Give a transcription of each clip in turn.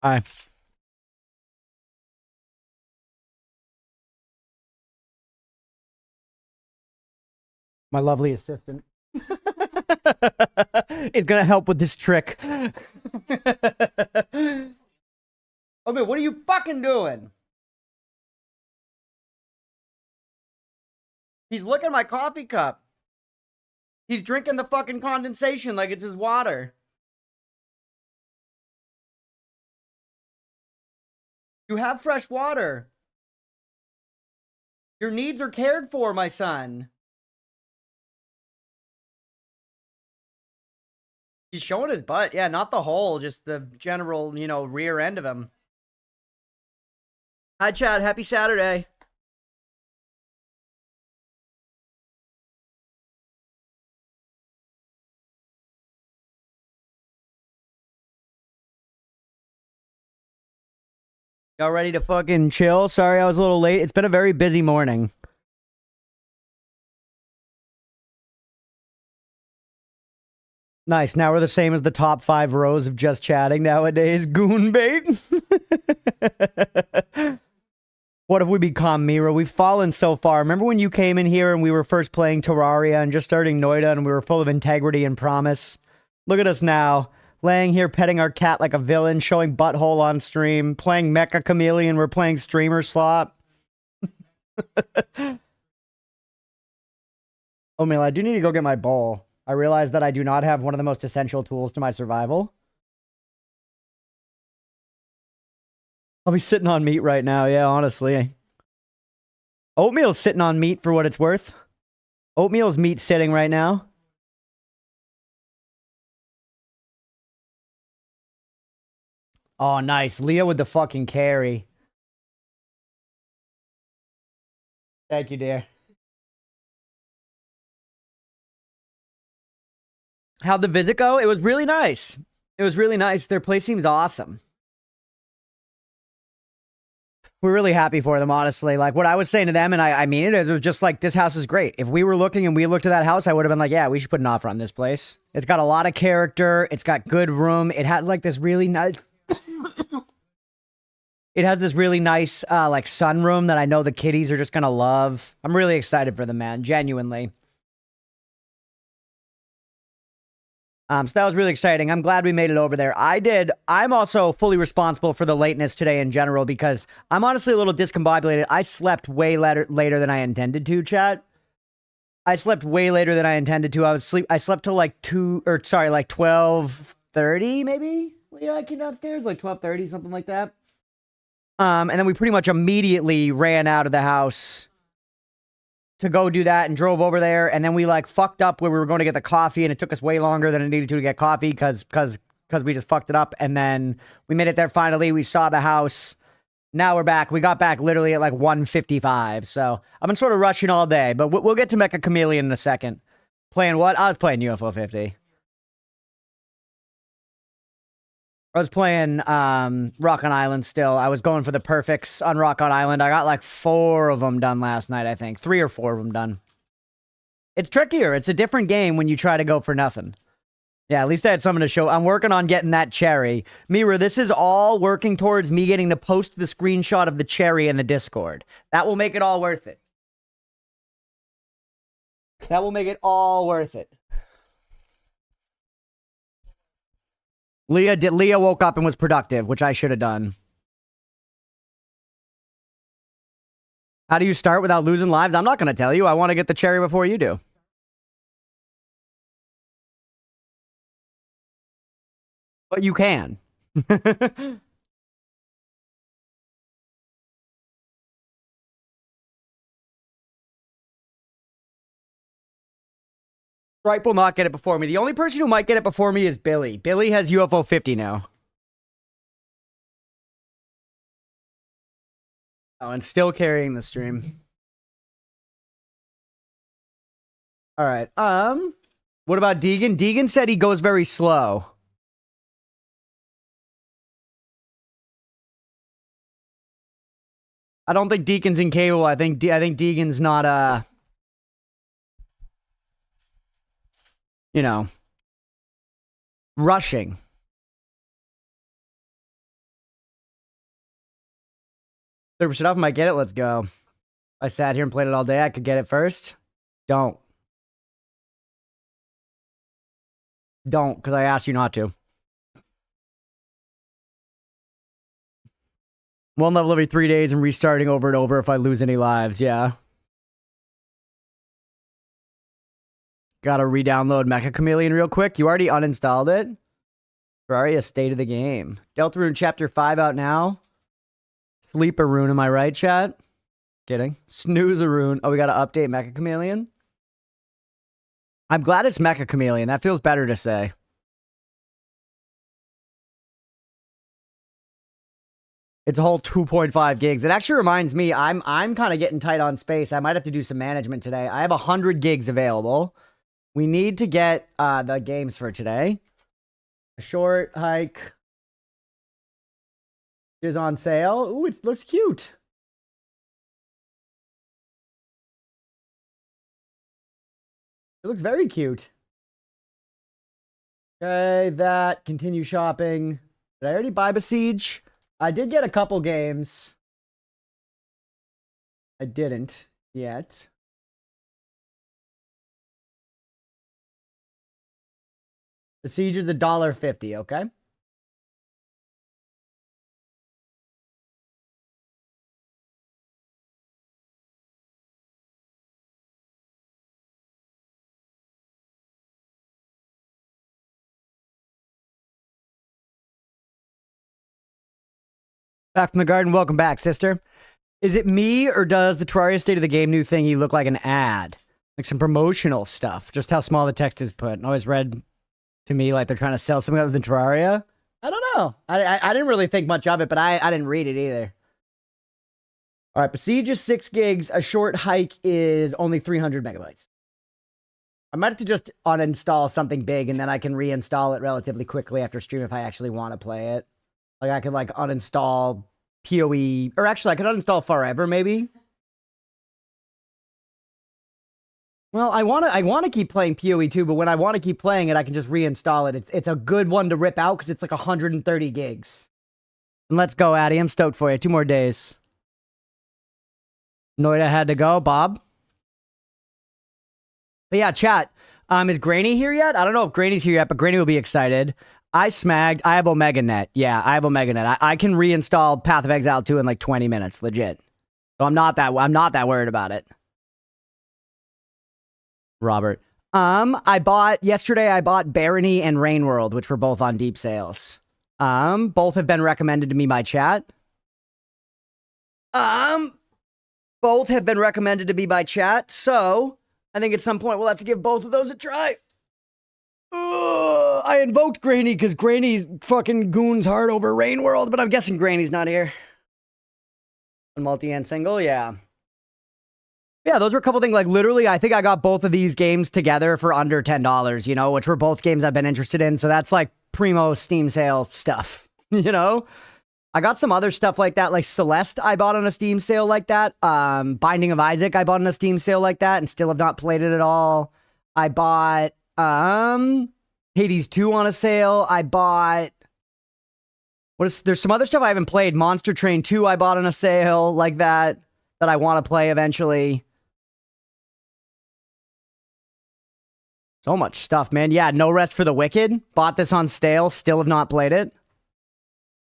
Hi. My lovely assistant. It's gonna help with this trick. Oh, man, what are you fucking doing? He's licking my coffee cup. He's drinking the fucking condensation like it's his water. You have fresh water. Your needs are cared for, my son. He's showing his butt. Yeah, not the whole, just the general, rear end of him. Hi, Chad. Happy Saturday. Y'all ready to fucking chill? Sorry I was a little late. It's been a very busy morning. Nice. Now we're the same as the top 5 rows of just chatting nowadays. Goon bait. What have we become, Mira? We've fallen so far. Remember when you came in here and we were first playing Terraria and just starting Noida and we were full of integrity and promise? Look at us now. Laying here petting our cat like a villain, showing butthole on stream, playing Meccha Chameleon, we're playing streamer slop. Oh, man, I do need to go get my bowl. I realize that I do not have one of the most essential tools to my survival. I'll be sitting on meat right now, yeah, honestly. Oatmeal's sitting on meat for what it's worth. Oatmeal's meat sitting right now. Oh, nice. Leah with the fucking carry. Thank you, dear. How'd the visit go? It was really nice. It was really nice. Their place seems awesome. We're really happy for them, honestly. Like, what I was saying to them, and I mean it, is it was just like, this house is great. If we were looking and we looked at that house, I would have been like, yeah, we should put an offer on this place. It's got a lot of character. It's got good room. It has, like, this really nice... It has this really nice, like, sunroom that I know the kiddies are just gonna love. I'm really excited for them, man. Genuinely. So that was really exciting. I'm glad we made it over there. I'm also fully responsible for the lateness today in general because I'm honestly a little discombobulated. I slept way later than I intended to, chat. I slept way later than I intended to. I slept till like 12:30 maybe. Yeah, I came downstairs like 12:30, something like that. And then we pretty much immediately ran out of the house to go do that and drove over there, and then we like fucked up where we were going to get the coffee, and it took us way longer than it needed to get coffee because we just fucked it up. And then we made it there finally. We saw the house. Now we're back. We got back literally at like 1:55. So I've been sort of rushing all day, but we'll get to Meccha Chameleon in a second. Playing what? I was playing UFO 50. I was playing Rock on Island still. I was going for the perfects on Rock on Island. I got like 4 of them done last night, I think. 3 or 4 of them done. It's trickier. It's a different game when you try to go for nothing. Yeah, at least I had something to show. I'm working on getting that cherry. Mira, this is all working towards me getting to post the screenshot of the cherry in the Discord. That will make it all worth it. That will make it all worth it. Leah woke up and was productive, which I should have done. How do you start without losing lives? I'm not going to tell you. I want to get the cherry before you do. But you can. Stripe will not get it before me. The only person who might get it before me is Billy. Billy has UFO 50 now. Oh, and still carrying the stream. All right. What about Deegan? Deegan said he goes very slow. I don't think Deacon's incapable. I think Deegan's not rushing. 30% off, might get it. Let's go. I sat here and played it all day. I could get it first. Don't, because I asked you not to. One level every 3 days and restarting over and over if I lose any lives. Yeah. Gotta re-download Meccha Chameleon real quick. You already uninstalled it? Ferrari, a state of the game. Deltarune Chapter 5 out now. Sleeper-rune, am I right, chat? Kidding. Snooze-a-rune. Oh, we gotta update Meccha Chameleon? I'm glad it's Meccha Chameleon. That feels better to say. It's a whole 2.5 gigs. It actually reminds me, I'm kind of getting tight on space. I might have to do some management today. I have 100 gigs available. We need to get the games for today. A short hike is on sale. Ooh, it looks cute. It looks very cute. Okay, that. Continue shopping. Did I already buy Besiege? I did get a couple games. I didn't yet. Besiege is $1.50, okay? Back from the garden. Welcome back, sister. Is it me, or does the Terraria State of the Game new thingy look like an ad? Like some promotional stuff. Just how small the text is put. Always read to me like they're trying to sell something other than Terraria. I don't know. I didn't really think much of it, but I didn't read it either. All right, Besiege is 6 gigs. A short hike is only 300 megabytes. I might have to just uninstall something big, and then I can reinstall it relatively quickly after stream if I actually want to play it. Like, I could, like, uninstall PoE... Or actually, I could uninstall Forever, maybe? Well, I want to keep playing PoE too, but when I want to keep playing it, I can just reinstall it. It's a good one to rip out, because it's like 130 gigs. And let's go, Addy. I'm stoked for you. 2 more days. Noida had to go. Bob? But yeah, chat. Is Granny here yet? I don't know if Granny's here yet, but Granny will be excited. I smagged. I have Omega Net. Yeah, I have Omega Net. I can reinstall Path of Exile 2 in like 20 minutes, legit. So I'm not that worried about it. Robert. Yesterday I bought Barony and Rain World, which were both on deep sales. Both have been recommended to me by chat. Both have been recommended to me by chat, so I think at some point we'll have to give both of those a try. I invoked Granny because Granny's fucking goons hard over Rain World, but I'm guessing Granny's not here. Multi and single, yeah. Yeah, those were a couple things, like, literally, I think I got both of these games together for under $10, you know, which were both games I've been interested in, so that's, like, primo Steam sale stuff, you know? I got some other stuff like that, like Celeste I bought on a Steam sale like that, Binding of Isaac I bought on a Steam sale like that, and still have not played it at all. I bought, Hades 2 on a sale. I bought... There's some other stuff I haven't played. Monster Train 2 I bought on a sale like that I want to play eventually. So much stuff, man. Yeah, No Rest for the Wicked. Bought this on stale. Still have not played it.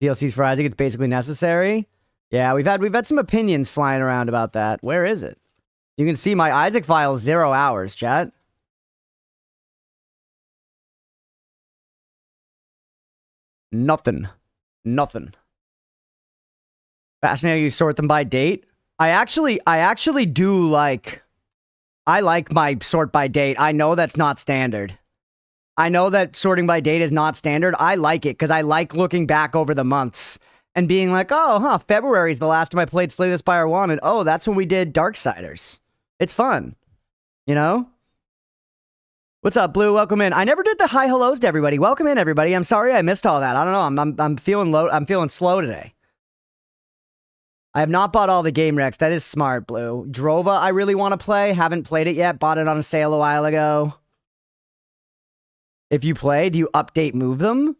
DLCs for Isaac. It's basically necessary. Yeah, we've had some opinions flying around about that. Where is it? You can see my Isaac file is 0 hours, chat. Nothing. Fascinating you sort them by date. I actually do like... I like my sort by date. I know that's not standard. I know that sorting by date is not standard. I like it because I like looking back over the months and being like, oh, February's the last time I played Slay the Spire 1, and oh, that's when we did Darksiders. It's fun. You know? What's up, Blue? Welcome in. I never did the hi hellos to everybody. Welcome in, everybody. I'm sorry I missed all that. I don't know. I'm feeling low. I'm feeling slow today. I have not bought all the game wrecks. That is smart, Blue. Drova, I really want to play. Haven't played it yet. Bought it on a sale a while ago. If you play, do you update move them?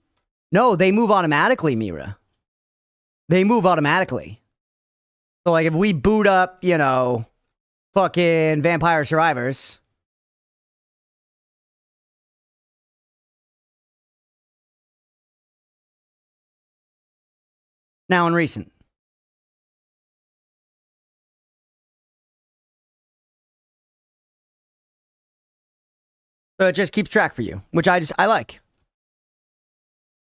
No, they move automatically, Mira. They move automatically. So, like, if we boot up, you know, fucking Vampire Survivors. Now in recent. So it just keeps track for you, which I like.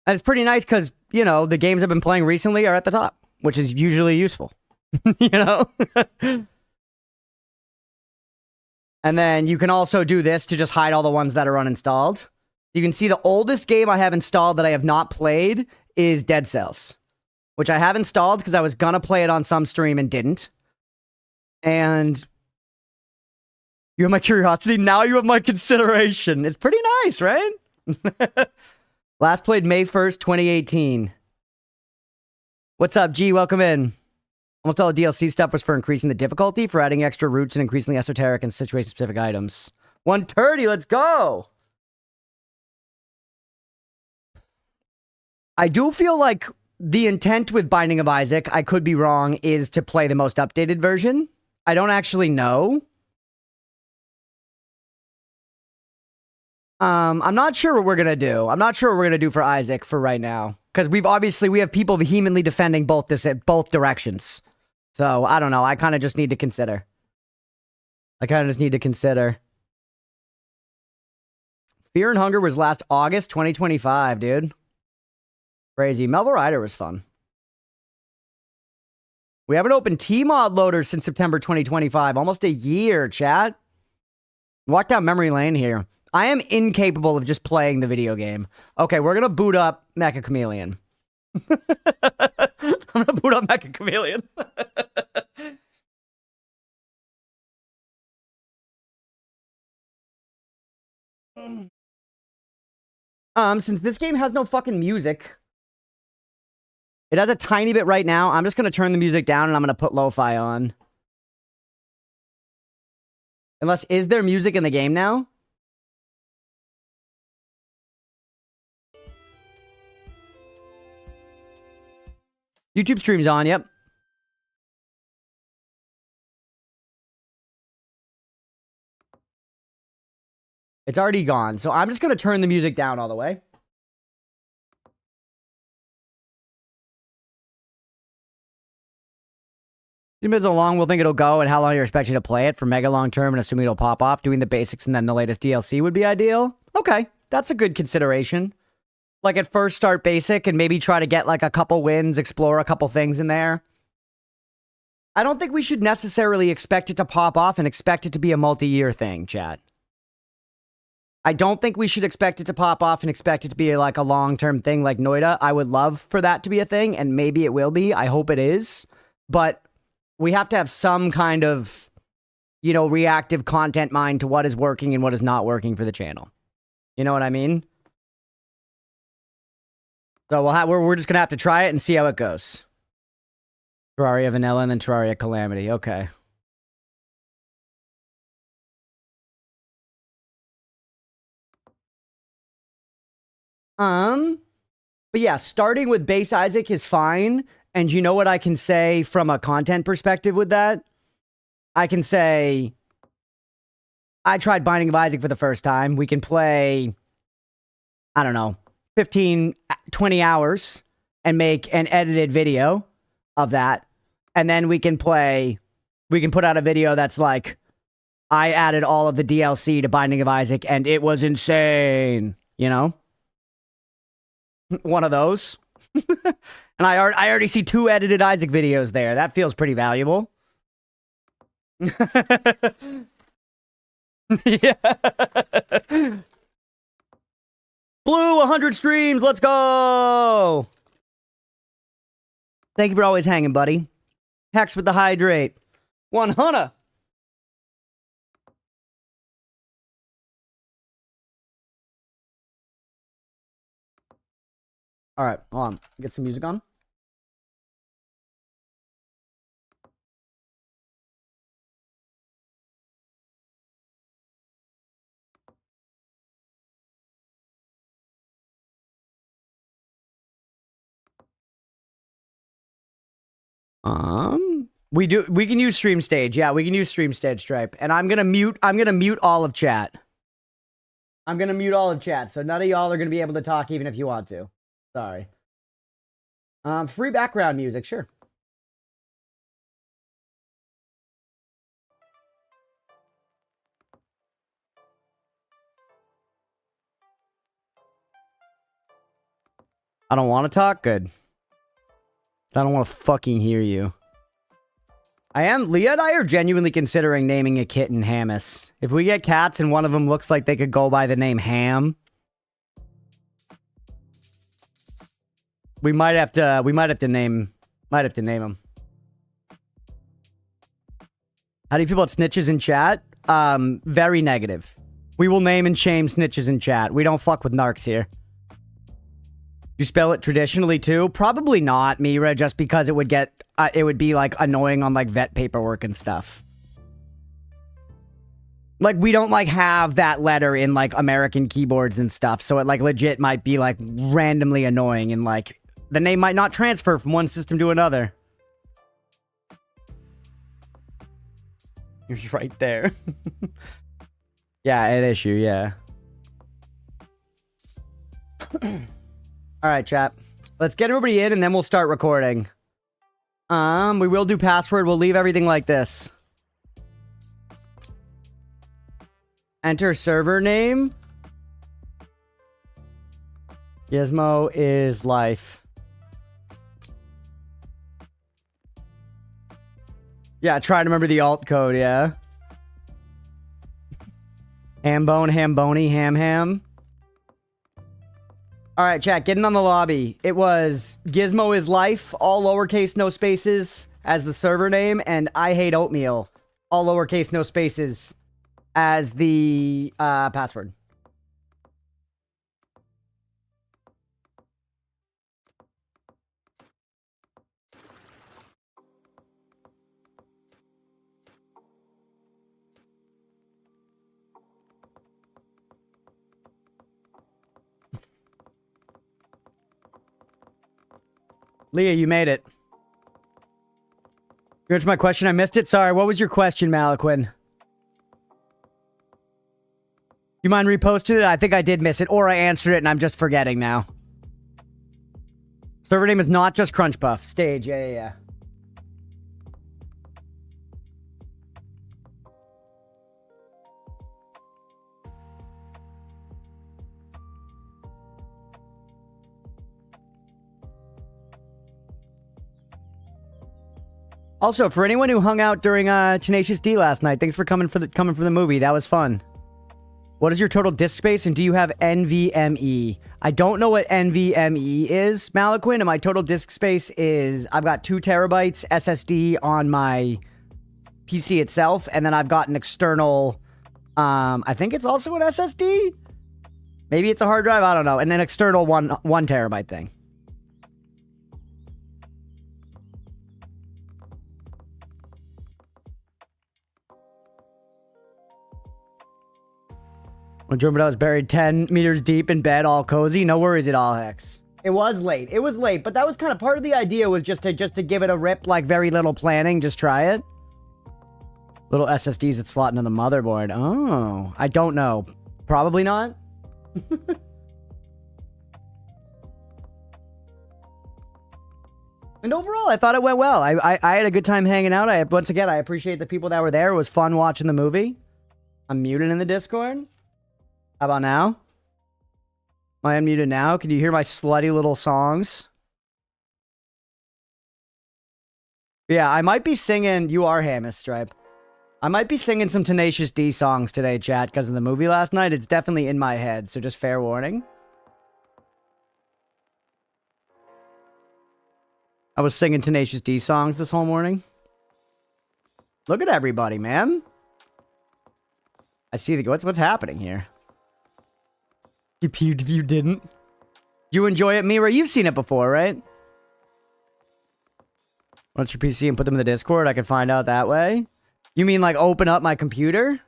And it's pretty nice because, you know, the games I've been playing recently are at the top, which is usually useful. You know? And then you can also do this to just hide all the ones that are uninstalled. You can see the oldest game I have installed that I have not played is Dead Cells, which I have installed because I was gonna play it on some stream and didn't. And you have my curiosity, now you have my consideration. It's pretty nice, right? Last played May 1st, 2018. What's up, G? Welcome in. Almost all the DLC stuff was for increasing the difficulty, for adding extra routes and increasingly esoteric and situation-specific items. 130, let's go! I do feel like the intent with Binding of Isaac, I could be wrong, is to play the most updated version. I don't actually know. I'm not sure what we're gonna do. I'm not sure what we're gonna do for Isaac for right now. Because we have people vehemently defending both directions. So, I don't know. I kind of just need to consider. Fear and Hunger was last August 2025, dude. Crazy. Melville Rider was fun. We haven't opened T-Mod Loader since September 2025. Almost a year, chat. Walk down memory lane here. I am incapable of just playing the video game. Okay, we're gonna boot up Meccha Chameleon. I'm gonna boot up Meccha Chameleon. Since this game has no fucking music, it has a tiny bit right now. I'm just gonna turn the music down and I'm gonna put lo-fi on. Unless, is there music in the game now? YouTube stream's on, yep. It's already gone, so I'm just gonna turn the music down all the way. Depends how long we'll think it'll go and how long you're expecting to play it. For mega long term and assuming it'll pop off, doing the basics and then the latest DLC would be ideal. Okay, that's a good consideration. Like at first start basic and maybe try to get like a couple wins, explore a couple things in there. I don't think we should necessarily expect it to pop off and expect it to be a multi-year thing, chat. I don't think we should expect it to pop off and expect it to be like a long-term thing like Noida. I would love for that to be a thing, and maybe it will be. I hope it is. But we have to have some kind of, you know, reactive content mind to what is working and what is not working for the channel. You know what I mean? So we're just going to have to try it and see how it goes. Terraria Vanilla and then Terraria Calamity. Okay. But yeah, starting with base Isaac is fine. And you know what I can say from a content perspective with that? I can say, I tried Binding of Isaac for the first time. We can play, I don't know, 15, 20 hours and make an edited video of that. And then we can put out a video that's like, I added all of the DLC to Binding of Isaac and it was insane. You know? One of those. And I already see 2 edited Isaac videos there. That feels pretty valuable. Yeah. Blue, 100 streams. Let's go. Thank you for always hanging, buddy. Hex with the hydrate. 100. All right, hold on. Get some music on. We can use stream stage. Yeah, we can use stream stage, Stripe. And I'm gonna mute all of chat. I'm gonna mute all of chat, so none of y'all are gonna be able to talk even if you want to. Sorry. Free background music, sure. I don't want to talk? Good. I don't want to fucking hear you. Leah and I are genuinely considering naming a kitten Hammus. If we get cats and one of them looks like they could go by the name Ham, we might have to name him. How do you feel about snitches in chat? Very negative. We will name and shame snitches in chat. We don't fuck with narcs here. You spell it traditionally too? Probably not, Mira, just because it would be like annoying on like vet paperwork and stuff. Like we don't like have that letter in like American keyboards and stuff, so it like legit might be like randomly annoying and like the name might not transfer from one system to another. You're right there. Yeah, an issue, yeah. All right, chat. Let's get everybody in and then we'll start recording. We will do password. We'll leave everything like this. Enter server name. Gizmo is life. Yeah, try to remember the alt code, yeah. Hambone, Hamboni, Ham. All right, chat, getting on the lobby. It was Gizmo is life, all lowercase, no spaces, as the server name, and I hate oatmeal, all lowercase, no spaces, as the password. Leah, you made it. You answered my question. I missed it. Sorry. What was your question, Malaquin? You mind reposting it? I think I did miss it, or I answered it and I'm just forgetting now. Server name is not just Crunchpuff. Stage. Yeah. Also, for anyone who hung out during Tenacious D last night, thanks for coming from the movie. That was fun. What is your total disk space, and do you have NVMe? I don't know what NVMe is, Malaquin, and my total disk space is I've got 2 terabytes SSD on my PC itself, and then I've got an external. I think it's also an SSD. Maybe it's a hard drive. I don't know, and an external one terabyte thing. When Jordan was buried 10 meters deep in bed, all cozy. No worries at all, Hex. It was late. It was late, but that was kind of part of the idea was just to give it a rip, like very little planning. Just try it. Little SSDs that slot into the motherboard. Oh, I don't know. Probably not. And overall, I thought it went well. I had a good time hanging out. Once again, I appreciate the people that were there. It was fun watching the movie. I'm muted in the Discord. How about now? Am I unmuted now? Can you hear my slutty little songs? Yeah, I might be singing... You are Hammus, Stripe. I might be singing some Tenacious D songs today, chat, because of the movie last night. It's definitely in my head, so just fair warning. I was singing Tenacious D songs this whole morning. Look at everybody, man. I see the... What's happening here? You peeved if you didn't. Did you enjoy it, Mira? You've seen it before, right? What's your PC and put them in the Discord? I can find out that way. You mean like open up my computer?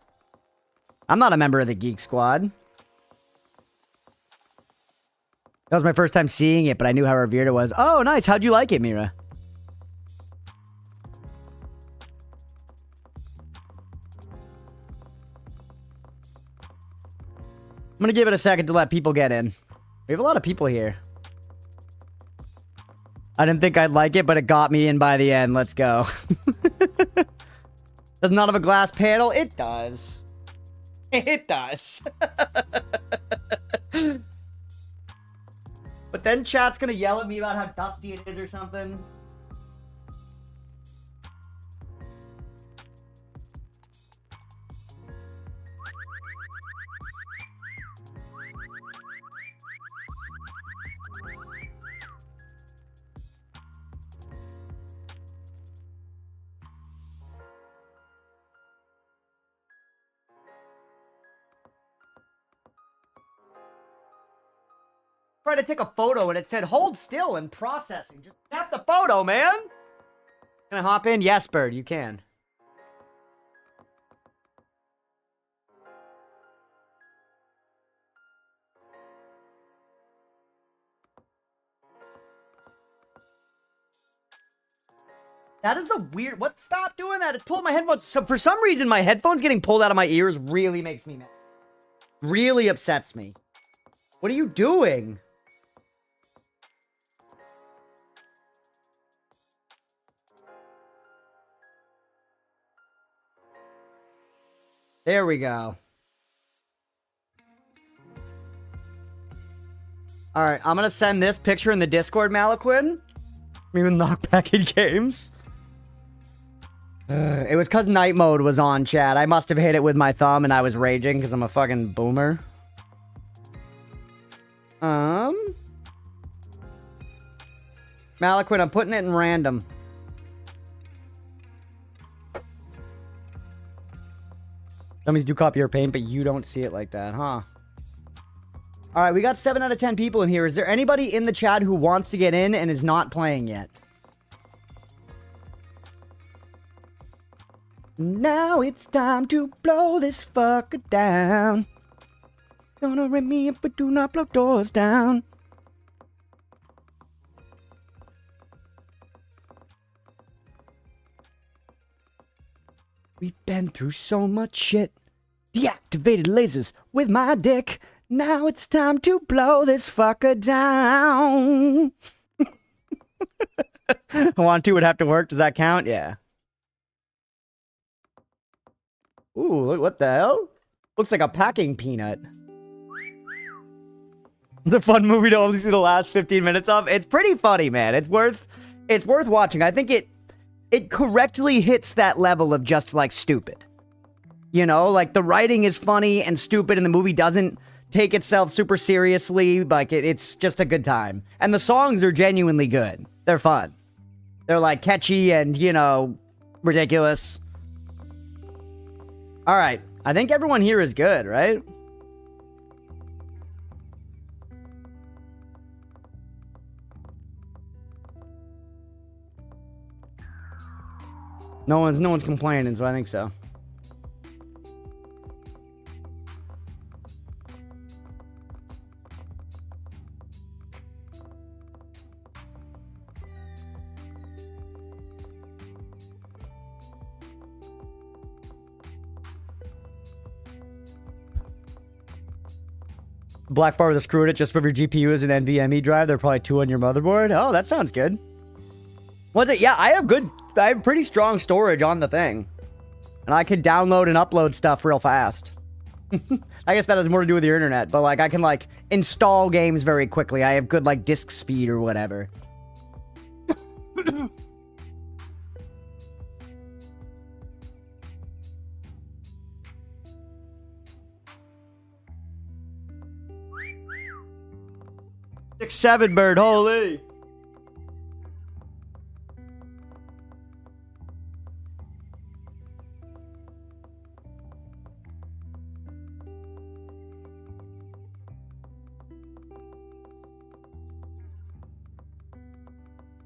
I'm not a member of the Geek Squad. That was my first time seeing it, but I knew how revered it was. Oh, nice. How'd you like it, Mira? gonna give it a second to let people get in. We have a lot of people here. I didn't think I'd like it, but it got me in by the end. Let's go. Does not have a glass panel? It does. It does. But then chat's gonna yell at me about how dusty it is or something. Tried to take a photo and it said hold still and processing. Just snap the photo, man. Can I hop in? Yes, Bird, you can. That is the weird... What? Stop doing that. It's pulling my headphones. So for some reason, my headphones getting pulled out of my ears really makes me mad. Really upsets me. What are you doing? There we go. Alright, I'm gonna send this picture in the Discord, Malaquin. Even knockback games. It was because night mode was on, chat. I must have hit it with my thumb and I was raging because I'm a fucking boomer. Malaquin, I'm putting it in random. Dummies do copy your paint, but you don't see it like that, huh? Alright, we got 7 out of 10 people in here. Is there anybody in the chat who wants to get in and is not playing yet? Now it's time to blow this fucker down. Gonna rip me up, but do not blow doors down. We've been through so much shit. Deactivated lasers with my dick. Now it's time to blow this fucker down. I want to would have to work. Does that count? Yeah. Ooh, look, what the hell? Looks like a packing peanut. It's a fun movie to only see the last 15 minutes of. It's pretty funny, man. It's worth watching. I think it correctly hits that level of just like stupid. You know, like the writing is funny and stupid and the movie doesn't take itself super seriously. Like it's just a good time. And the songs are genuinely good. They're fun. They're like catchy and, you know, ridiculous. All right. I think everyone here is good, right? No one's complaining, so I think so. Black bar with a screw in it just above your GPU is an NVMe drive. There are probably 2 on your motherboard. Oh, that sounds good. Was it? Yeah, I have pretty strong storage on the thing. And I can download and upload stuff real fast. I guess that has more to do with your internet, but like I can like install games very quickly. I have good like disk speed or whatever. Six, 7 bird, holy.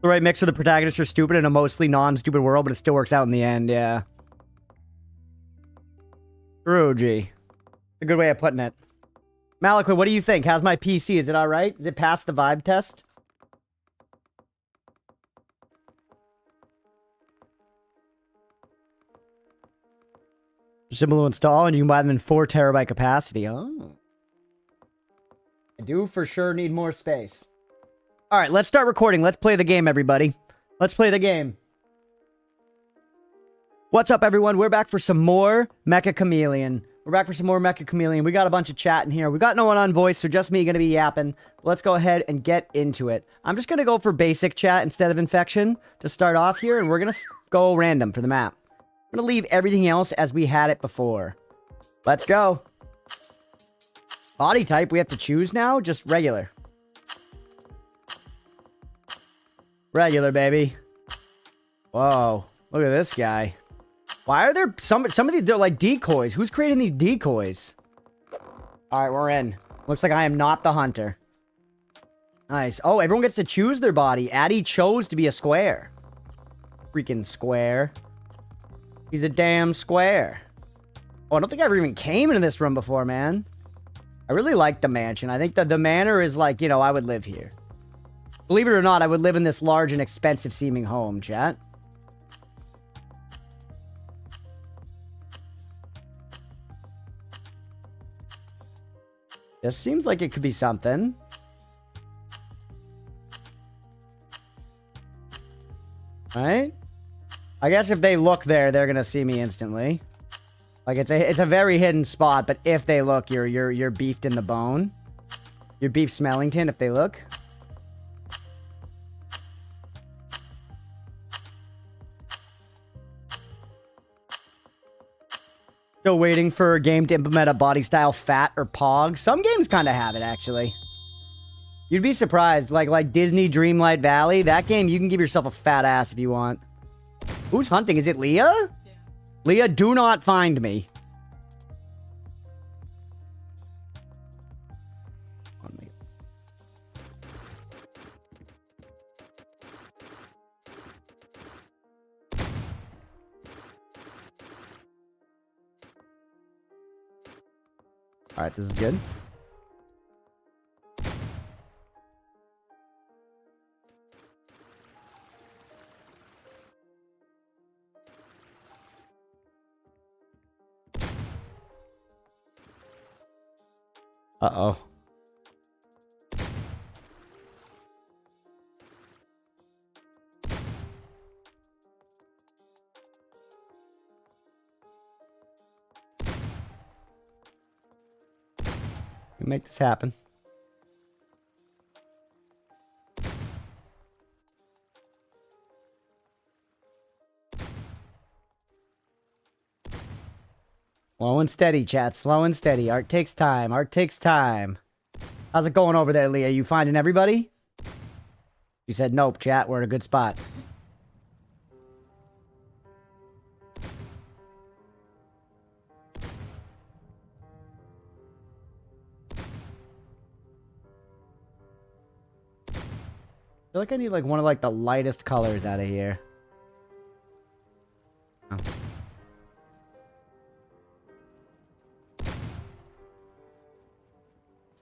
The right mix of the protagonists are stupid in a mostly non-stupid world, but it still works out in the end, yeah. True, G. A good way of putting it. Malakwa, what do you think? How's my PC? Is it alright? Is it past the vibe test? Simple to install, and you can buy them in 4 terabyte capacity. Oh. I do for sure need more space. All right, let's start recording. Let's play the game, everybody. Let's play the game. What's up, everyone? We're back for some more Meccha Chameleon. We got a bunch of chat in here. We got no one on voice, so just me going to be yapping. Let's go ahead and get into it. I'm just going to go for basic chat instead of infection to start off here, and we're going to go random for the map. I'm going to leave everything else as we had it before. Let's go. Body type we have to choose now? Just regular. Regular, baby. Whoa. Look at this guy. Why are there some of these, they're like decoys? Who's creating these decoys? Alright, we're in. Looks like I am not the hunter. Nice. Oh, everyone gets to choose their body. Addy chose to be a square. Freaking square. He's a damn square. Oh, I don't think I ever even came into this room before, man. I really like the mansion. I think that the manor is like, you know, I would live here. Believe it or not, I would live in this large and expensive seeming home, chat. This seems like it could be something. Right? I guess if they look there, they're gonna see me instantly. Like it's a very hidden spot, but if they look, you're beefed in the bone. You're beef Smellington if they look. Still waiting for a game to implement a body style fat or pog. Some games kind of have it, actually. You'd be surprised. Like Disney Dreamlight Valley. That game, you can give yourself a fat ass if you want. Who's hunting? Is it Leah? Yeah. Leah, do not find me. Alright, this is good. Uh-oh. Make this happen. Slow and steady, chat. Slow and steady. Art takes time. Art takes time. How's it going over there, Leah? You finding everybody? You said nope, chat. We're in a good spot. I feel like I need like one of like the lightest colors out of here. Oh.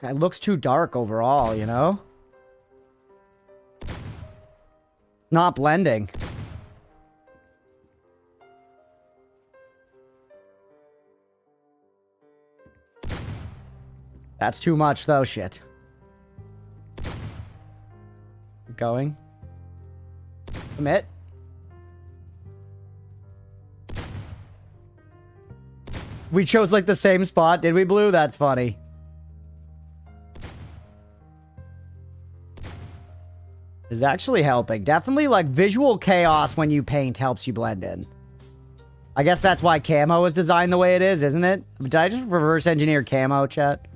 It looks too dark overall, you know? Not blending. That's too much though, shit. Going. Commit. We chose like the same spot, did we, Blue? That's funny. This is actually helping. Definitely like visual chaos when you paint helps you blend in. I guess that's why camo is designed the way it is, isn't it? Did I just reverse engineer camo, chat?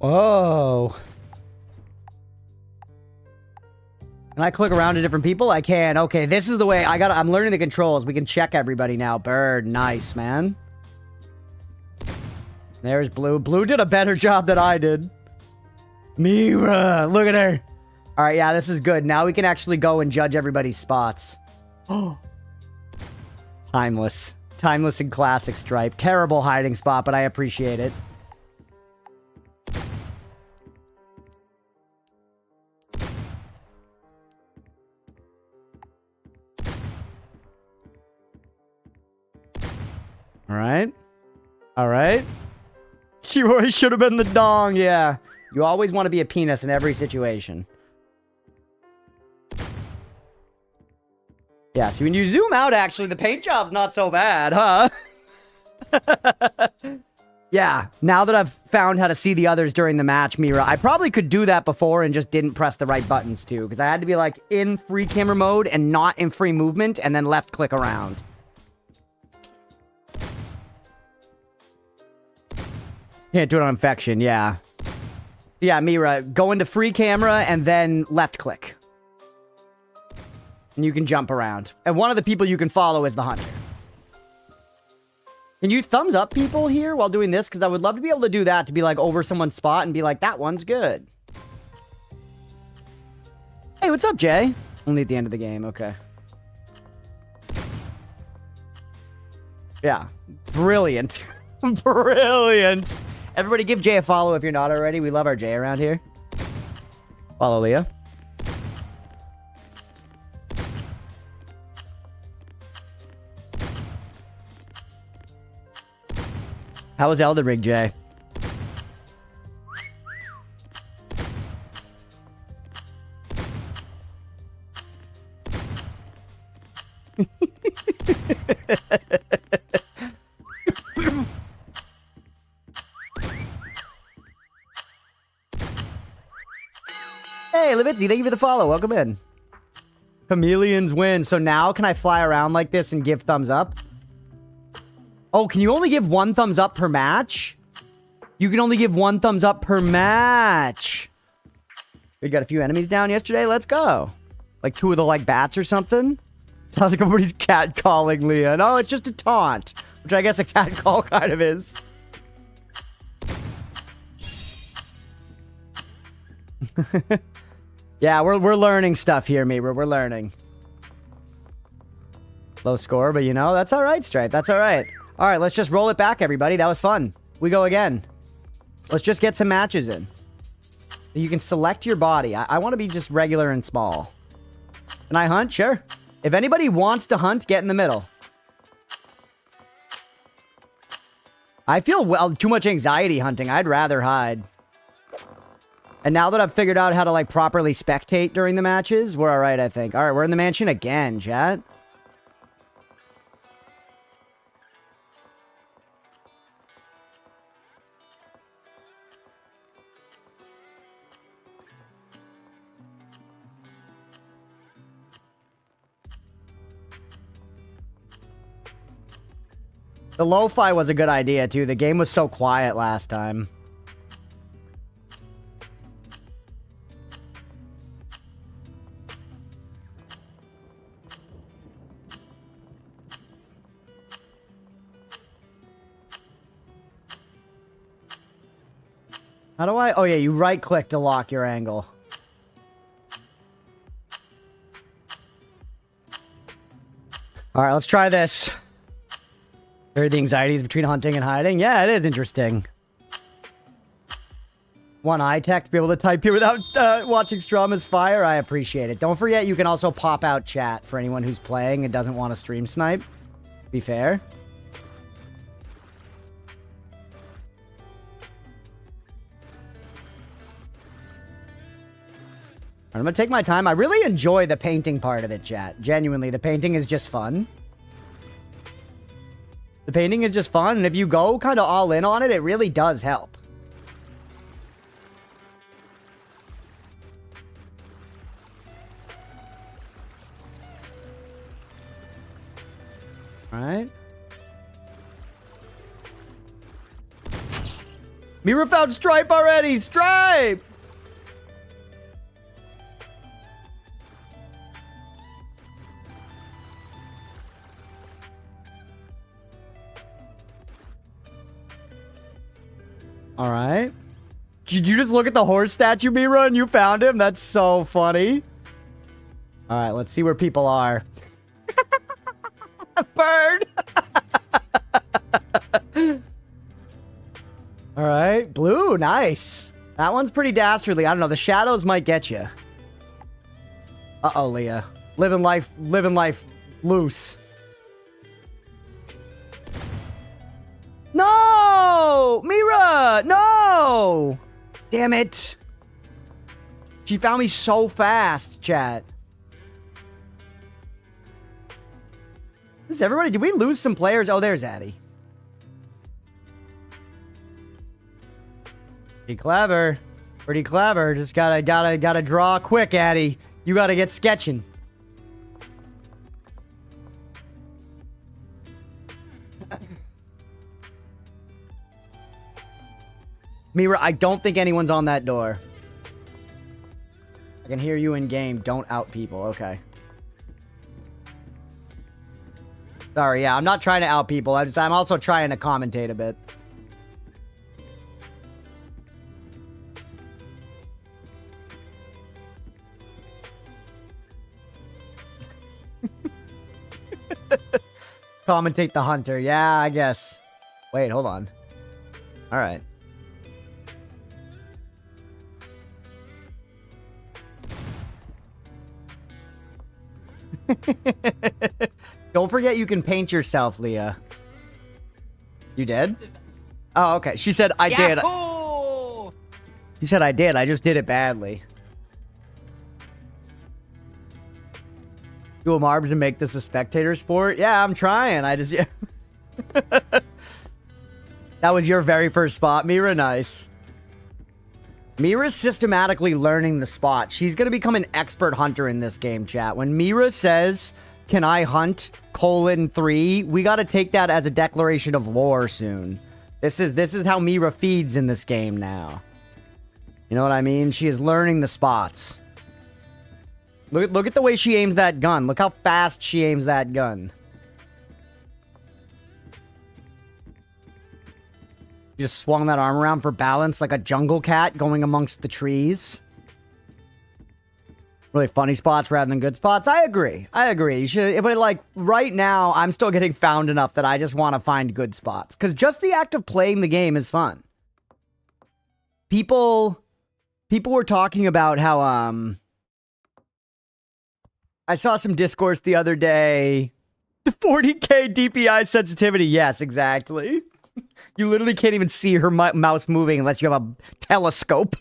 Whoa. Can I click around to different people? I can. Okay, this is the way. I'm learning the controls. We can check everybody now. Bird. Nice, man. There's Blue. Blue did a better job than I did. Mira. Look at her. All right, yeah, this is good. Now we can actually go and judge everybody's spots. Oh. Timeless. Timeless and classic Stripe. Terrible hiding spot, but I appreciate it. All right. All right. She should have been the dong, yeah. You always want to be a penis in every situation. Yeah, so when you zoom out, actually, the paint job's not so bad, huh? Yeah, now that I've found how to see the others during the match, Mira, I probably could do that before and just didn't press the right buttons, too. Because I had to be, like, in free camera mode and not in free movement, and then left-click around. Can't do it on infection, yeah. Yeah, Mira, go into free camera and then left-click. And you can jump around. And one of the people you can follow is the hunter. Can you thumbs up people here while doing this? Because I would love to be able to do that, to be like over someone's spot and be like, that one's good. Hey, what's up, Jay? Only at the end of the game, okay. Yeah, brilliant. Brilliant. Everybody give Jay a follow if you're not already. We love our Jay around here. Follow Leah. How was Elden Ring, Jay? Hey, Levitzi, thank you for the follow. Welcome in. Chameleons win. So now can I fly around like this and give thumbs up? Oh, can you only give one thumbs up per match? You can only give one thumbs up per match. We got a few enemies down yesterday. Let's go. Like 2 of the, like, bats or something. Sounds like everybody's catcalling Leah. No, it's just a taunt. Which I guess a catcall kind of is. Yeah, we're learning stuff here, Mira. We're learning. Low score, but you know, that's all right, Stripe. That's all right. All right, let's just roll it back, everybody. That was fun. We go again. Let's just get some matches in. You can select your body. I want to be just regular and small. Can I hunt? Sure. If anybody wants to hunt, get in the middle. I feel, well, too much anxiety hunting. I'd rather hide. And now that I've figured out how to, like, properly spectate during the matches, we're all right, I think. All right, we're in the mansion again, chat. The lo-fi was a good idea, too. The game was so quiet last time. How do I... Oh, yeah, you right-click to lock your angle. All right, let's try this. The anxieties between hunting and hiding. Yeah, it is interesting. One eye tech to be able to type here without watching Strama's fire. I appreciate it. Don't forget, you can also pop out chat for anyone who's playing and doesn't want to stream snipe. Be fair. I'm gonna take my time. I really enjoy the painting part of it, chat. Genuinely, the painting is just fun. The painting is just fun, and if you go kind of all in on it, it really does help. Alright. Mira found Stripe already! Stripe! All right. Did you just look at the horse statue, Mira, and you found him? That's so funny. All right, let's see where people are. Bird. All right, blue, nice. That one's pretty dastardly. I don't know. The shadows might get you. Uh-oh, Leah. Living life loose. No! Mira! No! Damn it. She found me so fast, chat. Is everybody... Did we lose some players? Oh, there's Addy. Pretty clever. Pretty clever. Just gotta draw quick, Addy. You gotta get sketching. Mira, I don't think anyone's on that door. I can hear you in game. Don't out people. Okay. Sorry, yeah, I'm not trying to out people. I'm also trying to commentate a bit. Commentate the hunter. Yeah, I guess. Wait, hold on. All right. Don't forget you can paint yourself, Leah. You did? Oh, okay. She said I did. She said I did. I just did it badly. Do a Marbs and make this a spectator sport? Yeah, I'm trying. I just... Yeah. That was your very first spot, Mira. Nice. Mira's systematically learning the spot. She's going to become an expert hunter in this game, chat. When Mira says, can I hunt, :3, we got to take that as a declaration of war soon. This is how Mira feeds in this game now. You know what I mean? She is learning the spots. Look at the way she aims that gun. Look how fast she aims that gun. She just swung that arm around for balance like a jungle cat going amongst the trees. Really funny spots rather than good spots. I agree. You should, but like right now, I'm still getting found enough that I just want to find good spots. Because just the act of playing the game is fun. People were talking about how, I saw some discourse the other day. The 40K DPI sensitivity. Yes, exactly. You literally can't even see her mouse moving unless you have a telescope.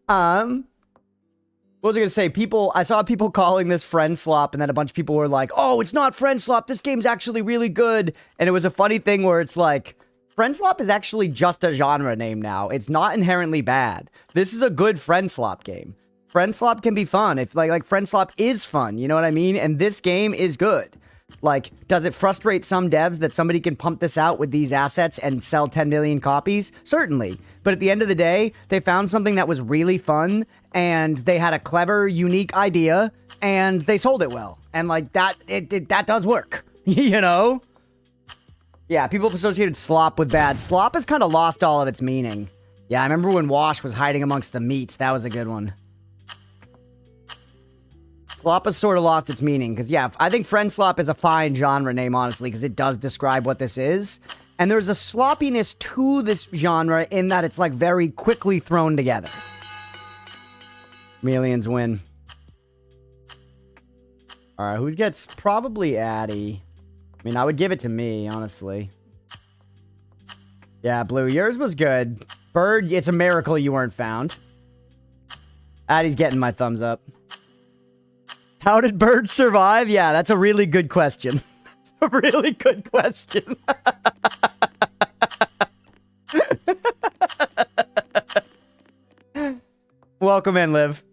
What was I going to say? I saw people calling this friend slop, and then a bunch of people were like, oh, it's not friend slop. This game's actually really good. And it was a funny thing where it's like, friend slop is actually just a genre name now. It's not inherently bad. This is a good friend slop game. Friend slop can be fun. If like friend slop is fun, you know what I mean? And this game is good. Like, does it frustrate some devs that somebody can pump this out with these assets and sell 10 million copies? Certainly. But at the end of the day, they found something that was really fun, and they had a clever, unique idea, and they sold it well. And like that, that does work. You know? Yeah, people have associated slop with bad. Slop has kind of lost all of its meaning. Yeah, I remember when Wash was hiding amongst the meats. That was a good one. Slop has sort of lost its meaning, because, yeah, I think friend slop is a fine genre name, honestly, because it does describe what this is. And there's a sloppiness to this genre in that it's, like, very quickly thrown together. Chameleons win. Alright, who gets probably Addy? I mean, I would give it to me, honestly. Yeah, Blue, yours was good. Bird, it's a miracle you weren't found. Addy's getting my thumbs up. How did Bird survive? Yeah, that's a really good question. That's a really good question. Welcome in, Liv.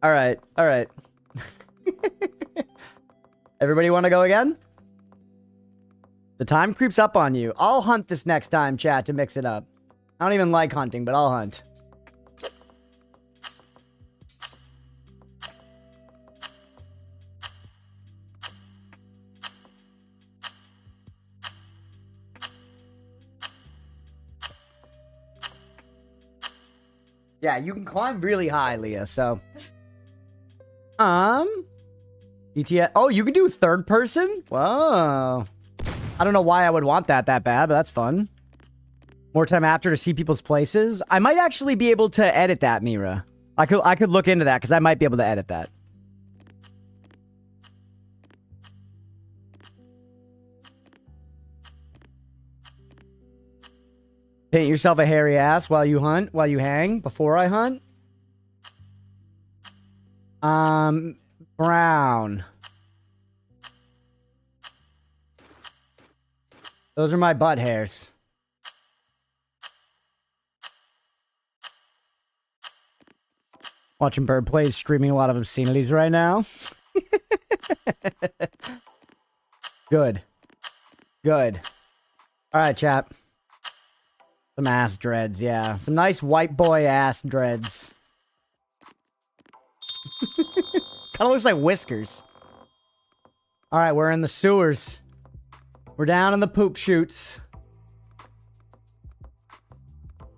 All right. Everybody want to go again? The time creeps up on you. I'll hunt this next time, chat, to mix it up. I don't even like hunting, but I'll hunt. Yeah, you can climb really high, Leah, so... ETS... Oh, you can do third person? Whoa. I don't know why I would want that bad, but that's fun. More time after to see people's places. I might actually be able to edit that, Mira. I could look into that, because I might be able to edit that. Paint yourself a hairy ass while you hunt, while you hang, before I hunt. Brown. Those are my butt hairs. Watching Bird Plays, screaming a lot of obscenities right now. Good. Good. Alright, chap. Some ass dreads, yeah. Some nice white boy ass dreads. Kind of looks like whiskers. Alright, we're in the sewers. We're down in the poop chutes.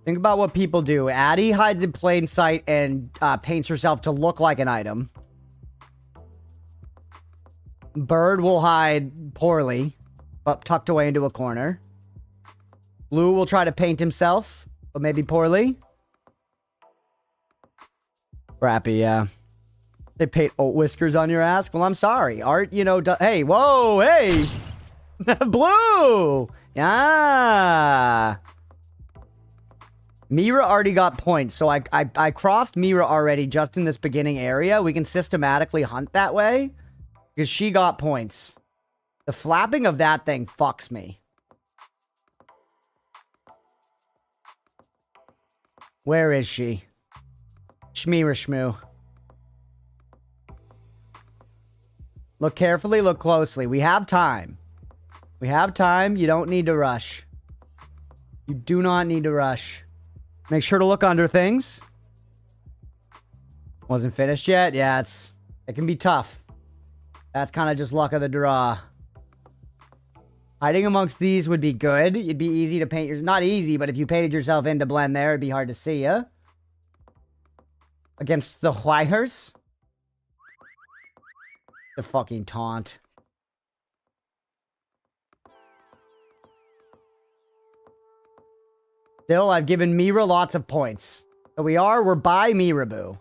Think about what people do. Addie hides in plain sight and paints herself to look like an item. Bird will hide poorly, but tucked away into a corner. Blue will try to paint himself, but maybe poorly. Crappy, yeah. They paint oat whiskers on your ass? Well, I'm sorry. Art, you know... Hey, whoa, hey! Blue! Yeah! Mira already got points, so I crossed Mira already just in this beginning area. We can systematically hunt that way, because she got points. The flapping of that thing fucks me. Where is she? Shmeera shmoo. Look carefully, look closely. We have time. We have time. You don't need to rush. You do not need to rush. Make sure to look under things. Wasn't finished yet? Yeah, it can be tough. That's kind of just luck of the draw. Hiding amongst these would be good. It'd be easy to paint your... Not easy, but if you painted yourself in to blend there, it'd be hard to see you. Against the wires. The fucking taunt. Still, I've given Mira lots of points. So we're by Miraboo.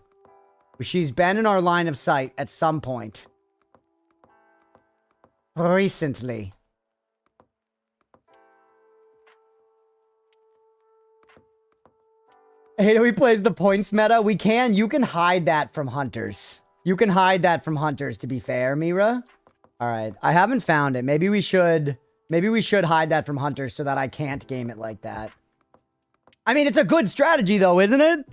She's been in our line of sight at some point. Recently. I hate how he plays the points meta. You can hide that from hunters. You can hide that from hunters, to be fair, Mira. Alright, I haven't found it. Maybe we should hide that from hunters so that I can't game it like that. I mean, it's a good strategy, though, isn't it?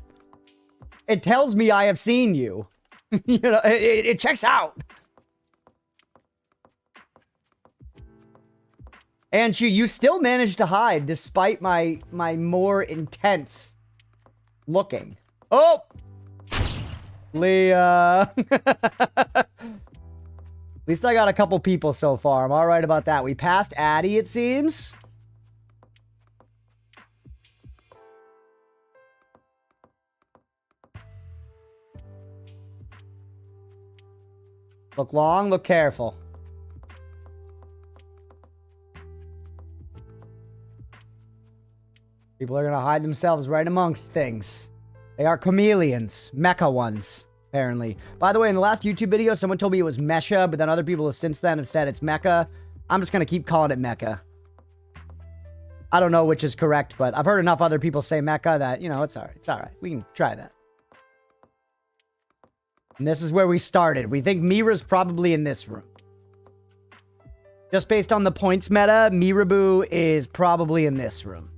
It tells me I have seen you. You know, it checks out. And you still managed to hide despite my more intense looking. Oh! Leah. At least I got a couple people so far. I'm alright about that. We passed Addie, it seems. Look long, look careful. People are gonna hide themselves right amongst things. They are chameleons. Meccha ones, apparently. By the way, in the last YouTube video, someone told me it was Mecca, but then other people have since then have said it's Mecca. I'm just gonna keep calling it Mecca. I don't know which is correct, but I've heard enough other people say Mecca that, you know, it's alright. It's alright. We can try that. And this is where we started. We think Mira's probably in this room. Just based on the points meta, Miraboo is probably in this room.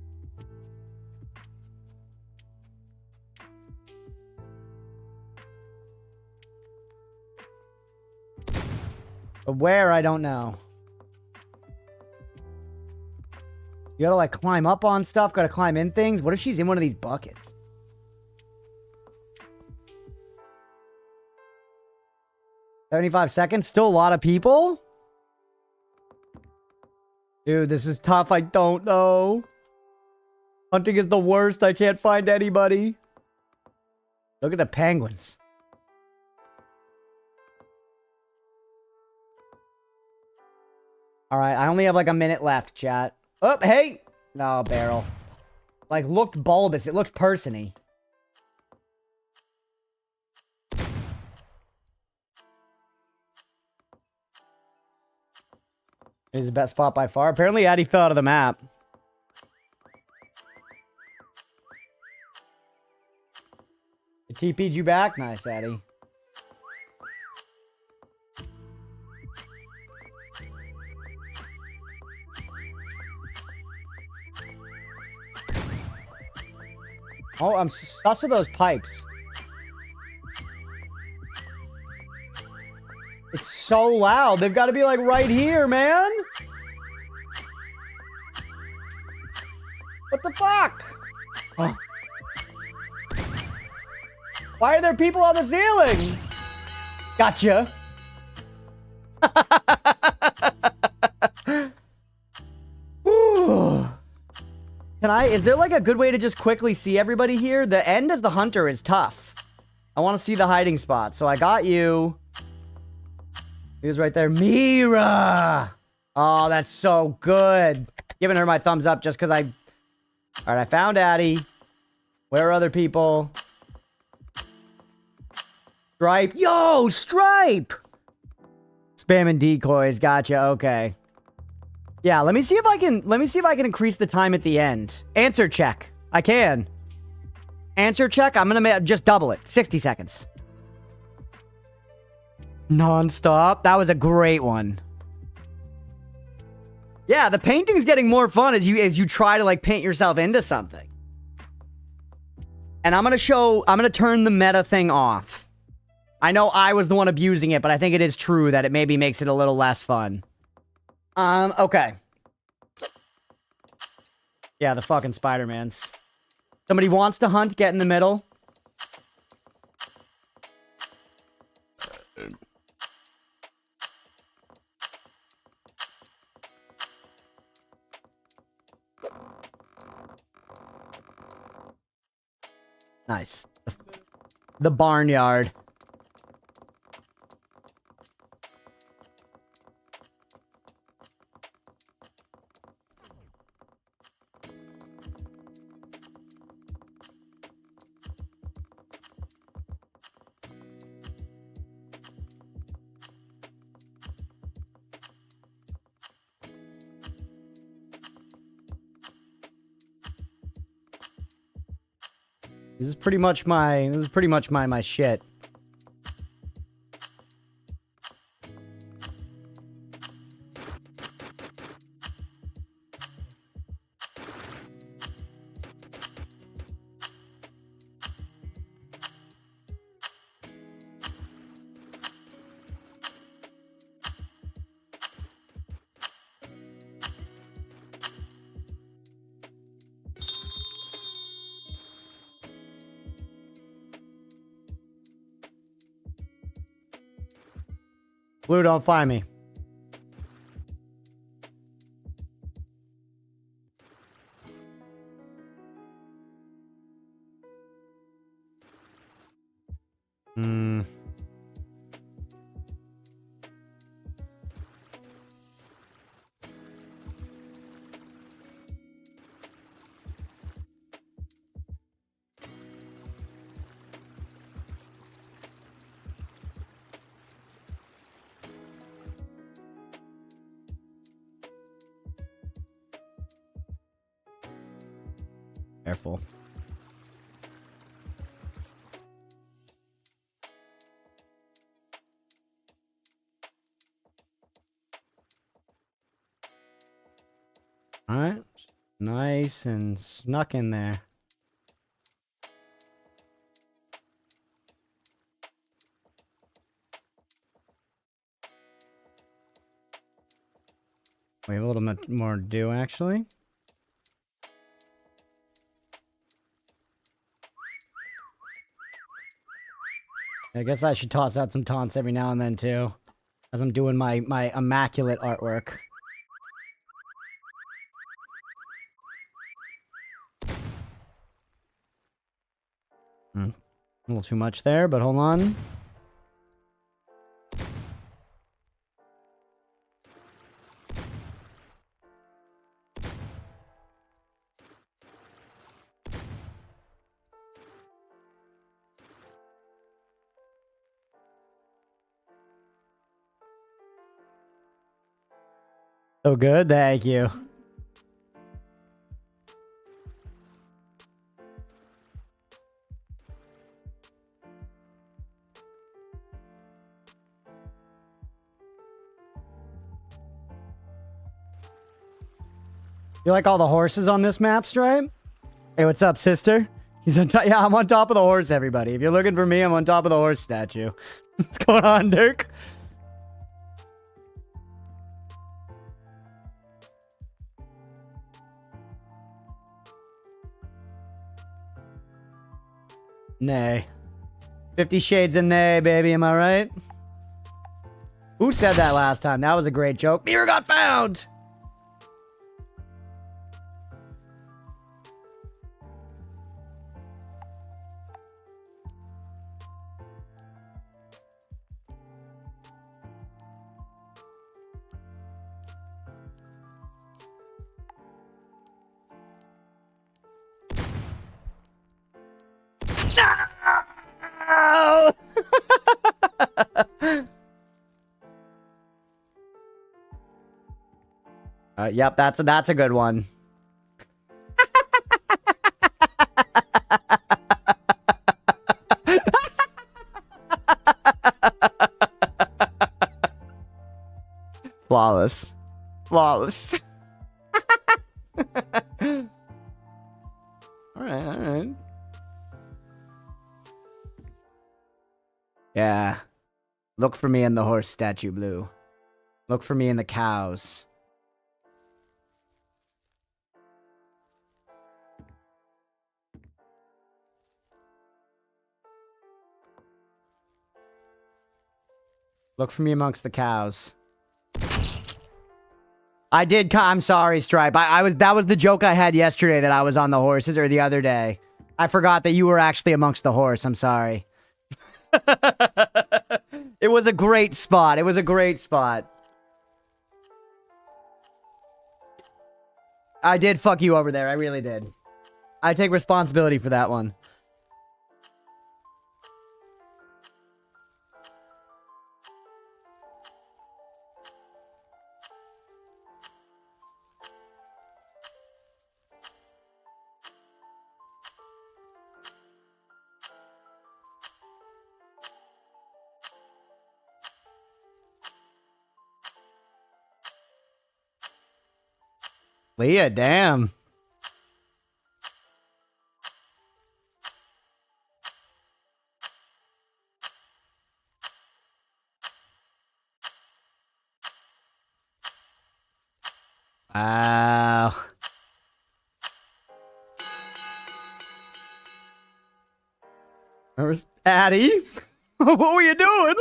But where, I don't know. You gotta, like, climb up on stuff, gotta climb in things. What if she's in one of these buckets? 75 seconds? Still a lot of people? Dude, this is tough. I don't know. Hunting is the worst. I can't find anybody. Look at the penguins. Alright, I only have like a minute left, chat. Oh, hey! No, barrel. Like, looked bulbous. It looked person-y. It is the best spot by far. Apparently, Addie fell out of the map. TP'd you back? Nice, Addy. Oh, I'm sus of those pipes. It's so loud. They've got to be like right here, man. What the fuck? Oh. Why are there people on the ceiling? Gotcha. Is there like a good way to just quickly see everybody here? The end as the hunter is tough. I want to see the hiding spot. So I got you. He was right there. Mira! Oh, that's so good. Giving her my thumbs up just because I... Alright, I found Addy. Where are other people? Stripe. Yo, Stripe! Spamming decoys. Gotcha. Okay. Yeah, let me see if I can increase the time at the end. Answer check. I can. Answer check. I'm gonna just double it. 60 seconds. Non-stop. That was a great one. Yeah, the painting's getting more fun as you try to like paint yourself into something. And I'm gonna turn the meta thing off. I know I was the one abusing it, but I think it is true that it maybe makes it a little less fun. Okay. Yeah, the fucking Spider-Mans. Somebody wants to hunt, get in the middle. Nice. The barnyard. This is pretty much my shit. Blue, don't find me. Careful. All right. Nice and snuck in there. We have a little bit more to do, actually. I guess I should toss out some taunts every now and then, too. As I'm doing my immaculate artwork. A little too much there, but hold on. So good, thank you. You like all the horses on this map, Stripe? Hey, what's up, sister? He's on top. Yeah, I'm on top of the horse, everybody. If you're looking for me, I'm on top of the horse statue. What's going on, Dirk? Nay. 50 Shades of Nay, baby. Am I right? Who said that last time? That was a great joke. Mirror got found! No! Yep, that's a good one. Flawless. Flawless. Alright. Yeah. Look for me in the horse statue, Blue. Look for me in the cows. Look for me amongst the cows. I did. I'm sorry, Stripe. That was the joke I had yesterday that I was on the horses, or the other day. I forgot that you were actually amongst the horse. I'm sorry. It was a great spot. It was a great spot. I did fuck you over there. I really did. I take responsibility for that one. Leah, damn. Wow. Where's Addie? What were you doing?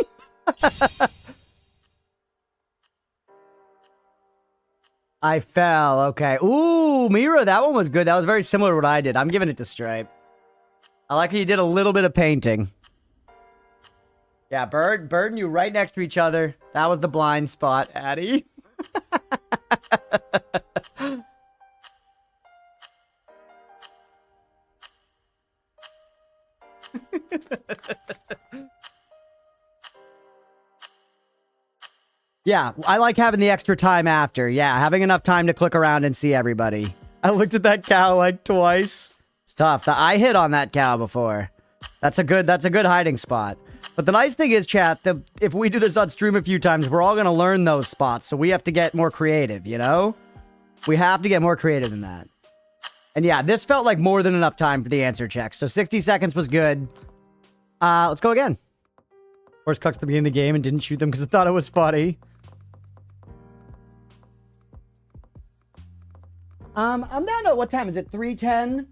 I fell. Okay. Ooh, Mira, that one was good. That was very similar to what I did. I'm giving it to Stripe. I like how you did a little bit of painting. Yeah, Bird and you right next to each other. That was the blind spot, Addie. Yeah, I like having the extra time after. Yeah, having enough time to click around and see everybody. I looked at that cow like twice. It's tough. I hit on that cow before. That's a good hiding spot. But the nice thing is, chat, if we do this on stream a few times, we're all going to learn those spots. So we have to get more creative, you know? We have to get more creative than that. And yeah, this felt like more than enough time for the answer check. So 60 seconds was good. Let's go again. Horse cucked at the beginning of the game and didn't shoot them because I thought it was funny. I'm down to, what time is it? 3:10?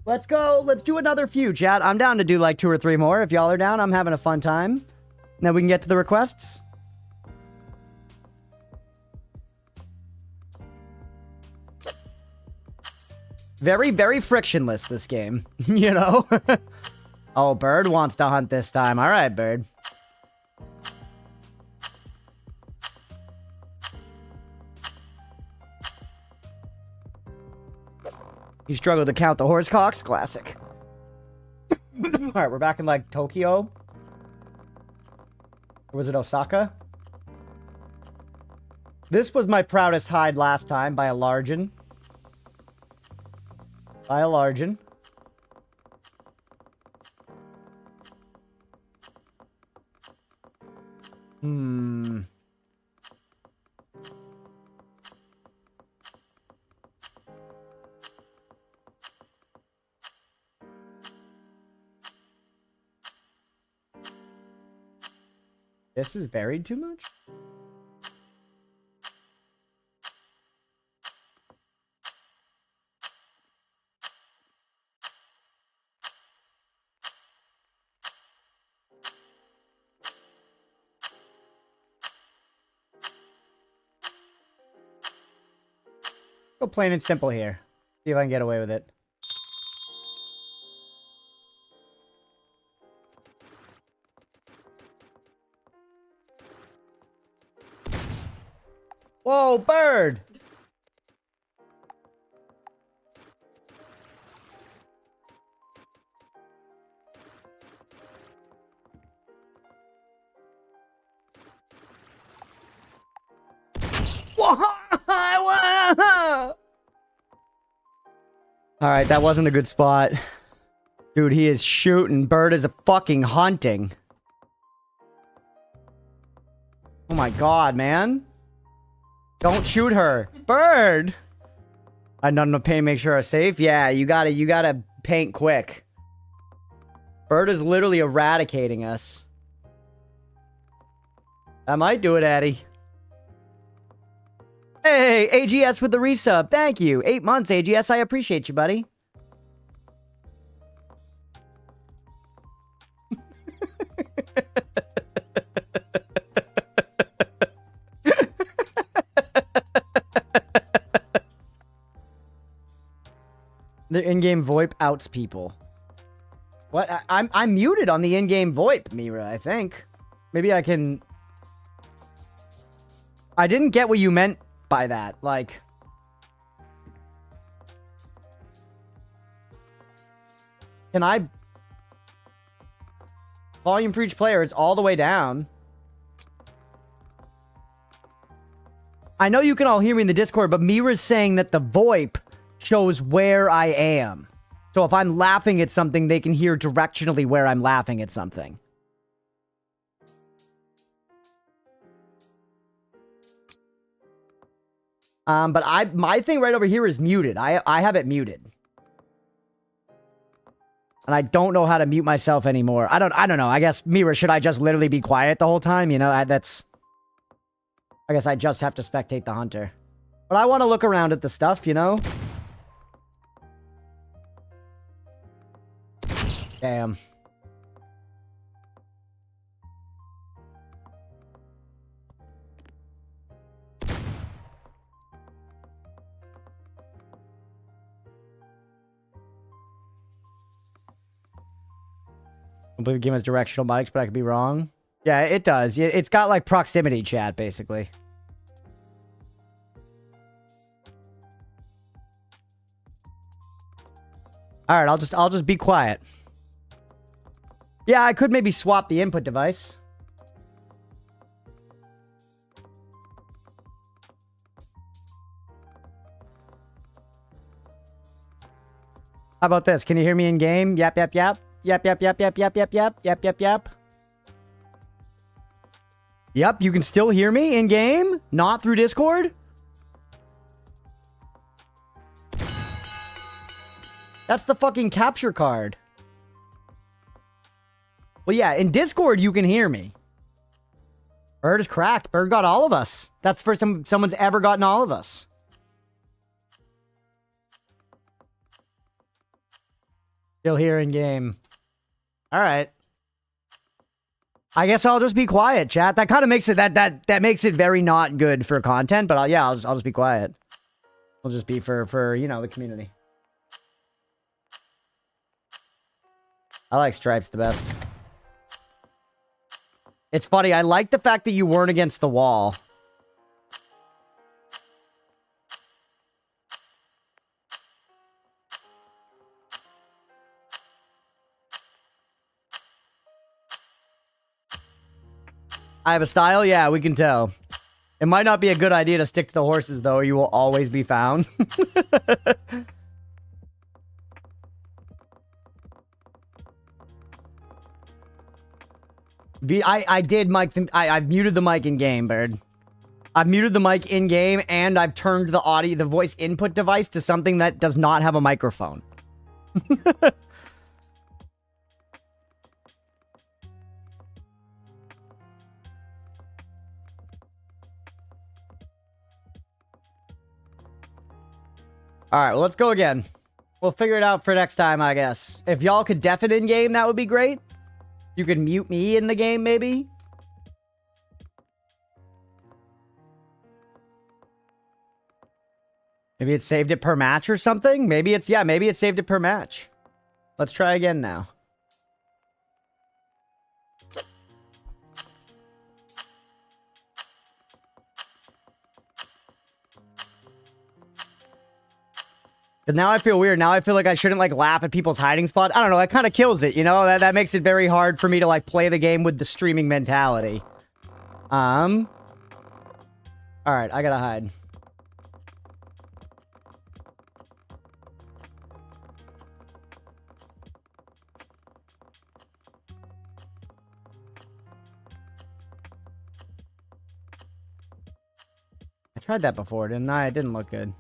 Let's go. Let's do another few, chat. I'm down to do like 2 or 3 more. If y'all are down, I'm having a fun time. And then we can get to the requests. Very, very frictionless, this game. You know? Oh, Bird wants to hunt this time. All right, Bird. You struggle to count the horse cocks? Classic. Alright, we're back in, like, Tokyo. Or was it Osaka? This was my proudest hide last time by a largen. By a largen. This is buried too much? Go plain and simple here. See if I can get away with it. Whoa, bird! Alright, that wasn't a good spot. Dude, he is shooting. Bird is a fucking hunting. Oh my god, man. Don't shoot her. Bird! I not enough paint to make sure I'm safe? Yeah, you gotta paint quick. Bird is literally eradicating us. That might do it, Addy. Hey, AGS with the resub. Thank you. 8 months, AGS. I appreciate you, buddy. The in-game VoIP outs people. What? I'm muted on the in-game VoIP, Mira, I think. Maybe I can... I didn't get what you meant by that. Like... Can I... Volume for each player, it's all the way down. I know you can all hear me in the Discord, but Mira's saying that the VoIP shows where I am. So if I'm laughing at something, they can hear directionally where I'm laughing at something. But my thing right over here is muted. I have it muted. And I don't know how to mute myself anymore. I don't know. I guess, Mira, should I just literally be quiet the whole time? You know, I guess I just have to spectate the hunter. But I want to look around at the stuff, you know? Damn. I believe the game has directional mics, but I could be wrong. Yeah, it does. It's got like proximity chat, basically. All right, I'll just be quiet. Yeah, I could maybe swap the input device. How about this? Can you hear me in game? Yap, yap, yap. Yap, yap, yap, yap, yap, yap, yap, yap, yap, yap. Yep, you can still hear me in game? Not through Discord? That's the fucking capture card. Well, yeah, in Discord, you can hear me. Bird is cracked. Bird got all of us. That's the first time someone's ever gotten all of us. Still here in game. All right. I guess I'll just be quiet, chat. That kind of makes it that makes it very not good for content. But I'll just be quiet. I'll just be for you know, the community. I like stripes the best. It's funny. I like the fact that you weren't against the wall. I have a style? Yeah, we can tell. It might not be a good idea to stick to the horses, though, or you will always be found. I did mic... I've muted the mic in-game, Bird. I've muted the mic in-game, and I've turned the voice input device to something that does not have a microphone. All right, well, let's go again. We'll figure it out for next time, I guess. If y'all could def it in-game, that would be great. You could mute me in the game, maybe. Maybe it saved it per match or something? Maybe it's, yeah, maybe it saved it per match. Let's try again now. But now I feel weird. Now I feel like I shouldn't, like, laugh at people's hiding spots. I don't know. That kind of kills it, you know? That makes it very hard for me to, like, play the game with the streaming mentality. Alright, I gotta hide. I tried that before, didn't I? It didn't look good.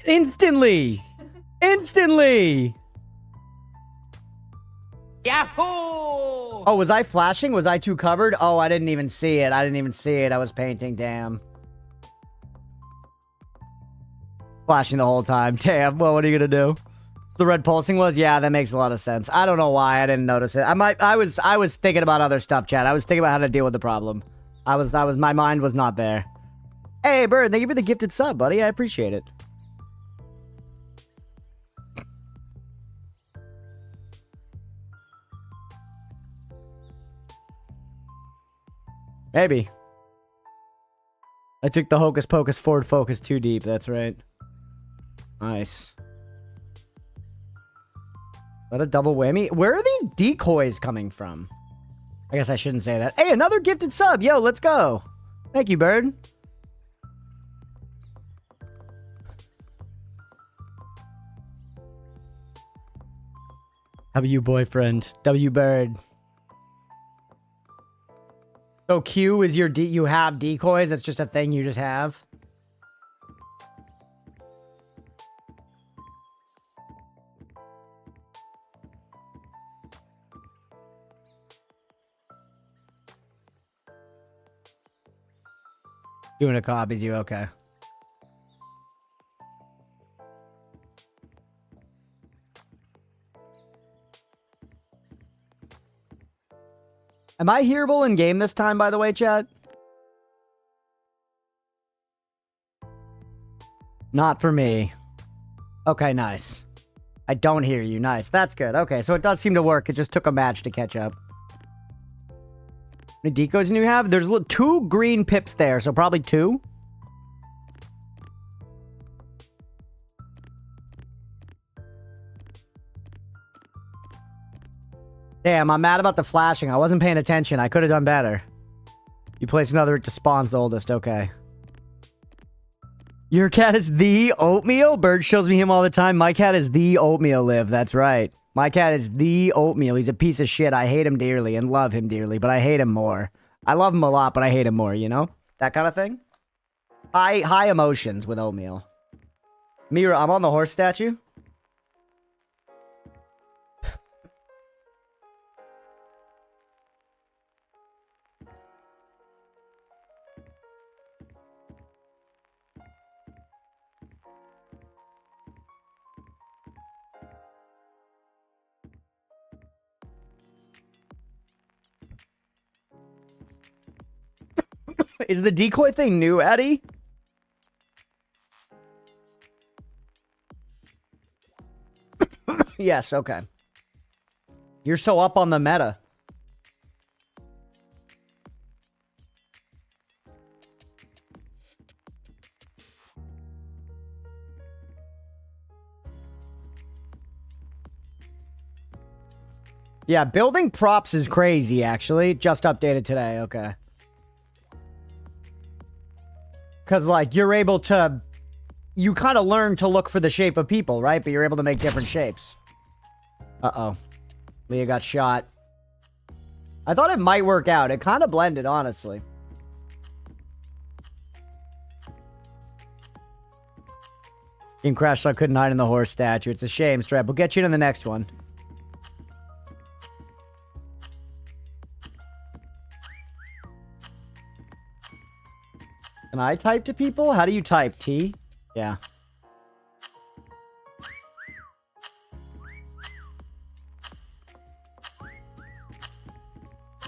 Instantly! Instantly! Yahoo! Oh, was I flashing? Was I too covered? Oh, I didn't even see it. I didn't even see it. I was painting. Damn. Flashing the whole time. Damn. Well, what are you gonna do? The red pulsing was? Yeah, that makes a lot of sense. I don't know why I didn't notice it. I was thinking about other stuff, Chad. I was thinking about how to deal with the problem. My mind was not there. Hey, Bird, thank you for the gifted sub, buddy. I appreciate it. Maybe. I took the hocus pocus forward focus too deep. That's right. Nice. What a double whammy. Where are these decoys coming from? I guess I shouldn't say that. Hey, another gifted sub. Yo, let's go. Thank you, Bird. W boyfriend. W Bird. So Q is your you have decoys? That's just a thing you just have? Doing a copies you, okay. Am I hearable in game this time, by the way, chat? Not for me. Okay, nice. I don't hear you. Nice. That's good. Okay, so it does seem to work. It just took a match to catch up. How many decoys do you have? There's 2 green pips there, so probably 2. Damn, I'm mad about the flashing. I wasn't paying attention. I could have done better. You place another, it despawns the oldest. Okay. Your cat is the oatmeal? Bird shows me him all the time. My cat is the oatmeal, Liv. That's right. My cat is the oatmeal. He's a piece of shit. I hate him dearly and love him dearly, but I hate him more. I love him a lot, but I hate him more, you know? That kind of thing. High emotions with oatmeal. Mira, I'm on the horse statue. Is the decoy thing new, Eddie? Yes, okay. You're so up on the meta. Yeah, building props is crazy, actually. Just updated today, okay. Because, like, you're able to... You kind of learn to look for the shape of people, right? But you're able to make different shapes. Uh-oh. Leah got shot. I thought it might work out. It kind of blended, honestly. Game crashed, so I couldn't hide in the horse statue. It's a shame, Strap. We'll get you in the next one. Can I type to people? How do you type? T? Yeah.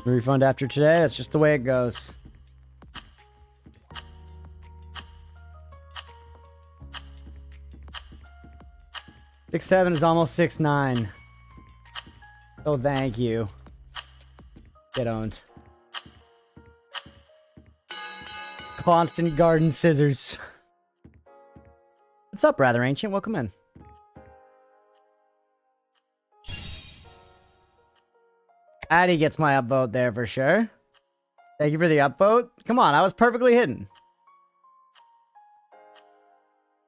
Refund after today? That's just the way it goes. Six 7 is almost 6'9". Oh, thank you. Get owned. Constant garden scissors. What's up, Rather Ancient? Welcome in. Addy gets my upvote there for sure. Thank you for the upvote. Come on, I was perfectly hidden.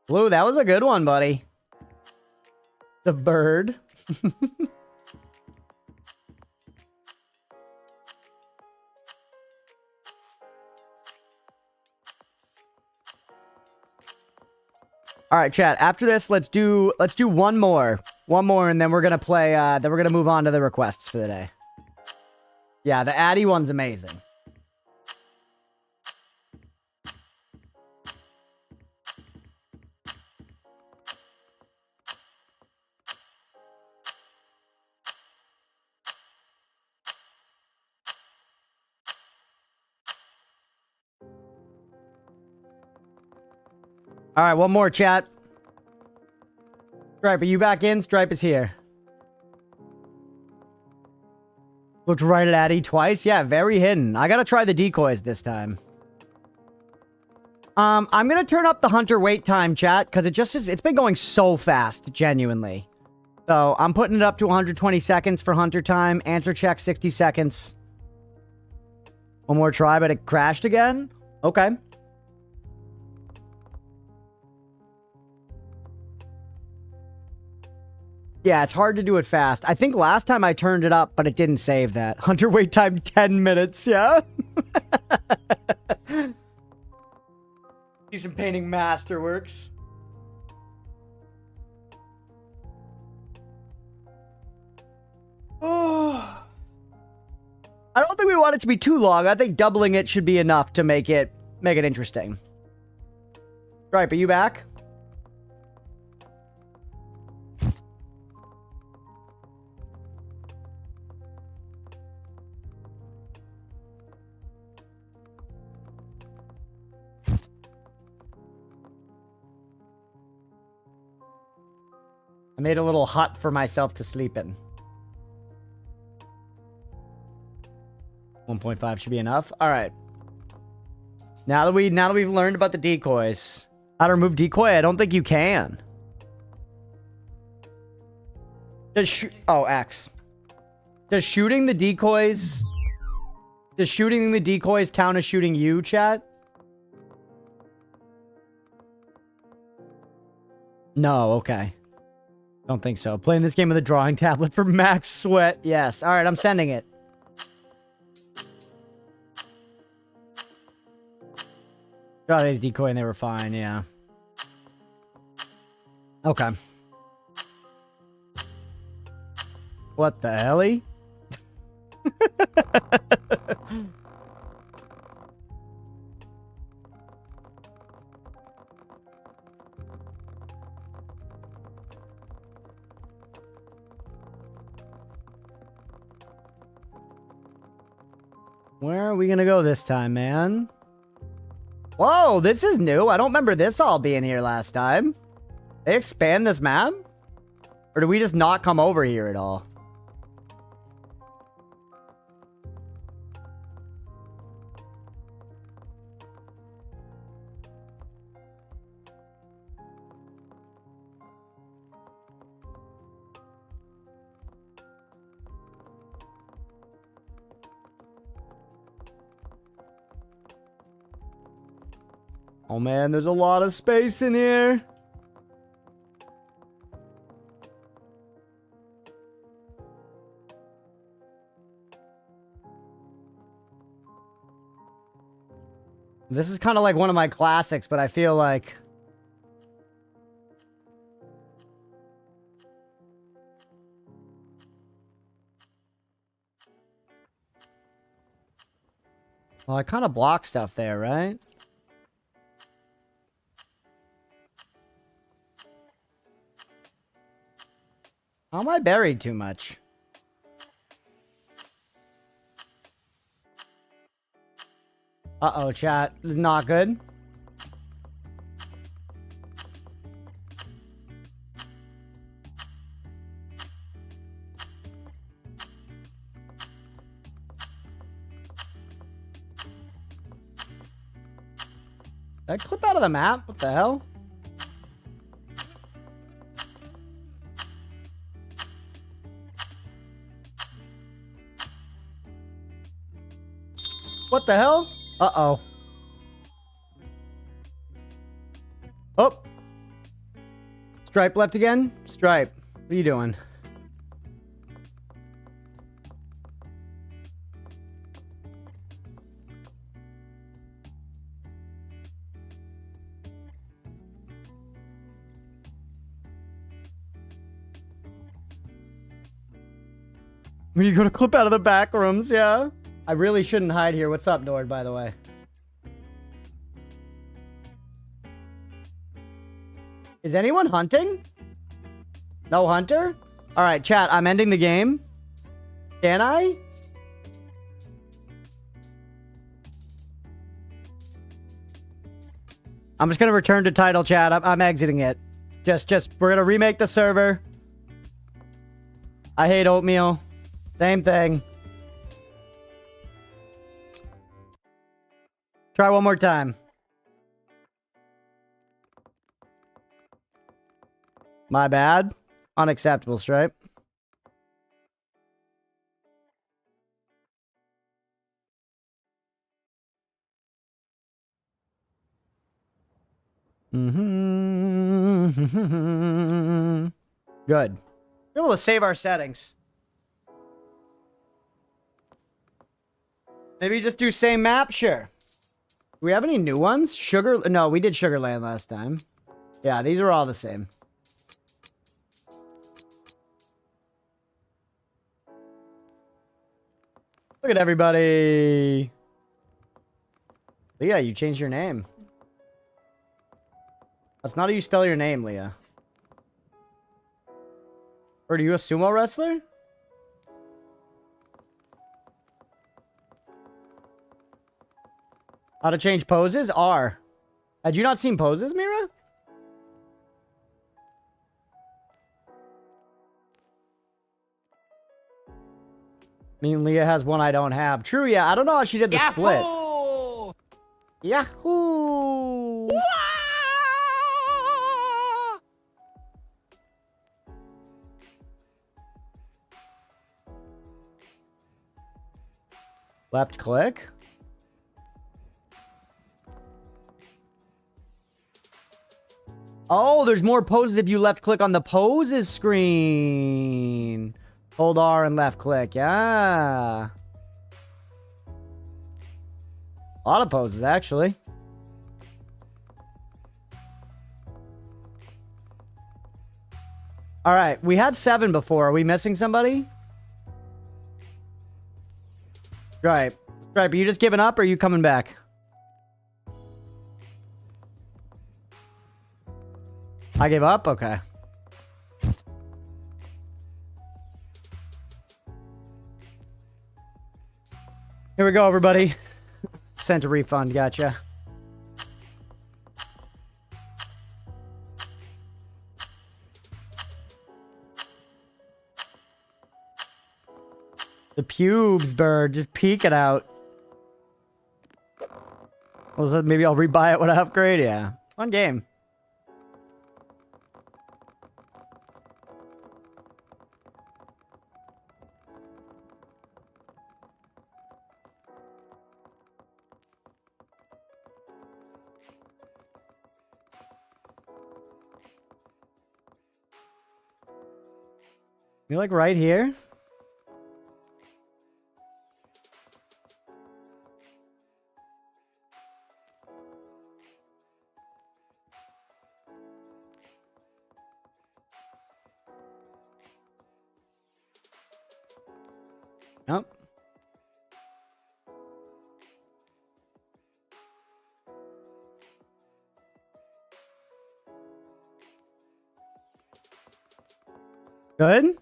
Blue, that was a good one, buddy. The bird. All right, chat. After this, let's do one more, and then we're gonna play. Then we're gonna move on to the requests for the day. Yeah, the Addy one's amazing. All right, one more, chat. Stripe, are you back in? Stripe is here. Looked right at Addy twice. Yeah, very hidden. I gotta try the decoys this time. I'm gonna turn up the hunter wait time, chat, because it's been going so fast, genuinely. So I'm putting it up to 120 seconds for hunter time. Answer check 60 seconds. One more try, but it crashed again. Okay. Yeah, it's hard to do it fast. I think last time I turned it up, but it didn't save that. Hunter wait time 10 minutes, yeah? Decent painting masterworks. Oh. I don't think we want it to be too long. I think doubling it should be enough to make it interesting. Stripe, are you back? I made a little hut for myself to sleep in. 1.5 should be enough. All right. Now that we've learned about the decoys, how to remove decoy? I don't think you can. X. Does shooting the decoys count as shooting you, chat? No. Okay. Don't think so. Playing this game with a drawing tablet for max sweat. Yes. All right, I'm sending it. Got his decoy and they were fine, yeah. Okay. What the helly? Where are we gonna go this time, man? Whoa, this is new. I don't remember this all being here last time. They expand this map? Or do we just not come over here at all? Oh man, there's a lot of space in here. This is kind of like one of my classics, but I feel like... Well, I kind of block stuff there, right? How am I buried too much? Uh-oh, chat. Not good. Did I clip out of the map? What the hell? What the hell? Uh-oh. Oh. Stripe left again? Stripe, what are you doing? When you go to clip out of the back rooms, yeah. I really shouldn't hide here. What's up, Nord, by the way? Is anyone hunting? No hunter? Alright, chat, I'm ending the game. Can I? I'm just gonna return to title, chat. I'm exiting it. We're gonna remake the server. I hate oatmeal. Same thing. Try one more time. My bad. Unacceptable, Stripe. Mm-hmm. Good. We're able to save our settings. Maybe just do same map? Sure. Do we have any new ones? Sugar... No, we did Sugarland last time. Yeah, these are all the same. Look at everybody. Leah, you changed your name. That's not how you spell your name, Leah. Or are you a sumo wrestler? How to change poses? R. Had you not seen poses, Mira? I mean, Leah has one I don't have. True, yeah. I don't know how she did the split. Yahoo! Left click. Oh, there's more poses if you left click on the poses screen. Hold R and left click. Yeah. A lot of poses, actually. All right. We had 7 before. Are we missing somebody? Stripe. Stripe, are you just giving up or are you coming back? I gave up? Okay. Here we go, everybody. Sent a refund. Gotcha. pubes, bird. Just peek it out. Well, so maybe I'll rebuy it when I upgrade. Yeah. Fun game. You like right here? Nope. Good?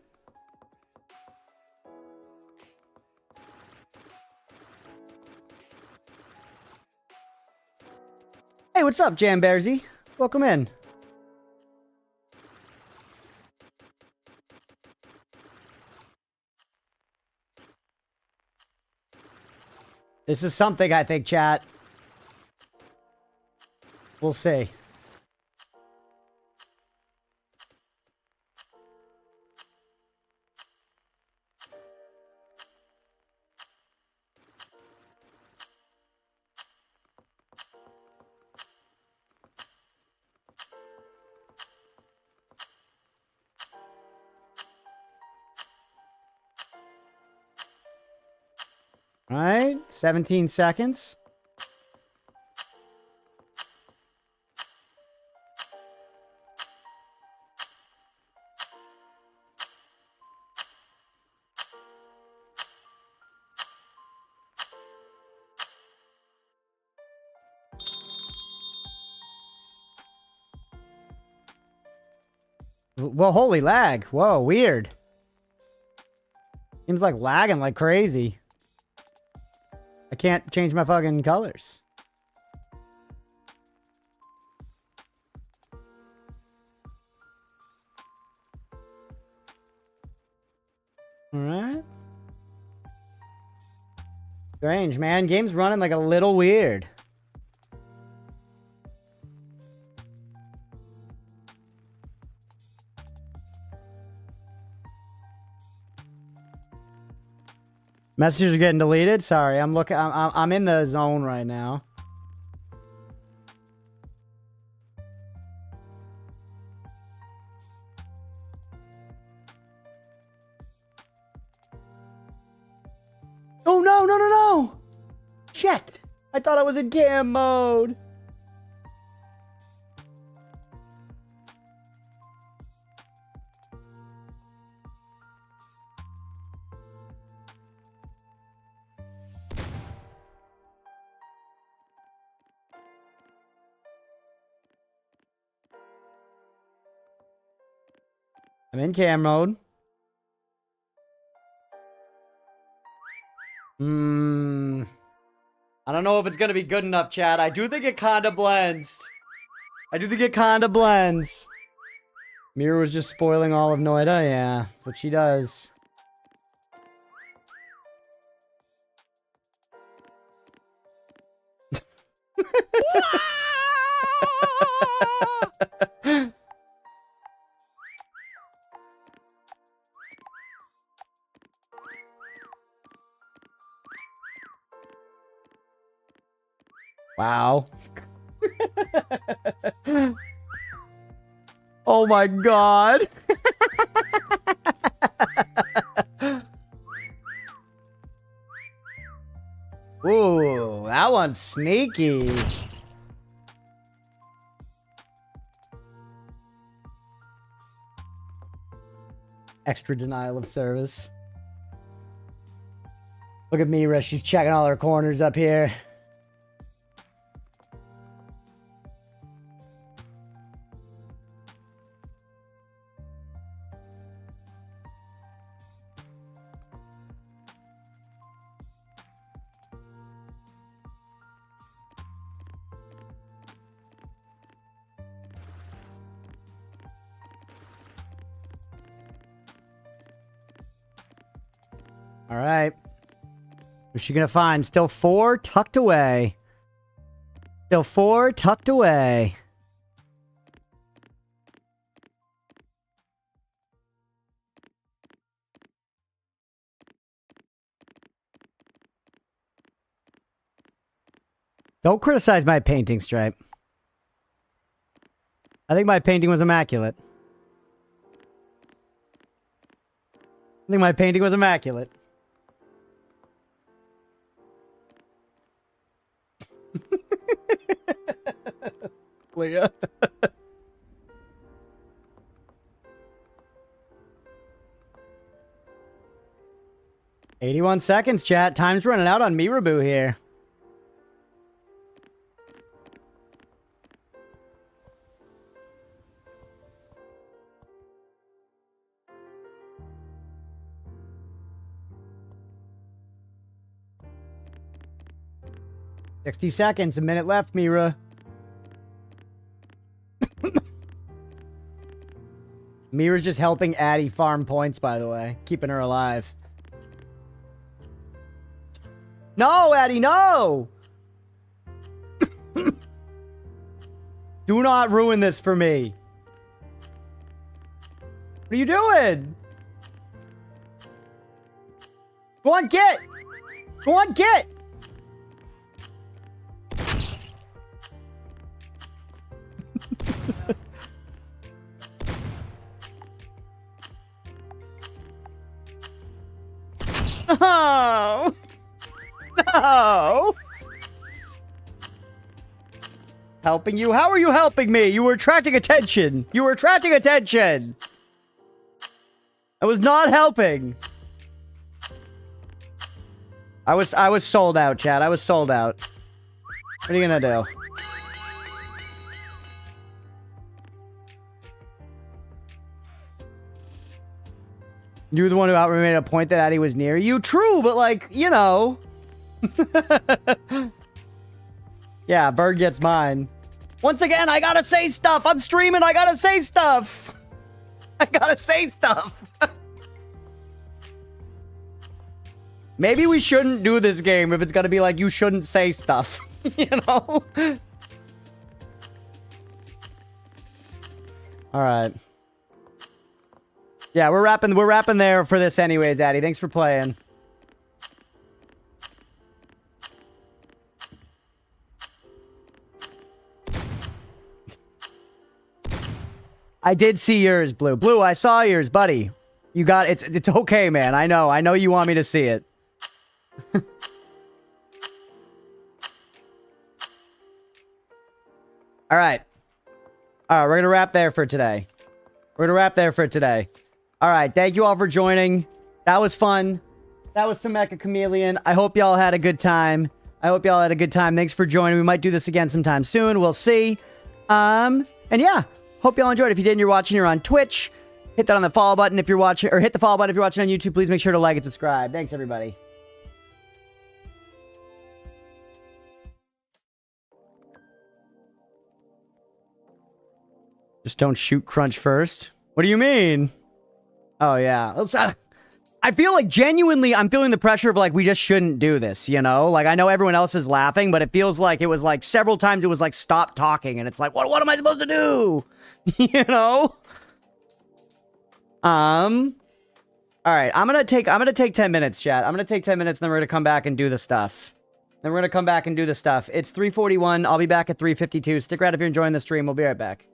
Hey, what's up, Jam Bearsy? Welcome in. This is something, I think, chat. We'll see. All right, 17 seconds. Well, holy lag. Whoa, weird. Seems like lagging like crazy. I can't change my fucking colors. Alright. Strange, man. Game's running like a little weird. Messages are getting deleted. Sorry, I'm looking. I'm in the zone right now. Oh no, no, no, no! Shit! I thought I was in cam mode. I'm in cam mode. I don't know if it's gonna be good enough, chat. I do think it kinda blends. Mira was just spoiling all of Noida. Yeah, that's what she does. Wow. Oh my god. Ooh, that one's sneaky. Extra denial of service. Look at Mira, she's checking all her corners up here. All right. What's she gonna find? Still 4 tucked away. Still 4 tucked away. Don't criticize my painting, Stripe. I think my painting was immaculate. I think my painting was immaculate. Leah. 81 seconds, chat. Time's running out on Mirabu here. $60 seconds, a minute left, Mira. Mira's just helping Addie farm points, by the way. Keeping her alive. No, Addie, no! Do not ruin this for me. What are you doing? Go on, get! Go on, get! No! No! Helping you? How are you helping me? You were attracting attention. You were attracting attention. I was not helping. I was sold out, Chad. I was sold out. What are you gonna do? You were the one who made a point that Addie was near you. True, but like, you know. Yeah, Bird gets mine. Once again, I gotta say stuff. I'm streaming. I gotta say stuff. I gotta say stuff. Maybe we shouldn't do this game if it's gonna be like you shouldn't say stuff. You know? Alright. Yeah, we're wrapping there for this anyways, Addie. Thanks for playing. I did see yours, Blue. Blue, I saw yours, buddy. You got it's okay, man. I know you want me to see it. All right. All right, we're going to wrap there for today. We're going to wrap there for today. All right, thank you all for joining. That was fun. That was some Meccha Chameleon. I hope y'all had a good time. Thanks for joining. We might do this again sometime soon. We'll see. And yeah, hope y'all enjoyed. If you didn't, you're on Twitch. Hit that on the follow button if you're watching, or hit the follow button if you're watching on YouTube. Please make sure to like and subscribe. Thanks, everybody. Just don't shoot Crunch first. What do you mean? Oh, yeah. I feel like genuinely I'm feeling the pressure of like we just shouldn't do this, you know? Like I know everyone else is laughing, but it feels like it was like several times it was like stop talking and it's like what am I supposed to do? You know? All right, I'm going to take 10 minutes, chat. I'm going to take 10 minutes and then we're going to come back and do the stuff. It's 3:41. I'll be back at 3:52. Stick around if you're enjoying the stream. We'll be right back.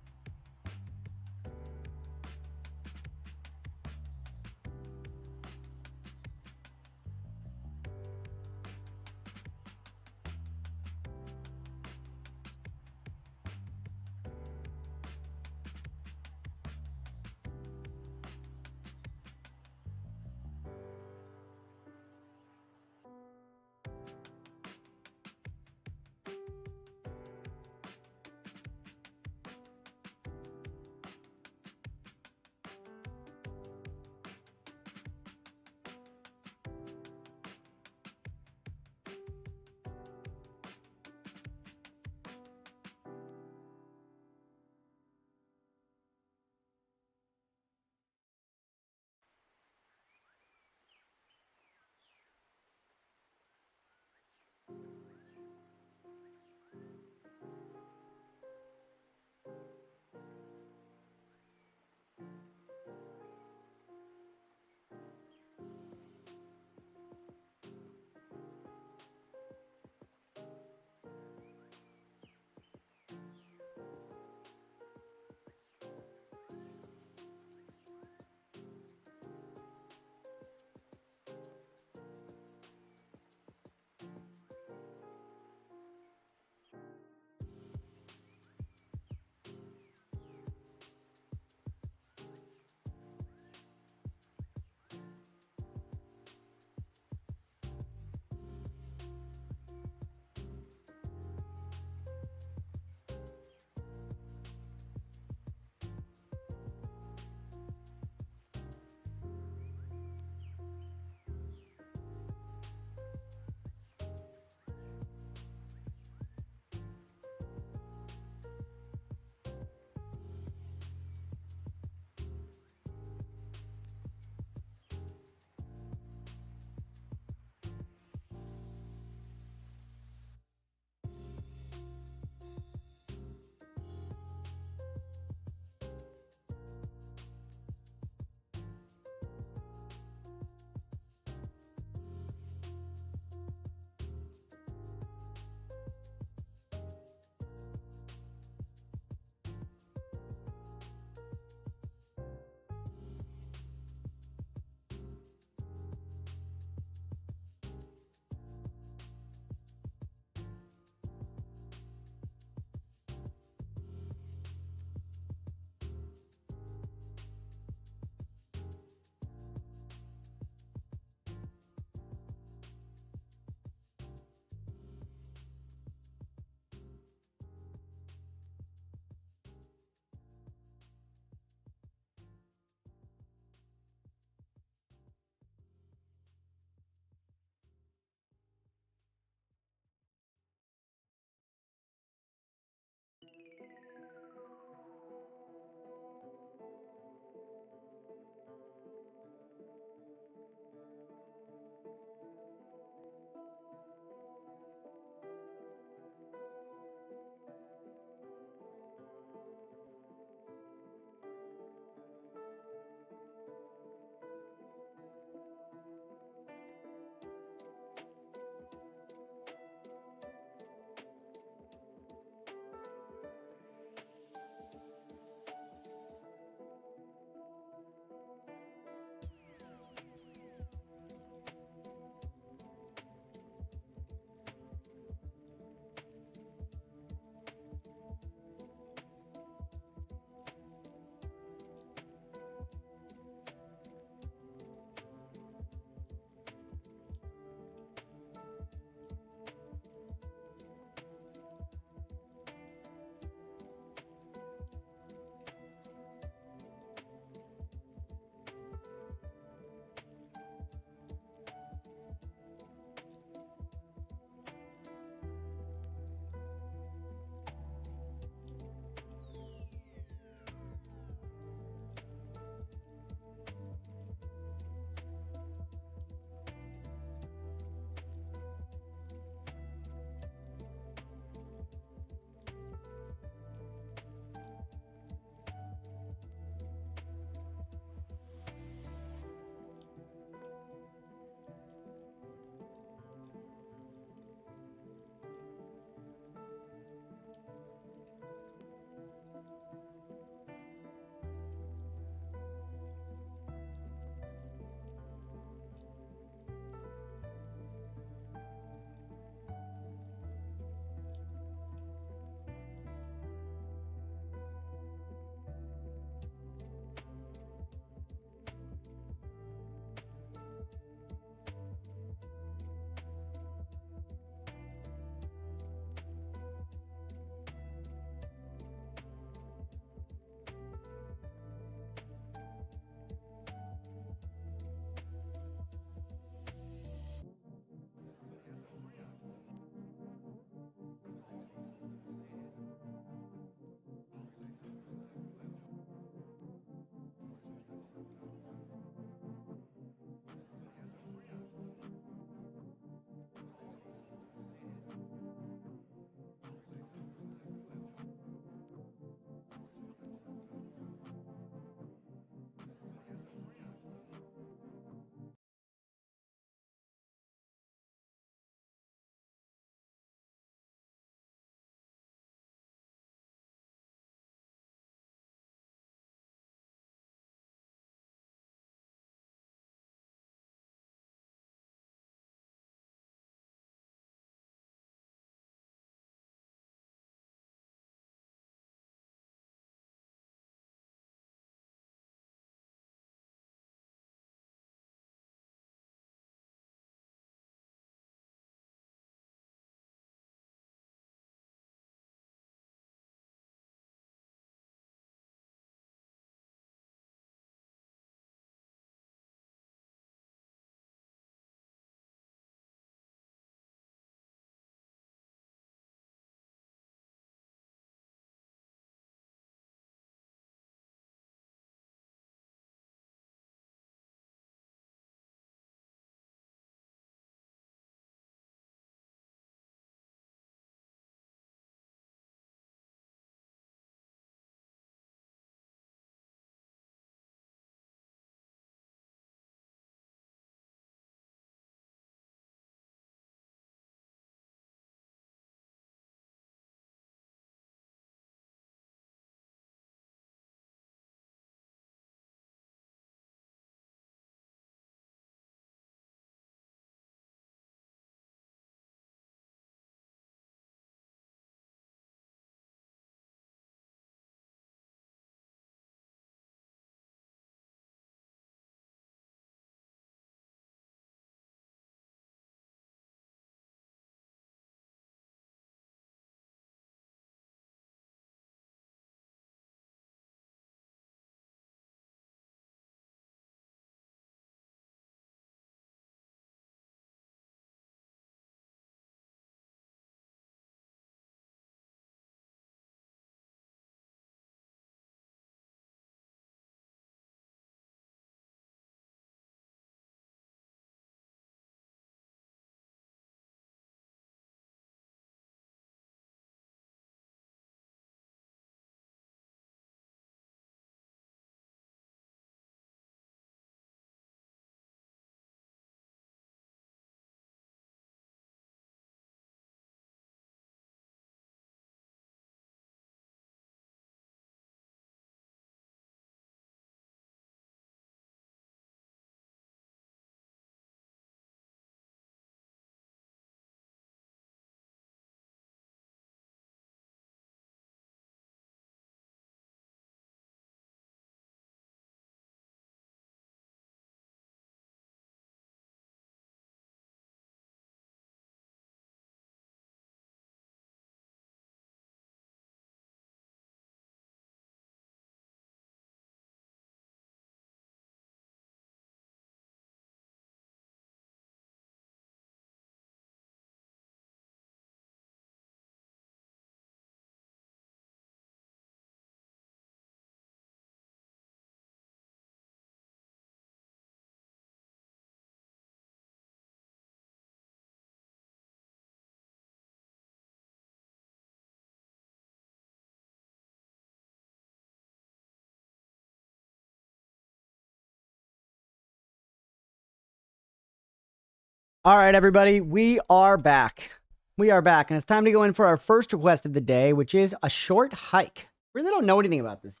All right, everybody, we are back. We are back, and it's time to go in for our first request of the day, which is a short hike. Really don't know anything about this.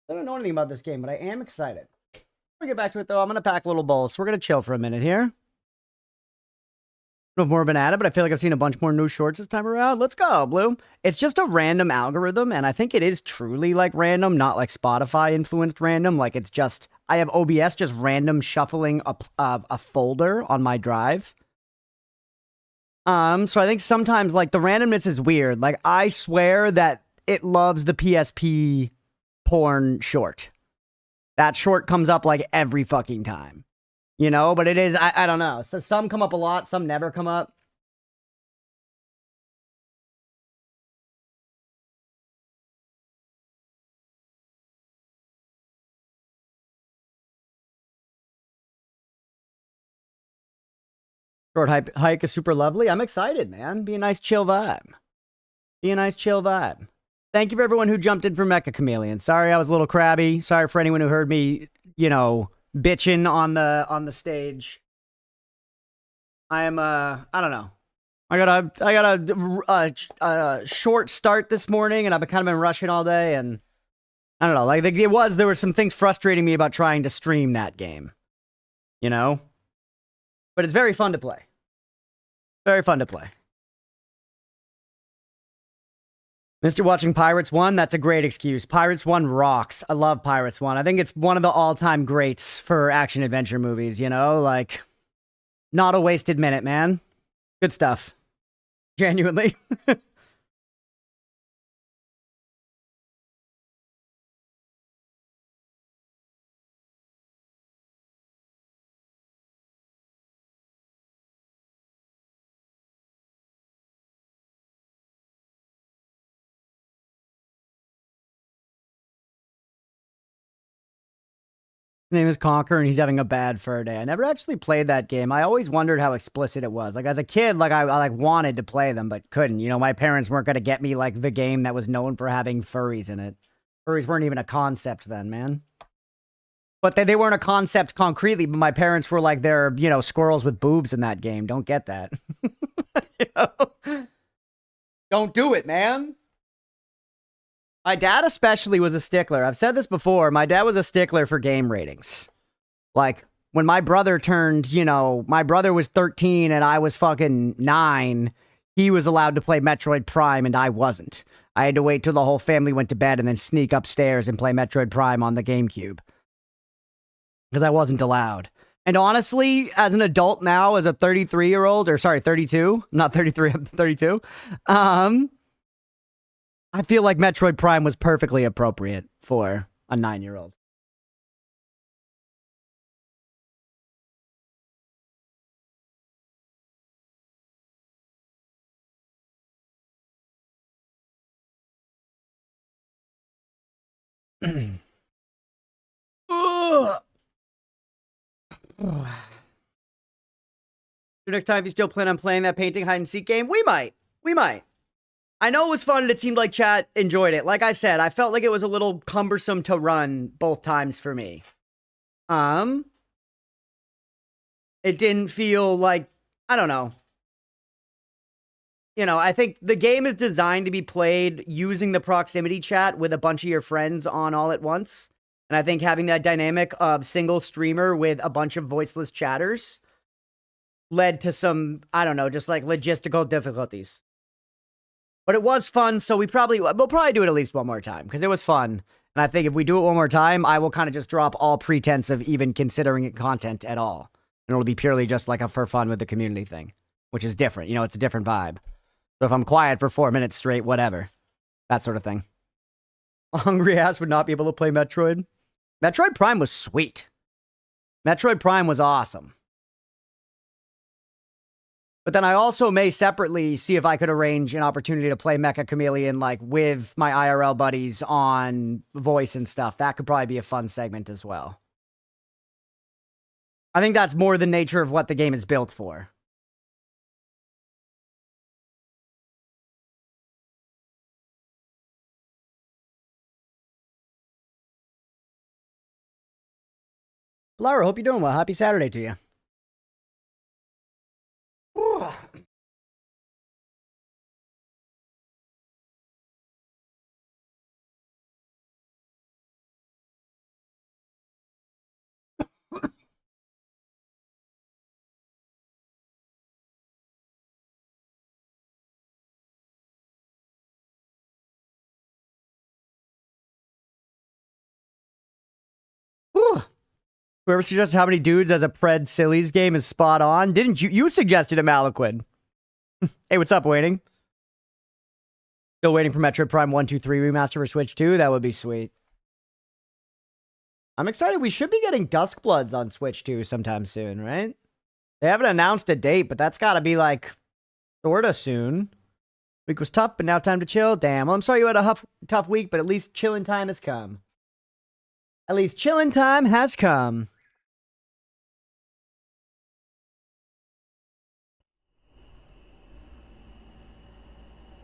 I don't know anything about this game, but I am excited. Before we get back to it, though, I'm going to pack a little bowl, so we're going to chill for a minute here. I don't know if more have been at it, but I feel like I've seen a bunch more new shorts this time around. Let's go, Blue. It's just a random algorithm, and I think it is truly like random, not like Spotify influenced random. Like it's just, I have OBS just random shuffling a folder on my drive. So I think sometimes like the randomness is weird. Like I swear that it loves the PSP porn short. That short comes up like every fucking time. You know, but it is, I don't know. So some come up a lot, some never come up. Short hike is super lovely. I'm excited, man. Be a nice chill vibe. Be a nice chill vibe. Thank you for everyone who jumped in for Meccha Chameleon. Sorry I was a little crabby. Sorry for anyone who heard me, you know, bitching on the stage. I am I don't know. I got a short start this morning, and I've kind of been rushing all day, and I don't know. Like there were some things frustrating me about trying to stream that game, you know. But it's very fun to play. Very fun to play. Mr. Watching Pirates 1, that's a great excuse. Pirates 1 rocks. I love Pirates 1. I think it's one of the all-time greats for action-adventure movies, you know? Like, not a wasted minute, man. Good stuff. Genuinely. His name is Conquer, and he's having a bad fur day. I never actually played that game. I always wondered how explicit it was. Like as a kid, like I like wanted to play them, but couldn't. You know, my parents weren't gonna get me like the game that was known for having furries in it. Furries weren't even a concept then, man. But they weren't a concept concretely. But my parents were like, they're squirrels with boobs in that game. Don't get that. You know? Don't do it, man. My dad especially was a stickler. I've said this before. My dad was a stickler for game ratings. Like, when my brother turned, my brother was 13 and I was fucking 9, he was allowed to play Metroid Prime and I wasn't. I had to wait till the whole family went to bed and then sneak upstairs and play Metroid Prime on the GameCube. Because I wasn't allowed. And honestly, as an adult now, as a 33-year-old, or sorry, 32, not 33, I'm 32, I feel like Metroid Prime was perfectly appropriate for a 9-year-old. Next time, if you still plan on playing that painting hide and seek game, we might. We might. I know it was fun and it seemed like chat enjoyed it. Like I said, I felt like it was a little cumbersome to run both times for me. It didn't feel like, I don't know. I think the game is designed to be played using the proximity chat with a bunch of your friends on all at once. And I think having that dynamic of single streamer with a bunch of voiceless chatters led to some, I don't know, just like logistical difficulties. But it was fun, so we'll probably do it at least one more time, because it was fun. And I think if we do it one more time, I will kind of just drop all pretense of even considering it content at all. And it'll be purely just like a for fun with the community thing, which is different. It's a different vibe. So if I'm quiet for 4 minutes straight, whatever. That sort of thing. A hungry ass would not be able to play Metroid. Metroid Prime was sweet. Metroid Prime was awesome. But then I also may separately see if I could arrange an opportunity to play Meccha Chameleon, like, with my IRL buddies on voice and stuff. That could probably be a fun segment as well. I think that's more the nature of what the game is built for. Laura, hope you're doing well. Happy Saturday to you. Whoever suggested how many dudes as a Pred Sillies game is spot on. Didn't you? You suggested a Malaquid. Hey, what's up, waiting? Still waiting for Metroid Prime 1, 2, 3 remaster for Switch 2? That would be sweet. I'm excited. We should be getting Duskbloods on Switch 2 sometime soon, right? They haven't announced a date, but that's got to be like sorta soon. Week was tough, but now time to chill. Damn. Well, I'm sorry you had a tough week, but at least chilling time has come. At least chilling time has come.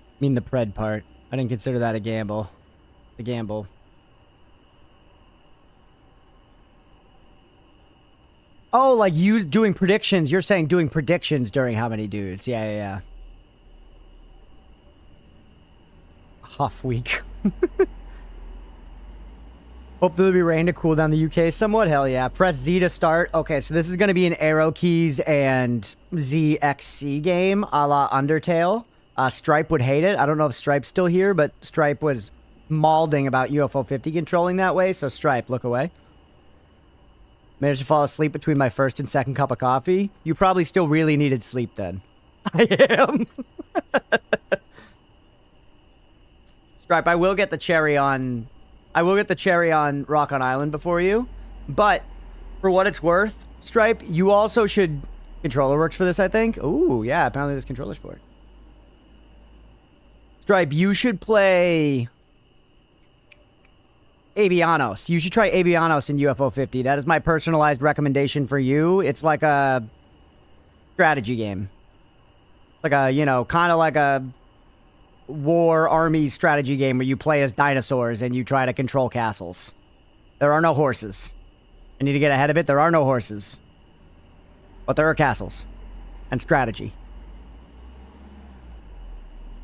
I mean the Pred part. I didn't consider that a gamble. A gamble. Oh, like you doing predictions. You're saying doing predictions during how many dudes. Yeah. Huff week. Hope there'll be rain to cool down the UK somewhat. Hell yeah. Press Z to start. Okay, so this is going to be an arrow keys and ZXC game a la Undertale. Stripe would hate it. I don't know if Stripe's still here, but Stripe was mauling about UFO 50 controlling that way, so Stripe, look away. Managed to fall asleep between my first and second cup of coffee. You probably still really needed sleep then. I am. Stripe, I will get the cherry on Rock on Island before you. But for what it's worth, Stripe, you also should... Controller works for this, I think. Ooh, yeah, apparently there's controller support. Stripe, you should play Avianos. You should try Avianos in UFO 50. That is my personalized recommendation for you. It's like a strategy game. Like a, you know, kind of like a war army strategy game where you play as dinosaurs and you try to control castles. There are no horses. I need to get ahead of it. There are no horses. But there are castles. And strategy.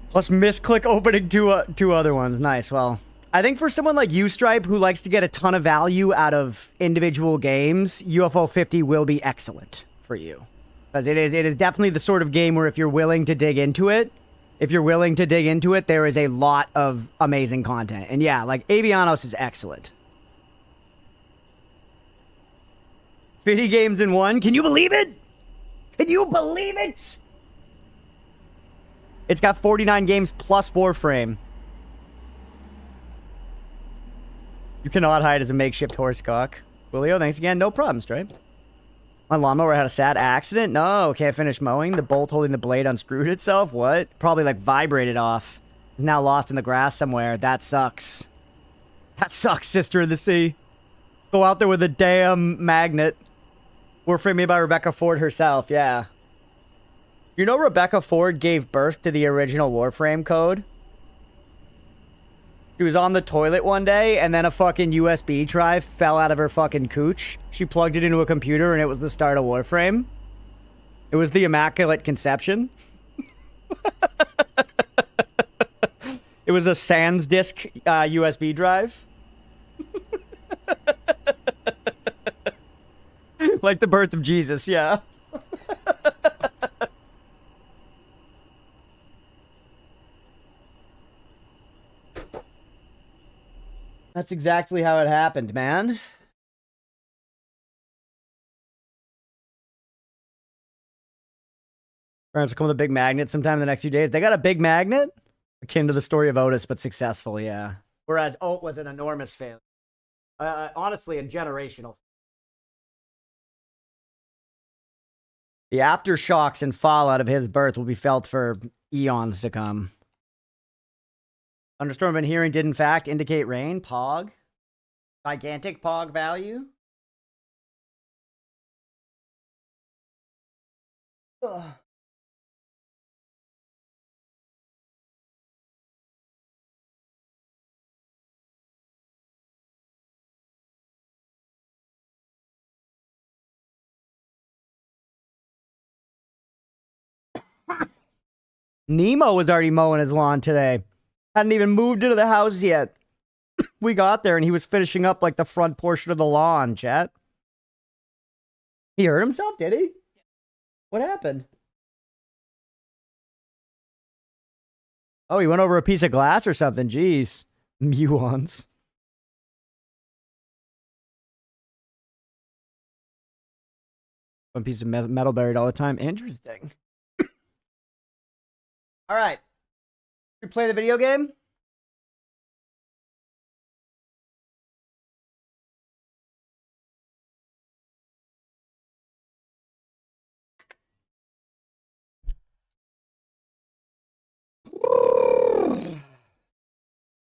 Plus misclick opening two other ones. Nice. Well, I think for someone like you, Stripe, who likes to get a ton of value out of individual games, UFO 50 will be excellent for you. Because it is definitely the sort of game where if you're willing to dig into it, there is a lot of amazing content. And yeah, like Avianos is excellent. 50 games in one. Can you believe it? Can you believe it? It's got 49 games plus Warframe. You cannot hide as a makeshift horsecock. Willio, thanks again. No problem, Stripe. My lawnmower had a sad accident? No, can't finish mowing. The bolt holding the blade unscrewed itself? What? Probably like vibrated off. It's now lost in the grass somewhere. That sucks. That sucks, Sister of the Sea. Go out there with a damn magnet. Warframe made by Rebecca Ford herself, yeah. You know Rebecca Ford gave birth to the original Warframe code? She was on the toilet one day, and then a fucking USB drive fell out of her fucking cooch. She plugged it into a computer, and it was the start of Warframe. It was the Immaculate Conception. It was a Sans disk USB drive. Like the birth of Jesus, yeah. That's exactly how it happened, man. Perhaps will come with a big magnet sometime in the next few days. They got a big magnet? Akin to the story of Otis, but successful, yeah. Whereas Oat was an enormous failure. Honestly, a generational. The aftershocks and fallout of his birth will be felt for eons to come. Thunderstorm been hearing did in fact indicate rain. Pog. Gigantic Pog value. Ugh. Nemo was already mowing his lawn today. Hadn't even moved into the house yet. We got there and he was finishing up like the front portion of the lawn, chat. He hurt himself, did he? What happened? Oh, he went over a piece of glass or something. Jeez. Muons. One piece of metal buried all the time. Interesting. All right. You play the video game?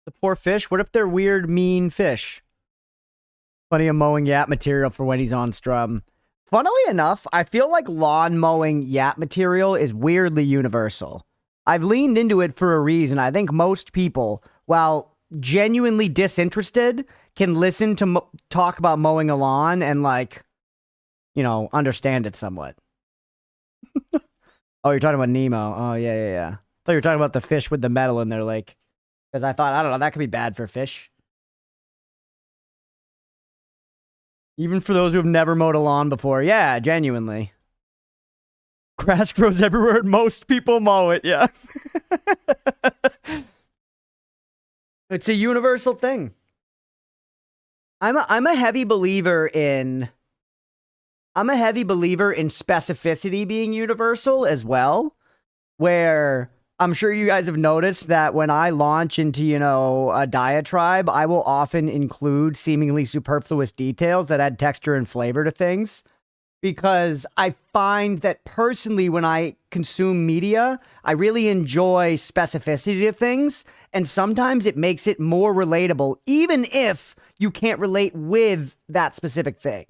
The poor fish. What if they're weird, mean fish? Plenty of mowing yap material for when he's on strum. Funnily enough, I feel like lawn mowing yap material is weirdly universal. I've leaned into it for a reason. I think most people, while genuinely disinterested, can listen to talk about mowing a lawn and, like, you know, understand it somewhat. Oh, you're talking about Nemo. Oh, yeah. I thought you were talking about the fish with the metal in their lake. Because I thought, I don't know, that could be bad for fish. Even for those who have never mowed a lawn before. Yeah, genuinely. Grass grows everywhere and most people mow it, yeah. It's a universal thing. I'm a heavy believer in specificity being universal as well, where I'm sure you guys have noticed that when I launch into, you know, a diatribe, I will often include seemingly superfluous details that add texture and flavor to things. Because I find that personally, when I consume media, I really enjoy specificity of things. And sometimes it makes it more relatable, even if you can't relate with that specific thing.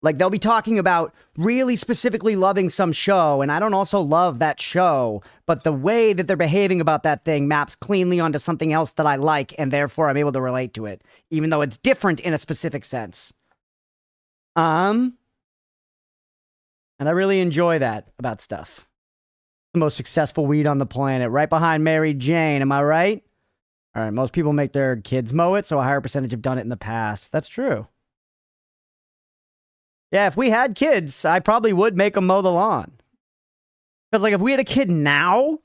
Like, they'll be talking about really specifically loving some show, and I don't also love that show, but the way that they're behaving about that thing maps cleanly onto something else that I like, and therefore I'm able to relate to it, even though it's different in a specific sense. And I really enjoy that about stuff. The most successful weed on the planet, right behind Mary Jane, am I right? All right, most people make their kids mow it, so a higher percentage have done it in the past. That's true. Yeah, if we had kids, I probably would make them mow the lawn. Because, like, if we had a kid now,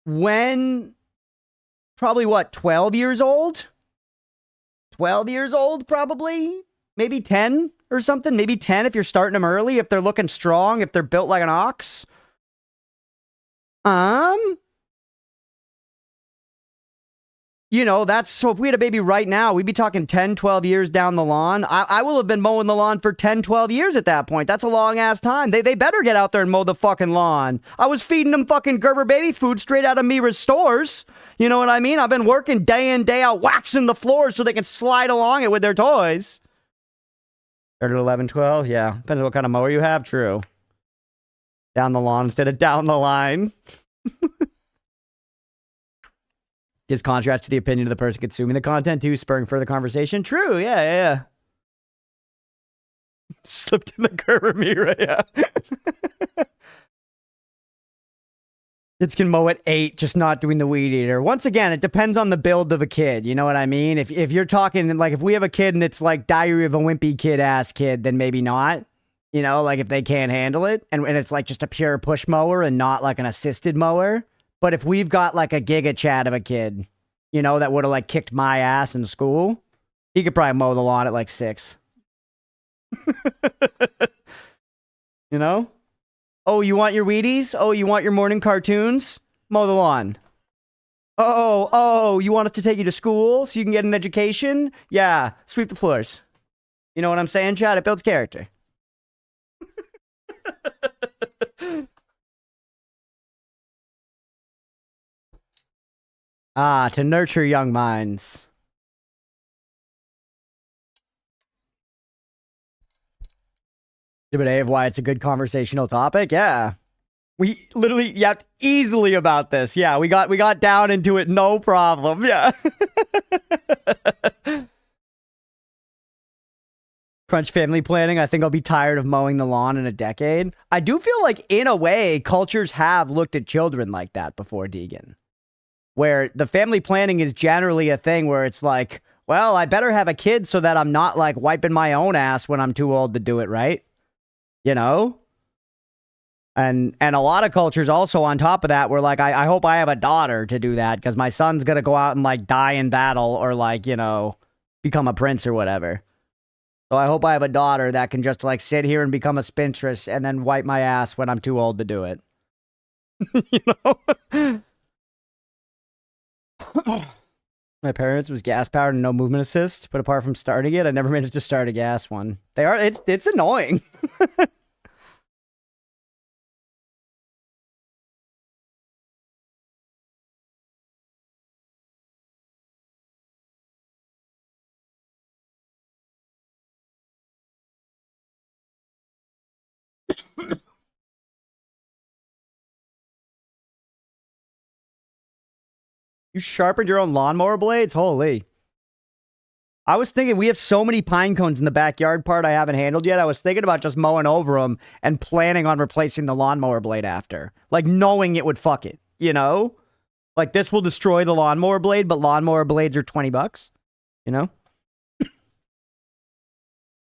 when, probably what, 12 years old? 12 years old, probably? Maybe 10 or something? Maybe 10 if you're starting them early, if they're looking strong, if they're built like an ox. You know, that's, so if we had a baby right now, we'd be talking 10, 12 years down the lawn. I will have been mowing the lawn for 10, 12 years at that point. That's a long ass time. They better get out there and mow the fucking lawn. I was feeding them fucking Gerber baby food straight out of Mira's stores. You know what I mean? I've been working day in, day out, waxing the floors so they can slide along it with their toys. Started at 11, 12? Yeah. Depends on what kind of mower you have. True. Down the lawn instead of down the line. Gives contrast to the opinion of the person consuming the content too, spurring further conversation. True, yeah. Slipped in the Gerber mirror, yeah. Kids can mow at 8, just not doing the weed eater. Once again, it depends on the build of a kid, you know what I mean? If you're talking, like, if we have a kid and it's like Diary of a Wimpy Kid-ass kid, then maybe not. You know, like, if they can't handle it, and it's like just a pure push mower and not like an assisted mower. But if we've got, like, a giga chat of a kid, you know, that would have, like, kicked my ass in school, he could probably mow the lawn at, like, 6. You know? Oh, you want your Wheaties? Oh, you want your morning cartoons? Mow the lawn. Oh, you want us to take you to school so you can get an education? Yeah, sweep the floors. You know what I'm saying, Chad? It builds character. To nurture young minds. Exhibit A of why it's a good conversational topic. Yeah. We literally yapped easily about this. Yeah, we got down into it, no problem. Yeah. Crunch family planning. I think I'll be tired of mowing the lawn in a decade. I do feel like, in a way, cultures have looked at children like that before, Deegan. Where the family planning is generally a thing where it's like, well, I better have a kid so that I'm not, like, wiping my own ass when I'm too old to do it, right? You know? And a lot of cultures also on top of that were like, I hope I have a daughter to do that because my son's going to go out and, like, die in battle or, like, you know, become a prince or whatever. So I hope I have a daughter that can just like sit here and become a spinstress and then wipe my ass when I'm too old to do it. You know? My parents was gas powered and no movement assist, but apart from starting it, I never managed to start a gas one. It's annoying. You sharpened your own lawnmower blades? Holy. I was thinking, we have so many pine cones in the backyard part I haven't handled yet. I was thinking about just mowing over them and planning on replacing the lawnmower blade after. Like, knowing it would fuck it, you know? Like, this will destroy the lawnmower blade, but lawnmower blades are $20, you know?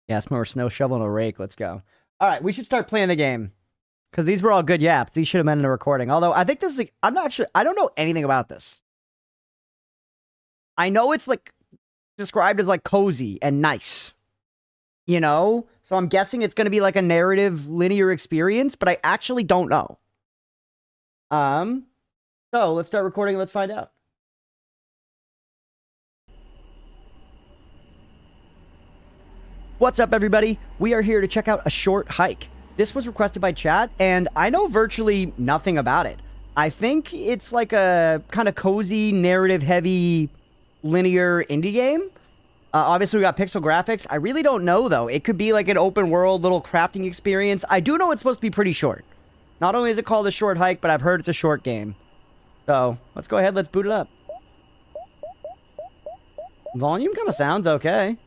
Gas mower, snow shovel, and a rake. Let's go. All right, we should start playing the game. Because these were all good yaps. These should have been in the recording. Although, I think this is... I'm not sure... I don't know anything about this. I know it's, like... described as like cozy and nice, you know? So I'm guessing it's going to be like a narrative linear experience, but I actually don't know. So let's start recording and let's find out. What's up, everybody? We are here to check out A Short Hike. This was requested by chat, and I know virtually nothing about it. I think it's like a kind of cozy, narrative-heavy, linear indie game. Obviously, we got pixel graphics. I really don't know, though. It could be like an open-world little crafting experience. I do know it's supposed to be pretty short. Not only is it called A Short Hike, but I've heard it's a short game. So, let's go ahead. Let's boot it up. Volume kind of sounds okay.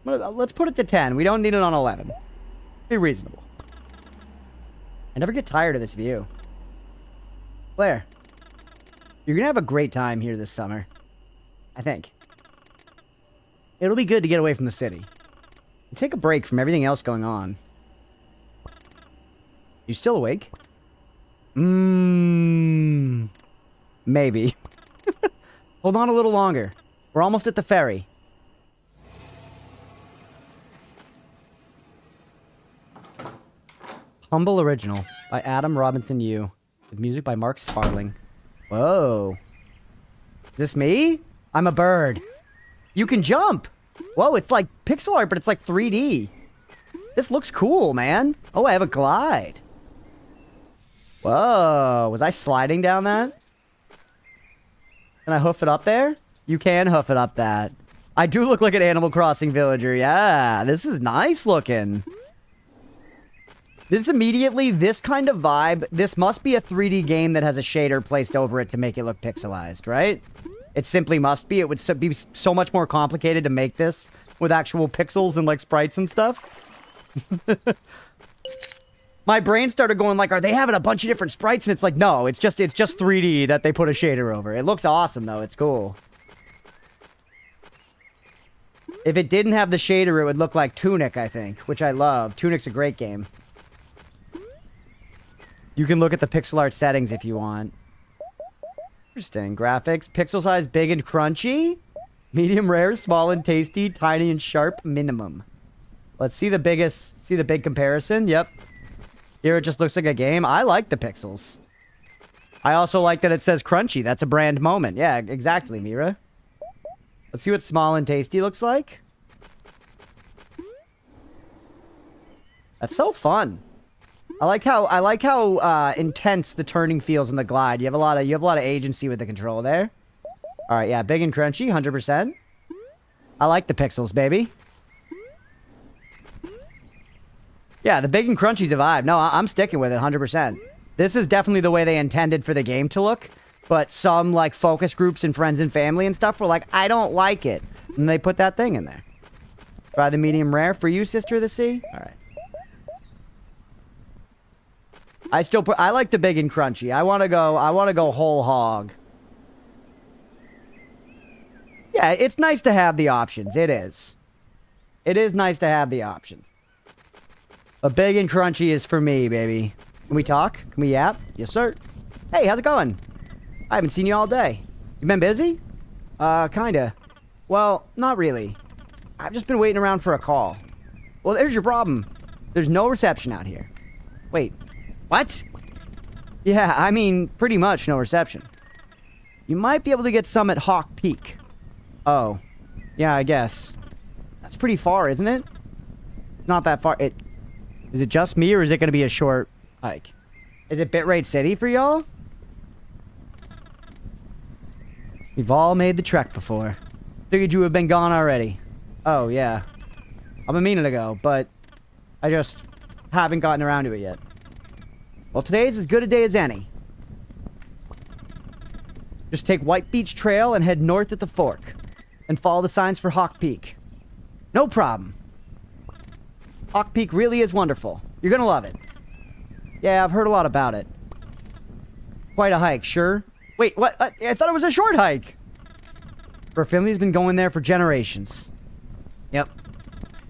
Let's put it to 10. We don't need it on 11. Be reasonable. I never get tired of this view. Claire, you're going to have a great time here this summer. I think. It'll be good to get away from the city. And take a break from everything else going on. You still awake? Maybe. Hold on a little longer. We're almost at the ferry. Humble Original by Adam Robinson Yu. With music by Mark Sparling. Whoa. Is this me? I'm a bird. You can jump. Whoa, it's like pixel art, but it's like 3D. This looks cool, man. Oh, I have a glide. Whoa. Was I sliding down that? Can I hoof it up there? You can hoof it up that. I do look like an Animal Crossing villager. Yeah, this is nice looking. This immediately, this kind of vibe, this must be a 3D game that has a shader placed over it to make it look pixelized, right? It simply must be. It would be so much more complicated to make this with actual pixels and, like, sprites and stuff. My brain started going, like, are they having a bunch of different sprites? And it's like, no, it's just 3D that they put a shader over. It looks awesome, though. It's cool. If it didn't have the shader, it would look like Tunic, I think, which I love. Tunic's a great game. You can look at the pixel art settings if you want. Interesting. Graphics. Pixel size big and crunchy. Medium rare, small and tasty, tiny and sharp, minimum. Let's see the big comparison. Yep. Here it just looks like a game. I like the pixels. I also like that it says crunchy. That's a brand moment. Yeah, exactly, Mira. Let's see what small and tasty looks like. That's so fun. I like how intense the turning feels in the glide. You have a lot of agency with the control there. All right, yeah, big and crunchy, 100%. I like the pixels, baby. Yeah, the big and crunchy's a vibe. No, I'm sticking with it, 100%. This is definitely the way they intended for the game to look. But some, like, focus groups and friends and family and stuff were like, I don't like it. And they put that thing in there. Try the medium rare for you, Sister of the Sea. All right. I like the big and crunchy. I want to go whole hog. Yeah, it's nice to have the options. It is. It is nice to have the options. But big and crunchy is for me, baby. Can we talk? Can we yap? Yes, sir. Hey, how's it going? I haven't seen you all day. You been busy? Kinda. Well, not really. I've just been waiting around for a call. Well, there's your problem. There's no reception out here. Wait, what? Yeah, I mean, pretty much no reception. You might be able to get some at Hawk Peak. Oh. Yeah, I guess. That's pretty far, isn't it? Not that far. Is it just me, or is it going to be a short hike? Is it Bitrate City for y'all? We've all made the trek before. Figured you would have been gone already. Oh, yeah. I've been meaning to go, but I just haven't gotten around to it yet. Well, today's as good a day as any. Just take White Beach Trail and head north at the fork. And follow the signs for Hawk Peak. No problem. Hawk Peak really is wonderful. You're gonna love it. Yeah, I've heard a lot about it. Quite a hike, sure. Wait, what? I thought it was a short hike. Our family's been going there for generations. Yep.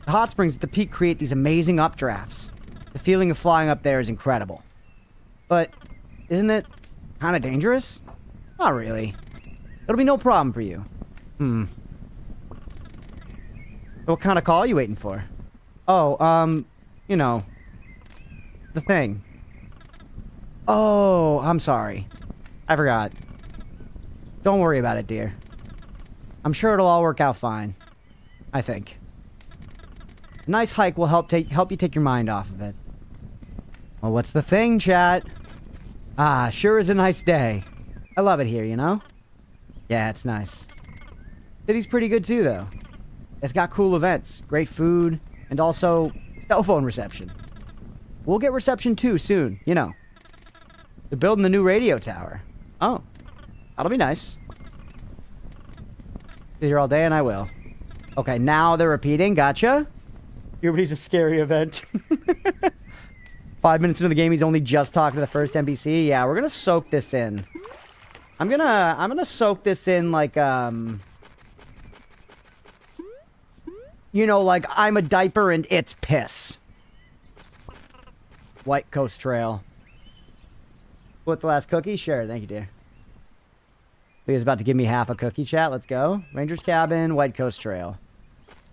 The hot springs at the peak create these amazing updrafts. The feeling of flying up there is incredible. But isn't it kind of dangerous? Not really. It'll be no problem for you. What kind of call are you waiting for? Oh, you know, the thing. Oh, I'm sorry. I forgot. Don't worry about it, dear. I'm sure it'll all work out fine. I think. A nice hike will help you take your mind off of it. Well, what's the thing, chat? Ah, sure is a nice day. I love it here, you know? Yeah, it's nice. City's pretty good too, though. It's got cool events, great food, and also cell phone reception. We'll get reception too soon, you know. They're building the new radio tower. Oh, that'll be nice. Be here all day and I will. Okay, now they're repeating, gotcha. Everybody's a scary event. 5 minutes into the game, he's only just talking to the first NPC. Yeah, we're gonna soak this in. I'm gonna soak this in like, you know, like I'm a diaper and it's piss. White Coast Trail. What, the last cookie? Sure, thank you, dear. He was about to give me half a cookie, chat. Let's go. Ranger's Cabin, White Coast Trail.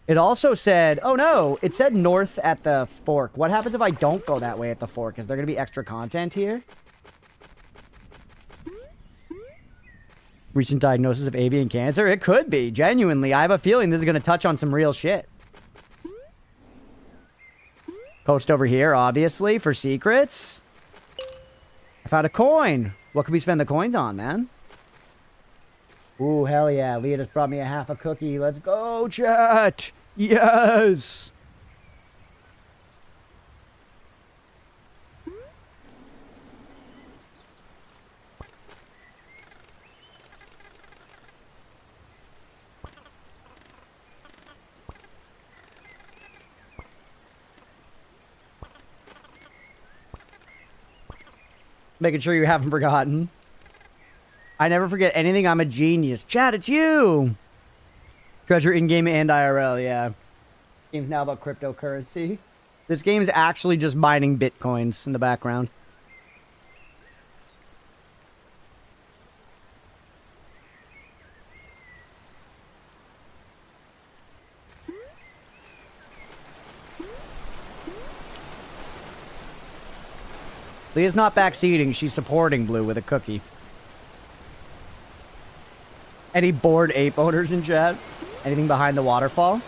It also said, oh no, it said north at the fork. What happens if I don't go that way at the fork? Is there going to be extra content here? Recent diagnosis of avian cancer? It could be, genuinely. I have a feeling this is going to touch on some real shit. Post over here, obviously, for secrets. I found a coin. What could we spend the coins on, man? Ooh, hell yeah. Leah just brought me a half a cookie. Let's go, chat. Yes. Making sure you haven't forgotten. I never forget anything. I'm a genius. Chat, it's you. Treasure in-game and IRL, yeah. Game's now about cryptocurrency. This game is actually just mining bitcoins in the background. Leah's not backseating. She's supporting Blue with a cookie. Any bored ape owners in chat? Anything behind the waterfall?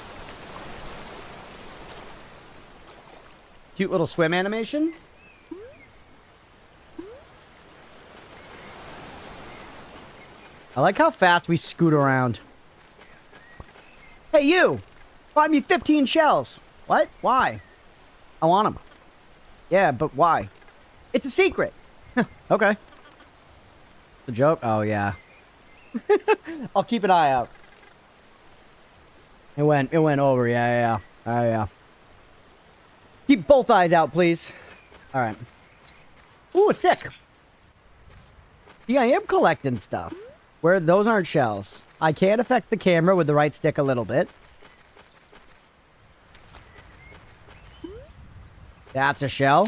Cute little swim animation? I like how fast we scoot around. Hey, you! Find me 15 shells! What? Why? I want them. Yeah, but why? It's a secret! Okay. The joke? Oh, yeah. I'll keep an eye out. It went over, yeah. Oh, yeah. Keep both eyes out, please. Alright. Ooh, a stick! Yeah, I am collecting stuff. Where those aren't shells. I can affect the camera with the right stick a little bit. That's a shell.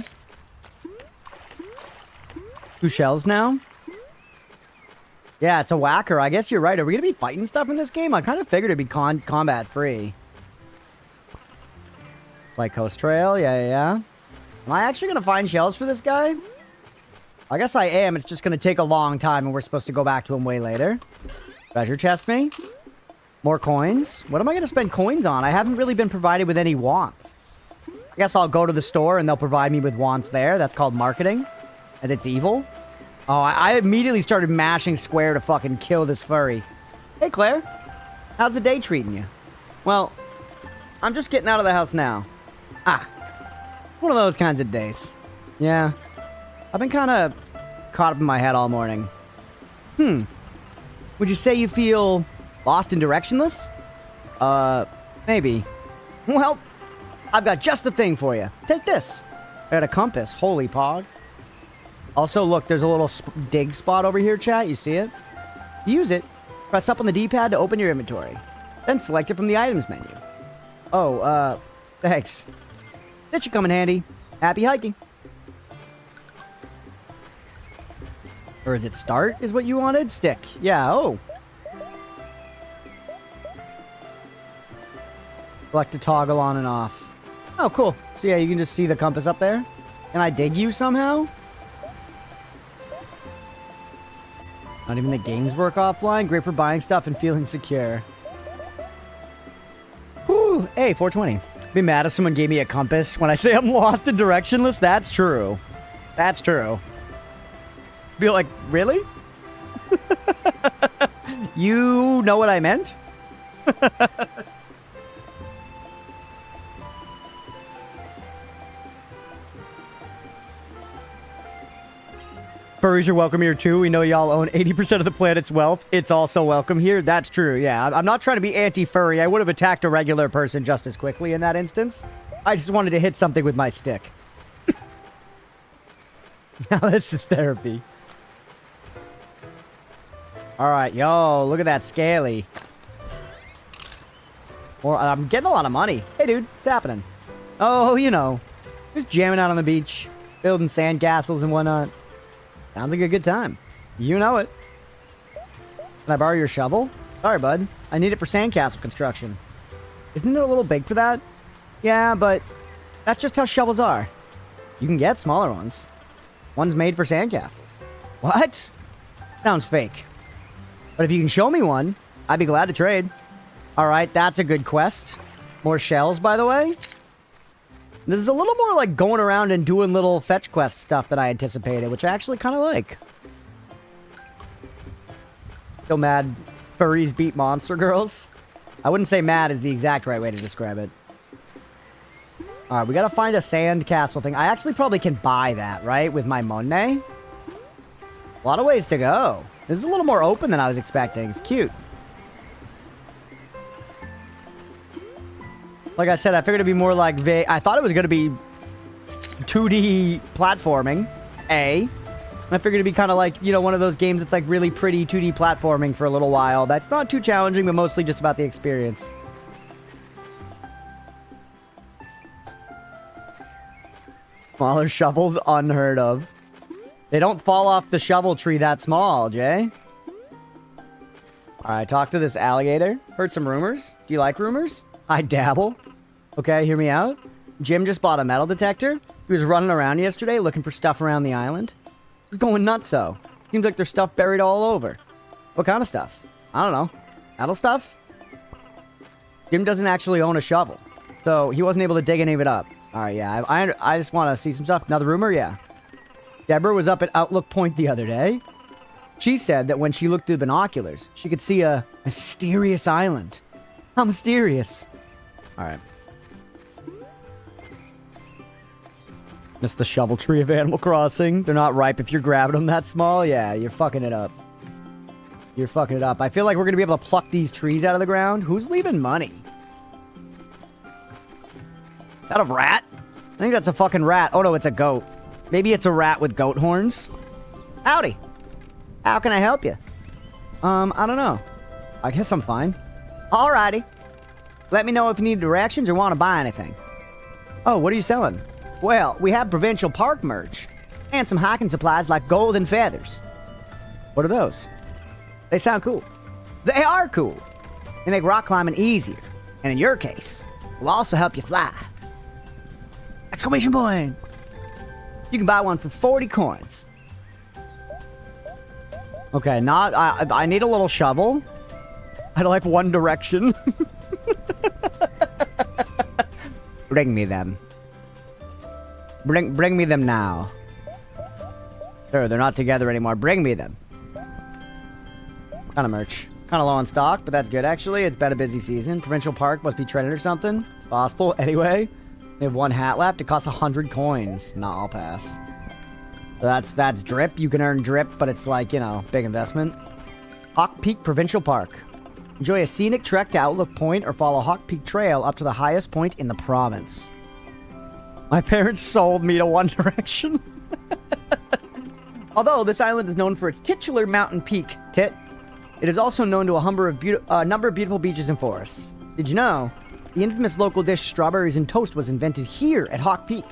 2 shells now. Yeah, it's a whacker. I guess you're right. Are we going to be fighting stuff in this game? I kind of figured it'd be combat free. White Coast Trail. Yeah. Am I actually going to find shells for this guy? I guess I am. It's just going to take a long time, and we're supposed to go back to him way later. Treasure chest me. More coins. What am I going to spend coins on? I haven't really been provided with any wants. I guess I'll go to the store, and they'll provide me with wants there. That's called marketing. And it's evil. Oh, I immediately started mashing square to fucking kill this furry. Hey, Claire. How's the day treating you? Well, I'm just getting out of the house now. One of those kinds of days. Yeah. I've been kind of caught up in my head all morning. Would you say you feel lost and directionless? Maybe. Well, I've got just the thing for you. Take this. I got a compass. Holy pog. Also, look, there's a little dig spot over here, chat. You see it? Use it. Press up on the D-pad to open your inventory. Then select it from the items menu. Oh, thanks. This should come in handy. Happy hiking. Or is it start is what you wanted? Stick. Yeah, oh. Select to toggle on and off. Oh, cool. So yeah, you can just see the compass up there. Can I dig you somehow? Not even the games work offline. Great for buying stuff and feeling secure. Whew. Hey, 420. Be mad if someone gave me a compass when I say I'm lost and directionless. That's true. That's true. Be like, really? You know what I meant? Furries are welcome here too. We know y'all own 80% of the planet's wealth. It's also welcome here. That's true, yeah. I'm not trying to be anti-furry. I would have attacked a regular person just as quickly in that instance. I just wanted to hit something with my stick. Now this is therapy. Alright, yo, look at that scaly. I'm getting a lot of money. Hey, dude, what's happening? Oh, you know. Just jamming out on the beach. Building sandcastles and whatnot. Sounds like a good time. You know it. Can I borrow your shovel? Sorry, bud. I need it for sandcastle construction. Isn't it a little big for that? Yeah, but that's just how shovels are. You can get smaller ones. One's made for sandcastles. What? Sounds fake. But if you can show me one, I'd be glad to trade. Alright, that's a good quest. More shells, by the way. This is a little more like going around and doing little fetch quest stuff than I anticipated, which I actually kind of like. Still mad furries beat monster girls? I wouldn't say mad is the exact right way to describe it. Alright, we gotta find a sand castle thing. I actually probably can buy that, right? With my money. A lot of ways to go. This is a little more open than I was expecting. It's cute. Like I said, I figured it'd be more like I thought it was going to be 2D platforming, I figured it'd be kind of like, you know, one of those games that's like really pretty 2D platforming for a little while. That's not too challenging, but mostly just about the experience. Smaller shovels, unheard of. They don't fall off the shovel tree that small, Jay. Alright, talk to this alligator. Heard some rumors. Do you like rumors? I dabble. Okay, hear me out. Jim just bought a metal detector. He was running around yesterday looking for stuff around the island. He's going nutso. Seems like there's stuff buried all over. What kind of stuff? I don't know. Metal stuff? Jim doesn't actually own a shovel, so he wasn't able to dig any of it up. Alright, yeah, I just want to see some stuff. Another rumor? Yeah. Deborah was up at Outlook Point the other day. She said that when she looked through binoculars, she could see a mysterious island. How mysterious. Alright. Missed the shovel tree of Animal Crossing. They're not ripe if you're grabbing them that small. Yeah, you're fucking it up. You're fucking it up. I feel like we're going to be able to pluck these trees out of the ground. Who's leaving money? Is that a rat? I think that's a fucking rat. Oh no, it's a goat. Maybe it's a rat with goat horns. Howdy. How can I help you? I don't know. I guess I'm fine. Alrighty. Let me know if you need directions or want to buy anything. Oh, what are you selling? Well, we have provincial park merch. And some hiking supplies like gold and feathers. What are those? They sound cool. They are cool. They make rock climbing easier. And in your case, will also help you fly. Exclamation point. You can buy one for 40 coins. Okay, I need a little shovel. I'd like one direction. Bring me them. Bring me them now. Sure, they're not together anymore. Bring me them. Kind of merch. Kind of low on stock, but that's good actually. It's been a busy season. Provincial Park must be trending or something. It's possible. Anyway, they have one hat left. It costs 100 coins. Nah, I'll pass. So that's drip. You can earn drip, but it's like, you know, big investment. Hawk Peak Provincial Park. Enjoy a scenic trek to Outlook Point or follow Hawk Peak Trail up to the highest point in the province. My parents sold me to One Direction. Although this island is known for its titular mountain peak, it is also known to a number of beautiful beaches and forests. Did you know? The infamous local dish strawberries and toast was invented here at Hawk Peak.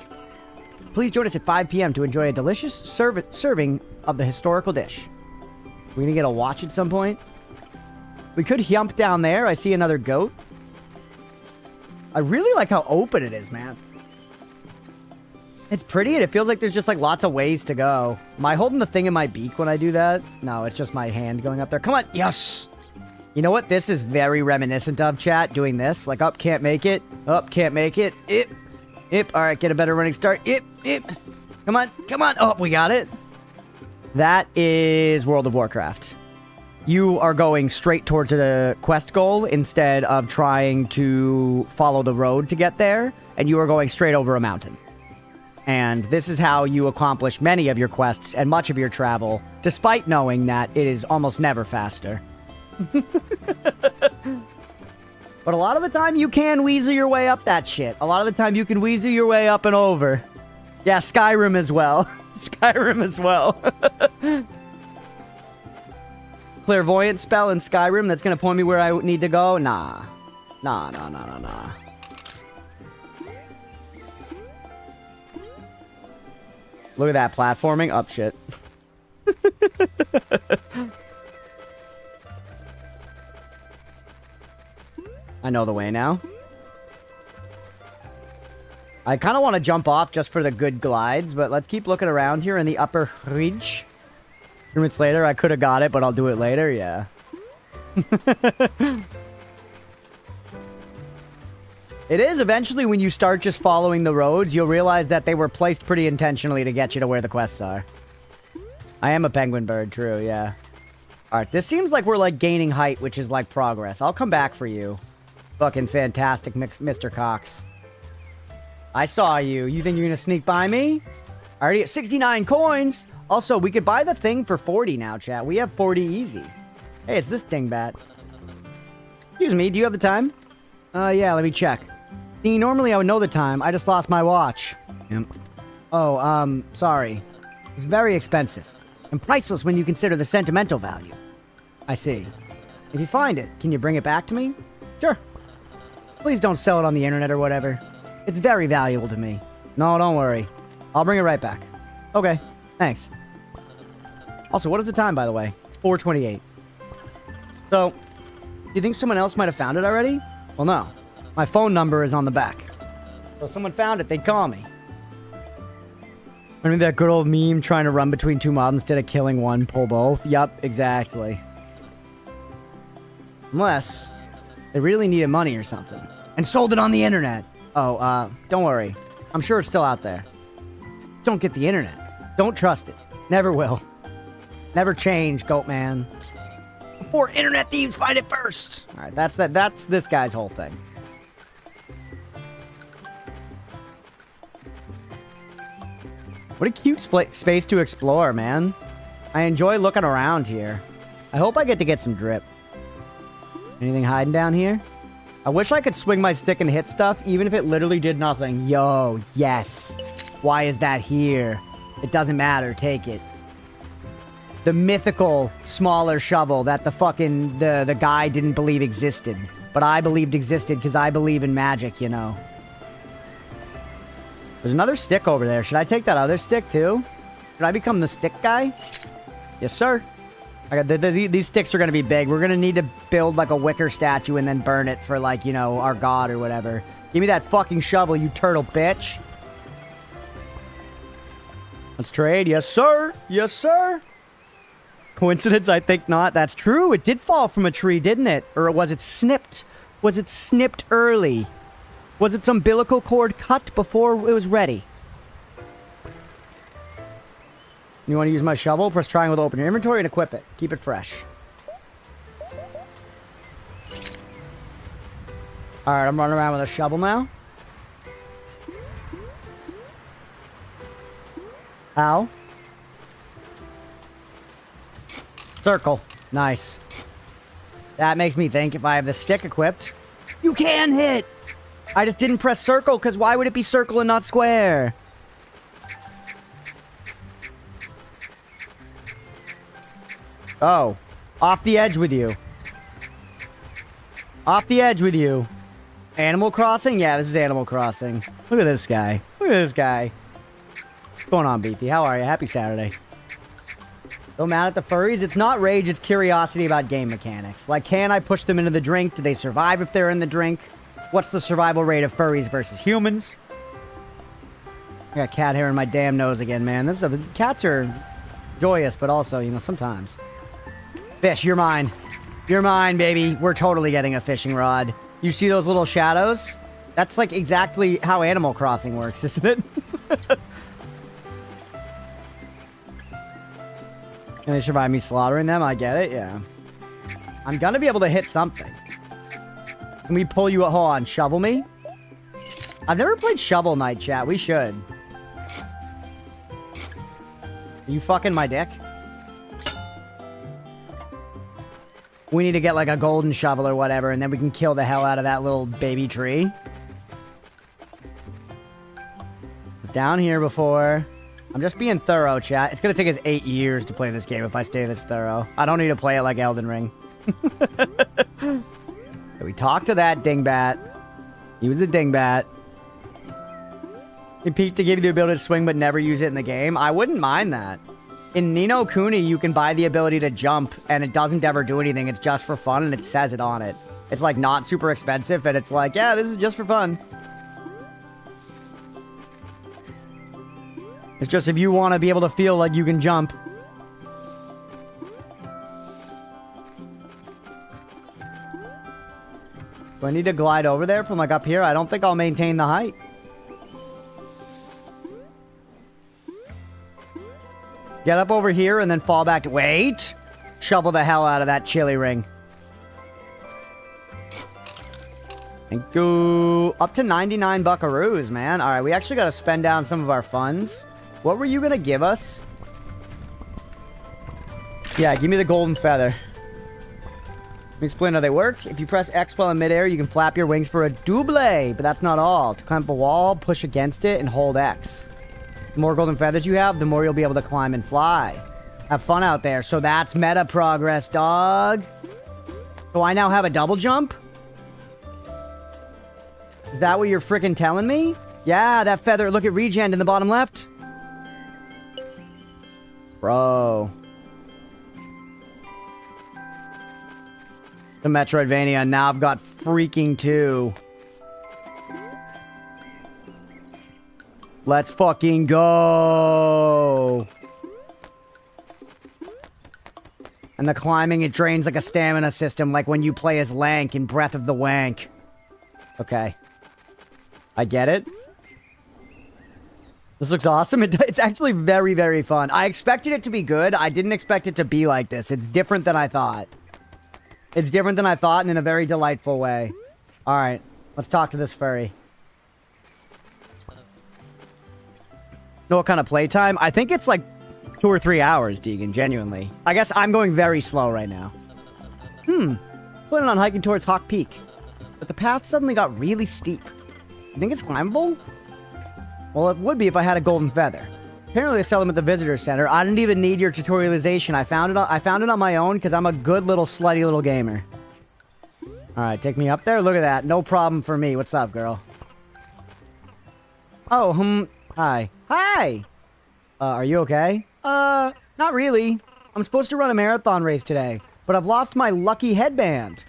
Please join us at 5 p.m. to enjoy a delicious serving of the historical dish. We're gonna get a watch at some point. We could jump down there. I see another goat. I really like how open it is, man. It's pretty, and it feels like there's just, like, lots of ways to go. Am I holding the thing in my beak when I do that? No, it's just my hand going up there. Come on. Yes! You know what this is very reminiscent of, chat? Doing this. Like, up, can't make it. Up, can't make it. Ip. All right, get a better running start. Ip. Come on. Oh, we got it. That is World of Warcraft. You are going straight towards a quest goal instead of trying to follow the road to get there, and you are going straight over a mountain. And this is how you accomplish many of your quests and much of your travel, despite knowing that it is almost never faster. But a lot of the time, you can weasel your way up that shit. A lot of the time, you can weasel your way up and over. Yeah, Skyrim as well. Skyrim as well. Clairvoyant spell in Skyrim that's gonna point me where I need to go? Nah. Nah. Look at that platforming. Up shit. I know the way now. I kind of want to jump off just for the good glides, but let's keep looking around here in the upper ridge. 2 minutes later, I could have got it, but I'll do it later. Yeah. It is eventually when you start just following the roads, you'll realize that they were placed pretty intentionally to get you to where the quests are. I am a penguin bird, true, yeah. Alright, this seems like we're like gaining height, which is like progress. I'll come back for you. Fucking fantastic, Mr. Cox. I saw you. You think you're gonna sneak by me? I already at 69 coins. Also, we could buy the thing for 40 now, chat. We have 40 easy. Hey, it's this dingbat. Excuse me, do you have the time? Yeah, let me check. See, normally I would know the time. I just lost my watch. Yep. Oh, sorry. It's very expensive. And priceless when you consider the sentimental value. I see. If you find it, can you bring it back to me? Sure. Please don't sell it on the internet or whatever. It's very valuable to me. No, don't worry. I'll bring it right back. Okay, thanks. Also, what is the time, by the way? It's 4:28. So, do you think someone else might have found it already? Well, no. My phone number is on the back. So if someone found it, they'd call me. Remember that good old meme trying to run between two mobs instead of killing one, pull both? Yup, exactly. Unless they really needed money or something. And sold it on the internet. Oh, don't worry. I'm sure it's still out there. Don't get the internet. Don't trust it. Never will. Never change, goat man. Before internet thieves find it first. Alright, that's this guy's whole thing. What a cute space to explore, man. I enjoy looking around here. I hope I get to get some drip. Anything hiding down here? I wish I could swing my stick and hit stuff, even if it literally did nothing. Yo, yes. Why is that here? It doesn't matter. Take it. The mythical smaller shovel that the fucking the guy didn't believe existed, but I believed existed because I believe in magic, you know. There's another stick over there. Should I take that other stick too? Should I become the stick guy? Yes, sir. I got these sticks are gonna be big. We're gonna need to build like a wicker statue and then burn it for like, you know, our god or whatever. Give me that fucking shovel, you turtle bitch. Let's trade. Yes, sir. Yes, sir. Coincidence? I think not. That's true. It did fall from a tree, didn't it? Or was it snipped? Was it snipped early? Was its umbilical cord cut before it was ready? You want to use my shovel? Press triangle to open your inventory and equip it. Keep it fresh. Alright, I'm running around with a shovel now. Ow. Circle. Nice. That makes me think if I have the stick equipped, you can hit! I just didn't press circle, because why would it be circle and not square? Oh. Off the edge with you. Off the edge with you. Animal Crossing? Yeah, this is Animal Crossing. Look at this guy. Look at this guy. What's going on, Beefy? How are you? Happy Saturday. So mad at the furries? It's not rage, it's curiosity about game mechanics. Like, can I push them into the drink? Do they survive if they're in the drink? What's the survival rate of furries versus humans? I got cat hair in my damn nose again, man. Cats are joyous, but also, you know, sometimes. Fish, you're mine. You're mine, baby. We're totally getting a fishing rod. You see those little shadows? That's like exactly how Animal Crossing works, isn't it? Can they survive me slaughtering them? I get it, yeah. I'm gonna be able to hit something. Can we pull you... Hold on, shovel me? I've never played Shovel Knight, chat. We should. Are you fucking my dick? We need to get like a golden shovel or whatever, and then we can kill the hell out of that little baby tree. It was down here before. I'm just being thorough, chat. It's gonna take us 8 years to play this game if I stay this thorough. I don't need to play it like Elden Ring. We talked to that dingbat. He was a dingbat. He peaked to give you the ability to swing but never use it in the game. I wouldn't mind that. In Ni no Kuni, you can buy the ability to jump, and it doesn't ever do anything. It's just for fun, and it says it on it. It's, like, not super expensive, but it's like, yeah, this is just for fun. It's just if you want to be able to feel like you can jump. Do I need to glide over there from, like, up here? I don't think I'll maintain the height. Get up over here and then fall back to... Wait! Shovel the hell out of that chili ring. Thank you. Up to 99 buckaroos, man. Alright, we actually gotta spend down some of our funds. What were you gonna give us? Yeah, give me the golden feather. Let me explain how they work. If you press X while in midair, you can flap your wings for a double, but that's not all. To climb up a wall, push against it, and hold X. The more golden feathers you have, the more you'll be able to climb and fly. Have fun out there. So that's meta progress, dog. So I now have a double jump? Is that what you're freaking telling me? Yeah, that feather. Look at regen in the bottom left. Bro. The Metroidvania. Now I've got freaking 2. Let's fucking go. And the climbing, it drains like a stamina system, like when you play as Lank in Breath of the Wank. Okay. I get it. This looks awesome. It's actually very, very fun. I expected it to be good. I didn't expect it to be like this. It's different than I thought. It's different than I thought and in a very delightful way. Alright. Let's talk to this furry. Know what kind of playtime? I think it's like 2 or 3 hours, Deegan, genuinely. I guess I'm going very slow right now. Planning on hiking towards Hawk Peak. But the path suddenly got really steep. You think it's climbable? Well, it would be if I had a golden feather. Apparently they sell them at the visitor center. I didn't even need your tutorialization. I found it on my own because I'm a good little slutty little gamer. Alright, take me up there. Look at that. No problem for me. What's up, girl? Oh, hi. Hi! Are you okay? Not really. I'm supposed to run a marathon race today, but I've lost my lucky headband.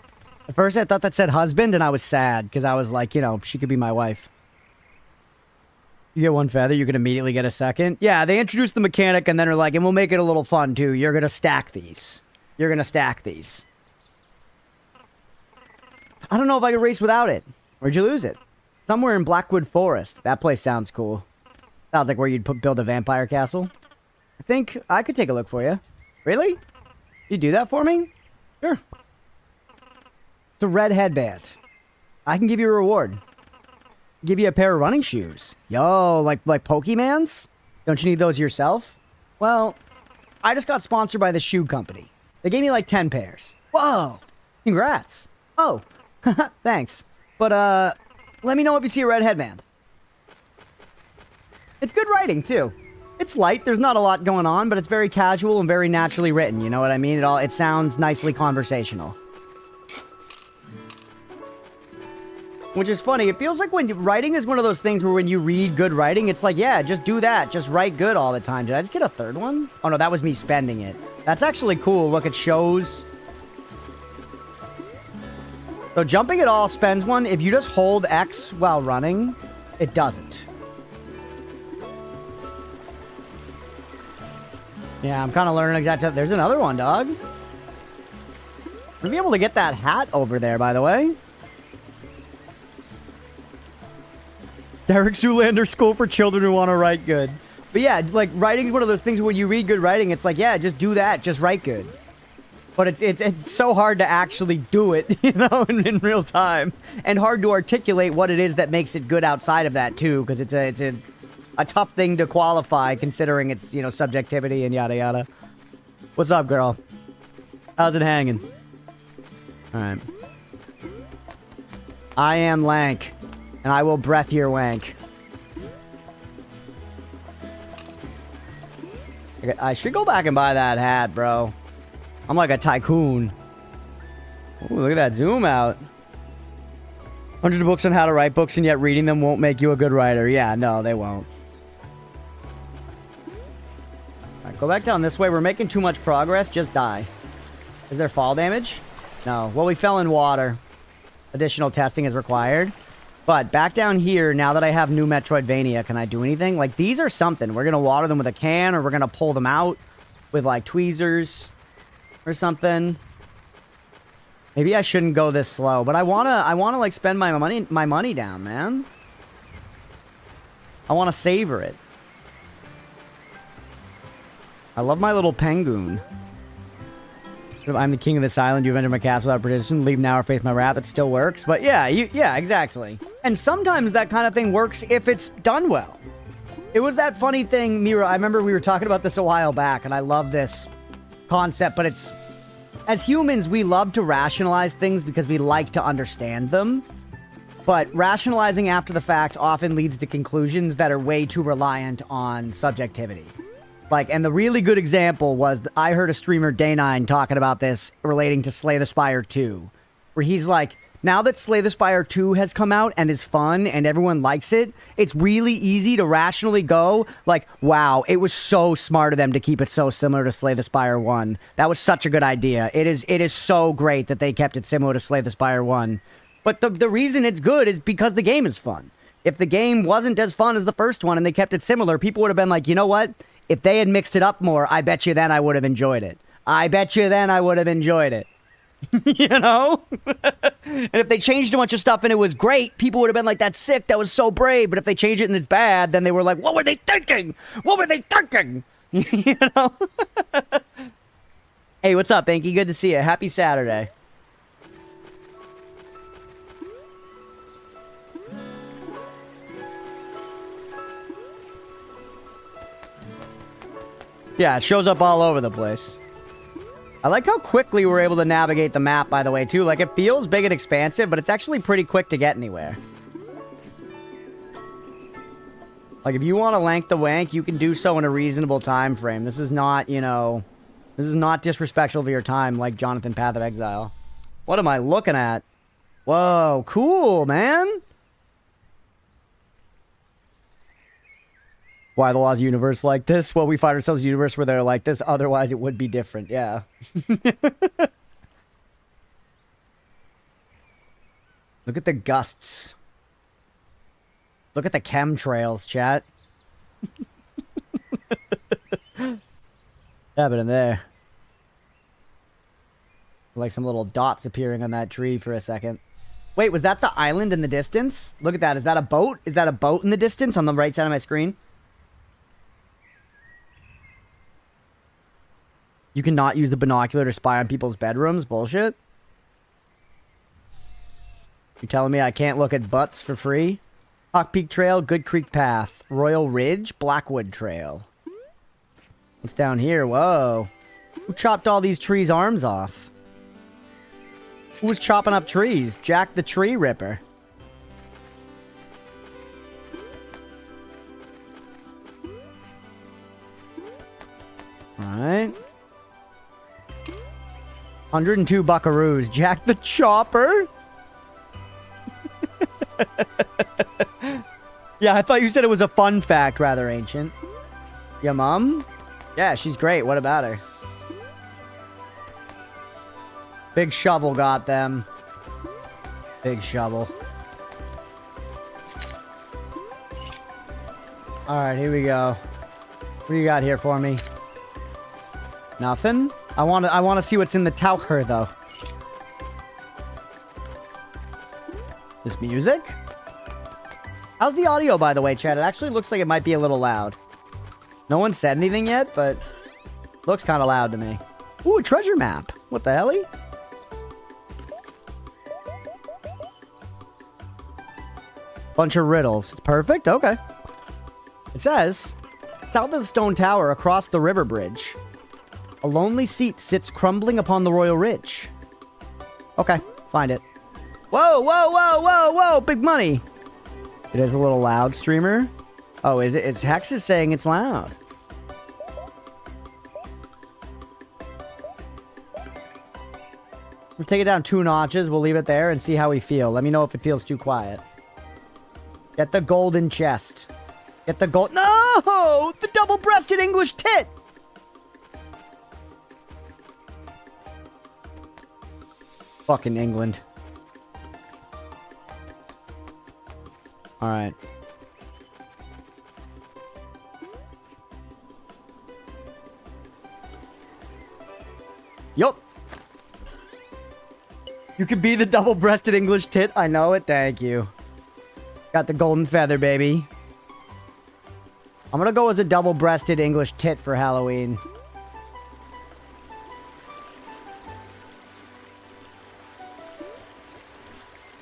At first, I thought that said husband, and I was sad, because I was like, you know, she could be my wife. You get one feather, you can immediately get a second. Yeah, they introduced the mechanic, and then are like, and we'll make it a little fun, too. You're going to stack these. You're going to stack these. I don't know if I could race without it. Where'd you lose it? Somewhere in Blackwood Forest. That place sounds cool. Sounds like where you'd build a vampire castle. I think I could take a look for you. Really? You do that for me? Sure. It's a red headband. I can give you a reward. Give you a pair of running shoes. Yo, like Pokemans? Don't you need those yourself? Well, I just got sponsored by the shoe company. They gave me like 10 pairs. Whoa! Congrats. Oh, thanks. But, let me know if you see a red headband. It's good writing, too. It's light, there's not a lot going on, but it's very casual and very naturally written, you know what I mean? It sounds nicely conversational. Which is funny, it feels like writing is one of those things where when you read good writing, it's like, yeah, just do that, just write good all the time. Did I just get a third one? Oh no, that was me spending it. That's actually cool, look, it shows... So jumping it all spends one. If you just hold X while running, it doesn't. Yeah, I'm kind of learning exactly. There's another one, dog. We'll be able to get that hat over there, by the way. Derek Zoolander School for Children Who Want to Write Good. But yeah, like, writing is one of those things where when you read good writing, it's like, yeah, just do that. Just write good. But it's so hard to actually do it, you know, in real time. And hard to articulate what it is that makes it good outside of that, too. Because it's a tough thing to qualify, considering its, you know, subjectivity and yada yada. What's up, girl? How's it hanging? Alright. I am lank. And I will breath your wank. Okay, I should go back and buy that hat, bro. I'm like a tycoon. Ooh, look at that zoom out. 100 books on how to write books, and yet reading them won't make you a good writer. Yeah, no, they won't. Alright, go back down this way. We're making too much progress. Just die. Is there fall damage? No. Well, we fell in water. Additional testing is required. But back down here, now that I have new Metroidvania, can I do anything? Like, these are something. We're going to water them with a can, or we're going to pull them out with, like, tweezers or something. Maybe I shouldn't go this slow, but I wanna like spend my money down, man. I wanna savor it. I love my little penguin. I'm the king of this island. You've entered my castle without participation. Leave now or face my wrath. It still works. But yeah, yeah, exactly. And sometimes that kind of thing works if it's done well. It was that funny thing, Mira. I remember we were talking about this a while back, and I love this concept, but it's... As humans, we love to rationalize things because we like to understand them. But rationalizing after the fact often leads to conclusions that are way too reliant on subjectivity. Like, and the really good example was, I heard a streamer, Day9, talking about this relating to Slay the Spire 2. Where he's like, now that Slay the Spire 2 has come out and is fun and everyone likes it, it's really easy to rationally go, like, wow, it was so smart of them to keep it so similar to Slay the Spire 1. That was such a good idea. It is so great that they kept it similar to Slay the Spire 1. But the reason it's good is because the game is fun. If the game wasn't as fun as the first one and they kept it similar, people would have been like, you know what? If they had mixed it up more, I bet you then I would have enjoyed it. I bet you then I would have enjoyed it. You know? And if they changed a bunch of stuff and it was great, people would have been like, that's sick, that was so brave. But if they change it and it's bad, then they were like, what were they thinking? What were they thinking? You know? Hey, what's up, Inky? Good to see you. Happy Saturday. Yeah, it shows up all over the place. I like how quickly we're able to navigate the map, by the way, too. Like, it feels big and expansive, but it's actually pretty quick to get anywhere. Like, if you want to lank the wank, you can do so in a reasonable time frame. This is not, you know... This is not disrespectful of your time, like Jonathan Path of Exile. What am I looking at? Whoa, cool, man! Why the laws of the universe like this? Well, we find ourselves in a universe where they're like this. Otherwise, it would be different. Yeah. Look at the gusts. Look at the chemtrails, chat. Happening there. Like some little dots appearing on that tree for a second. Wait, was that the island in the distance? Look at that. Is that a boat? Is that a boat in the distance on the right side of my screen? You cannot use the binocular to spy on people's bedrooms? Bullshit. You telling me I can't look at butts for free? Hawk Peak Trail, Good Creek Path, Royal Ridge, Blackwood Trail. What's down here? Whoa. Who chopped all these trees' arms off? Who was chopping up trees? Jack the Tree Ripper. Alright. 102 buckaroos. Jack the Chopper? Yeah, I thought you said it was a fun fact, rather ancient. Your mom? Yeah, she's great. What about her? Big Shovel got them. Big Shovel. Alright, here we go. What do you got here for me? Nothing? I want to see what's in the tower, though. This music? How's the audio, by the way, chat? It actually looks like it might be a little loud. No one said anything yet, but looks kind of loud to me. Ooh, a treasure map. What the hell? Bunch of riddles. It's perfect? Okay. It says, south of the stone tower, across the river bridge, a lonely seat sits crumbling upon the royal ridge. Okay, find it. Whoa, whoa, whoa, whoa, whoa, big money. It is a little loud, streamer. Oh, is it? It's Hex is saying it's loud. We'll take it down 2 notches. We'll leave it there and see how we feel. Let me know if it feels too quiet. Get the golden chest. Get the gold. No! The double-breasted English tit! Fucking England. Alright. Yup. You could be the double-breasted English tit. I know it. Thank you. Got the golden feather, baby. I'm gonna go as a double-breasted English tit for Halloween.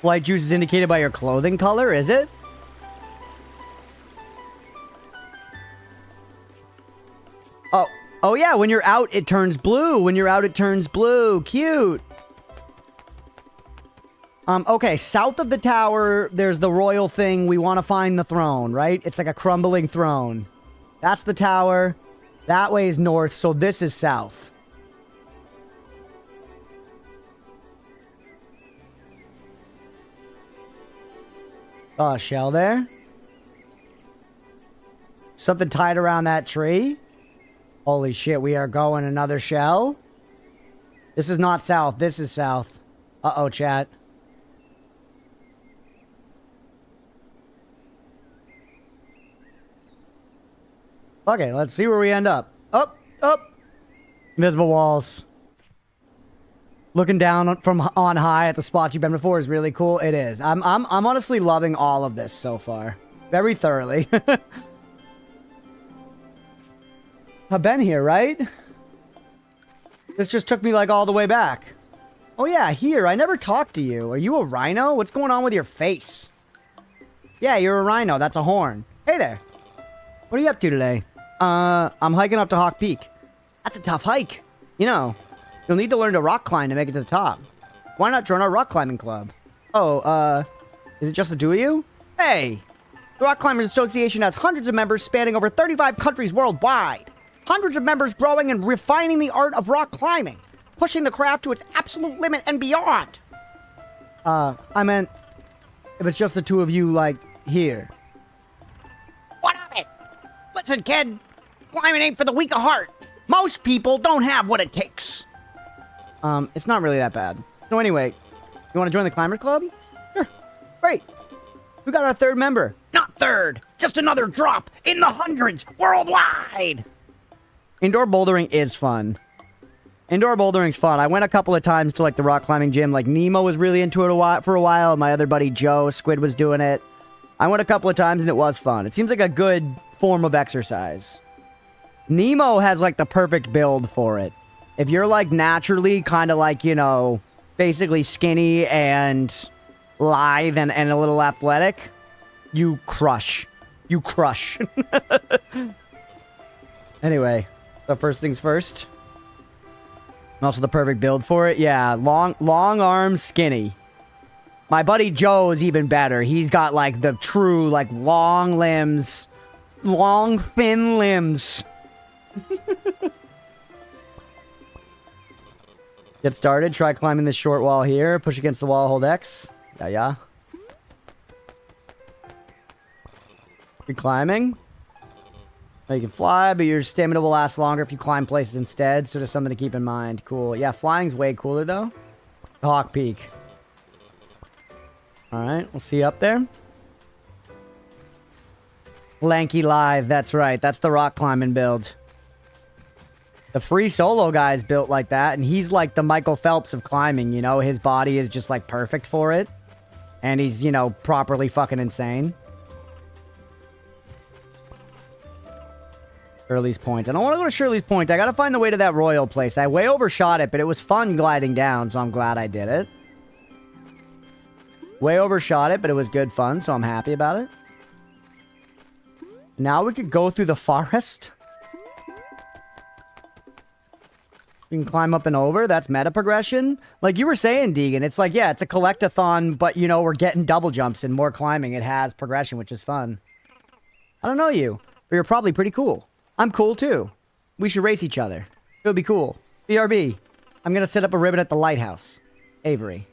Light juice is indicated by your clothing color, is it? Oh yeah, when you're out, it turns blue. When you're out, it turns blue. Cute. Okay, south of the tower, there's the royal thing. We want to find the throne, right? It's like a crumbling throne. That's the tower. That way is north, so this is south. Oh, a shell there? Something tied around that tree? Holy shit, we are going another shell? This is not south, this is south. Uh-oh, chat. Okay, let's see where we end up. Up, up. Invisible walls. Looking down from on high at the spot you've been before is really cool. It is. I'm honestly loving all of this so far. Very thoroughly. I've been here, right? This just took me like all the way back. Oh yeah, here. I never talked to you. Are you a rhino? What's going on with your face? Yeah, you're a rhino. That's a horn. Hey there. What are you up to today? I'm hiking up to Hawk Peak. That's a tough hike. You know, you'll need to learn to rock climb to make it to the top. Why not join our rock climbing club? Oh, is it just the 2 of you? Hey! The Rock Climbers Association has hundreds of members spanning over 35 countries worldwide. Hundreds of members growing and refining the art of rock climbing, pushing the craft to its absolute limit and beyond. I meant, if it's just the 2 of you, like, here. What of it? Let's Listen, kid. Climbing ain't for the weak of heart. Most people don't have what it takes. It's not really that bad. So anyway, you want to join the Climber Club? Sure. Great. We got our third member. Not third. Just another drop in the hundreds worldwide. Indoor bouldering is fun. Indoor bouldering's fun. I went a couple of times to, like, the rock climbing gym. Like, Nemo was really into it for a while. My other buddy, Joe, Squid, was doing it. I went a couple of times, and it was fun. It seems like a good form of exercise. Nemo has, like, the perfect build for it. If you're, like, naturally kind of, like, you know, basically skinny and lithe and a little athletic, you crush. You crush. Anyway, so first things first. And also the perfect build for it. Yeah, long arms, skinny. My buddy Joe is even better. He's got, like, the true, like, long limbs. Long, thin limbs. Get started. Try climbing this short wall here. Push against the wall. Hold X. Yeah. You're climbing. Now you can fly, but your stamina will last longer if you climb places instead. So just something to keep in mind. Cool. Yeah, flying's way cooler, though. The Hawk Peak. Alright, we'll see you up there. Lanky Live. That's right. That's the rock climbing build. The free solo guy is built like that, and he's like the Michael Phelps of climbing, you know? His body is just, like, perfect for it. And he's, you know, properly fucking insane. Shirley's Point. I don't want to go to Shirley's Point. I gotta find the way to that royal place. I way overshot it, but it was fun gliding down, so I'm glad I did it. Way overshot it, but it was good fun, so I'm happy about it. Now we could go through the forest. We can climb up and over. That's meta progression. Like you were saying, Deegan, it's like, yeah, it's a collectathon, but, you know, we're getting double jumps and more climbing. It has progression, which is fun. I don't know you, but you're probably pretty cool. I'm cool, too. We should race each other. It would be cool. BRB. I'm going to set up a ribbon at the lighthouse. Avery.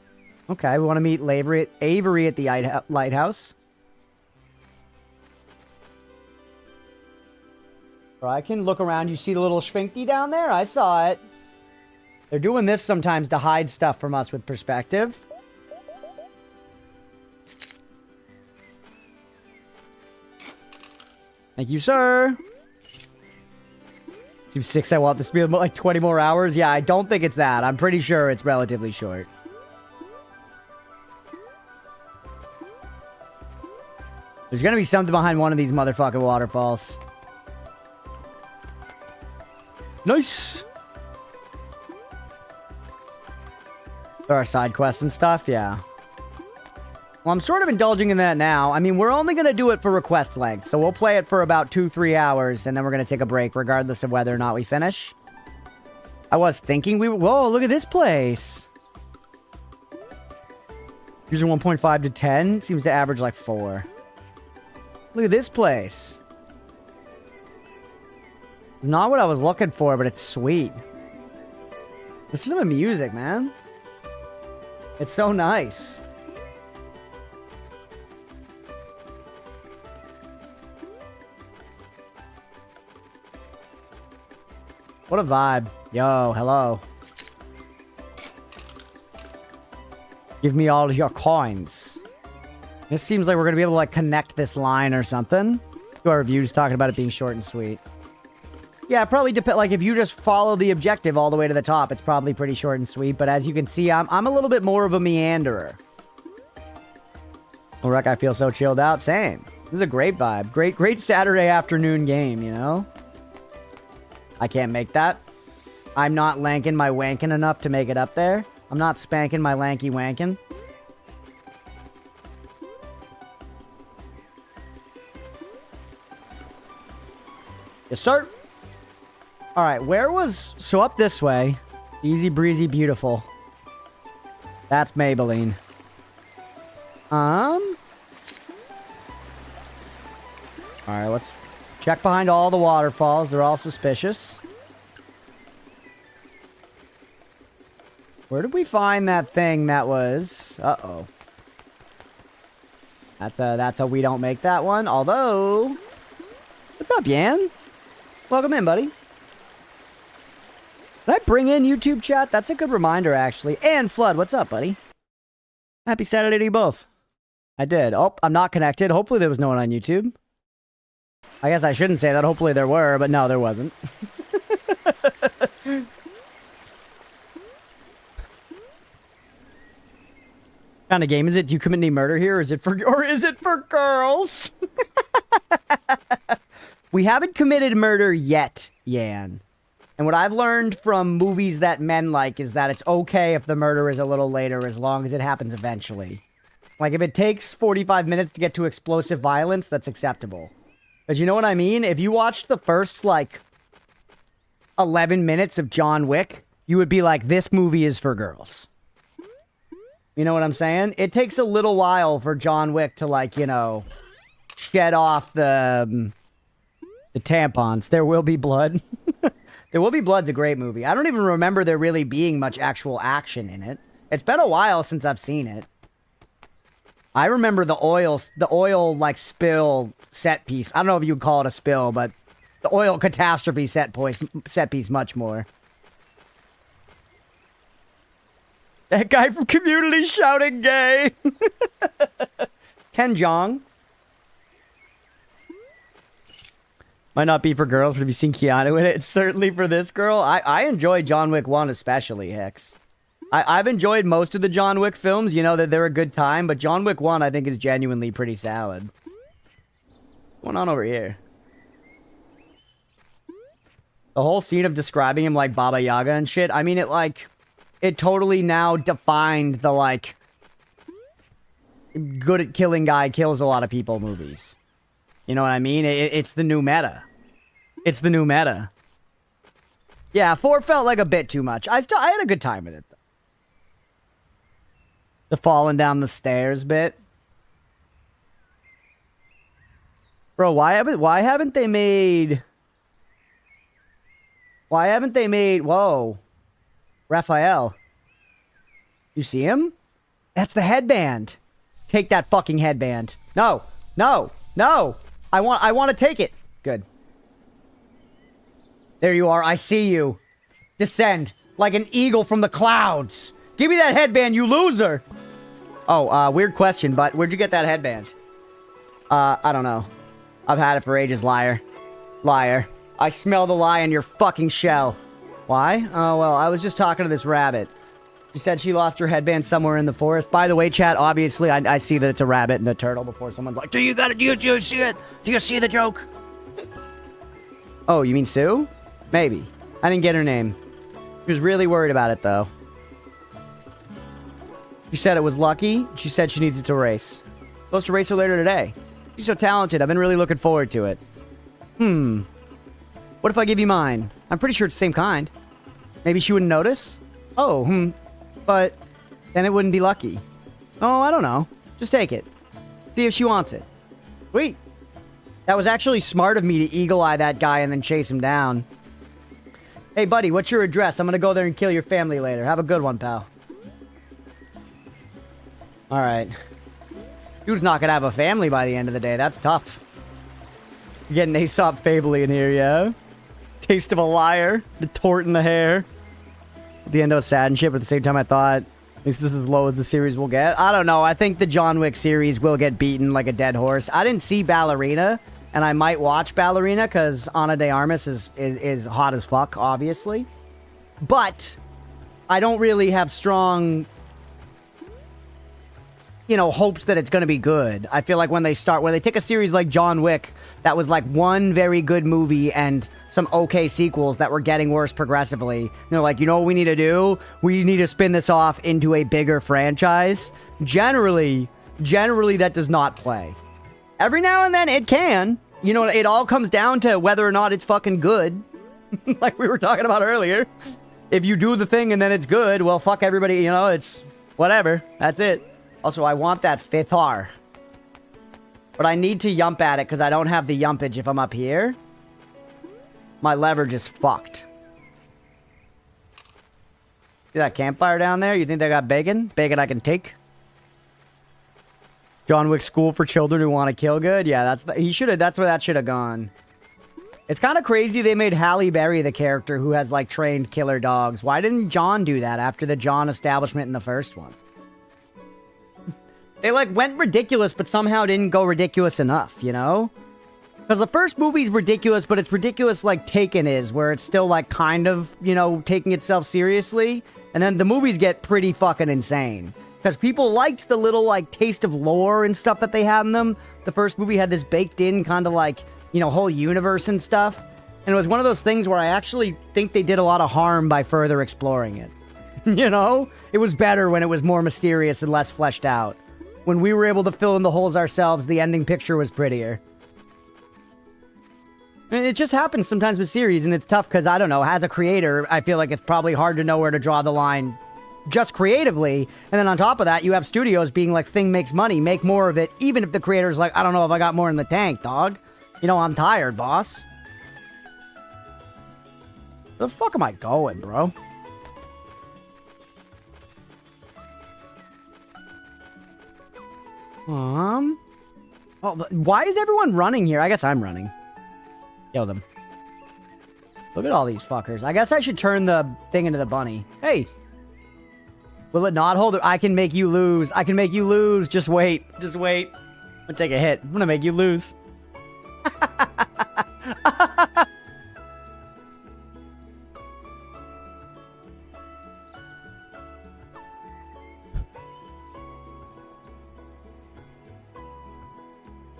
Okay, we want to meet Avery at the lighthouse. So I can look around. You see the little Schwinkty down there? I saw it. They're doing this sometimes to hide stuff from us with perspective. Thank you, sir. Seems 6. I want this to be like 20 more hours. Yeah, I don't think it's that. I'm pretty sure it's relatively short. There's gonna be something behind one of these motherfucking waterfalls. Nice! There are side quests and stuff, yeah. Well, I'm sort of indulging in that now. I mean, we're only going to do it for request length, so we'll play it for about 2-3 hours, and then we're going to take a break, regardless of whether or not we finish. I was thinking we... Whoa, look at this place! User 1.5 to 10 seems to average like 4. Look at this place. It's not what I was looking for, but it's sweet. Listen to the music, man. It's so nice. What a vibe. Yo, hello. Give me all your coins. This seems like we're going to be able to, like, connect this line or something. To our reviews talking about it being short and sweet. Yeah, it probably depends. Like, if you just follow the objective all the way to the top, it's probably pretty short and sweet. But as you can see, I'm a little bit more of a meanderer. Oh, Rick, I feel so chilled out. Same. This is a great vibe. Great Saturday afternoon game, you know? I can't make that. I'm not lanking my wanking enough to make it up there. I'm not spanking my lanky wanking. Yes, sir. Alright, where was... So up this way. Easy breezy beautiful. That's Maybelline. Alright, let's check behind all the waterfalls. They're all suspicious. Where did we find that thing that was... Uh-oh. That's a we don't make that one. Although... What's up, Yan? Welcome in, buddy. Did I bring in YouTube chat? That's a good reminder, actually. And Flood, what's up, buddy? Happy Saturday to you both. I did. Oh, I'm not connected. Hopefully there was no one on YouTube. I guess I shouldn't say that. Hopefully there were, but no, there wasn't. Kind of game is it? Do you commit any murder here, or is it for girls? We haven't committed murder yet, Yan. And what I've learned from movies that men like is that it's okay if the murder is a little later as long as it happens eventually. Like, if it takes 45 minutes to get to explosive violence, that's acceptable. But you know what I mean? If you watched the first, like, 11 minutes of John Wick, you would be like, this movie is for girls. You know what I'm saying? It takes a little while for John Wick to, like, you know, shed off the tampons. There Will Be Blood. There Will Be Blood's a great movie. I don't even remember there really being much actual action in it. It's been a while since I've seen it. I remember the oil, like, spill set piece. I don't know if you would call it a spill, but the oil catastrophe set piece much more. That guy from Community shouting gay. Ken Jeong. Might not be for girls, but have you seen Keanu in it? It's certainly for this girl. I enjoy John Wick 1 especially, Hicks. I've enjoyed most of the John Wick films. You know that they're a good time, but John Wick 1 I think is genuinely pretty solid. What's going on over here? The whole scene of describing him like Baba Yaga and shit, I mean, it totally now defined the, like, good at killing guy kills a lot of people movies. You know what I mean? It's the new meta. It's the new meta. Yeah, 4 felt like a bit too much. I had a good time with it, though. The falling down the stairs bit. Bro, why haven't they made... Whoa. Raphael. You see him? That's the headband. Take that fucking headband. No. No. No. I want to take it. Good. There you are. I see you. Descend like an eagle from the clouds. Give me that headband, you loser. Oh, weird question, but where'd you get that headband? I don't know. I've had it for ages, liar. Liar. I smell the lie in your fucking shell. Why? Oh, well, I was just talking to this rabbit. She said she lost her headband somewhere in the forest. By the way, chat, obviously, I see that it's a rabbit and a turtle before someone's like, do you see it? Do you see the joke? Oh, you mean Sue? Maybe. I didn't get her name. She was really worried about it, though. She said it was lucky. She said she needs it to race. Supposed to race her later today. She's so talented. I've been really looking forward to it. What if I give you mine? I'm pretty sure it's the same kind. Maybe she wouldn't notice? Oh, But then it wouldn't be lucky. Oh, I don't know. Just take it. See if she wants it. Sweet. That was actually smart of me to eagle-eye that guy and then chase him down. Hey, buddy, what's your address? I'm gonna go there and kill your family later. Have a good one, pal. Alright. Dude's not gonna have a family by the end of the day. That's tough. You're getting Aesop Fably in here, yeah? Taste of a liar. The tort in the hair. At the end, I was sad and shit, but at the same time, I thought, at least this is as low as the series will get. I don't know. I think the John Wick series will get beaten like a dead horse. I didn't see Ballerina, and I might watch Ballerina because Ana de Armas is hot as fuck, obviously. But I don't really have strong, hopes that it's going to be good. I feel like when they take a series like John Wick, that was like one very good movie and some okay sequels that were getting worse progressively. They're like, you know what we need to do? We need to spin this off into a bigger franchise. Generally that does not play. Every now and then it can. It all comes down to whether or not it's fucking good. Like we were talking about earlier. If you do the thing and then it's good, well, fuck everybody, it's whatever. That's it. Also, I want that 5th R. But I need to yump at it because I don't have the yumpage if I'm up here. My leverage is fucked. See that campfire down there? You think they got bacon? Bacon I can take? John Wick School for Children Who Want to Kill Good? Yeah, that's where that should have gone. It's kind of crazy they made Halle Berry the character who has, like, trained killer dogs. Why didn't John do that after the John establishment in the first one? They, like, went ridiculous, but somehow didn't go ridiculous enough, you know? Because the first movie's ridiculous, but it's ridiculous like Taken is, where it's still, like, kind of, you know, taking itself seriously. And then the movies get pretty fucking insane. Because people liked the little, like, taste of lore and stuff that they had in them. The first movie had this baked-in kind of, like, you know, whole universe and stuff. And it was one of those things where I actually think they did a lot of harm by further exploring it. You know? It was better when it was more mysterious and less fleshed out. When we were able to fill in the holes ourselves, the ending picture was prettier. And it just happens sometimes with series, and it's tough because, I don't know, as a creator, I feel like it's probably hard to know where to draw the line just creatively. And then on top of that, you have studios being like, thing makes money, make more of it, even if the creator's like, I don't know if I got more in the tank, dog. You know, I'm tired, boss. Where the fuck am I going, bro? Oh, why is everyone running here? I guess I'm running. Kill them. Look at all these fuckers. I guess I should turn the thing into the bunny. Hey. Will it not hold? I can make you lose. I can make you lose. Just wait. Just wait. I'm gonna take a hit. I'm gonna make you lose.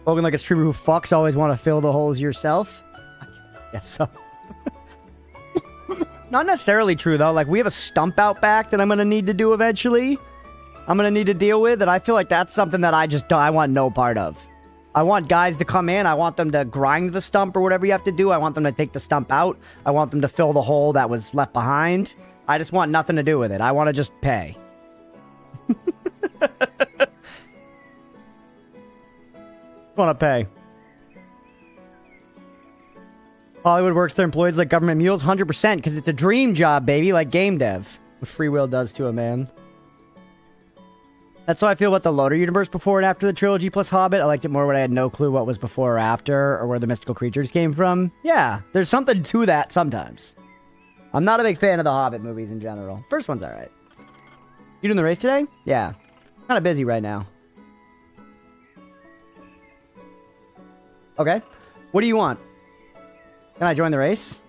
Spoken like a streamer who fucks always want to fill the holes yourself. Yes, so. Not necessarily true, though. Like, we have a stump out back that I'm going to need to do eventually. I'm going to need to deal with, and I feel like that's something that I want no part of. I want guys to come in. I want them to grind the stump or whatever you have to do. I want them to take the stump out. I want them to fill the hole that was left behind. I just want nothing to do with it. I want to just pay. Want to pay. Hollywood works their employees like government mules, 100%, because it's a dream job, baby, like game dev. What free will does to a man. That's how I feel about the Loader universe before and after the trilogy plus Hobbit. I liked it more when I had no clue what was before or after, or where the mystical creatures came from. Yeah, there's something to that sometimes. I'm not a big fan of the Hobbit movies in general. First one's alright. You doing the race today? Yeah. Kind of busy right now. Okay. What do you want? Can I join the race?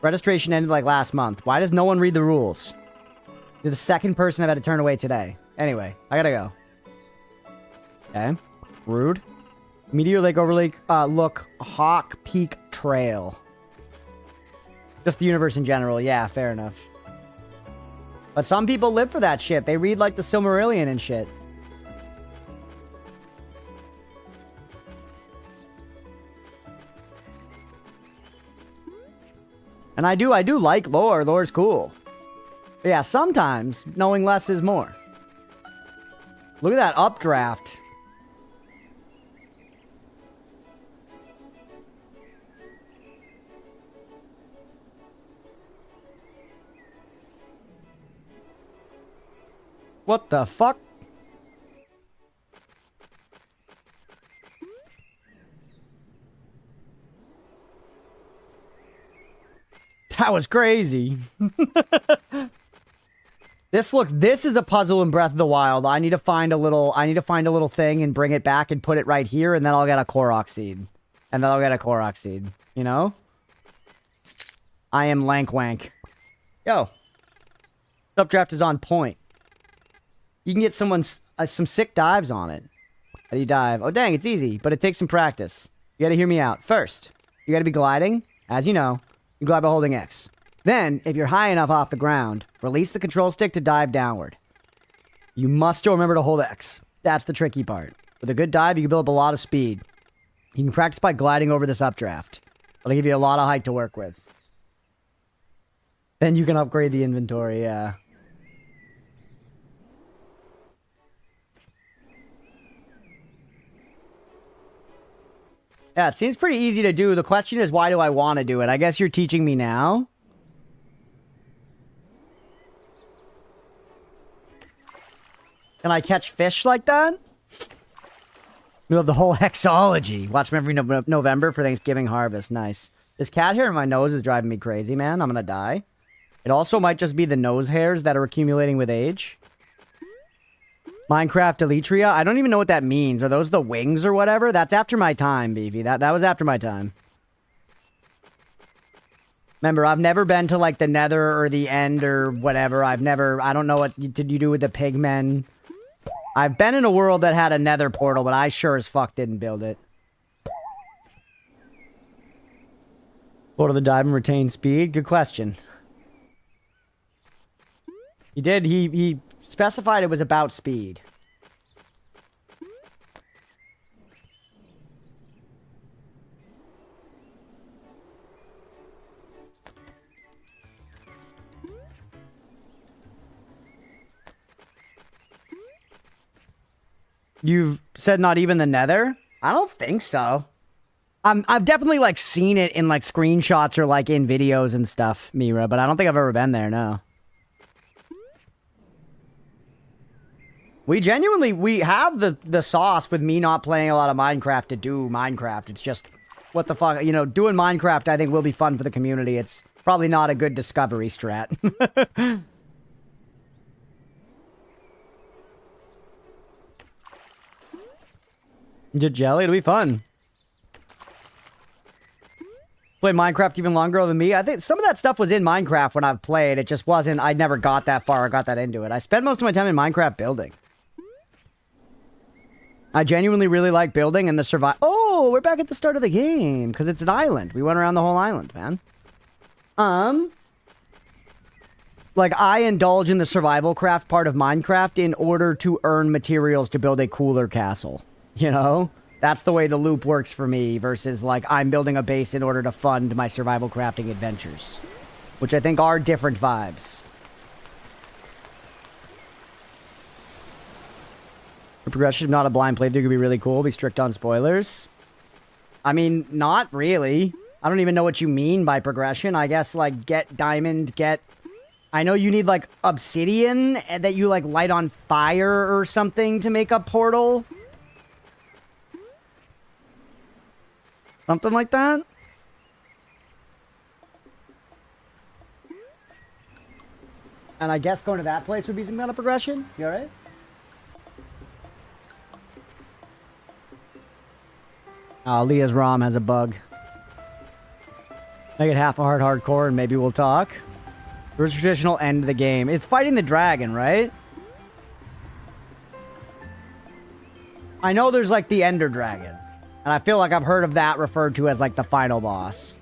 Registration ended like last month. Why does no one read the rules? You're the second person I've had to turn away today. Anyway, I gotta go. Okay. Rude. Meteor Lake Overlake, look, Hawk Peak Trail. Just the universe in general. Yeah, fair enough. But some people live for that shit. They read like the Silmarillion and shit. And I do like lore. Lore's cool. But yeah, sometimes knowing less is more. Look at that updraft. What the fuck? That was crazy. This is a puzzle in Breath of the Wild. I need to find a little thing and bring it back and put it right here, and then I'll get a Korok seed. And then I'll get a Korok seed. You know? I am Lankwank. Yo. Updraft is on point. You can get some sick dives on it. How do you dive? Oh, dang, it's easy, but it takes some practice. You gotta hear me out. First, you gotta be gliding. As you know, you glide by holding X. Then, if you're high enough off the ground, release the control stick to dive downward. You must still remember to hold X. That's the tricky part. With a good dive, you can build up a lot of speed. You can practice by gliding over this updraft. It'll give you a lot of height to work with. Then you can upgrade the inventory, yeah. Yeah, it seems pretty easy to do. The question is, why do I want to do it? I guess you're teaching me now. Can I catch fish like that? We love the whole hexology. Watch them every November for Thanksgiving harvest. Nice. This cat hair in my nose is driving me crazy, man. I'm gonna die. It also might just be the nose hairs that are accumulating with age. Minecraft Elytria. I don't even know what that means. Are those the wings or whatever? That's after my time, Beefy. That was after my time. Remember, I've never been to, like, the Nether or the End or whatever. I don't know what did you do with the pigmen. I've been in a world that had a Nether portal, but I sure as fuck didn't build it. Go to the dive and retain speed? Good question. He did. He specified it was about speed. You've said not even the Nether? I don't think so. I've definitely, like, seen it in, like, screenshots or, like, in videos and stuff, Mira, but I don't think I've ever been there, no. We have the sauce with me not playing a lot of Minecraft to do Minecraft. It's just, what the fuck, you know, doing Minecraft I think will be fun for the community. It's probably not a good discovery strat. Just jelly, it'll be fun. Played Minecraft even longer than me. I think some of that stuff was in Minecraft when I've played. It just wasn't, I never got that far or got that into it. I spent most of my time in Minecraft building. I genuinely really like building and the survival. Oh, we're back at the start of the game because it's an island. We went around the whole island, man. Like, I indulge in the survival craft part of Minecraft in order to earn materials to build a cooler castle. You know? That's the way the loop works for me versus, like, I'm building a base in order to fund my survival crafting adventures. Which I think are different vibes. The progression of not a blind playthrough could be really cool. Be strict on spoilers. I mean, not really. I don't even know what you mean by progression. I guess, like, get diamond, get... I know you need, like, obsidian that you, like, light on fire or something to make a portal. Something like that? And I guess going to that place would be some kind of progression? You alright? Leah's ROM has a bug. Make it half a heart hardcore and maybe we'll talk. Where's the traditional end of the game? It's fighting the dragon, right? I know there's like the Ender Dragon. And I feel like I've heard of that referred to as like the final boss.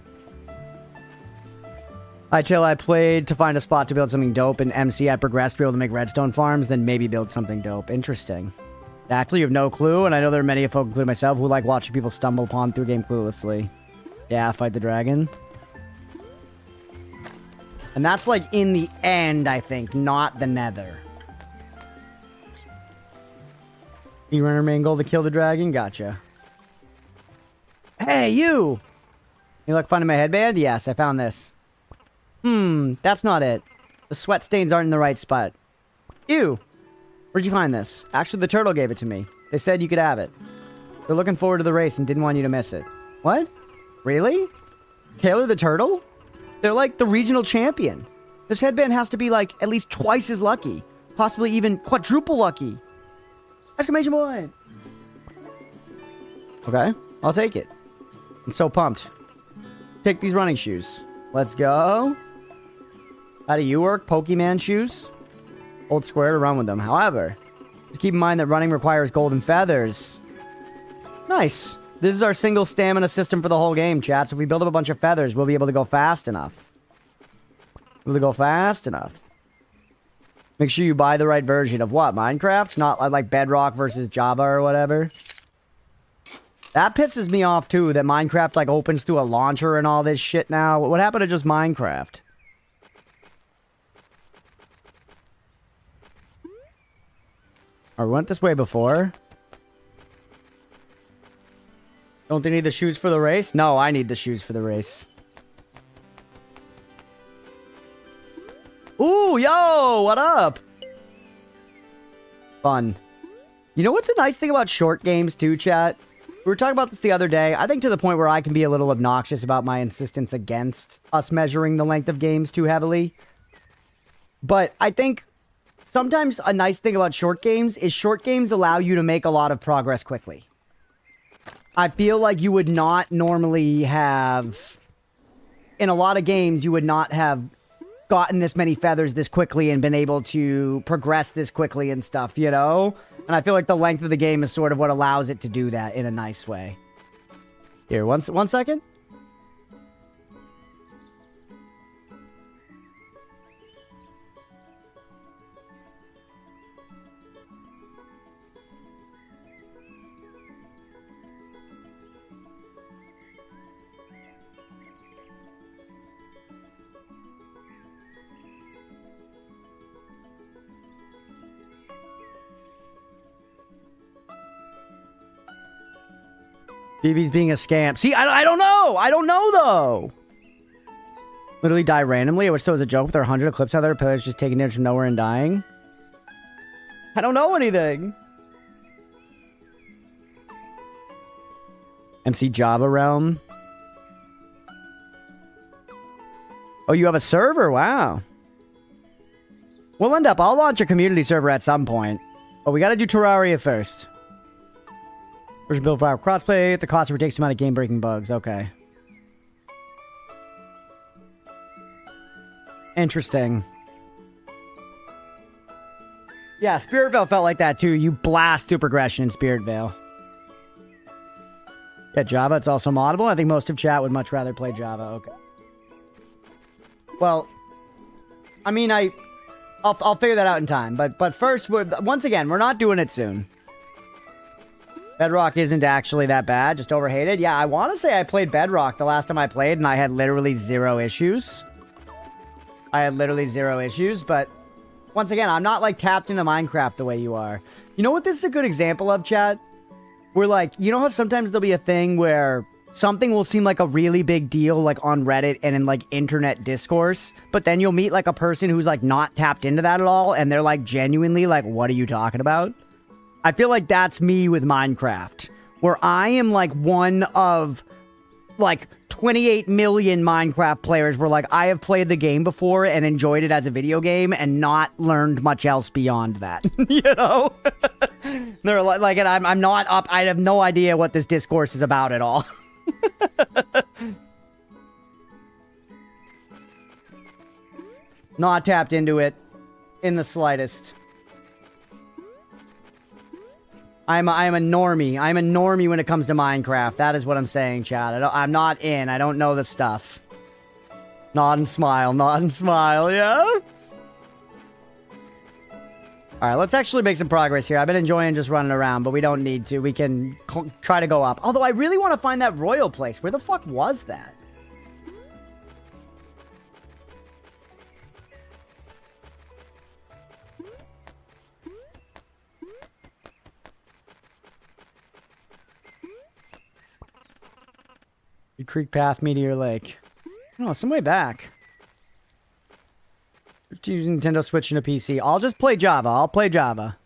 Until I played to find a spot to build something dope, and MC I progressed to be able to make redstone farms, then maybe build something dope. Interesting. Actually, you have no clue, and I know there are many folk, including myself, who like watching people stumble upon through a game cluelessly. Yeah, fight the dragon. And that's like in the end, I think, not the Nether. You runner main goal to kill the dragon? Gotcha. Hey, you! You like finding my headband? Yes, I found this. That's not it. The sweat stains aren't in the right spot. Ew! Where'd you find this? Actually, the turtle gave it to me. They said you could have it. They're looking forward to the race and didn't want you to miss it. What? Really? Taylor the turtle? They're like the regional champion. This headband has to be like at least twice as lucky. Possibly even quadruple lucky. Exclamation point! Okay, I'll take it. I'm so pumped. Take these running shoes. Let's go. How do you work? Pokemon shoes? Hold square to run with them. However, just keep in mind that running requires golden feathers. Nice. This is our single stamina system for the whole game, chat. So if we build up a bunch of feathers, we'll be able to go fast enough. Make sure you buy the right version of what? Minecraft? Not like Bedrock versus Java or whatever. That pisses me off, too, that Minecraft, like, opens through a launcher and all this shit now. What happened to just Minecraft? Or we went this way before. Don't they need the shoes for the race? No, I need the shoes for the race. Ooh, yo, what up? Fun. You know what's a nice thing about short games, too, chat? We were talking about this the other day. I think to the point where I can be a little obnoxious about my insistence against us measuring the length of games too heavily. But I think sometimes a nice thing about short games is short games allow you to make a lot of progress quickly. I feel like you would not normally have... In a lot of games, you would not have gotten this many feathers this quickly and been able to progress this quickly and stuff, you know? And I feel like the length of the game is sort of what allows it to do that in a nice way. Here, one second. BB's being a scam. See, I don't know. I don't know, though. Literally die randomly. I wish there was a joke with their 100 clips out there. Players just taking damage from nowhere and dying. I don't know anything. MC Java Realm. Oh, you have a server? Wow. We'll end up... I'll launch a community server at some point. But we gotta do Terraria first. Version build for crossplay. The cost of ridiculous amount of game-breaking bugs. Okay. Interesting. Yeah, Spirit Vale felt like that too. You blast through progression in Spirit Vale. Yeah, Java, it's also moddable. I think most of chat would much rather play Java. Okay. Well, I mean, I'll figure that out in time. But first, once again, we're not doing it soon. Bedrock isn't actually that bad, just overhated. Yeah, I want to say I played Bedrock the last time I played, and I had literally zero issues. But once again, I'm not, like, tapped into Minecraft the way you are. You know what this is a good example of, chat? Where, like, you know how sometimes there'll be a thing where something will seem like a really big deal, like, on Reddit and in, like, internet discourse, but then you'll meet, like, a person who's, like, not tapped into that at all, and they're, like, genuinely, like, what are you talking about? I feel like that's me with Minecraft, where I am like one of like 28 million Minecraft players where like I have played the game before and enjoyed it as a video game and not learned much else beyond that. You know? They're like, and I'm not up. I have no idea what this discourse is about at all. Not tapped into it in the slightest. I'm a normie. I'm a normie when it comes to Minecraft. That is what I'm saying, chat. I'm not in. I don't know the stuff. Nod and smile. Nod and smile, yeah? Alright, let's actually make some progress here. I've been enjoying just running around, but we don't need to. We can try to go up. Although I really want to find that royal place. Where the fuck was that? Creek Path, Meteor Lake. Oh, some way back. Using Nintendo Switch and a PC. I'll just play Java. I'll play Java.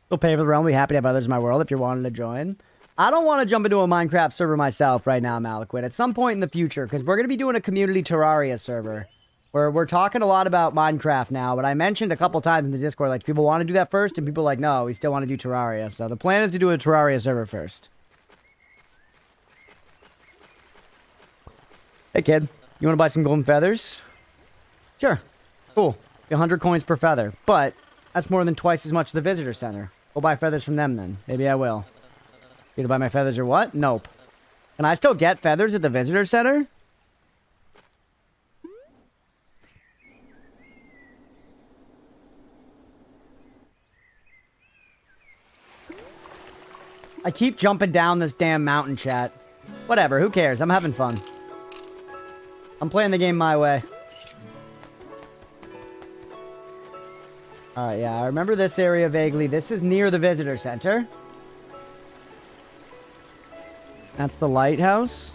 Still pay for the realm. Be happy to have others in my world if you're wanting to join. I don't want to jump into a Minecraft server myself right now, Maliquid. At some point in the future, because we're going to be doing a community Terraria server. Where we're talking a lot about Minecraft now, but I mentioned a couple times in the Discord, like, people want to do that first, and people are like, no, we still want to do Terraria. So the plan is to do a Terraria server first. Hey, kid. You want to buy some golden feathers? Sure. Cool. 100 coins per feather. But that's more than twice as much as the visitor center. We'll buy feathers from them, then. Maybe I will. You to buy my feathers or what? Nope. Can I still get feathers at the visitor center? I keep jumping down this damn mountain, chat. Whatever, who cares? I'm having fun. I'm playing the game my way. Alright, yeah, I remember this area vaguely. This is near the visitor center. That's the lighthouse.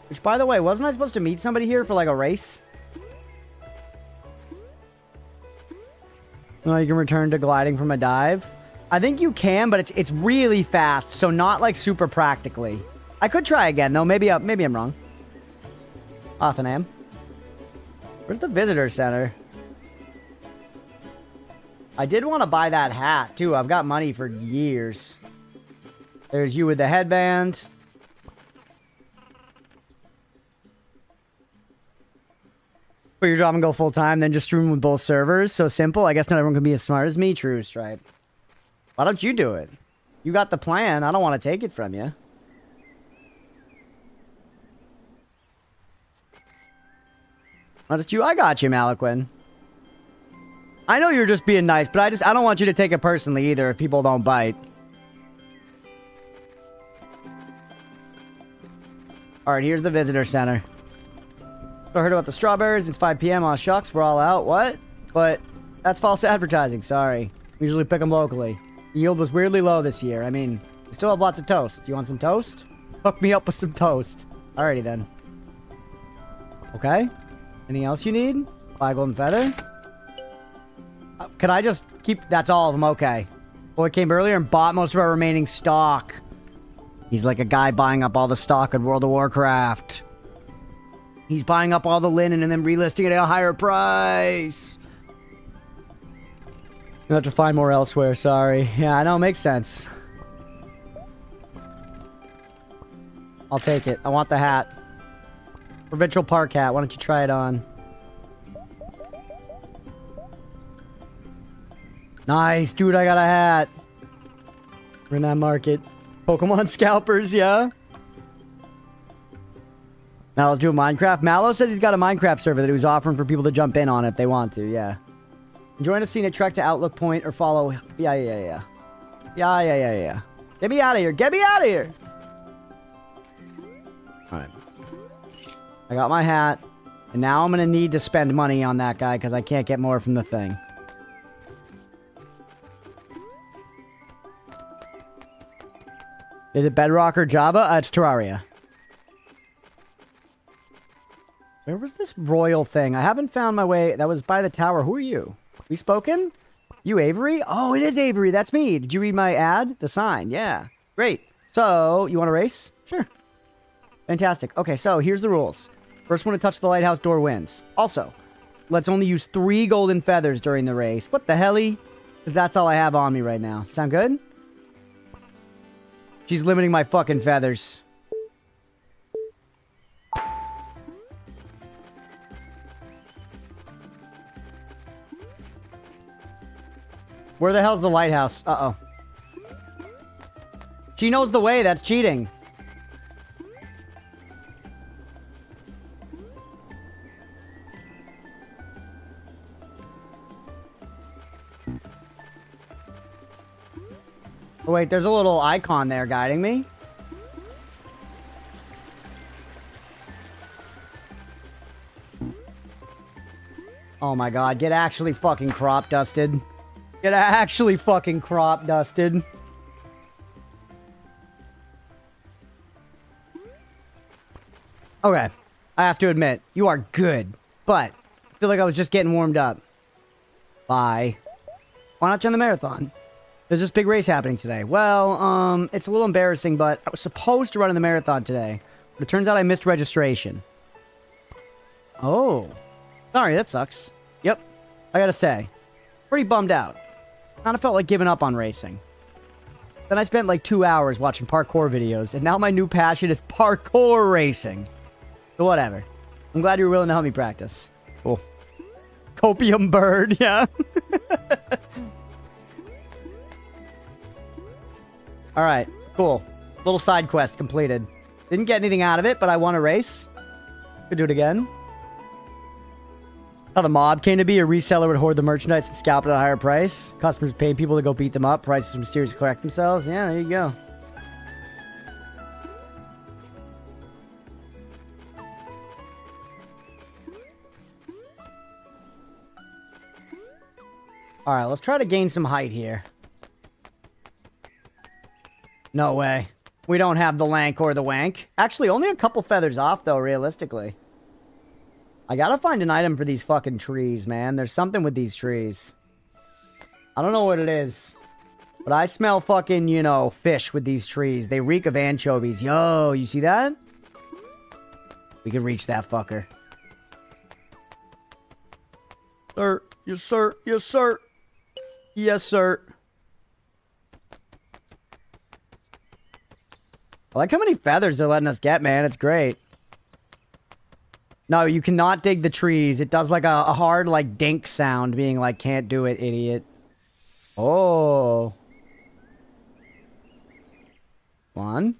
Which, by the way, wasn't I supposed to meet somebody here for, like, a race? No, you can return to gliding from a dive. I think you can, but it's really fast, so not like super practically. I could try again though. Maybe I'm wrong. Often am. Where's the visitor center? I did want to buy that hat too. I've got money for years. There's you with the headband. Put your job and go full time, then just stream with both servers. So simple. I guess not everyone can be as smart as me. True, Stripe. Why don't you do it? You got the plan. I don't want to take it from you. That's you. I got you, Maliquin. I know you're just being nice, but I don't want you to take it personally either if people don't bite. Alright, here's the visitor center. I heard about the strawberries. It's 5 p.m. Aw, shucks. We're all out. What? But that's false advertising. Sorry. We usually pick them locally. The yield was weirdly low this year. I mean, we still have lots of toast. You want some toast? Hook me up with some toast. Alrighty then. Okay. Anything else you need? Buy a golden feather? Can I just keep... That's all of them. Okay. Boy came earlier and bought most of our remaining stock. He's like a guy buying up all the stock in World of Warcraft. He's buying up all the linen and then relisting it at a higher price. You'll have to find more elsewhere, sorry. Yeah, I know, it makes sense. I'll take it. I want the hat. Provincial Park hat. Why don't you try it on? Nice, dude, I got a hat. We're in that market. Pokemon scalpers, yeah? Now let's do a Minecraft. Mallow says he's got a Minecraft server that he was offering for people to jump in on if they want to, yeah. Enjoying a scenic trek to Outlook Point or follow... Yeah. Get me out of here. Get me out of here! Alright. I got my hat. And now I'm going to need to spend money on that guy because I can't get more from the thing. Is it Bedrock or Java? It's Terraria. Where was this royal thing? I haven't found my way. That was by the tower. Who are you? We spoken? You Avery? Oh, it is Avery. That's me. Did you read my ad? The sign. Yeah. Great. So, you want to race? Sure. Fantastic. Okay, so here's the rules. First one to touch the lighthouse door wins. Also, let's only use 3 golden feathers during the race. What the helly? That's all I have on me right now. Sound good? She's limiting my fucking feathers. Where the hell's the lighthouse? Uh-oh. She knows the way. That's cheating. Oh, wait, there's a little icon there guiding me. Oh my god, get actually fucking crop dusted. Get actually fucking crop dusted. Okay, I have to admit, you are good, but I feel like I was just getting warmed up. Bye. Why not join the marathon? There's this big race happening today. Well, it's a little embarrassing, but I was supposed to run in the marathon today. But it turns out I missed registration. Oh. Sorry, that sucks. Yep. I gotta say. Pretty bummed out. Kinda felt like giving up on racing. Then I spent like 2 hours watching parkour videos, and now my new passion is parkour racing. So whatever. I'm glad you were willing to help me practice. Cool. Copium bird, yeah. Alright, cool. Little side quest completed. Didn't get anything out of it, but I won a race. Could do it again. How the mob came to be. A reseller would hoard the merchandise and scalp it at a higher price. Customers paid people to go beat them up. Prices mysteriously correct themselves. Yeah, there you go. Alright, let's try to gain some height here. No way. We don't have the lank or the wank. Actually, only a couple feathers off, though, realistically. I gotta find an item for these fucking trees, man. There's something with these trees. I don't know what it is. But I smell fucking, you know, fish with these trees. They reek of anchovies. Yo, you see that? We can reach that fucker. Sir, yes, sir, yes, sir. Yes, sir. I like how many feathers they're letting us get, man. It's great. No, you cannot dig the trees. It does like a hard, like, dink sound, being like, can't do it, idiot. Oh. One.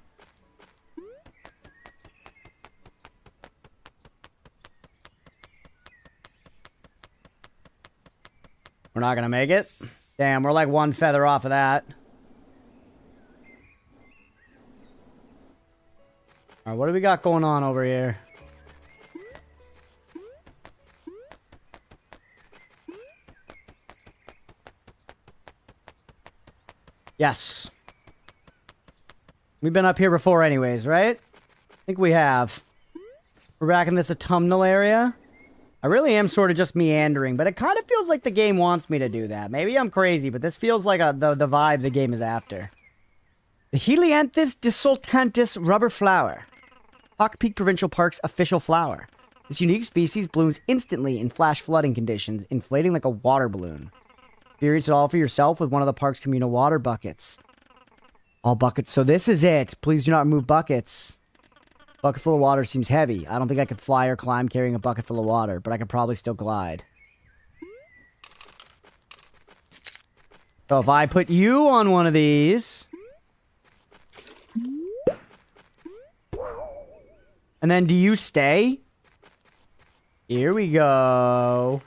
We're not gonna make it. Damn, we're like one feather off of that. Alright, what do we got going on over here? Yes. We've been up here before anyways, right? I think we have. We're back in this autumnal area. I really am sort of just meandering, but it kind of feels like the game wants me to do that. Maybe I'm crazy, but this feels like the vibe the game is after. The Helianthus desultantis rubber flower. Hawk Peak Provincial Park's official flower. This unique species blooms instantly in flash flooding conditions, inflating like a water balloon. Experience it all for yourself with one of the park's communal water buckets. All buckets. So this is it. Please do not remove buckets. Bucket full of water seems heavy. I don't think I could fly or climb carrying a bucket full of water, but I could probably still glide. So if I put you on one of these... And then do you stay? Here we go.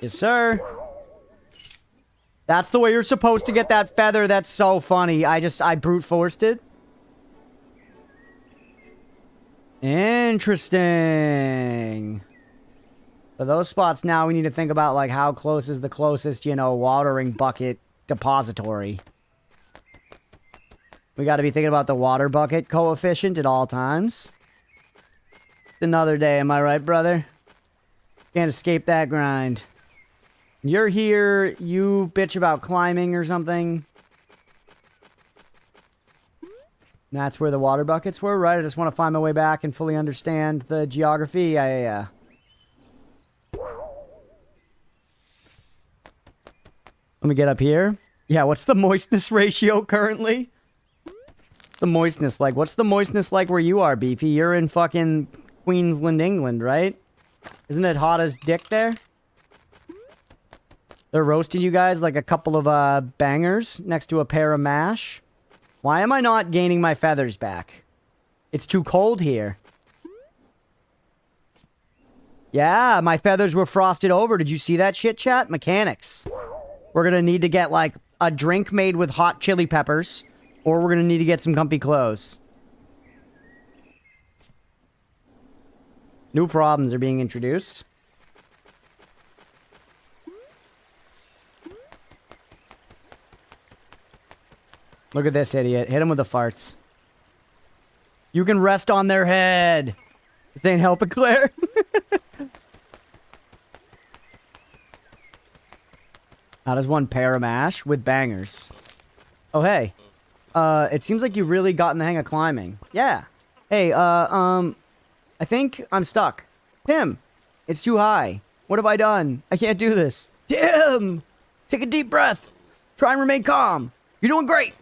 Yes, sir. That's the way you're supposed to get that feather. That's so funny. I brute forced it. Interesting. So those spots now we need to think about like how close is the closest, you know, watering bucket depository. We got to be thinking about the water bucket coefficient at all times. It's another day, am I right, brother? Can't escape that grind. You're here, you bitch about climbing or something. That's where the water buckets were, right? I just want to find my way back and fully understand the geography. Yeah. Let me get up here. Yeah, what's the moistness ratio currently? The moistness like? What's the moistness like where you are, Beefy? You're in fucking Queensland, England, right? Isn't it hot as dick there? They're roasting you guys like a couple of bangers next to a pair of mash. Why am I not gaining my feathers back? It's too cold here. Yeah, my feathers were frosted over. Did you see that shit, chat? Mechanics. We're gonna need to get like a drink made with hot chili peppers, or we're gonna need to get some comfy clothes. New problems are being introduced. Look at this idiot. Hit him with the farts. You can rest on their head. This ain't helping, Claire. How does one pair of mash with bangers? Oh, hey. It seems like you really gotten the hang of climbing. Yeah. Hey, I think I'm stuck. Tim, it's too high. What have I done? I can't do this. Tim! Take a deep breath. Try and remain calm. You're doing great.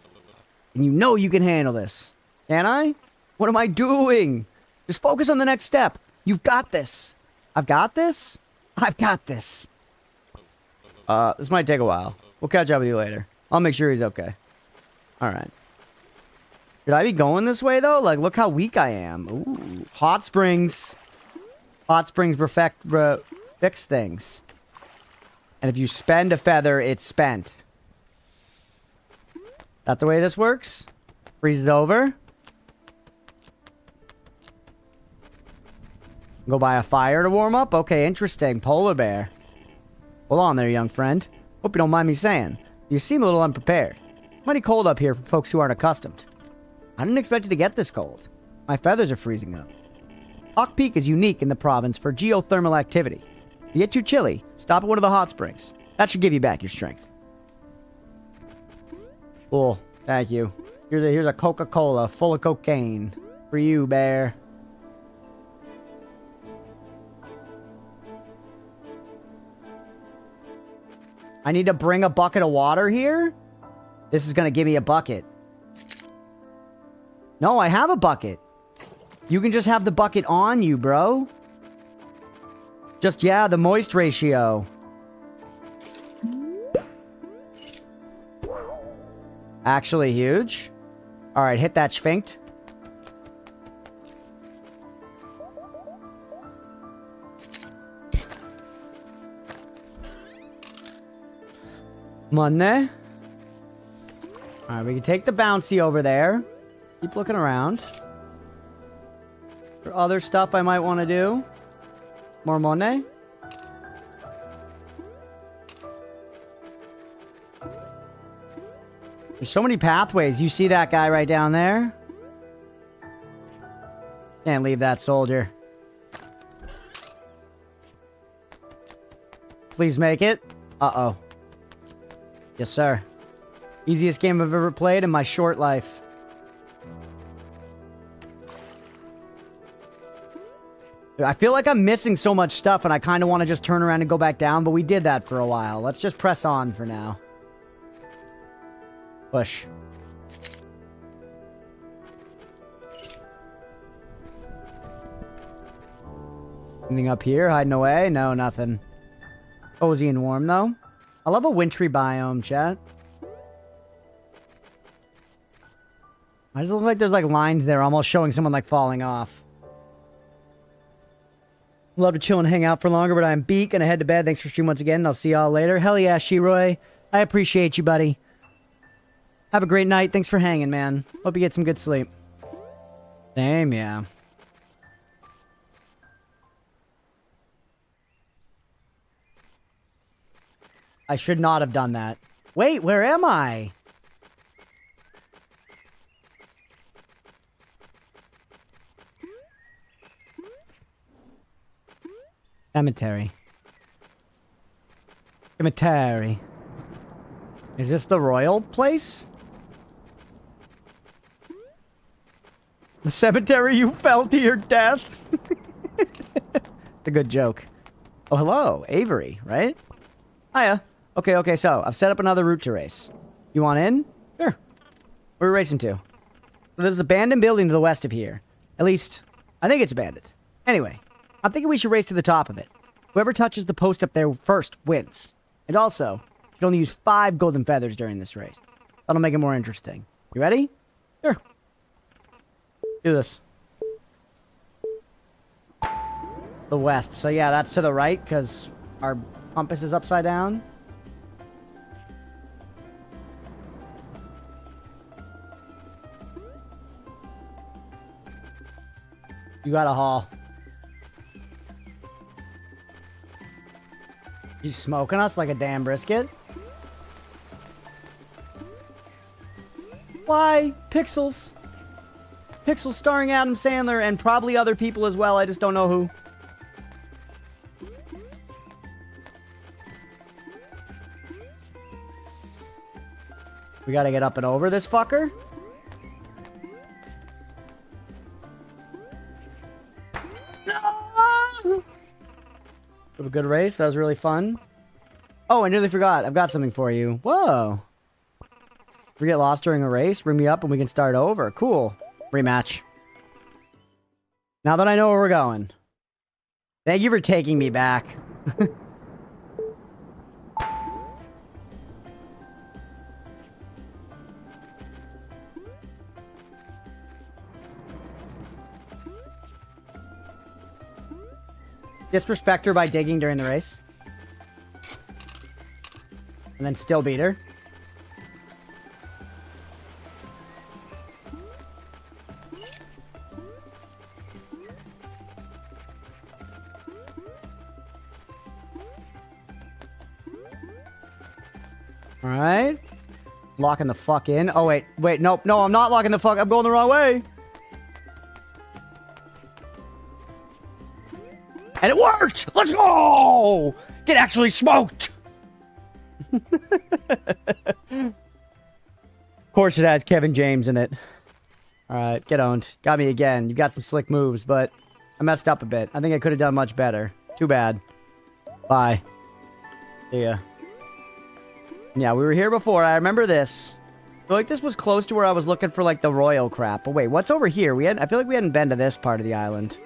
And you know you can handle this. Can I? What am I doing? Just focus on the next step. You've got this. I've got this? I've got this. This might take a while. We'll catch up with you later. I'll make sure he's okay. Alright. Should I be going this way, though? Like, look how weak I am. Ooh. Hot springs. Hot springs fix things. And if you spend a feather, it's spent. That the way this works? Freeze it over. Go by a fire to warm up? Okay, interesting. Polar bear. Hold on there, young friend. Hope you don't mind me saying. You seem a little unprepared. Mighty cold up here for folks who aren't accustomed. I didn't expect it to get this cold. My feathers are freezing up. Hawk Peak is unique in the province for geothermal activity. If you get too chilly, stop at one of the hot springs. That should give you back your strength. Cool. Thank you. Here's a Coca-Cola full of cocaine. For you, bear. I need to bring a bucket of water here? This is gonna give me a bucket. No, I have a bucket. You can just have the bucket on you, bro. Just, yeah, the moist ratio. Actually huge. Alright, hit that sphinct. Money. Alright, we can take the bouncy over there. Keep looking around. For other stuff I might want to do. More money. There's so many pathways. You see that guy right down there? Can't leave that soldier. Please make it. Uh-oh. Yes, sir. Easiest game I've ever played in my short life. I feel like I'm missing so much stuff and I kind of want to just turn around and go back down, but we did that for a while. Let's just press on for now. Push. Anything up here? Hiding away? No, nothing. Cozy and warm, though. I love a wintry biome, chat. I just look like there's like lines there almost showing someone like falling off. Love to chill and hang out for longer, but I'm beat. Gonna head to bed. Thanks for streaming once again, and I'll see y'all later. Hell yeah, Shiroy. I appreciate you, buddy. Have a great night. Thanks for hanging, man. Hope you get some good sleep. Same, yeah. I should not have done that. Wait, where am I? Cemetery. Cemetery. Is this the royal place? The cemetery you fell to your death? It's a good joke. Oh, hello. Avery, right? Hiya. Okay, so I've set up another route to race. You want in? Sure. Where are we racing to? There's an abandoned building to the west of here. At least, I think it's abandoned. Anyway, I'm thinking we should race to the top of it. Whoever touches the post up there first wins. And also, you can only use 5 golden feathers during this race. That'll make it more interesting. You ready? Sure. Do this. The west. So yeah, that's to the right, because our compass is upside down. You got a haul. You smoking us like a damn brisket? Why? Pixels. Pixels starring Adam Sandler and probably other people as well. I just don't know who. We gotta get up and over this fucker. Have a good race. That was really fun. Oh, I nearly forgot. I've got something for you. Whoa. If we get lost during a race, bring me up and we can start over. Cool. Rematch. Now that I know where we're going. Thank you for taking me back. Disrespect her by digging during the race. And then still beat her. Alright. Locking the fuck in. Oh, wait. Wait, nope. No, I'm not locking the fuck. I'm going the wrong way. And it worked! Let's go! Get actually smoked! Of course it has Kevin James in it. Alright, get owned. Got me again. You got some slick moves, but I messed up a bit. I think I could have done much better. Too bad. Bye. See ya. Yeah, we were here before. I remember this. I feel like this was close to where I was looking for, like, the royal crap. But wait, what's over here? I feel like we hadn't been to this part of the island.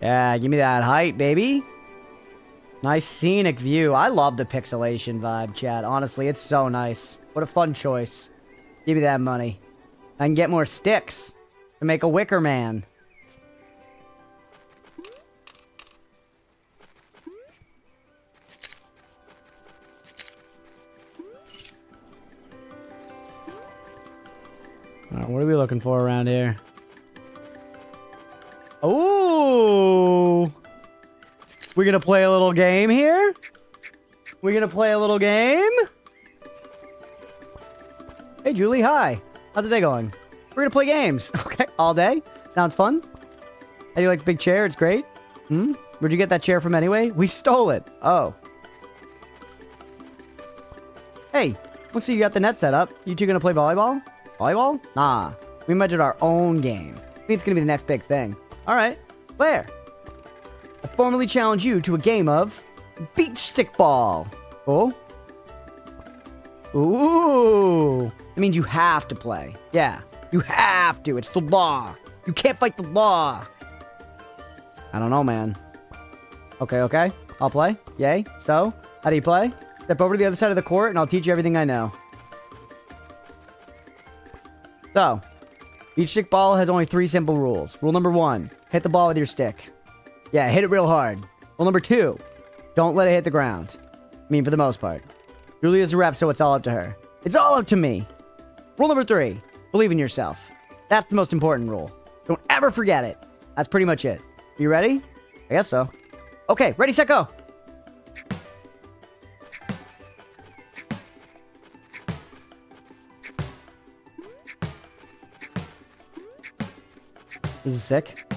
Yeah, give me that height, baby. Nice scenic view. I love the pixelation vibe, chat. Honestly, it's so nice. What a fun choice. Give me that money. I can get more sticks to make a wicker man. Alright, what are we looking for around here? Ooh! We gonna play a little game here? We gonna play a little game? Hey, Julie, hi. How's the day going? We're gonna play games. Okay, all day. Sounds fun. How do you like the big chair? It's great. Hmm? Where'd you get that chair from anyway? We stole it. Oh. Hey, let's see, you got the net set up. You two gonna play volleyball? Volleyball? Nah. We measured our own game. I think it's gonna be the next big thing. Alright. Where? I formally challenge you to a game of beach stickball. Oh? Ooh. It means you have to play. Yeah. You have to. It's the law. You can't fight the law. I don't know, man. Okay, okay. I'll play. Yay. So, how do you play? Step over to the other side of the court and I'll teach you everything I know. So, beach stickball has only 3 simple rules. Rule number 1, hit the ball with your stick. Yeah, hit it real hard. Rule number 2, don't let it hit the ground. I mean, for the most part. Julia's a ref, so it's all up to her. It's all up to me. Rule number 3, believe in yourself. That's the most important rule. Don't ever forget it. That's pretty much it. You ready? I guess so. Okay, ready, set, go. This is sick.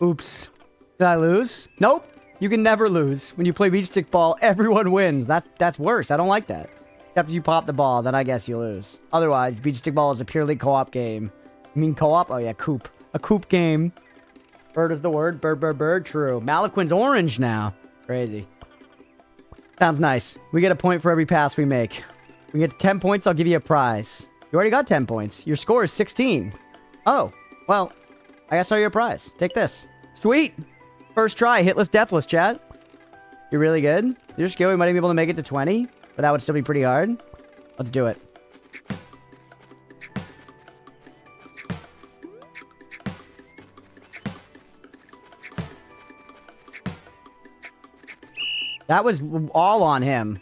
Oops. Did I lose? Nope. You can never lose. When you play beach stickball, everyone wins. That's worse. I don't like that. Except if you pop the ball, then I guess you lose. Otherwise, beach stickball is a purely co-op game. You mean co-op? Oh yeah, coop. A coop game. Bird is the word. Bird, bird, bird. True. Malaquin's orange now. Crazy. Sounds nice. We get a point for every pass we make. We get to 10 points, I'll give you a prize. You already got 10 points. Your score is 16. Oh, well, I guess I'll give you a prize. Take this. Sweet. First try, hitless, deathless, chat. You're really good. Your skill, we might be able to make it to 20, but that would still be pretty hard. Let's do it. That was all on him.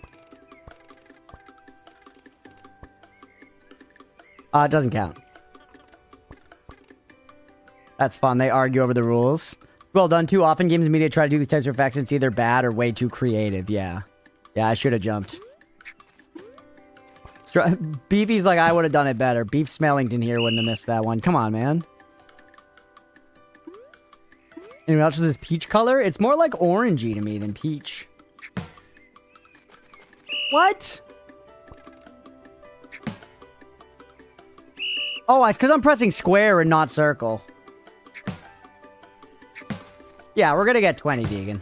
It doesn't count. That's fun. They argue over the rules. Well done. Too often games and media try to do these types of effects and it's either bad or way too creative. Yeah. Yeah, I should have jumped. Beefy's like, I would have done it better. Beef Smellington here wouldn't have missed that one. Come on, man. Anyone else with this peach color? It's more like orangey to me than peach. What? Oh, it's because I'm pressing square and not circle. Yeah, we're gonna get 20, Deegan.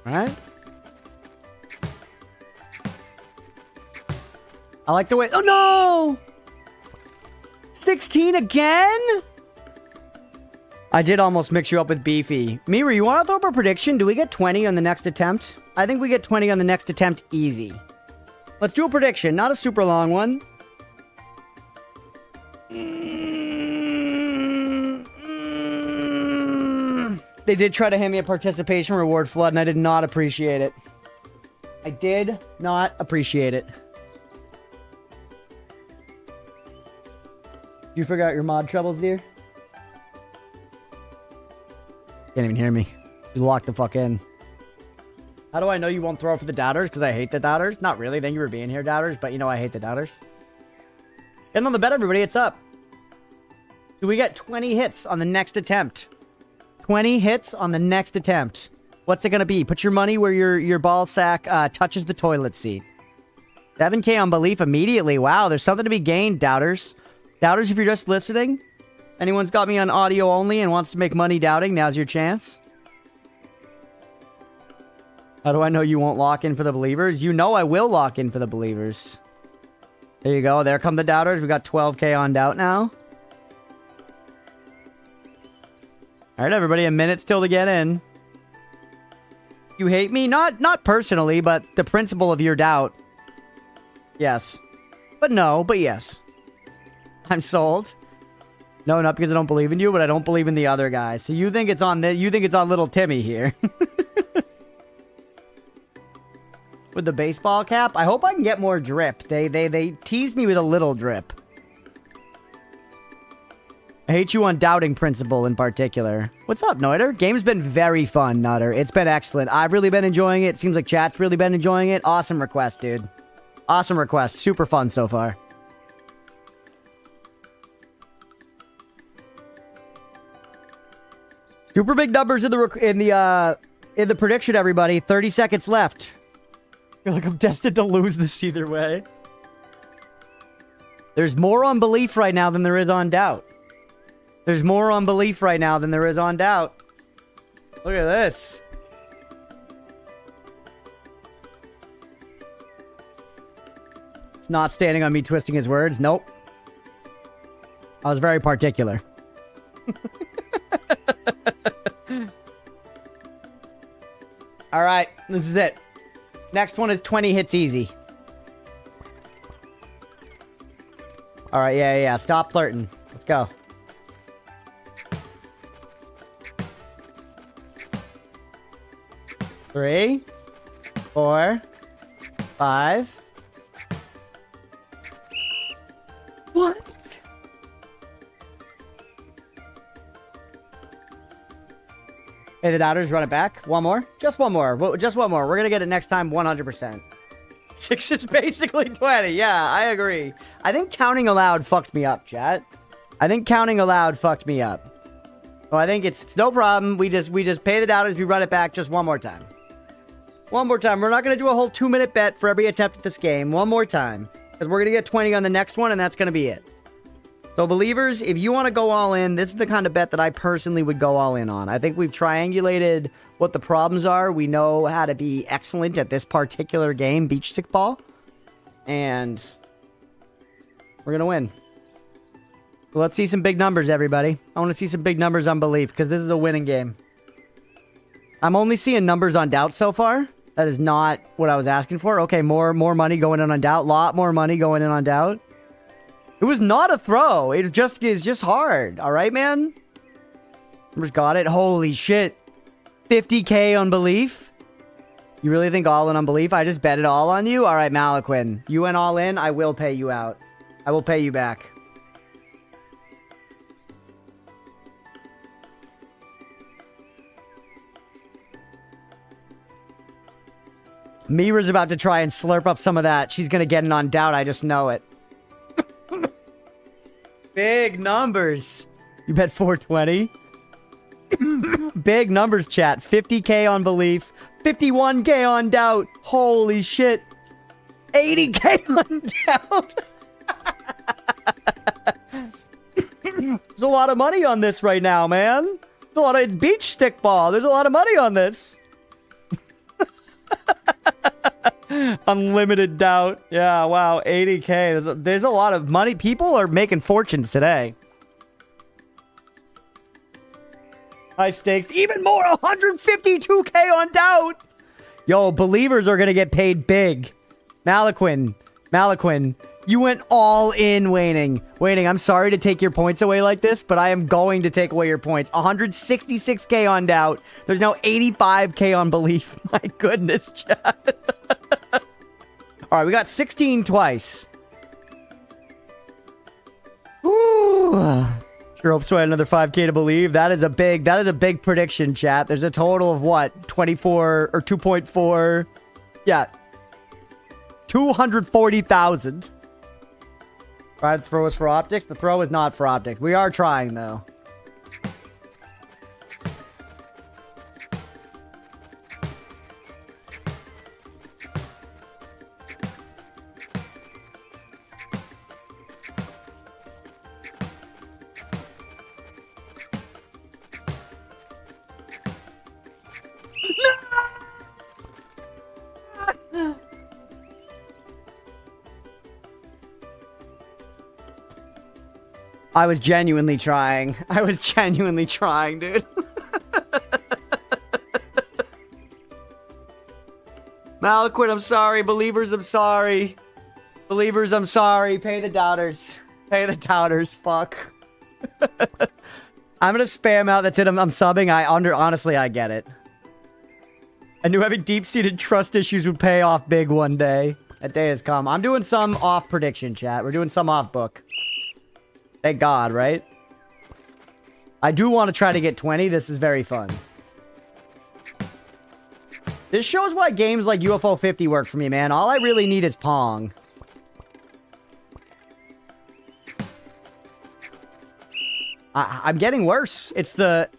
Alright. I like the way... Oh, no! 16 again? I did almost mix you up with Beefy. Miru, you want to throw up a prediction? Do we get 20 on the next attempt? I think we get 20 on the next attempt easy. Let's do a prediction. Not a super long one. They did try to hand me a participation reward, Flood, and I did not appreciate it. I did not appreciate it. You figure out your mod troubles, dear? Can't even hear me. You locked the fuck in. How do I know you won't throw for the doubters? Because I hate the doubters? Not really. Thank you for being here, doubters. But you know I hate the doubters. Getting on the bet, everybody. It's up. Do we get 20 hits on the next attempt? 20 hits on the next attempt. What's it going to be? Put your money where your ball sack touches the toilet seat. 7K on belief immediately. Wow, there's something to be gained, doubters. Doubters, if you're just listening, anyone's got me on audio only and wants to make money doubting, now's your chance. How do I know you won't lock in for the believers? You know I will lock in for the believers. There you go. There come the doubters. We got 12K on doubt now. All right, everybody. A minute still to get in. You hate me? Not personally, but the principle of your doubt. Yes. But no, but yes. I'm sold. No, not because I don't believe in you, but I don't believe in the other guy. So you think it's on little Timmy here. With the baseball cap? I hope I can get more drip. They teased me with a little drip. I hate you on doubting principle in particular. What's up, Noiter? Game's been very fun, Nutter. It's been excellent. I've really been enjoying it. Seems like chat's really been enjoying it. Awesome request, dude. Awesome request. Super fun so far. Super big numbers in the prediction, everybody. 30 seconds left. I feel like I'm destined to lose this either way. There's more on belief right now than there is on doubt. There's more on belief right now than there is on doubt. Look at this. It's not standing on me twisting his words. Nope. I was very particular. All right, this is it. Next one is 20 hits easy. All right, yeah. Stop flirting. Let's go. Three, 4, 5. What? Hey, the doubters, run it back. One more? Just one more. Just one more. We're going to get it next time 100%. 6 is basically 20. Yeah, I agree. I think counting aloud fucked me up, chat. I think counting aloud fucked me up. So I think it's no problem. We just pay the doubters. We run it back just one more time. One more time. We're not going to do a whole 2-minute bet for every attempt at this game. One more time. Because we're going to get 20 on the next one, and that's going to be it. So, believers, if you want to go all in, this is the kind of bet that I personally would go all in on. I think we've triangulated what the problems are. We know how to be excellent at this particular game, beach stick ball. And we're going to win. So let's see some big numbers, everybody. I want to see some big numbers on belief, because this is a winning game. I'm only seeing numbers on doubt so far. That is not what I was asking for. Okay, more money going in on doubt. Lot more money going in on doubt. It was not a throw. It just is just hard. All right, man? Numbers got it. Holy shit. 50K on belief? You really think all in on belief? I just bet it all on you? All right, Malaquin. You went all in. I will pay you out. I will pay you back. Mira's about to try and slurp up some of that. She's going to get it on doubt. I just know it. Big numbers. You bet 420. Big numbers, chat. 50K on belief. 51K on doubt. Holy shit. 80K on doubt. There's a lot of money on this right now, man. There's a lot of beach stick ball. There's a lot of money on this. Unlimited doubt. Yeah, wow. 80K. There's a lot of money. People are making fortunes today. High stakes. Even more. 152K on doubt. Yo, believers are going to get paid big. Malaquin, you went all in, Waning. I'm sorry to take your points away like this, but I am going to take away your points. 166K on doubt. There's now 85K on belief. My goodness, chat. All right, we got 16 twice. Ooh. Sure hope so. I had another 5K to believe. That is a big prediction, chat. There's a total of what? 24 or 2.4. Yeah. 240,000. Try to throw us for optics. The throw is not for optics. We are trying, though. I was genuinely trying. I was genuinely trying, dude. Malaquit, I'm sorry. Believers, I'm sorry. Believers, I'm sorry. Pay the doubters. Pay the doubters. Fuck. I'm gonna spam out. That's it. I'm subbing. Honestly, I get it. I knew having deep-seated trust issues would pay off big one day. That day has come. I'm doing some off prediction, chat. We're doing some off book. Thank God, right? I do want to try to get 20. This is very fun. This shows why games like UFO 50 work for me, man. All I really need is Pong. I'm getting worse. It's the...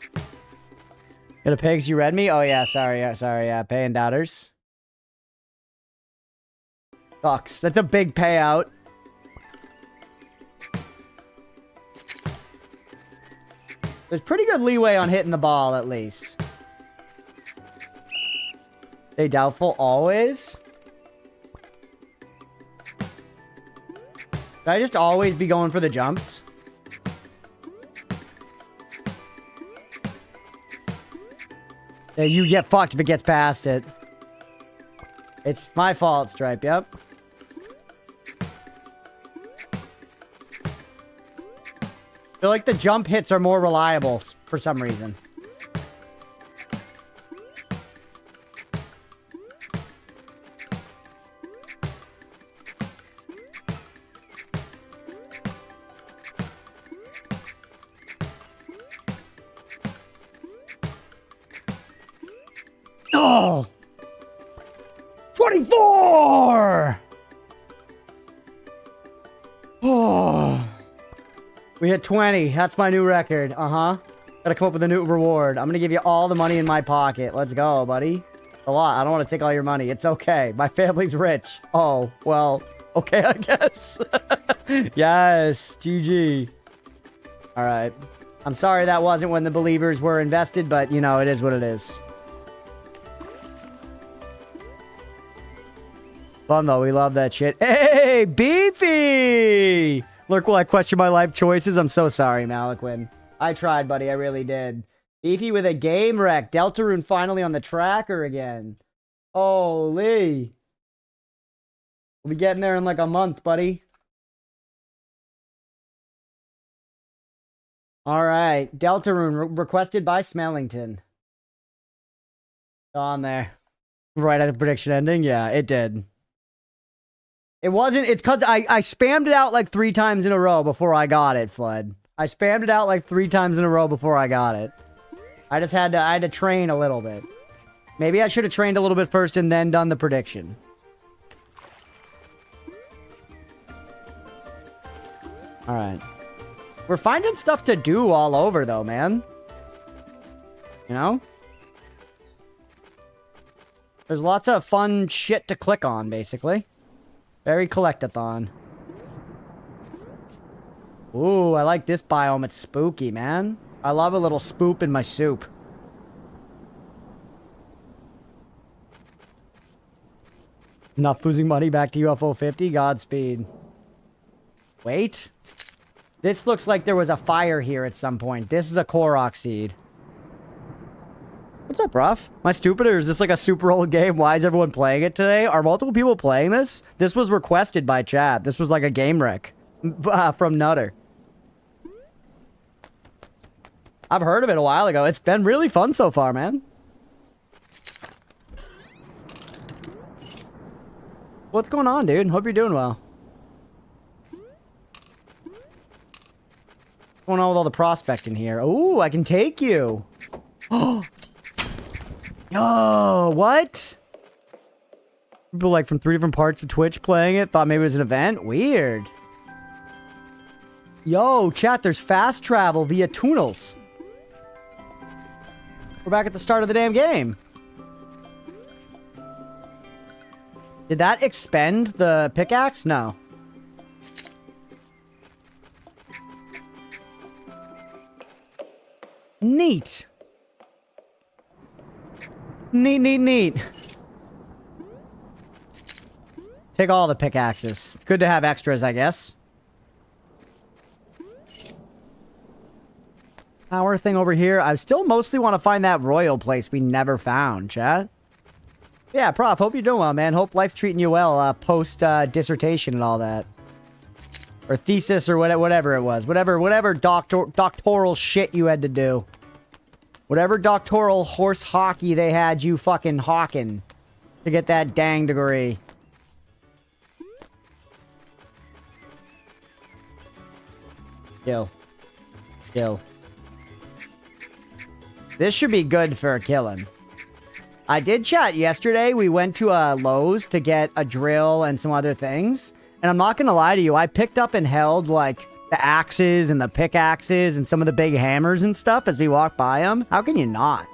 The pigs, you read me? Oh, yeah, sorry, yeah. Paying doubters. Sucks. That's a big payout. There's pretty good leeway on hitting the ball, at least. They doubtful always? Should I just always be going for the jumps? Yeah, you get fucked if it gets past it. It's my fault, Stripe, yep. I feel like the jump hits are more reliable for some reason. Oh! 24! Oh. We hit 20. That's my new record. Uh-huh. Gotta come up with a new reward. I'm gonna give you all the money in my pocket. Let's go, buddy. A lot. I don't want to take all your money. It's okay. My family's rich. Oh, well. Okay, I guess. Yes. GG. Alright. I'm sorry that wasn't when the believers were invested, but, you know, it is what it is. Fun, though. We love that shit. Hey, Beefy! Lurk, will I question my life choices? I'm so sorry, Malaquin. I tried, buddy. I really did. Beefy with a game wreck. Deltarune finally on the tracker again. Holy. We'll be getting there in like a month, buddy. Alright. Deltarune requested by Smellington. On there. Right at the prediction ending? Yeah, it did. It wasn't, it's because I spammed it out like 3 times in a row before I got it, Flood. I spammed it out like 3 times in a row before I got it. I had to train a little bit. Maybe I should have trained a little bit first and then done the prediction. Alright. We're finding stuff to do all over though, man. You know? There's lots of fun shit to click on, basically. Very collectathon. Ooh, I like this biome. It's spooky, man. I love a little spoop in my soup. Enough losing money back to UFO 50. Godspeed. Wait. This looks like there was a fire here at some point. This is a Korok seed. What's up, bruv? Am I stupid or is this like a super old game? Why is everyone playing it today? Are multiple people playing this? This was requested by chat. This was like a game wreck from Nutter. I've heard of it a while ago. It's been really fun so far, man. What's going on, dude? Hope you're doing well. What's going on with all the prospecting here? Ooh, I can take you. Oh. Yo, what? People like from 3 different parts of Twitch playing it. Thought maybe it was an event. Weird. Yo, chat, there's fast travel via tunnels. We're back at the start of the damn game. Did that expend the pickaxe? No. Neat. Neat. Take all the pickaxes. It's good to have extras, I guess. Power thing over here. I still mostly want to find that royal place we never found, chat. Yeah, Prof, hope you're doing well, man. Hope life's treating you well, post dissertation and all that. Or thesis or whatever it was. Whatever doctoral shit you had to do. Whatever doctoral horse hockey they had you fucking hawking to get that dang degree. Kill. This should be good for killing. I did chat yesterday. We went to Lowe's to get a drill and some other things. And I'm not going to lie to you. I picked up and held, like, the axes and the pickaxes and some of the big hammers and stuff as we walked by them. How can you not?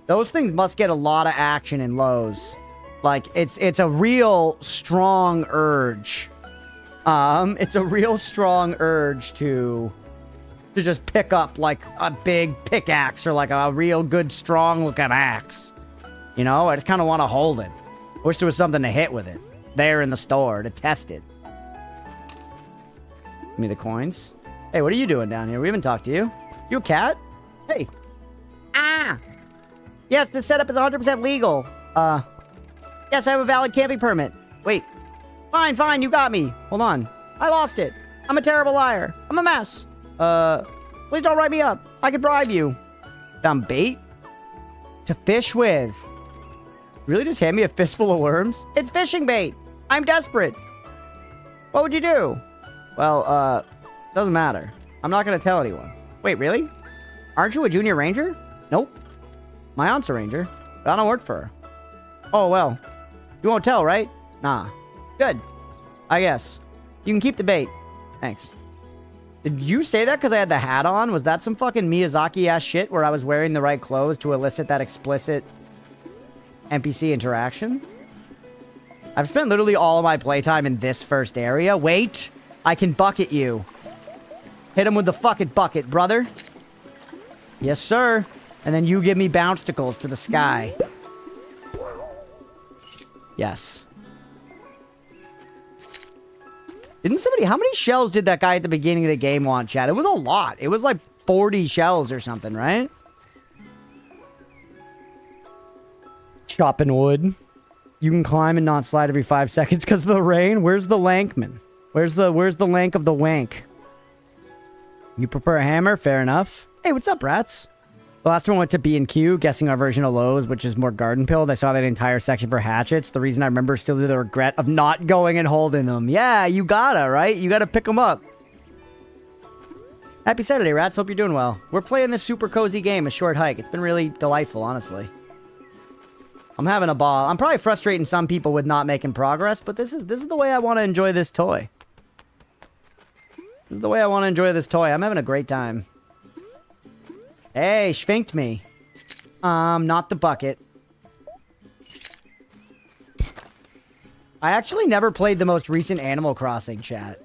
Those things must get a lot of action in Lowe's. Like, it's a real strong urge. It's a real strong urge to just pick up, like, a big pickaxe or, like, a real good, strong-looking axe. You know? I just kind of want to hold it. Wish there was something to hit with it. There in the store to test it. Give me the coins. Hey, what are you doing down here? We haven't talked to you. You a cat? Hey. Ah! Yes, this setup is 100% legal. Yes, I have a valid camping permit. Wait. Fine, you got me. Hold on. I lost it. I'm a terrible liar. I'm a mess. Please don't write me up. I could bribe you. Found bait? To fish with. Really just hand me a fistful of worms? It's fishing bait. I'm desperate. What would you do? Well, doesn't matter. I'm not gonna tell anyone. Wait, really? Aren't you a junior ranger? Nope. My aunt's a ranger, but I don't work for her. Oh, well. You won't tell, right? Nah. Good. I guess. You can keep the bait. Thanks. Did you say that because I had the hat on? Was that some fucking Miyazaki-ass shit where I was wearing the right clothes to elicit that explicit NPC interaction? I've spent literally all of my playtime in this first area. Wait! I can bucket you. Hit him with the fucking bucket, brother. Yes, sir. And then you give me bouncicles to the sky. Yes. Didn't somebody... How many shells did that guy at the beginning of the game want, chat? It was a lot. It was like 40 shells or something, right? Chopping wood. You can climb and not slide every 5 seconds because of the rain. Where's the lankman? Where's the lank of the wank? You prefer a hammer? Fair enough. Hey, what's up, rats? The last time I went to B&Q, guessing our version of Lowe's, which is more garden pilled, I saw that entire section for hatchets. The reason I remember is still the regret of not going and holding them. Yeah, you gotta, right? You gotta pick them up. Happy Saturday, rats. Hope you're doing well. We're playing this super cozy game, A Short Hike. It's been really delightful, honestly. I'm having a ball. I'm probably frustrating some people with not making progress, but this is the way I want to enjoy this toy. This is the way I want to enjoy this toy. I'm having a great time. Hey, schvinked me. Not the bucket. I actually never played the most recent Animal Crossing, chat.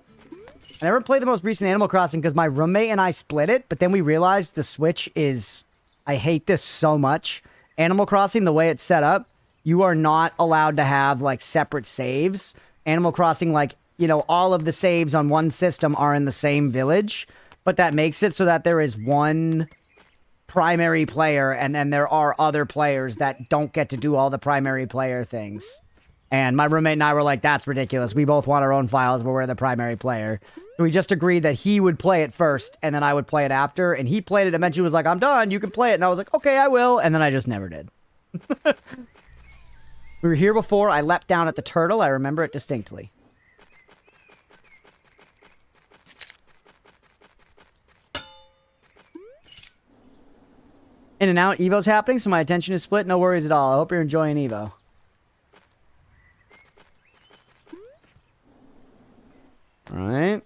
I never played the most recent Animal Crossing because my roommate and I split it, but then we realized the Switch is... I hate this so much. Animal Crossing, the way it's set up, you are not allowed to have, like, separate saves. Animal Crossing, like, you know, all of the saves on one system are in the same village, but that makes it so that there is one primary player, and then there are other players that don't get to do all the primary player things. And my roommate and I were like, that's ridiculous. We both want our own files, but we're the primary player. So we just agreed that he would play it first, and then I would play it after. And he played it, and eventually was like, I'm done, you can play it. And I was like, okay, I will. And then I just never did. We were here before. I leapt down at the turtle. I remember it distinctly. In and out. Evo's happening, so my attention is split. No worries at all. I hope you're enjoying Evo. Alright.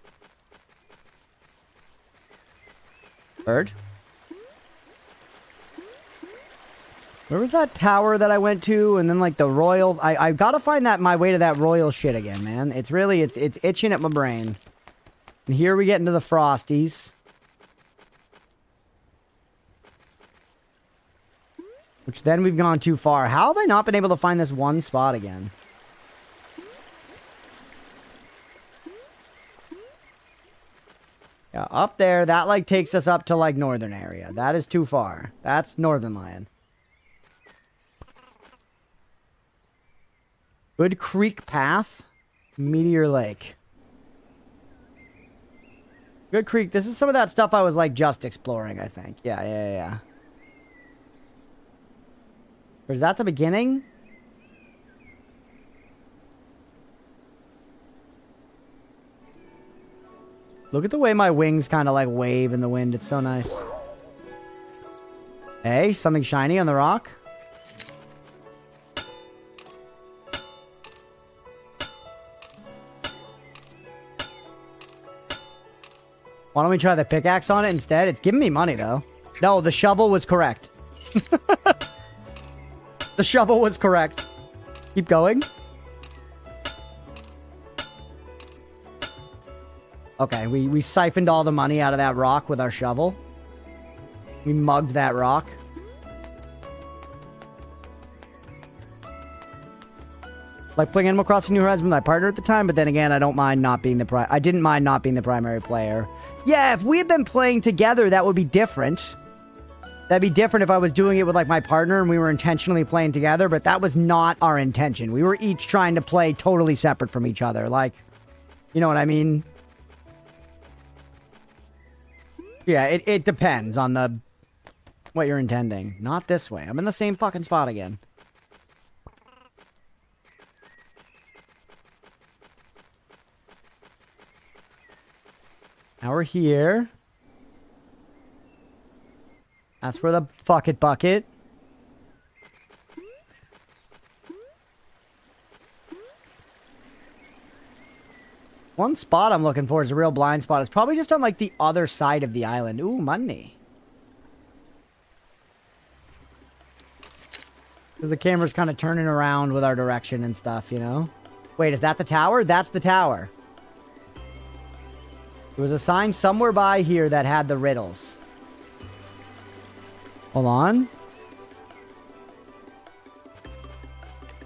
Bird. Where was that tower that I went to? And then, like, the royal... I gotta find that my way to that royal shit again, man. It's really... It's itching at my brain. And here we get into the Frosties. Which then we've gone too far. How have I not been able to find this one spot again? Yeah, up there, that, like, takes us up to, like, northern area. That is too far. That's Northern Lion. Good Creek Path. Meteor Lake. Good Creek. This is some of that stuff I was, like, just exploring, I think. Yeah. Or is that the beginning? Look at the way my wings kind of like wave in the wind. It's so nice. Hey, something shiny on the rock. Why don't we try the pickaxe on it instead? It's giving me money, though. No, the shovel was correct. The shovel was correct. Keep going. Okay, we siphoned all the money out of that rock with our shovel. We mugged that rock. Like playing Animal Crossing New Horizons with my partner at the time, but then again, I don't mind not being the I didn't mind not being the primary player. Yeah, if we had been playing together, that would be different. That'd be different if I was doing it with, like, my partner and we were intentionally playing together, but that was not our intention. We were each trying to play totally separate from each other. Like, you know what I mean? Yeah, it depends on what you're intending. Not this way. I'm in the same fucking spot again. Now we're here. That's where the bucket. One spot I'm looking for is a real blind spot. It's probably just on, like, the other side of the island. Ooh, money. Because the camera's kind of turning around with our direction and stuff, you know? Wait, is that the tower? That's the tower. There was a sign somewhere by here that had the riddles. Hold on.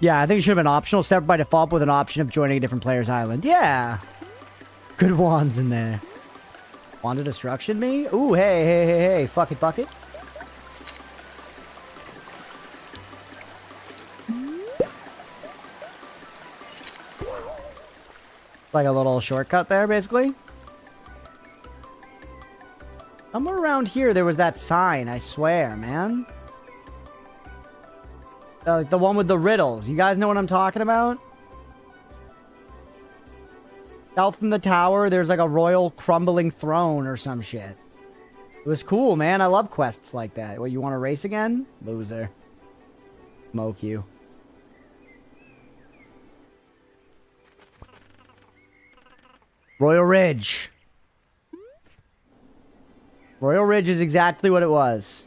Yeah, I think it should have been optional. Separate by default with an option of joining a different player's island. Yeah. Good wands in there. Wand of destruction, me? Ooh, hey. Fuck it, bucket. Like a little shortcut there, basically. Somewhere around here, there was that sign, I swear, man. The one with the riddles. You guys know what I'm talking about? South from the tower, there's like a royal crumbling throne or some shit. It was cool, man. I love quests like that. What, you want to race again? Loser. Smoke you. Royal Ridge. Royal Ridge is exactly what it was.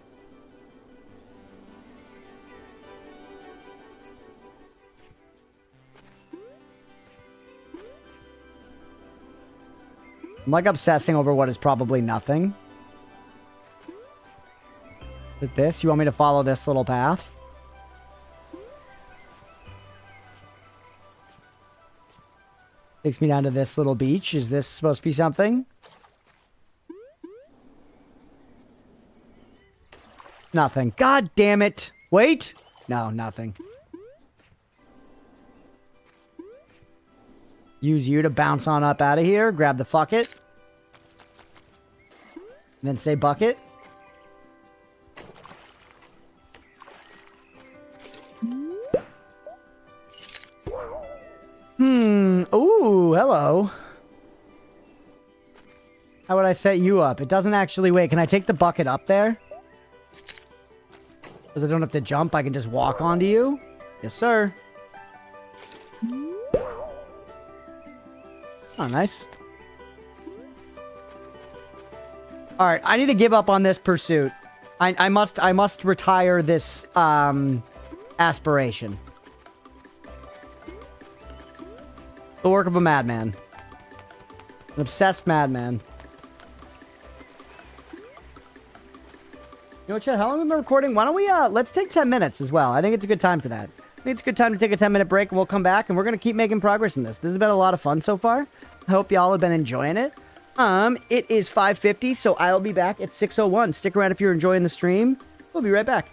I'm like obsessing over what is probably nothing. With this, you want me to follow this little path? Takes me down to this little beach. Is this supposed to be something? Nothing. God damn it. Wait. No, nothing. Use you to bounce on up out of here. Grab the fuck it. And then say bucket. Ooh, hello. How would I set you up? It doesn't actually... Wait, can I take the bucket up there? Because I don't have to jump. I can just walk onto you. Yes, sir. Oh, nice. All right, I need to give up on this pursuit. I must retire this aspiration. The work of a madman. An obsessed madman. You know what, Chad? How long have we been recording? Why don't we, let's take 10 minutes as well. I think it's a good time for that. I think it's a good time to take a 10-minute break, and we'll come back, and we're going to keep making progress in this. This has been a lot of fun so far. I hope y'all have been enjoying it. It is 5:50, so I'll be back at 6:01. Stick around if you're enjoying the stream. We'll be right back.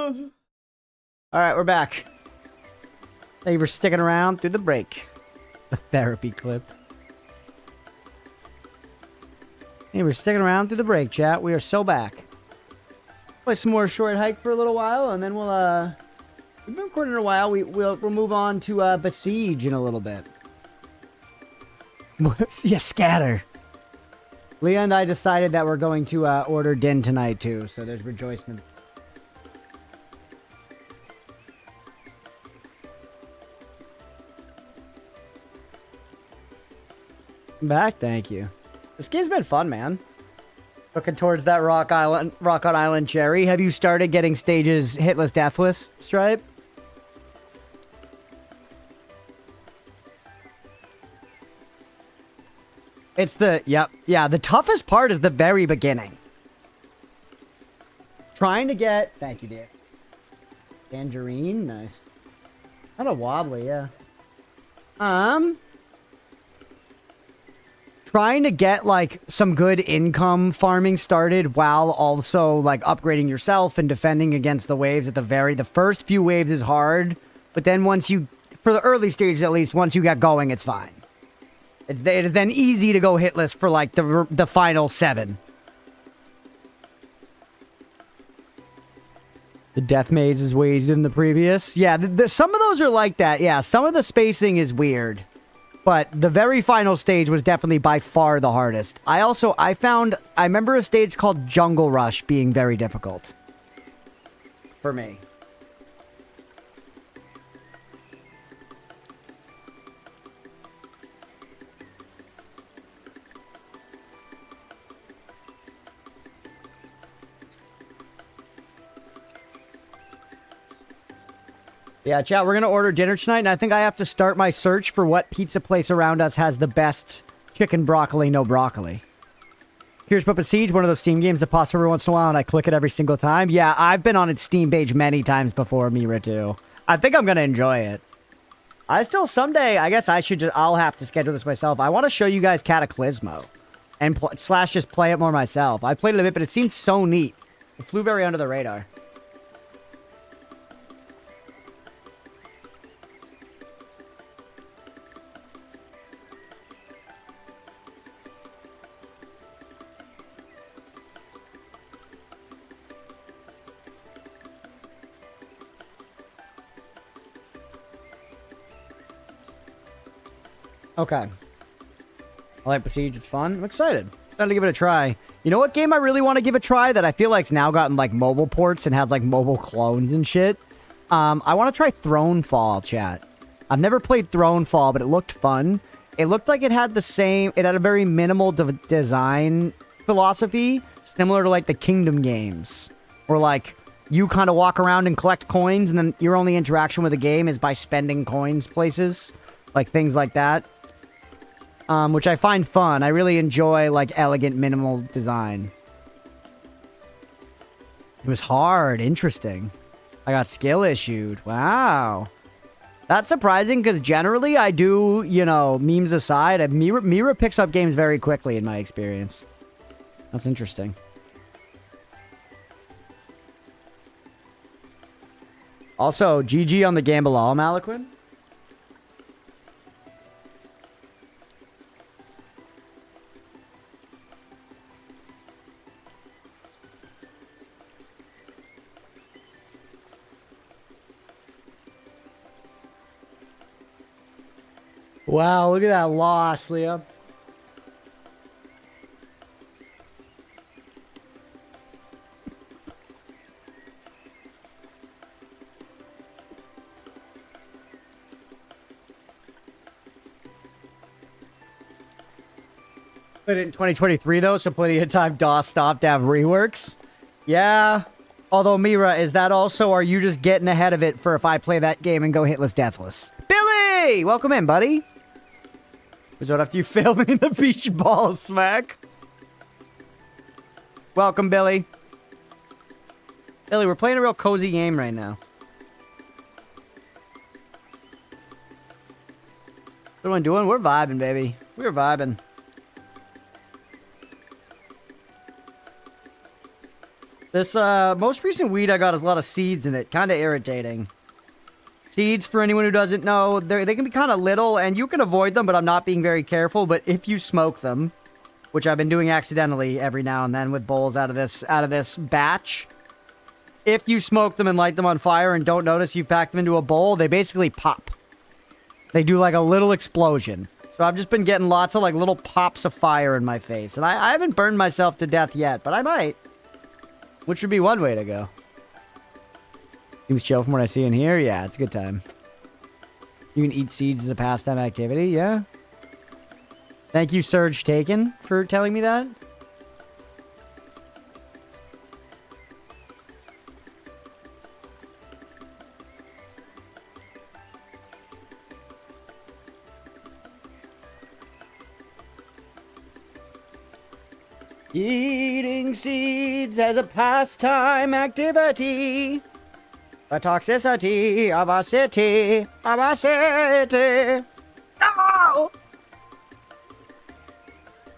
All right, we're back. Thank you for sticking around through the break. The therapy clip. Hey, we're sticking around through the break, chat. We are so back. Play some more short hike for a little while, and then we'll we've been recording in a while. We'll move on to Besiege in a little bit. Yeah, scatter. Leah and I decided that we're going to order din tonight too, so there's rejoicement. Back, thank you. This game's been fun, man. Looking towards that Rock on Island cherry. Have you started getting stages hitless, deathless, Stripe? It's the, yep, yeah, the toughest part is the very beginning. Trying to get, thank you, dear. Tangerine, nice. Kind of wobbly, yeah. Trying to get, like, some good income farming started while also, like, upgrading yourself and defending against the waves at the first few waves is hard, but then once you, for the early stages at least, once you get going, it's fine. It is then easy to go hitless for, like, the final 7. The death maze is way easier than the previous. Yeah, some of those are like that. Yeah, some of the spacing is weird. But the very final stage was definitely by far the hardest. I remember a stage called Jungle Rush being very difficult. For me. Yeah, chat, we're going to order dinner tonight, and I think I have to start my search for what pizza place around us has the best chicken broccoli, no broccoli. Here's Besiege, one of those Steam games that pops every once in a while, and I click it every single time. Yeah, I've been on its Steam page many times before, Mira, too. I think I'm going to enjoy it. I still, someday, I guess I'll have to schedule this myself. I want to show you guys Cataclysmo, and / just play it more myself. I played it a bit, but it seems so neat. It flew very under the radar. Okay. I like Besiege. It's fun. I'm excited. Excited to give it a try. You know what game I really want to give a try that I feel like's now gotten, like, mobile ports and has, like, mobile clones and shit? I want to try Thronefall, chat. I've never played Thronefall, but it looked fun. It looked like it had a very minimal design philosophy, similar to, like, the Kingdom games. Where, like, you kind of walk around and collect coins, and then your only interaction with the game is by spending coins places. Like, things like that. Which I find fun. I really enjoy, like, elegant, minimal design. It was hard. Interesting. I got skill issued. Wow. That's surprising, because generally I do, you know, memes aside, Mira picks up games very quickly in my experience. That's interesting. Also, GG on the gamble all, Malaquin. Wow, look at that loss, Leah. Played it in 2023, though, so plenty of time DOS stopped to have reworks. Yeah. Although, Mira, is that also, are you just getting ahead of it for if I play that game and go hitless, deathless? Billy! Welcome in, buddy. Was that after you failed me in the beach ball smack? Welcome, Billy. Billy, we're playing a real cozy game right now. What am I doing? We're vibing, baby. We're vibing. This most recent weed I got has a lot of seeds in it. Kind of irritating. Seeds, for anyone who doesn't know, they can be kind of little, and you can avoid them, but I'm not being very careful. But if you smoke them, which I've been doing accidentally every now and then with bowls out of this batch, if you smoke them and light them on fire and don't notice you've packed them into a bowl, they basically pop. They do like a little explosion. So I've just been getting lots of like little pops of fire in my face. And I haven't burned myself to death yet, but I might. Which would be one way to go. Seems chill from what I see in here. Yeah, it's a good time. You can eat seeds as a pastime activity. Yeah. Thank you, Surge Taken, for telling me that. Eating seeds as a pastime activity. The toxicity of our city. Of our city. No!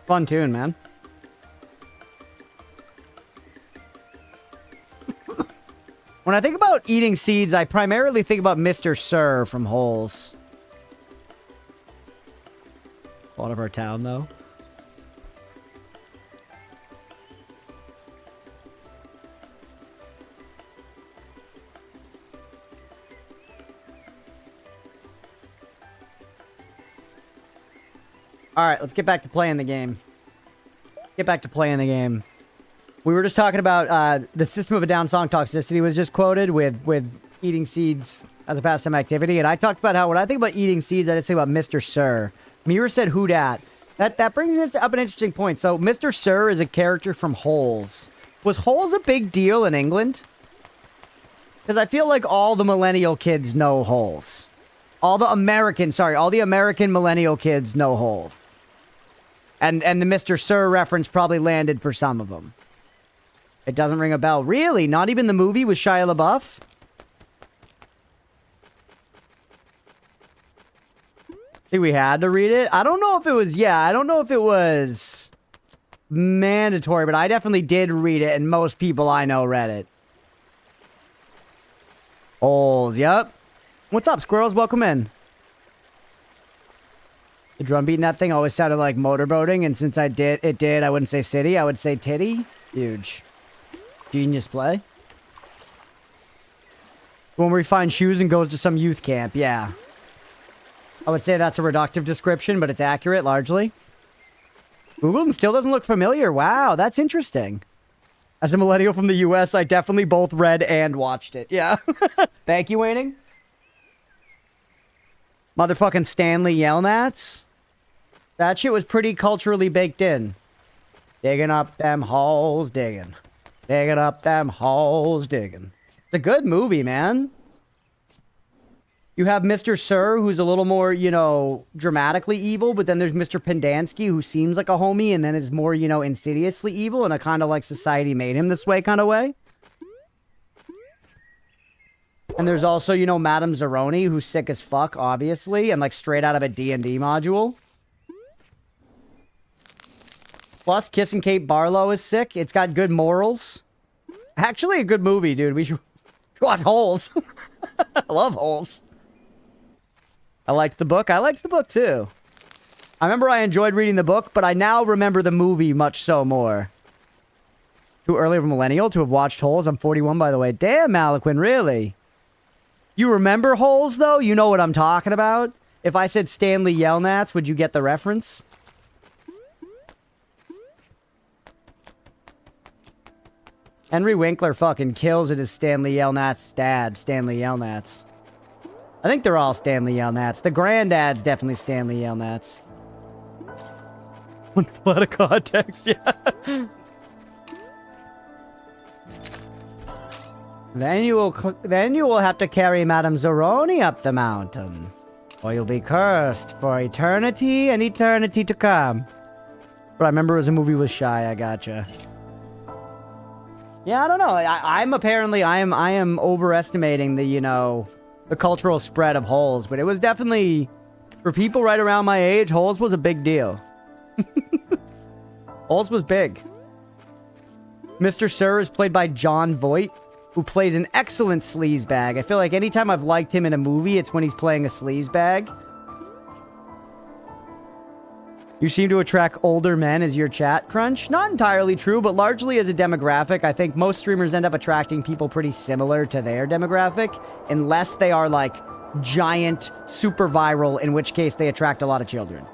Fun tune, man. When I think about eating seeds, I primarily think about Mr. Sir from Holes. A lot of our town, though. Alright, let's get back to playing the game. Get back to playing the game. We were just talking about the System of a Down song Toxicity was just quoted with eating seeds as a pastime activity. And I talked about how when I think about eating seeds, I just think about Mr. Sir. Mirror said, who dat? That brings up an interesting point. So Mr. Sir is a character from Holes. Was Holes a big deal in England? Because I feel like all the millennial kids know Holes. All the American millennial kids know Holes. And the Mr. Sir reference probably landed for some of them. It doesn't ring a bell. Really? Not even the movie with Shia LaBeouf? I think we had to read it. I don't know if it was, I don't know if it was mandatory, but I definitely did read it, and most people I know read it. Holes, yep. What's up, squirrels? Welcome in. The drum beat in that thing always sounded like motorboating, and since I wouldn't say city, I would say titty. Huge. Genius play. When we find shoes and goes to some youth camp, yeah. I would say that's a reductive description, but it's accurate, largely. Googled and still doesn't look familiar. Wow, that's interesting. As a millennial from the US, I definitely both read and watched it. Yeah. Thank you, Waning. Motherfucking Stanley Yelnats. That shit was pretty culturally baked in. Digging up them holes, digging. Digging up them holes, digging. It's a good movie, man. You have Mr. Sir, who's a little more, you know, dramatically evil, but then there's Mr. Pendansky, who seems like a homie and then is more, you know, insidiously evil in a kind of like society made him this way kind of way. And there's also, you know, Madame Zeroni, who's sick as fuck, obviously, and like straight out of a D&D module. Plus, Kissing Kate Barlow is sick. It's got good morals. Actually, a good movie, dude. We should watch Holes. I love Holes. I liked the book. I liked the book, too. I remember I enjoyed reading the book, but I now remember the movie much so more. Too early of a millennial to have watched Holes. I'm 41, by the way. Damn, Maliquin, really? You remember Holes, though? You know what I'm talking about? If I said Stanley Yelnats, would you get the reference? Henry Winkler fucking kills it as Stanley Yelnats' dad, Stanley Yelnats. I think they're all Stanley Yelnats. The granddad's definitely Stanley Yelnats. One out of context, yeah. Then you will have to carry Madame Zeroni up the mountain, or you'll be cursed for eternity and eternity to come. But I remember it was a movie with Shy. I gotcha. Yeah, I don't know. I am overestimating the, you know, the cultural spread of Holes, but it was definitely, for people right around my age, Holes was a big deal. Holes was big. Mr. Sir is played by John Voight, who plays an excellent sleazebag. I feel like anytime I've liked him in a movie, it's when he's playing a sleazebag. You seem to attract older men as your chat, Crunch. Not entirely true, but largely as a demographic. I think most streamers end up attracting people pretty similar to their demographic, unless they are like giant, super viral, in which case they attract a lot of children.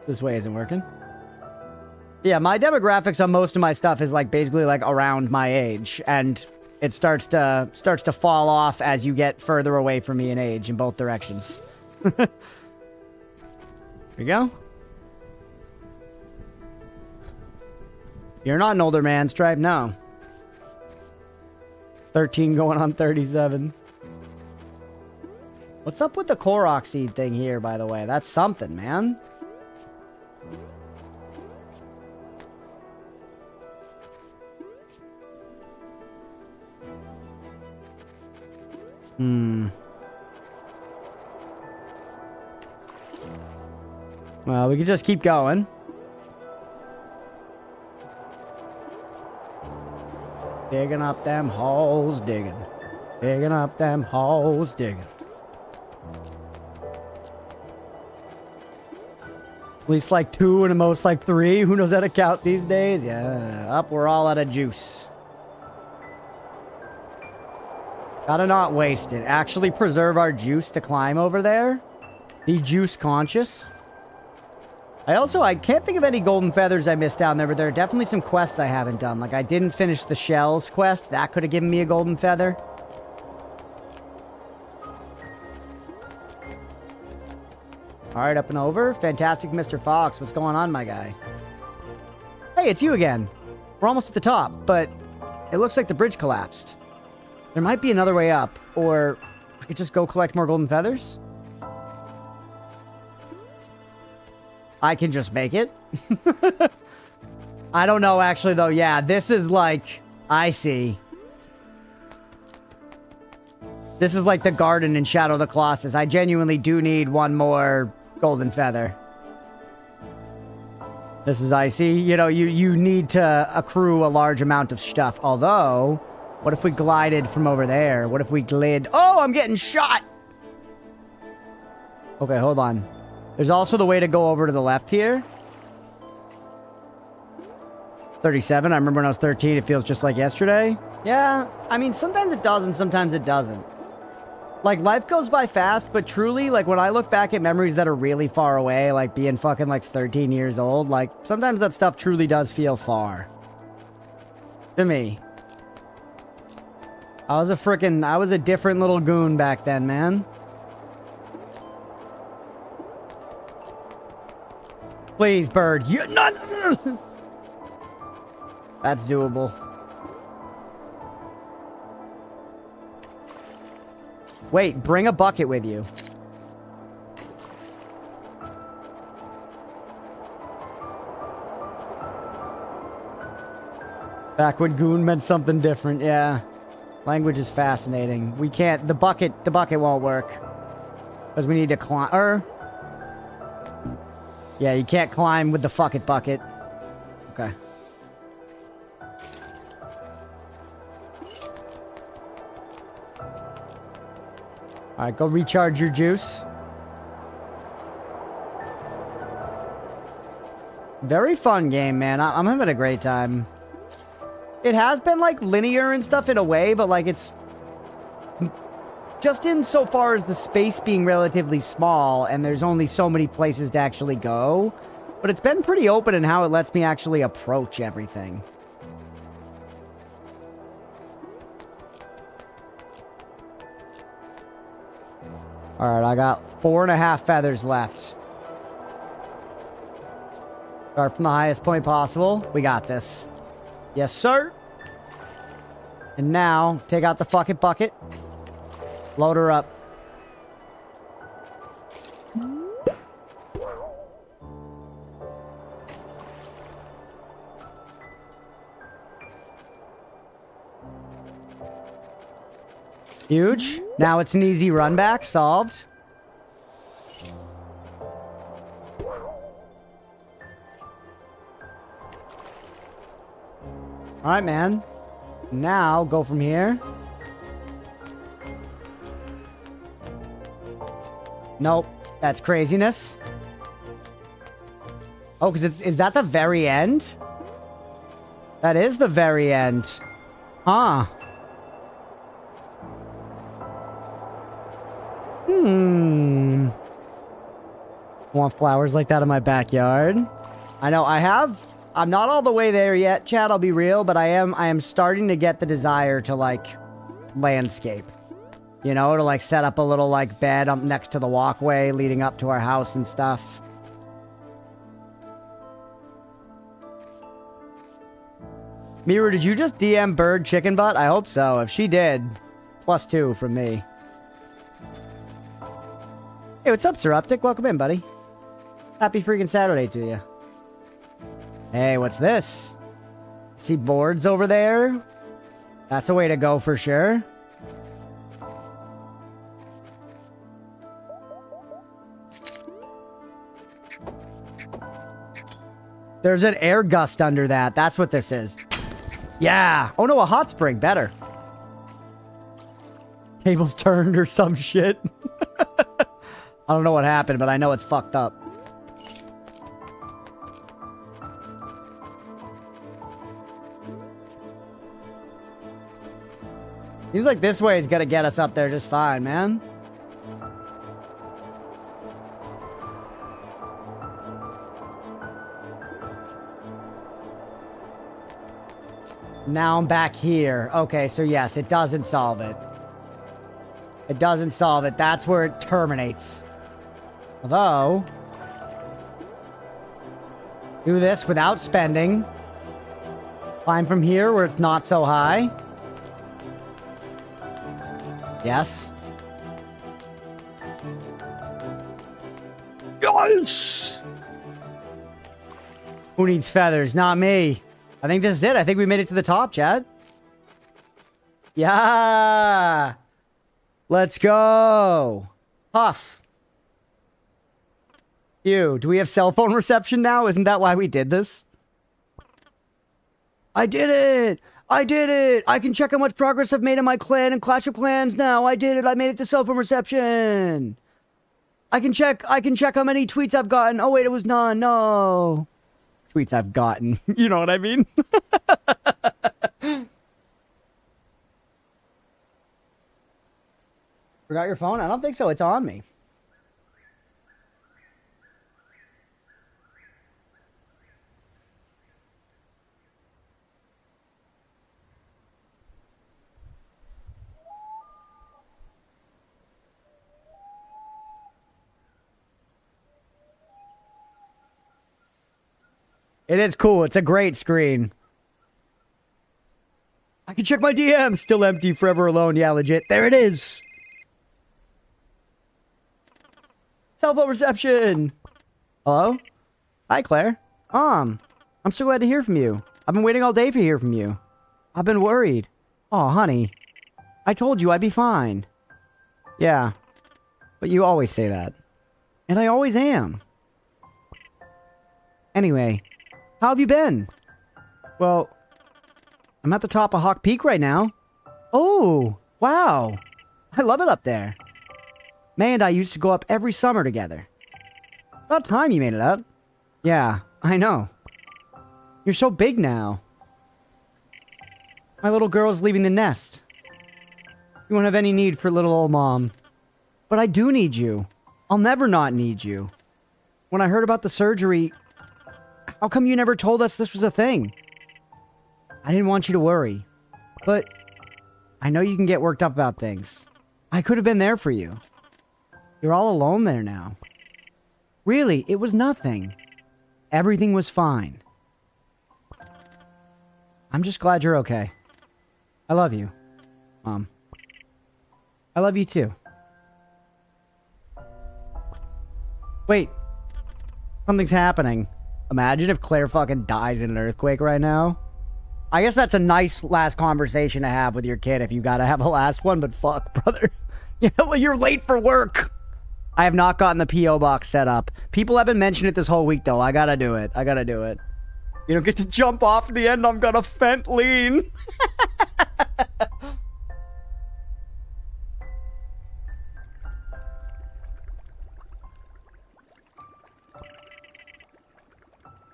This way isn't working. Yeah, my demographics on most of my stuff is like basically like around my age, and it starts to fall off as you get further away from me in age in both directions. Here we go. You're not an older man, Stripe. No. 13 going on 37. What's up with the Korok seed thing here, by the way? That's something, man. Well, we could just keep going. Digging up them holes, digging. Digging up them holes, digging. At least like 2 and at most like 3. Who knows how to count these days? Yeah, up, we're all out of juice. Gotta not waste it. Actually preserve our juice to climb over there. Be juice conscious. I can't think of any golden feathers I missed down there, but there are definitely some quests I haven't done. Like, I didn't finish the shells quest. That could have given me a golden feather. Alright, up and over. Fantastic Mr. Fox. What's going on, my guy? Hey, it's you again. We're almost at the top, but it looks like the bridge collapsed. There might be another way up, or I could just go collect more golden feathers. I can just make it. I don't know, actually, though. Yeah, this is like... I see. This is like the garden in Shadow of the Colossus. I genuinely do need one more golden feather. This is icy. You know, you need to accrue a large amount of stuff. Although, what if we glided from over there? What if we glid? Oh, I'm getting shot! Okay, hold on. There's also the way to go over to the left here. 37. I remember when I was 13, it feels just like yesterday. Yeah, I mean, sometimes it does and sometimes it doesn't. Like, life goes by fast, but truly, like, when I look back at memories that are really far away, like being fucking, like, 13 years old, like, sometimes that stuff truly does feel far. To me. I was a different little goon back then, man. Please, bird. You not. That's doable. Wait, bring a bucket with you. Back when goon meant something different, yeah. Language is fascinating. We can't. The bucket won't work. Because we need to climb. Yeah, you can't climb with the fuck it bucket. Okay. Alright, go recharge your juice. Very fun game, man. I'm having a great time. It has been, like, linear and stuff in a way, but, like, it's... just in so far as the space being relatively small, and there's only so many places to actually go. But it's been pretty open in how it lets me actually approach everything. Alright, I got 4.5 feathers left. Start from the highest point possible. We got this. Yes, sir. And now, take out the fucking bucket. Load her up. Huge. Now it's an easy run back. Solved. Alright, man. Now, go from here. Nope. That's craziness. Oh, because is that the very end? That is the very end. Huh. Want flowers like that in my backyard? I know, I'm not all the way there yet, Chad, I'll be real, but I am starting to get the desire to, like, landscape. You know, to, like, set up a little, like, bed up next to the walkway leading up to our house and stuff. Miru, did you just DM Bird Chicken Butt? I hope so. If she did, +2 from me. Hey, what's up, Seruptic? Welcome in, buddy. Happy freaking Saturday to you. Hey, what's this? See boards over there? That's a way to go for sure. There's an air gust under that. That's what this is. Yeah. Oh no, a hot spring. Better. Tables turned or some shit. I don't know what happened, but I know it's fucked up. Seems like this way is gonna get us up there just fine, man. Now I'm back here. Okay, so yes, it doesn't solve it. It doesn't solve it. That's where it terminates. Although, do this without spending. Climb from here where it's not so high. Yes. Yes! Who needs feathers? Not me. I think this is it. I think we made it to the top, Chad. Yeah. Let's go. Puff. Ew. Do we have cell phone reception now? Isn't that why we did this? I did it. I did it. I can check how much progress I've made in my clan and Clash of Clans now. I did it. I made it to cell phone reception. I can check how many tweets I've gotten. Oh, wait, it was none. No. Tweets I've gotten. You know what I mean? Forgot your phone? I don't think so. It's on me. It is cool. It's a great screen. I can check my DM. Still empty, forever alone. Yeah, legit. There it is. Cell phone reception. Hello? Hi, Claire. I'm so glad to hear from you. I've been waiting all day to hear from you. I've been worried. Oh, honey. I told you I'd be fine. Yeah. But you always say that. And I always am. Anyway, how have you been? Well, I'm at the top of Hawk Peak right now. Oh, wow. I love it up there. May and I used to go up every summer together. About time you made it up. Yeah, I know. You're so big now. My little girl's leaving the nest. You won't have any need for little old mom. But I do need you. I'll never not need you. When I heard about the surgery, how come you never told us this was a thing? I didn't want you to worry. But I know you can get worked up about things. I could have been there for you. You're all alone there now. Really, it was nothing. Everything was fine. I'm just glad you're okay. I love you, Mom. I love you too. Wait. Something's happening. Imagine if Claire fucking dies in an earthquake right now. I guess that's a nice last conversation to have with your kid if you gotta have a last one, but fuck, brother. Yeah, well, you're late for work. I have not gotten the P.O. box set up. People have been mentioning it this whole week, though. I gotta do it. I gotta do it. You don't get to jump off in the end. I'm gonna fent lean.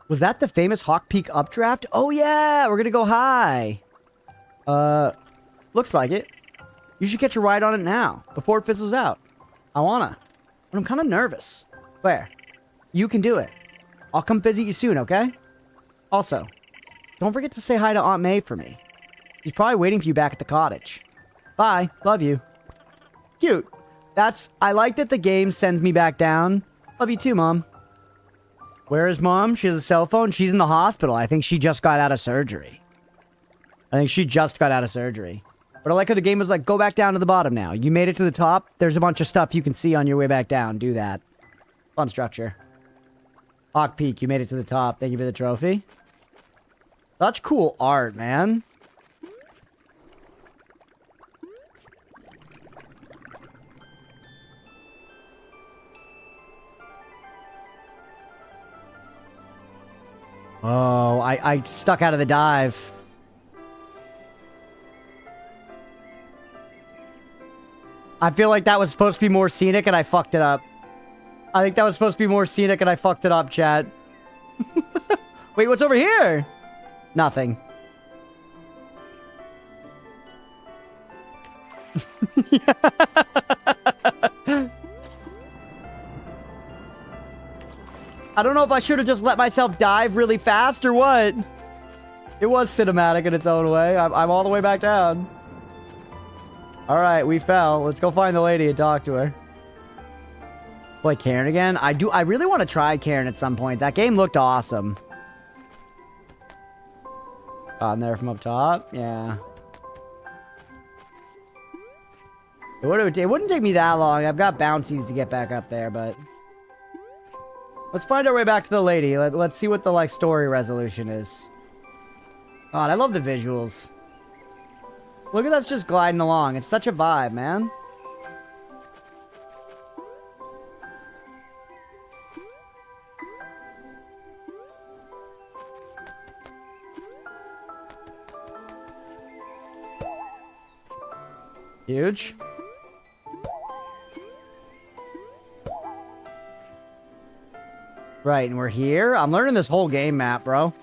Was that the famous Hawk Peak updraft? Oh yeah, we're gonna go high. Looks like it. You should catch a ride on it now, before it fizzles out. I wanna. But I'm kind of nervous. Claire, you can do it. I'll come visit you soon, okay? Also, don't forget to say hi to Aunt May for me. She's probably waiting for you back at the cottage. Bye. Love you. Cute. I like that the game sends me back down. Love you too, Mom. Where is Mom? She has a cell phone? She's in the hospital. I think she just got out of surgery. But I like how the game was like, go back down to the bottom now. You made it to the top. There's a bunch of stuff you can see on your way back down. Do that. Fun structure. Hawk Peak, you made it to the top. Thank you for the trophy. Such cool art, man. Oh, I stuck out of the dive. I feel like that was supposed to be more scenic and I fucked it up. I think that was supposed to be more scenic and I fucked it up, chat. Wait, what's over here? Nothing. I don't know if I should have just let myself dive really fast or what. It was cinematic in its own way. I'm all the way back down. Alright, we fell. Let's go find the lady and talk to her. Play Karen again? I really want to try Karen at some point. That game looked awesome. On there from up top? Yeah. It wouldn't take me that long. I've got bouncies to get back up there, but... Let's find our way back to the lady. Let's see what the, like, story resolution is. God, I love the visuals. Look at us just gliding along. It's such a vibe, man. Huge. Right, and we're here. I'm learning this whole game map, bro.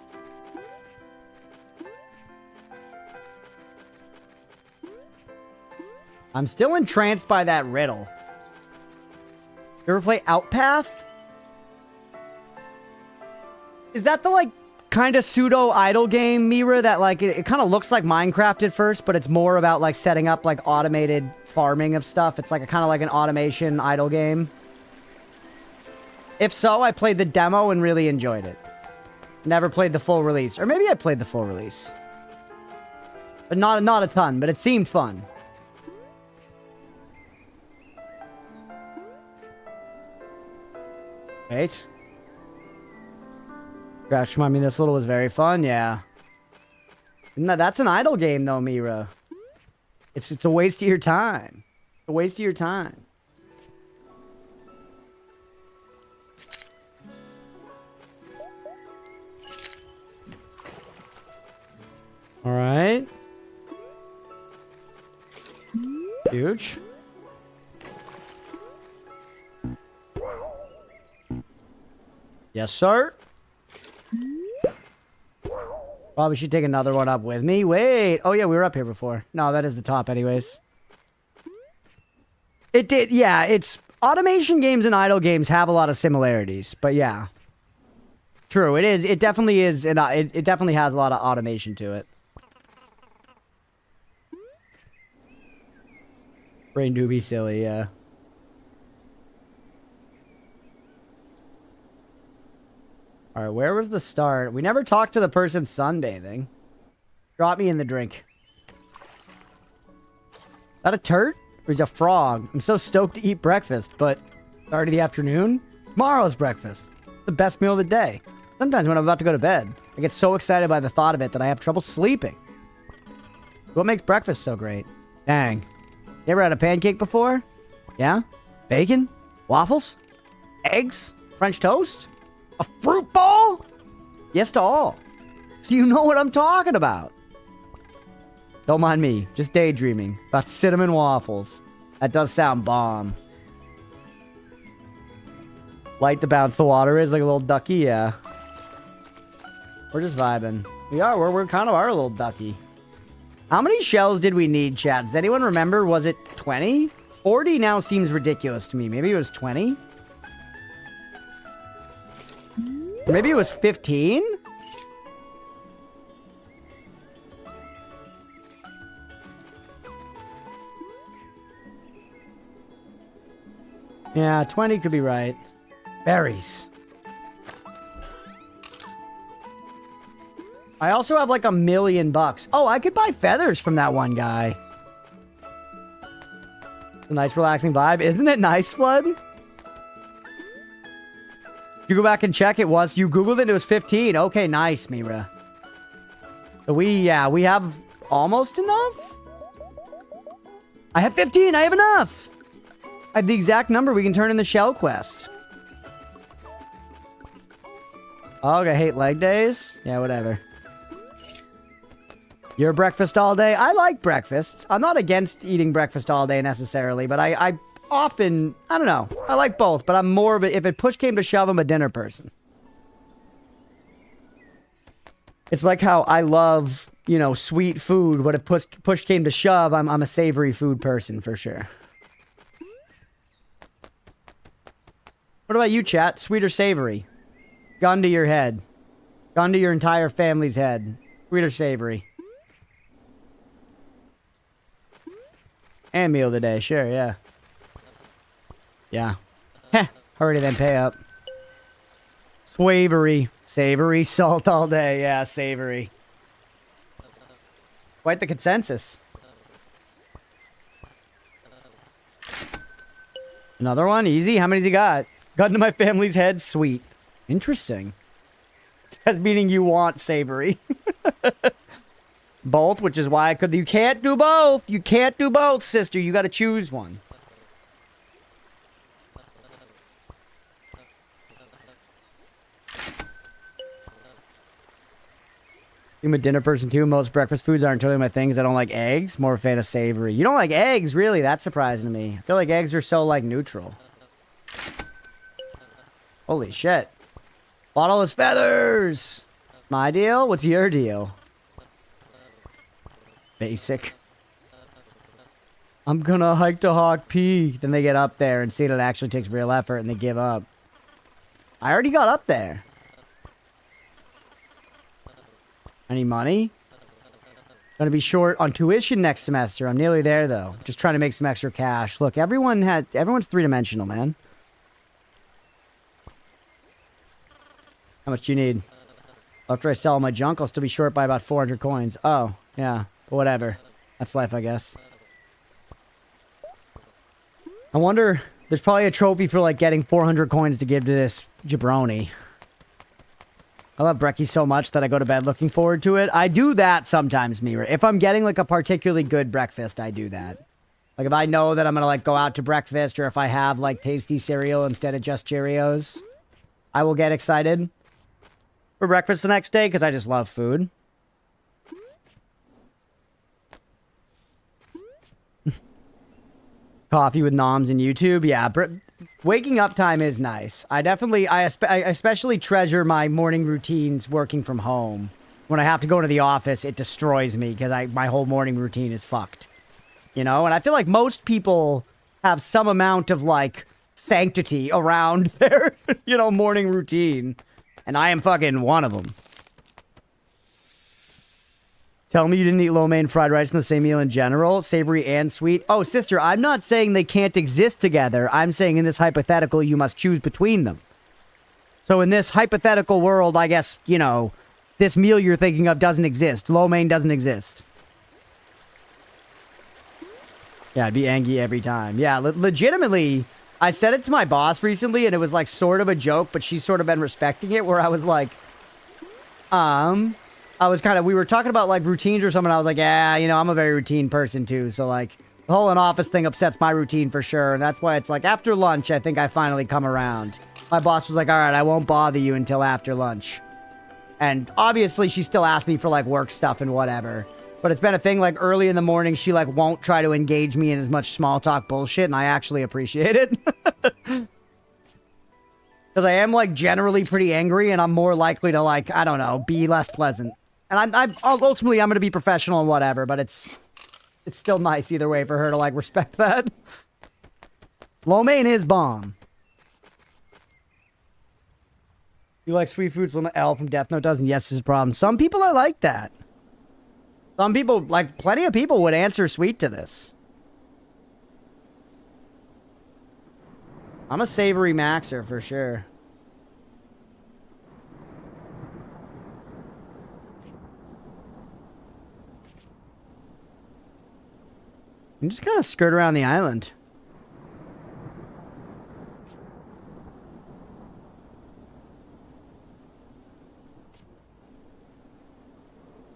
I'm still entranced by that riddle. You ever play Outpath? Is that the, like, kind of pseudo-idle game, Mira, that, like, it kind of looks like Minecraft at first, but it's more about, like, setting up, like, automated farming of stuff? It's, like, a kind of like an automation idle game. If so, I played the demo and really enjoyed it. Never played the full release. Or maybe I played the full release. But not a ton, but it seemed fun. Wait. Gosh, remind me this little was very fun, yeah. That's an idle game though, Mira. It's a waste of your time. It's a waste of your time. Alright. Huge. Yes, sir. Probably should take another one up with me. Wait. Oh, yeah, we were up here before. No, that is the top anyways. It did. Yeah, it's... Automation games and idle games have a lot of similarities. But yeah. True, it is. It definitely is. It definitely has a lot of automation to it. Brain do be silly, yeah. Alright, where was the start? We never talked to the person sunbathing. Drop me in the drink. Is that a turd? Or is it a frog? I'm so stoked to eat breakfast, but it's already the afternoon. Tomorrow's breakfast. It's the best meal of the day. Sometimes when I'm about to go to bed, I get so excited by the thought of it that I have trouble sleeping. What makes breakfast so great? Dang. You ever had a pancake before? Yeah? Bacon? Waffles? Eggs? French toast? A fruit ball? Yes to all. So you know what I'm talking about. Don't mind me. Just daydreaming about cinnamon waffles. That does sound bomb. Light to bounce the water is like a little ducky, yeah. We're just vibing. We are. We're kind of our little ducky. How many shells did we need, chat? Does anyone remember? Was it 20? 40 now seems ridiculous to me. Maybe it was 20? Maybe it was 15? Yeah, 20 could be right. Berries. I also have like $1,000,000. Oh, I could buy feathers from that one guy. A nice relaxing vibe. Isn't it nice, Flood? You go back and check. It was. You Googled it. It was 15. Okay, nice, Mira. So we have almost enough. I have 15. I have enough. I have the exact number we can turn in the shell quest. Oh, I hate leg days. Yeah, whatever. Your breakfast all day? I like breakfast. I'm not against eating breakfast all day necessarily, but I often, I don't know. I like both, but I'm more of a, if it push came to shove, I'm a dinner person. It's like how I love, you know, sweet food, but if push came to shove, I'm a savory food person for sure. What about you, chat? Sweet or savory? Gun to your head. Gun to your entire family's head. Sweet or savory? And meal of the day, sure, yeah. Yeah. Heh, hurry then pay up. Swavery. Savory, salt all day, yeah, savory. Quite the consensus. Another one, easy. How many's he got? Gun to my family's head, sweet. Interesting. That's meaning you want savory. Both, which is why I could... You can't do both. You can't do both, sister. You got to choose one. I'm a dinner person too. Most breakfast foods aren't totally my things. I don't like eggs. More a fan of savory. You don't like eggs, really? That's surprising to me. I feel like eggs are so, like, neutral. Holy shit. Bottleless feathers! My deal? What's your deal? Basic. I'm gonna hike to Hawk Peak. Then they get up there and see that it actually takes real effort and they give up. I already got up there. Any money? Gonna be short on tuition next semester. I'm nearly there though. Just trying to make some extra cash. Look, everyone's three-dimensional, man. How much do you need? After I sell my junk, I'll still be short by about 400 coins. Oh, yeah. But whatever. That's life, I guess. I wonder... There's probably a trophy for, like, getting 400 coins to give to this jabroni. I love brekkie so much that I go to bed looking forward to it. I do that sometimes, Mira. If I'm getting, like, a particularly good breakfast, I do that. Like, if I know that I'm gonna, like, go out to breakfast, or if I have, like, tasty cereal instead of just Cheerios, I will get excited for breakfast the next day, because I just love food. Coffee with noms and YouTube. Yeah, waking up time is nice. I especially treasure my morning routines working from home. When I have to go to the office, it destroys me because my whole morning routine is fucked. You know? And I feel like most people have some amount of, like, sanctity around their, you know, morning routine. And I am fucking one of them. Tell me you didn't eat lo mein fried rice in the same meal in general, savory and sweet. Oh, sister, I'm not saying they can't exist together. I'm saying in this hypothetical, you must choose between them. So in this hypothetical world, I guess, you know, this meal you're thinking of doesn't exist. Lo mein doesn't exist. Yeah, I'd be angry every time. Yeah, legitimately, I said it to my boss recently, and it was like sort of a joke, but she's sort of been respecting it, where I was like, we were talking about, like, routines or something. I was like, yeah, you know, I'm a very routine person, too. So, like, the whole in-office thing upsets my routine for sure. And that's why it's like, after lunch, I think I finally come around. My boss was like, all right, I won't bother you until after lunch. And obviously, she still asks me for, like, work stuff and whatever. But it's been a thing, like, early in the morning, she, like, won't try to engage me in as much small talk bullshit, and I actually appreciate it. Because I am, like, generally pretty angry, and I'm more likely to, like, I don't know, be less pleasant. And ultimately, I'm going to be professional and whatever, but it's still nice either way for her to, like, respect that. Lo mein is bomb. You like sweet foods? L from Death Note doesn't. Yes, is a problem. Some people are like that. Some people, like, plenty of people would answer sweet to this. I'm a savory maxer for sure. I'm just kind of skirt around the island.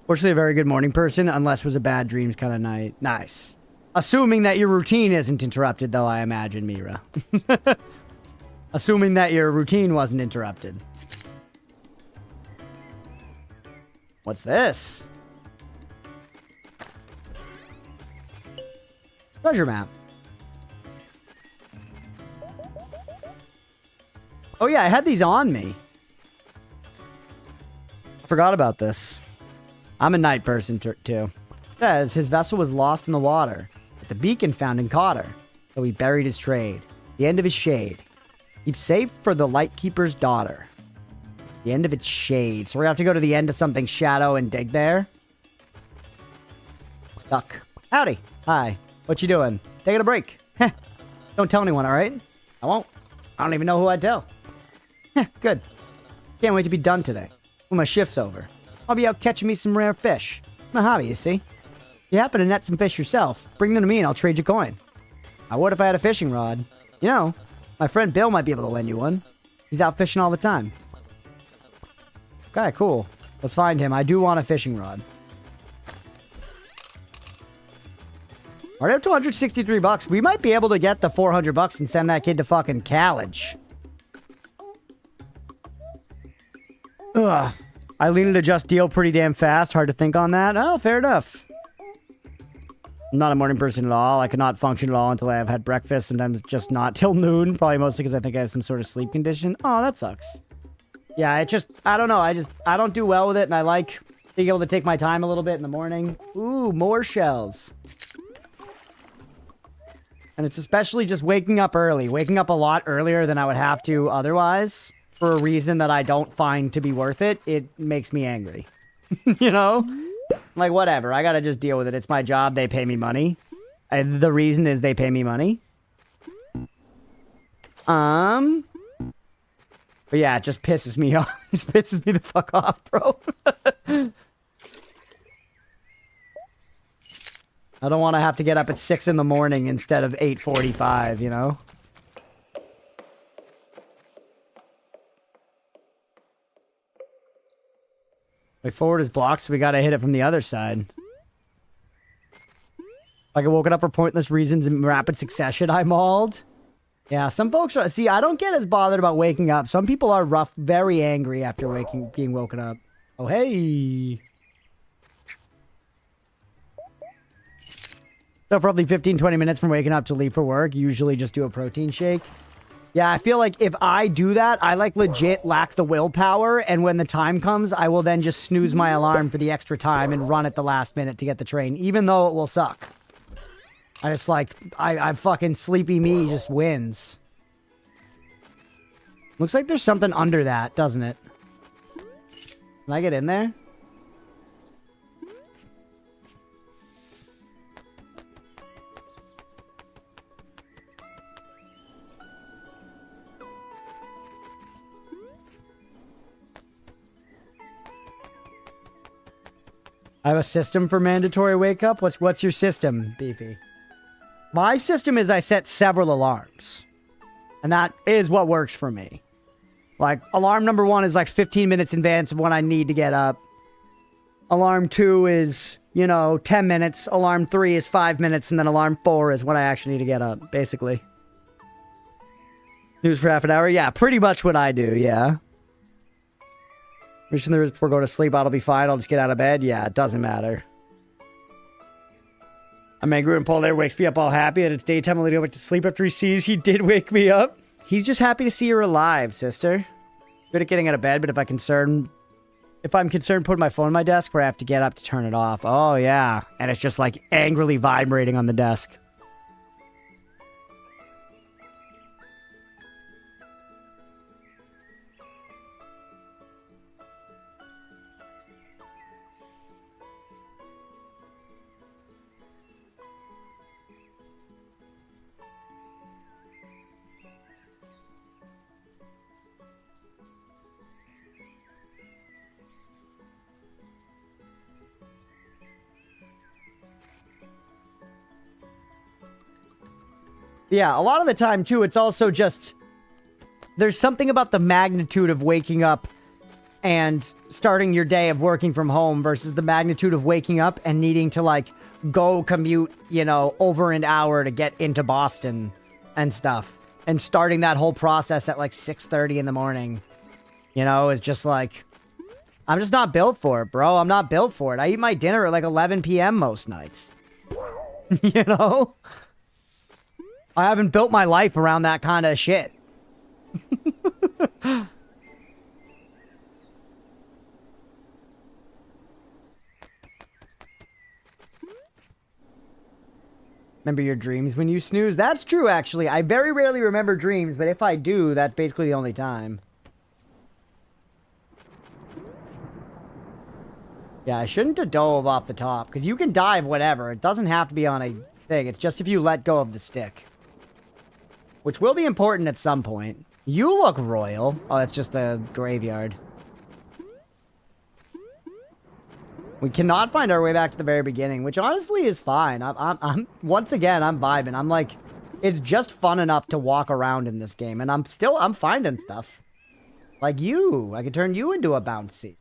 Fortunately, a very good morning person, unless it was a bad dreams kind of night. Nice. Assuming that your routine isn't interrupted, though, I imagine, Mira. Assuming that your routine wasn't interrupted. What's this? Treasure map. Oh, yeah, I had these on me. I forgot about this. I'm a night person, too. Says his vessel was lost in the water, but the beacon found and caught her, so he buried his trade. The end of his shade. Keep safe for the Lightkeeper's daughter. The end of its shade. So we're gonna have to go to the end of something shadow and dig there. Duck. Howdy. Hi. What you doing? Taking a break. Heh. Don't tell anyone, alright? I won't. I don't even know who I'd tell. Heh. Good. Can't wait to be done today. When my shift's over. I'll be out catching me some rare fish. My hobby, you see. If you happen to net some fish yourself, bring them to me and I'll trade you coin. I would if I had a fishing rod. You know, my friend Bill might be able to lend you one. He's out fishing all the time. Okay, cool. Let's find him. I do want a fishing rod. Already up to 163 bucks. We might be able to get the 400 bucks and send that kid to fucking college. Ugh. Eileen to just deal pretty damn fast. Hard to think on that. Oh, fair enough. I'm not a morning person at all. I cannot function at all until I have had breakfast. Sometimes just not till noon. Probably mostly because I think I have some sort of sleep condition. Oh, that sucks. Yeah, it just... I don't know. I don't do well with it. And I like being able to take my time a little bit in the morning. Ooh, more shells. And it's especially just waking up early. Waking up a lot earlier than I would have to otherwise. For a reason that I don't find to be worth it, it makes me angry. You know? Like, whatever. I gotta just deal with it. It's my job. They pay me money. The reason is they pay me money. But yeah, it just pisses me off. It just pisses me the fuck off, bro. I don't want to have to get up at 6 in the morning instead of 8:45, you know? Way forward is blocked, so we gotta hit it from the other side. Like I woken up for pointless reasons in rapid succession, I mauled. Yeah, some folks are... See, I don't get as bothered about waking up. Some people are rough, very angry after being woken up. Oh, hey! So for roughly 15-20 minutes from waking up to leave for work, usually just do a protein shake. Yeah, I feel like if I do that, I like legit lack the willpower, and when the time comes, I will then just snooze my alarm for the extra time and run at the last minute to get the train, even though it will suck. I just like, I fucking sleepy me just wins. Looks like there's something under that, doesn't it? Can I get in there? I have a system for mandatory wake up. What's your system, Beefy? My system is I set several alarms. And that is what works for me. Like, alarm number 1 is like 15 minutes in advance of when I need to get up. Alarm 2 is, you know, 10 minutes. Alarm 3 is 5 minutes. And then alarm 4 is when I actually need to get up, basically. News for half an hour? Yeah, pretty much what I do, yeah. Mission there is before going to sleep. I'll be fine. I'll just get out of bed. Yeah, it doesn't matter. I'm angry when Paul there wakes me up all happy that it's daytime. I'll go back to sleep after he sees he did wake me up. He's just happy to see you're alive, sister. Good at getting out of bed, but if I'm concerned putting my phone on my desk where I have to get up to turn it off. Oh, yeah. And it's just like angrily vibrating on the desk. Yeah, a lot of the time, too, it's also just... There's something about the magnitude of waking up and starting your day of working from home versus the magnitude of waking up and needing to, like, go commute, you know, over an hour to get into Boston and stuff. And starting that whole process at, like, 6:30 in the morning, you know, is just like... I'm just not built for it, bro. I'm not built for it. I eat my dinner at, like, 11 p.m. most nights. You know? I haven't built my life around that kind of shit. Remember your dreams when you snooze? That's true, actually. I very rarely remember dreams, but if I do, that's basically the only time. Yeah, I shouldn't have dove off the top, because you can dive whatever. It doesn't have to be on a thing. It's just if you let go of the stick. Which will be important at some point. You look royal. Oh, that's just the graveyard. We cannot find our way back to the very beginning, which honestly is fine. I'm once again, I'm vibing. I'm like, it's just fun enough to walk around in this game, and I'm finding stuff. Like you. I could turn you into a bouncy.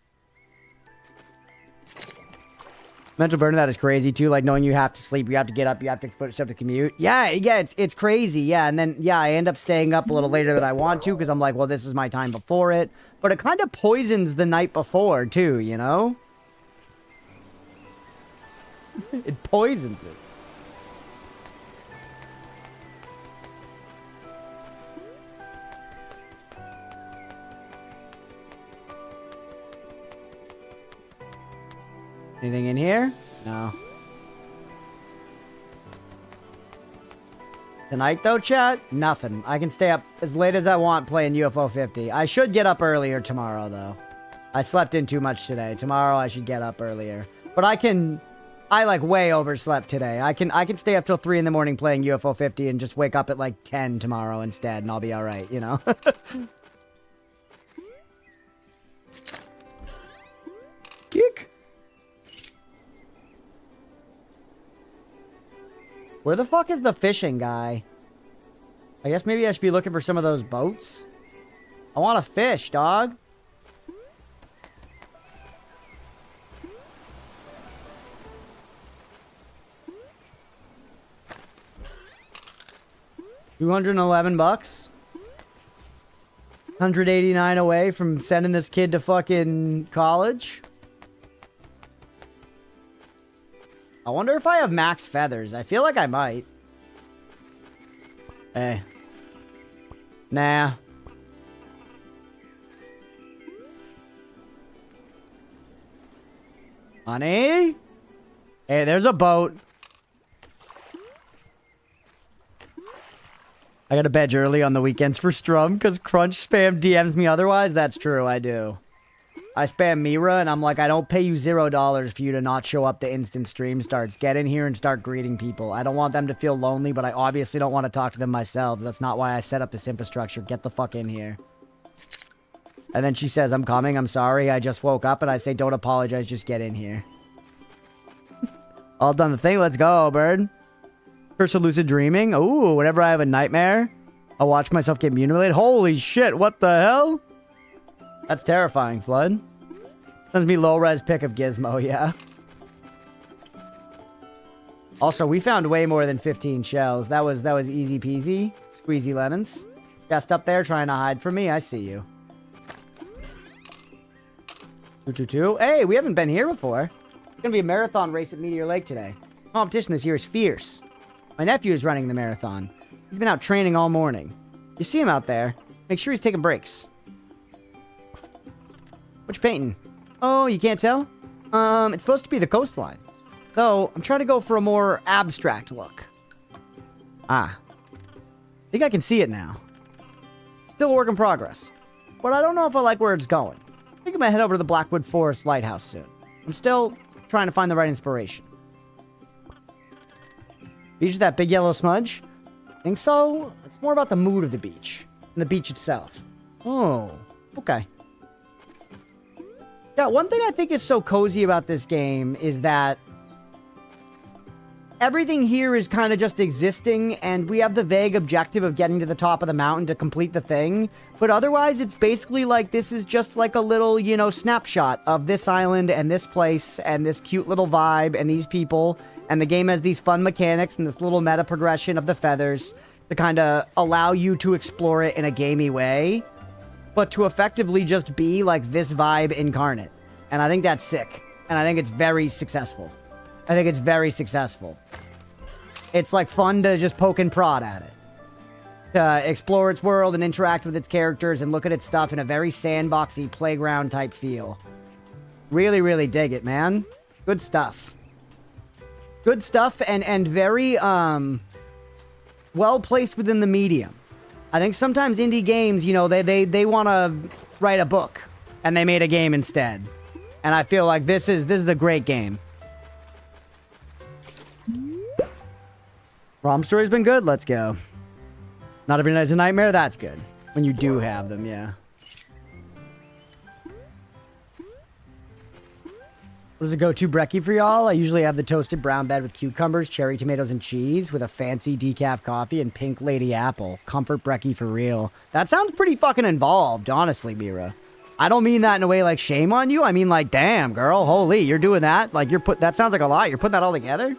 Mental burden, that is crazy, too. Like, knowing you have to sleep, you have to get up, you have to expose yourself to commute. Yeah, it's crazy, yeah. And then, yeah, I end up staying up a little later than I want to, because I'm like, well, this is my time before it. But it kind of poisons the night before, too, you know? It poisons it. Anything in here? No. Tonight, though, chat? Nothing. I can stay up as late as I want playing UFO 50. I should get up earlier tomorrow, though. I slept in too much today. Tomorrow, I should get up earlier. But I, like, way overslept today. I can stay up till 3 in the morning playing UFO 50 and just wake up at, like, 10 tomorrow instead, and I'll be alright, you know? Eek. Where the fuck is the fishing guy? I guess maybe I should be looking for some of those boats. I want to fish, dog. $211. 189 away from sending this kid to fucking college. I wonder if I have max feathers. I feel like I might. Hey. Nah. Honey? Hey, there's a boat. I gotta bed early on the weekends for Strum because Crunch spam DMs me otherwise. That's true, I do. I spam Mira, and I'm like, I don't pay you $0 for you to not show up to instant stream starts. Get in here and start greeting people. I don't want them to feel lonely, but I obviously don't want to talk to them myself. That's not why I set up this infrastructure. Get the fuck in here. And then she says, I'm coming, I'm sorry, I just woke up, and I say, don't apologize, just get in here. All done the thing, let's go, bird. Curse of lucid dreaming. Ooh, whenever I have a nightmare, I'll watch myself get mutilated. Holy shit, what the hell? That's terrifying, Flood. Sends me low-res pic of Gizmo, yeah. Also, we found way more than 15 shells. That was easy peasy. Squeezy lemons. Just up there trying to hide from me. I see you. 222. Hey, we haven't been here before. It's gonna be a marathon race at Meteor Lake today. Competition this year is fierce. My nephew is running the marathon. He's been out training all morning. You see him out there, make sure he's taking breaks. What you painting? Oh, you can't tell? It's supposed to be the coastline. Though, I'm trying to go for a more abstract look. Ah. I think I can see it now. Still a work in progress. But I don't know if I like where it's going. I think I'm gonna head over to the Blackwood Forest Lighthouse soon. I'm still trying to find the right inspiration. Beach with that big yellow smudge? Think so? It's more about the mood of the beach than the beach itself. Oh, okay. Yeah, one thing I think is so cozy about this game is that everything here is kind of just existing, and we have the vague objective of getting to the top of the mountain to complete the thing. But otherwise, it's basically like this is just like a little, you know, snapshot of this island and this place and this cute little vibe and these people. And the game has these fun mechanics and this little meta progression of the feathers to kind of allow you to explore it in a gamey way, but to effectively just be like this vibe incarnate. And I think that's sick. And I think it's very successful. I think it's very successful. It's like fun to just poke and prod at it. To explore its world and interact with its characters and look at its stuff in a very sandboxy playground type feel. Really, really dig it, man. Good stuff. Good stuff and very, well placed within the medium. I think sometimes indie games, you know, they want to write a book and they made a game instead. And I feel like this is a great game. ROM story's been good. Let's go. Not every night's a nightmare. That's good. When you do have them, yeah. What does it go-to brekkie for y'all? I usually have the toasted brown bread with cucumbers, cherry tomatoes, and cheese with a fancy decaf coffee and pink lady apple. Comfort brekkie for real. That sounds pretty fucking involved, honestly, Mira. I don't mean that in a way like shame on you. I mean like, damn, girl, holy, you're doing that? Like, that sounds like a lot. You're putting that all together?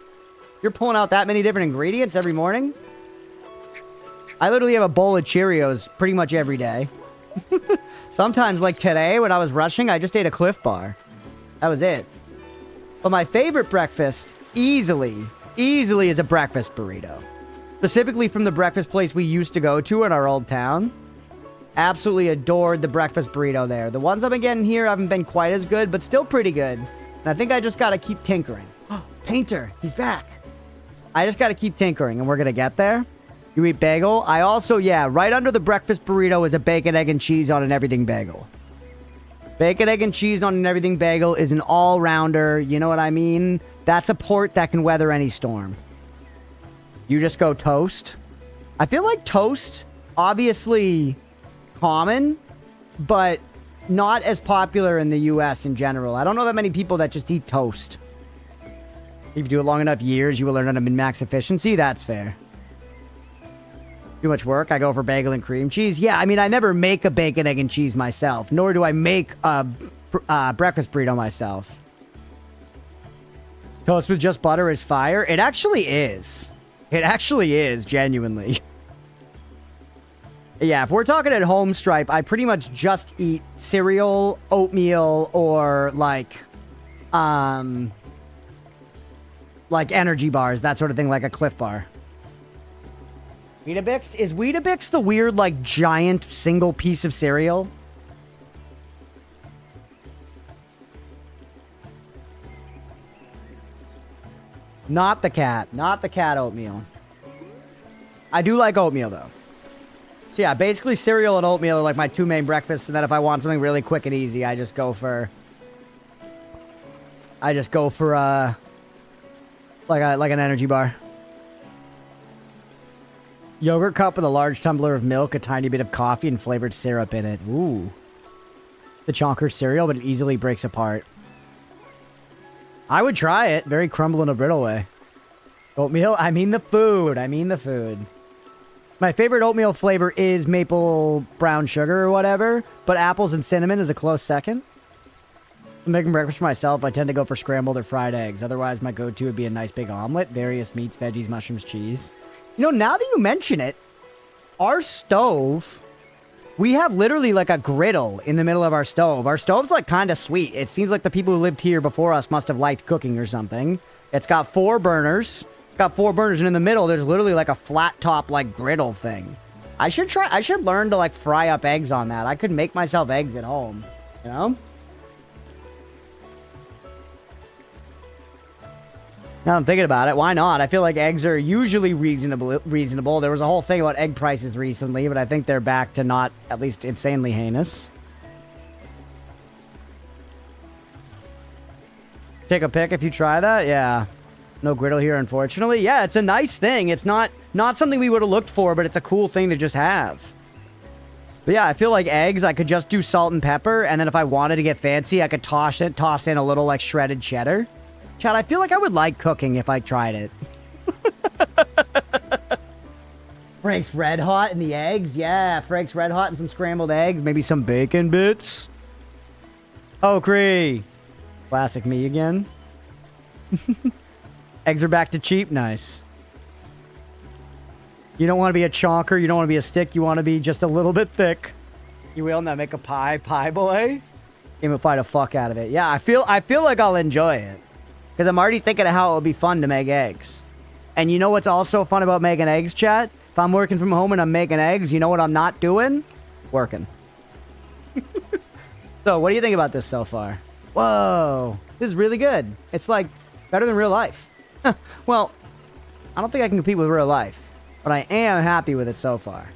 You're pulling out that many different ingredients every morning? I literally have a bowl of Cheerios pretty much every day. Sometimes, like today, when I was rushing, I just ate a Cliff Bar. That was it. But my favorite breakfast, easily, is a breakfast burrito. Specifically from the breakfast place we used to go to in our old town. Absolutely adored the breakfast burrito there. The ones I've been getting here haven't been quite as good, but still pretty good. And I think I just gotta keep tinkering. Painter, he's back. I just gotta keep tinkering, and we're gonna get there. You eat bagel? I also, yeah, right under the breakfast burrito is a bacon, egg, and cheese on an everything bagel. Bacon, egg, and cheese on an everything bagel is an all-rounder, you know what I mean? That's a port that can weather any storm. You just go toast. I feel like toast, obviously common, but not as popular in the US in general. I don't know that many people that just eat toast. If you do it long enough years, you will learn how to min-max efficiency. That's fair. Too much work. I go for bagel and cream cheese. Yeah, I mean, I never make a bacon, egg, and cheese myself. Nor do I make a breakfast burrito myself. Toast with just butter is fire. It actually is. It actually is, genuinely. Yeah, if we're talking at home, Stripe, I pretty much just eat cereal, oatmeal, or like energy bars, that sort of thing, like a Cliff Bar. Weetabix? Is Weetabix the weird, like, giant single piece of cereal? Not the cat. Not the cat oatmeal. I do like oatmeal, though. So, yeah, basically cereal and oatmeal are, like, my two main breakfasts. And then if I want something really quick and easy, I just go for... like an energy bar. Yogurt cup with a large tumbler of milk, a tiny bit of coffee, and flavored syrup in it. Ooh. The chonker cereal, but it easily breaks apart. I would try it. Very crumble in a brittle way. Oatmeal? I mean the food. I mean the food. My favorite oatmeal flavor is maple brown sugar or whatever, but apples and cinnamon is a close second. I'm making breakfast for myself. I tend to go for scrambled or fried eggs. Otherwise, my go-to would be a nice big omelet, various meats, veggies, mushrooms, cheese. You know, now that you mention it, our stove We have literally like a griddle in the middle of our stove. Our stove's like kind of sweet. It seems like the people who lived here before us must have liked cooking or something. It's got 4 burners. It's got 4 burners, and in the middle, there's literally like a flat top like griddle thing. I should learn to like fry up eggs on that. I could make myself eggs at home, you know? Now I'm thinking about it, why not? I feel like eggs are usually reasonable. There was a whole thing about egg prices recently, but I think they're back to not at least insanely heinous. Take a pic if you try that? Yeah. No griddle here, unfortunately. Yeah, it's a nice thing. It's not something we would have looked for, but it's a cool thing to just have. But yeah, I feel like eggs, I could just do salt and pepper, and then if I wanted to get fancy, I could toss in a little like shredded cheddar. Chad, I feel like I would like cooking if I tried it. Frank's Red Hot and the eggs. Yeah, Frank's Red Hot and some scrambled eggs. Maybe some bacon bits. Oh, Cree. Classic me again. Eggs are back to cheap. Nice. You don't want to be a chonker. You don't want to be a stick. You want to be just a little bit thick. You will now make a pie boy. Gamify the fuck out of it. Yeah, I feel like I'll enjoy it. Because I'm already thinking of how it would be fun to make eggs. And you know what's also fun about making eggs, chat? If I'm working from home and I'm making eggs, you know what I'm not doing? Working. So, what do you think about this so far? Whoa. This is really good. It's like better than real life. Well, I don't think I can compete with real life. But I am happy with it so far.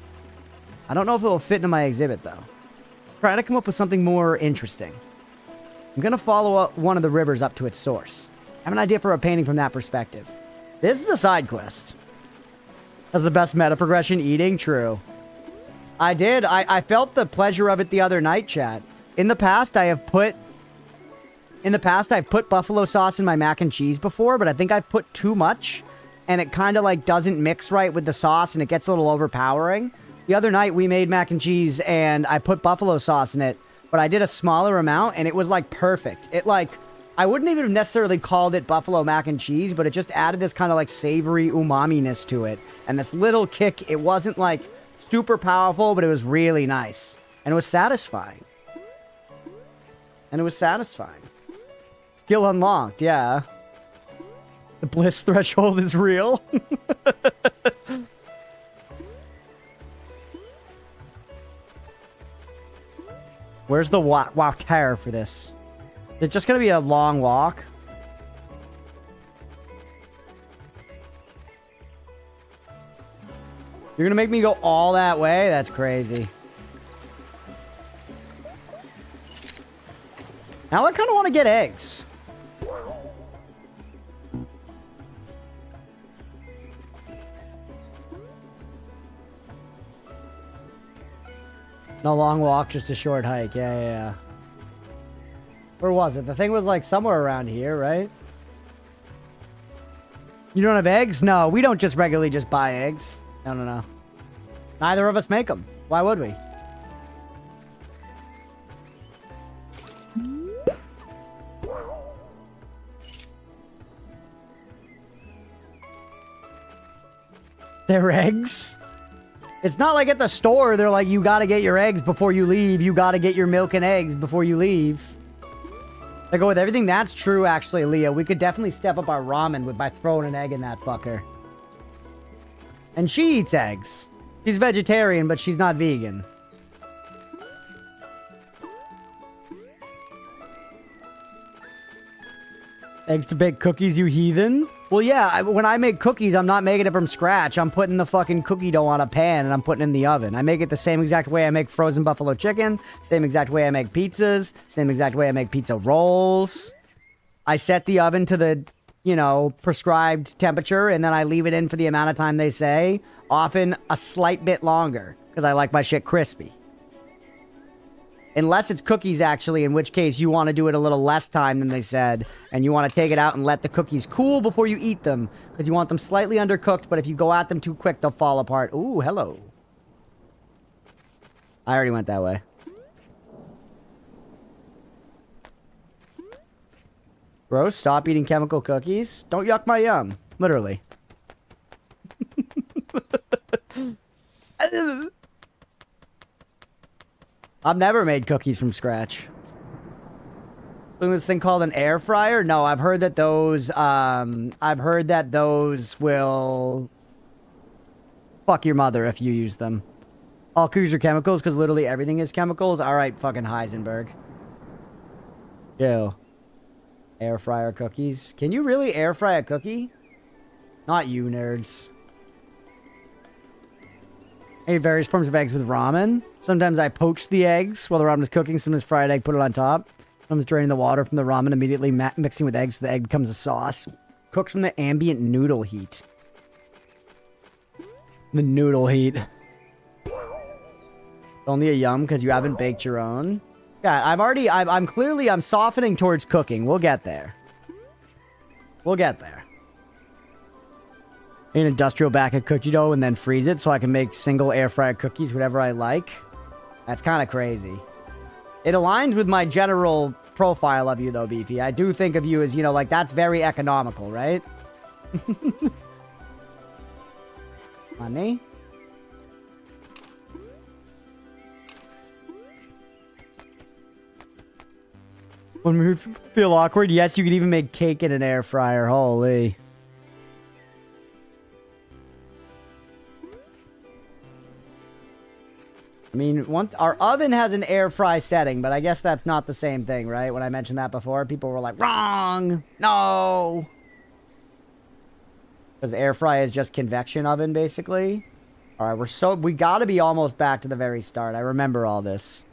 I don't know if it will fit into my exhibit, though. Trying to come up with something more interesting. I'm going to follow up one of the rivers up to its source. I have an idea for a painting from that perspective. This is a side quest. That's the best meta progression, eating? True. I did. I felt the pleasure of it the other night, chat. In the past, I've put buffalo sauce in my mac and cheese before, but I think I've put too much, and it kind of like doesn't mix right with the sauce, and it gets a little overpowering. The other night, we made mac and cheese, and I put buffalo sauce in it, but I did a smaller amount, and it was like perfect. It like... I wouldn't even have necessarily called it buffalo mac and cheese, but it just added this kind of like savory umami-ness to it. And this little kick, it wasn't like super powerful, but it was really nice. And it was satisfying. Skill unlocked, yeah. The bliss threshold is real. Where's the walk tower for this? It's just going to be a long walk. You're going to make me go all that way? That's crazy. Now I kind of want to get eggs. No long walk, just a short hike. Yeah. Where was it? The thing was like somewhere around here, right? You don't have eggs? No, we don't just regularly just buy eggs. No. Neither of us make them. Why would we? They're eggs? It's not like at the store, they're like, you gotta get your eggs before you leave. You gotta get your milk and eggs before you leave. I go with everything. That's true, actually, Leah. We could definitely step up our ramen by throwing an egg in that fucker. And she eats eggs. She's vegetarian, but she's not vegan. Eggs to bake cookies, you heathen? Well, yeah, when I make cookies, I'm not making it from scratch. I'm putting the fucking cookie dough on a pan and I'm putting it in the oven. I make it the same exact way I make frozen buffalo chicken, same exact way I make pizzas, same exact way I make pizza rolls. I set the oven to the, you know, prescribed temperature, and then I leave it in for the amount of time they say, often a slight bit longer, because I like my shit crispy. Unless it's cookies, actually, in which case you want to do it a little less time than they said, and you want to take it out and let the cookies cool before you eat them, because you want them slightly undercooked, but if you go at them too quick, they'll fall apart. Ooh, hello. I already went that way. Bro, stop eating chemical cookies. Don't yuck my yum. Literally. I've never made cookies from scratch. This thing called an air fryer? No, I've heard that those will fuck your mother if you use them. All cookies are chemicals because literally everything is chemicals. All right, fucking Heisenberg. Ew. Air fryer cookies. Can you really air fry a cookie? Not you, nerds. I eat various forms of eggs with ramen. Sometimes I poach the eggs while the ramen is cooking. Sometimes fried egg, put it on top. Sometimes draining the water from the ramen, immediately mixing with eggs so the egg becomes a sauce. Cooks from the ambient noodle heat. The noodle heat. Only a yum because you haven't baked your own. Yeah, I'm softening towards cooking. We'll get there. We'll get there. An industrial bag of cookie dough and then freeze it so I can make single air fryer cookies, whatever I like. That's kind of crazy. It aligns with my general profile of you, though, Beefy. I do think of you as, you know, like, that's very economical, right? Money? When we feel awkward, yes, you can even make cake in an air fryer. Holy. I mean, once our oven has an air fry setting, but I guess that's not the same thing, right? When I mentioned that before, people were like, wrong! No! Because air fry is just convection oven, basically. Alright, we gotta be almost back to the very start. I remember all this.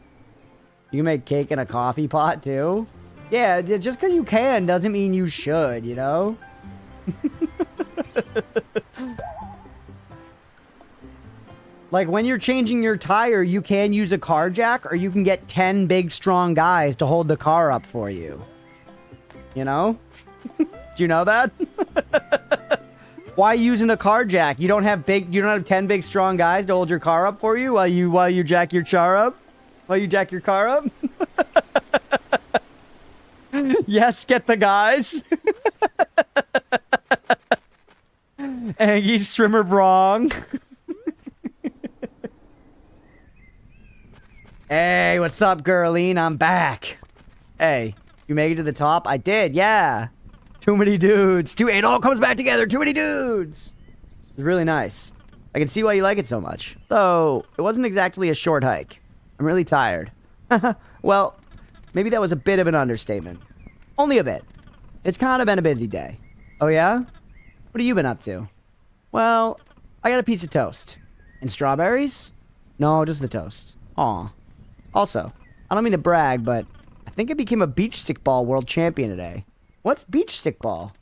You can make cake in a coffee pot, too? Yeah, just because you can doesn't mean you should, you know? Like, when you're changing your tire, you can use a car jack, or you can get 10 big, strong guys to hold the car up for you. You know? Do you know that? Why using a car jack? You don't have 10 big, strong guys to hold your car up for you while you jack your char up? While you jack your car up? Yes, get the guys. Aggie Strimmer wrong. Hey, what's up, Girleen? I'm back. Hey, you made it to the top? I did, yeah. Too many dudes. It all comes back together. Too many dudes. It was really nice. I can see why you like it so much. Though, it wasn't exactly a short hike. I'm really tired. Well, maybe that was a bit of an understatement. Only a bit. It's kind of been a busy day. Oh, yeah? What have you been up to? Well, I got a piece of toast. And strawberries? No, just the toast. Aw. Also, I don't mean to brag, but I think I became a beach stickball world champion today. What's beach stickball?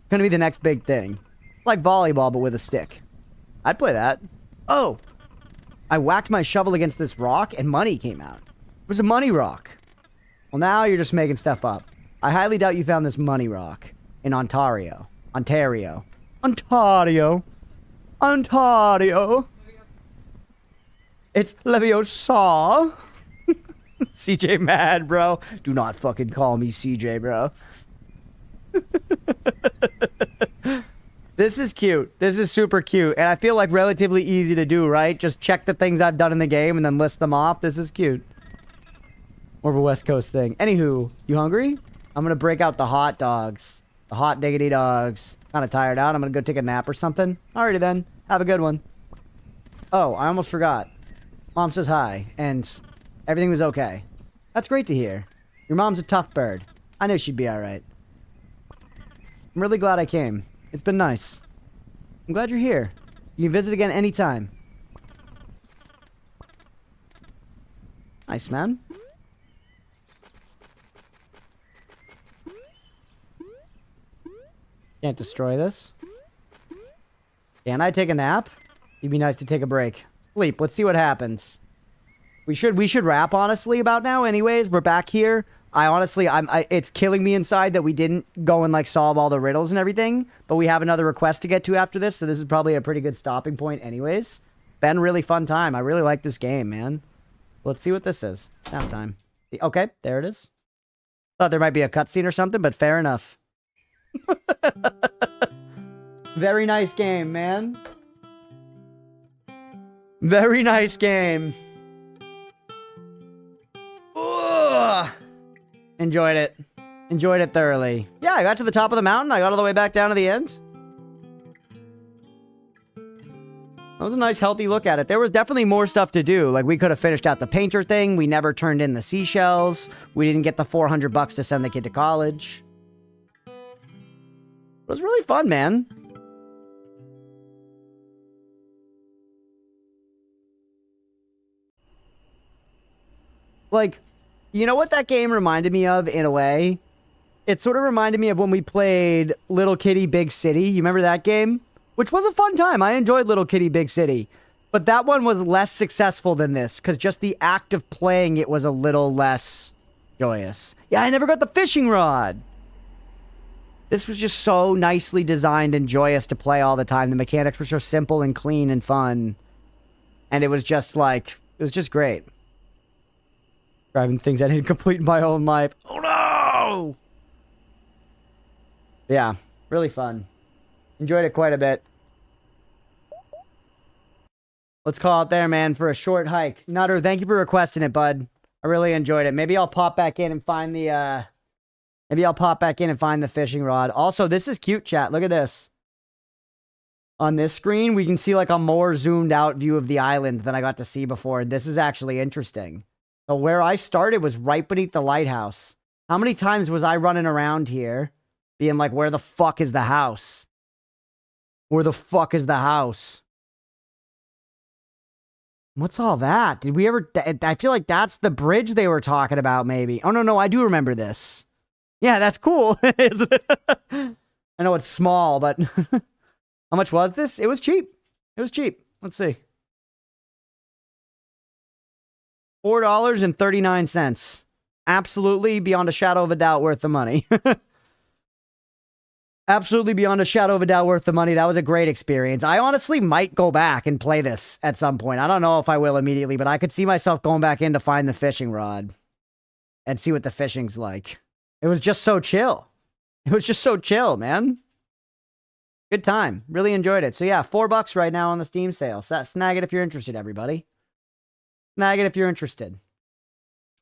Gonna be the next big thing. Like volleyball, but with a stick. I'd play that. Oh! I whacked my shovel against this rock, and money came out. It was a money rock. Well, now you're just making stuff up. I highly doubt you found this money rock in Ontario. Ontario. It's Leviosa. CJ mad, bro. Do not fucking call me CJ, bro. This is cute. This is super cute. And I feel like relatively easy to do, right? Just check the things I've done in the game and then list them off. This is cute. More of a West Coast thing. Anywho, you hungry? I'm gonna break out the hot dogs. The hot diggity dogs. Kind of tired out. I'm gonna go take a nap or something. Alrighty then. Have a good one. Oh, I almost forgot. Mom says hi, and everything was okay. That's great to hear. Your mom's a tough bird. I knew she'd be alright. I'm really glad I came. It's been nice. I'm glad you're here. You can visit again anytime. Nice, man. Can't destroy this. Can I take a nap? It'd be nice to take a break. Sleep. Let's see what happens. We should rap honestly about now anyways. We're back here. It's killing me inside that we didn't go and like solve all the riddles and everything, but we have another request to get to after this, so this is probably a pretty good stopping point anyways. Been really fun time. I really like this game, man. Let's see what this is. Snap time. Okay, there it is. Thought there might be a cutscene or something, but fair enough. Very nice game, man. Very nice game. Enjoyed it. Enjoyed it thoroughly. Yeah, I got to the top of the mountain. I got all the way back down to the end. That was a nice, healthy look at it. There was definitely more stuff to do. Like, we could have finished out the painter thing. We never turned in the seashells. We didn't get the $400 to send the kid to college. It was really fun, man. Like, you know what that game reminded me of in a way? It sort of reminded me of when we played Little Kitty Big City. You remember that game? Which was a fun time. I enjoyed Little Kitty Big City. But that one was less successful than this, because just the act of playing it was a little less joyous. Yeah, I never got the fishing rod. This was just so nicely designed and joyous to play all the time. The mechanics were so simple and clean and fun. And it was just like, it was just great. Driving things I didn't complete in my own life. Oh no! Yeah, really fun. Enjoyed it quite a bit. Let's call it there, man, for a short hike. Nutter, thank you for requesting it, bud. I really enjoyed it. Maybe I'll pop back in and find the, maybe I'll pop back in and find the fishing rod. Also, this is cute, chat. Look at this. On this screen, we can see, like, a more zoomed out view of the island than I got to see before. This is actually interesting. So where I started was right beneath the lighthouse. How many times was I running around here being like, where the fuck is the house? Where the fuck is the house? What's all that? Did we ever... I feel like that's the bridge they were talking about, maybe. Oh, no, I do remember this. Yeah, that's cool, isn't it? I know it's small, but... How much was this? It was cheap. It was cheap. Let's see. $4.39. Absolutely, beyond a shadow of a doubt, worth the money. Absolutely, beyond a shadow of a doubt, worth the money. That was a great experience. I honestly might go back and play this at some point. I don't know if I will immediately, but I could see myself going back in to find the fishing rod and see what the fishing's like. It was just so chill. It was just so chill, man. Good time. Really enjoyed it. So yeah, $4 right now on the Steam sale. Snag it if you're interested, everybody. Snag it if you're interested.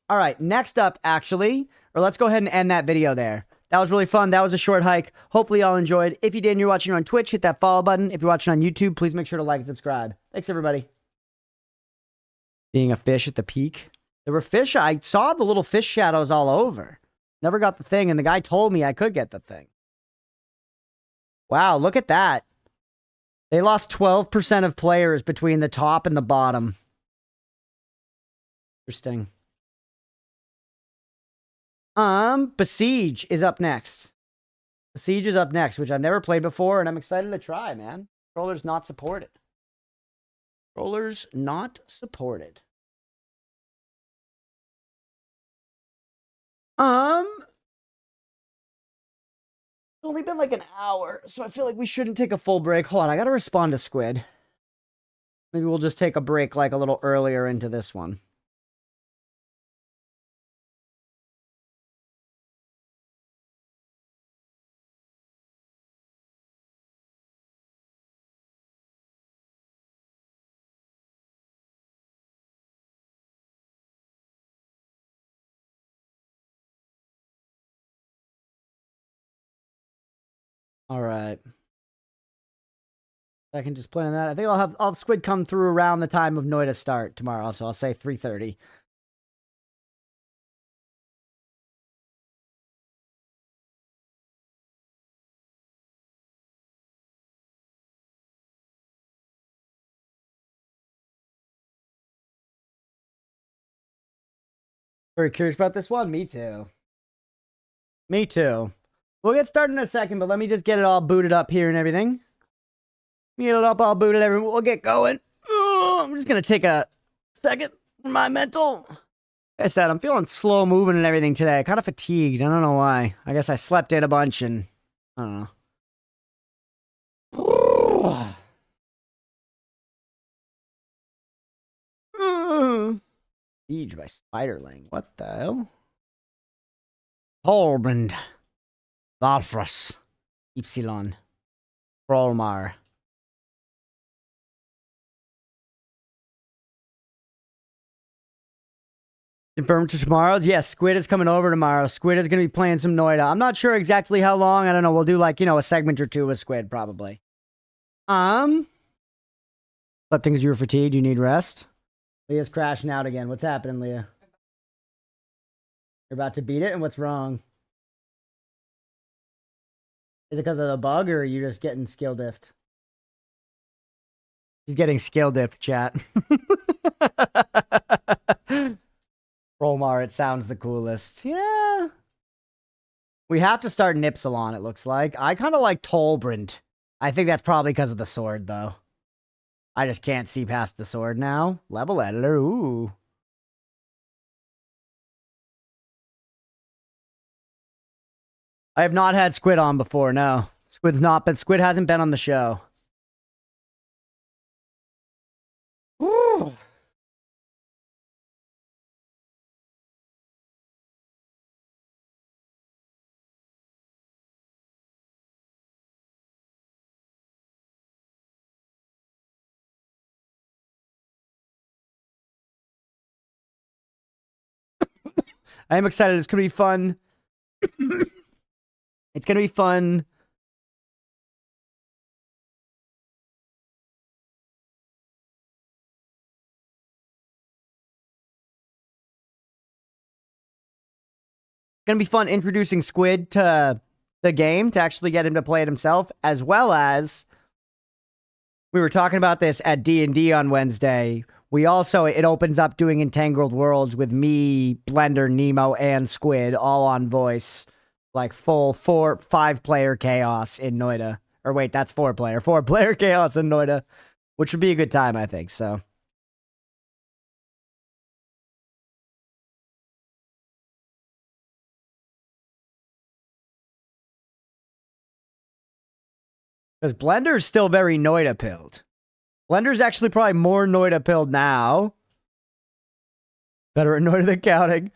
All right, next up, actually, or let's go ahead and end that video there. That was really fun. That was a short hike. Hopefully y'all enjoyed. If you did and you're watching on Twitch, hit that follow button. If you're watching on YouTube, please make sure to like and subscribe. Thanks, everybody. Being a fish at the peak. There were fish. I saw the little fish shadows all over. Never got the thing, and the guy told me I could get the thing. Wow, look at that. They lost 12% of players between the top and the bottom. Interesting. Besiege is up next. Besiege is up next, which I've never played before, and I'm excited to try, man. Controllers not supported. Controllers not supported. It's only been like an hour, so I feel like we shouldn't take a full break. Hold on, I gotta respond to Squid. Maybe we'll just take a break like a little earlier into this one. All right. I can just plan on that. I think I'll have Squid come through around the time of Noida start tomorrow, so I'll say 3:30. Very curious about this one. Me too. Me too. We'll get started in a second, but let me just get it all booted up here and everything. Get it up all booted, everyone. We'll get going. I'm just going to take a second for my mental. Like I said, I'm feeling slow moving and everything today. Kind of fatigued. I don't know why. I guess I slept in a bunch and I don't know. Siege by Spiderling. What the hell? Holbrand. Valfros. Ypsilon. Prolmar. Confirmed to tomorrow's? Yes, Squid is coming over tomorrow. Squid is going to be playing some Noida. I'm not sure exactly how long. I don't know. We'll do like, a segment or two with Squid probably. Slept because you were fatigued. You need rest. Leah's crashing out again. What's happening, Leah? You're about to beat it? And what's wrong? Is it because of the bug, or are you just getting skill diffed? She's getting skill diffed, chat. Rolmar, it sounds the coolest. Yeah. We have to start Nipsilon, it looks like. I kind of like Tolbrand. I think that's probably because of the sword, though. I just can't see past the sword now. Level editor, ooh. I have not had Squid on before, no. Squid hasn't been on the show. Ooh. I am excited. It's going to be fun. It's going to be fun. Going to be fun introducing Squid to the game to actually get him to play it himself, as well as we were talking about this at D&D on Wednesday. It opens up doing Entangled Worlds with me, Blender, Nemo, and Squid all on voice. Like full 5-player chaos in Noida. Or wait, that's 4-player. 4-player chaos in Noida. Which would be a good time, I think, so. Because Blender's still very Noida-pilled. Blender's actually probably more Noida-pilled now. Better at Noida than counting.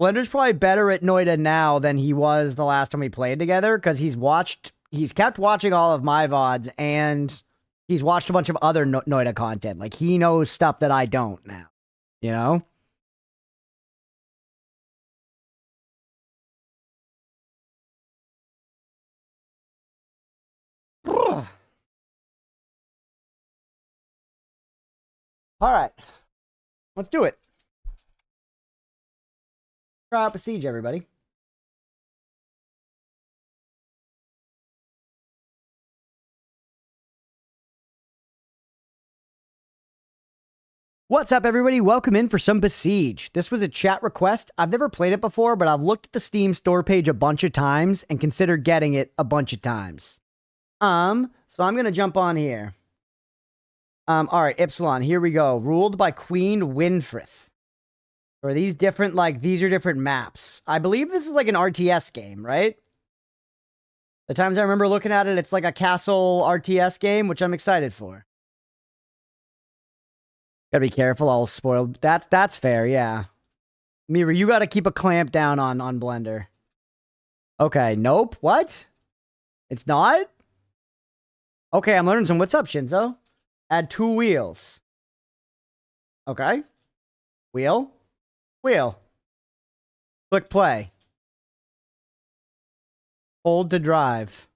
Blender's probably better at Noida now than he was the last time we played together, because he's kept watching all of my VODs, and he's watched a bunch of other Noida content. Like, he knows stuff that I don't now. You know? Alright. Let's do it. Try out Besiege, everybody. What's up, everybody? Welcome in for some Besiege. This was a chat request. I've never played it before, but I've looked at the Steam store page a bunch of times and considered getting it a bunch of times. So I'm going to jump on here. All right, Ipsilon, here we go. Ruled by Queen Winfrith. Or these different, these are different maps. I believe this is like an RTS game, right? The times I remember looking at it, it's like a castle RTS game, which I'm excited for. Gotta be careful, I'll spoil. That's fair, yeah. Mira, you gotta keep a clamp down on Blender. Okay, nope. What? It's not? Okay, I'm learning some. What's up, Shinzo? Add 2 wheels. Okay. Wheel. Wheel. Click play. Hold to drive.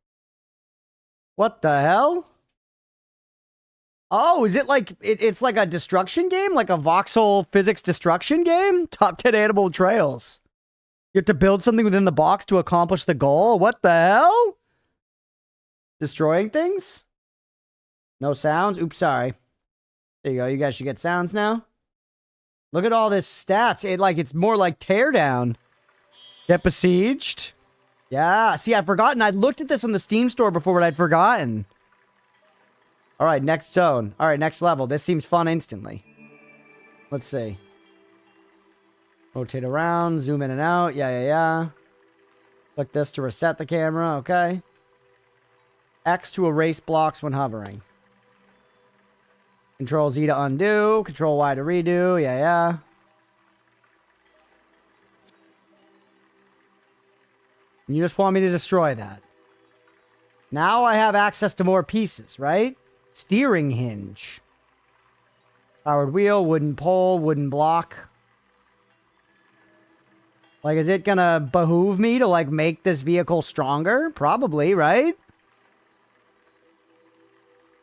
What the hell? Oh, is it like, it's like a destruction game? Like a voxel physics destruction game? Top 10 animal trails. You have to build something within the box to accomplish the goal? What the hell? Destroying things? No sounds? Oops, sorry. There you go. You guys should get sounds now. Look at all this stats. It's more like teardown. Get besieged. Yeah. See, I'd forgotten. I looked at this on the Steam store before, but I'd forgotten. All right, next zone. All right, next level. This seems fun instantly. Let's see. Rotate around. Zoom in and out. Yeah. Click this to reset the camera. Okay. X to erase blocks when hovering. Control Z to undo. Control Y to redo. Yeah. You just want me to destroy that. Now I have access to more pieces, right? Steering hinge. Powered wheel, wooden pole, wooden block. Like, is it gonna behoove me to, like, make this vehicle stronger? Probably, right?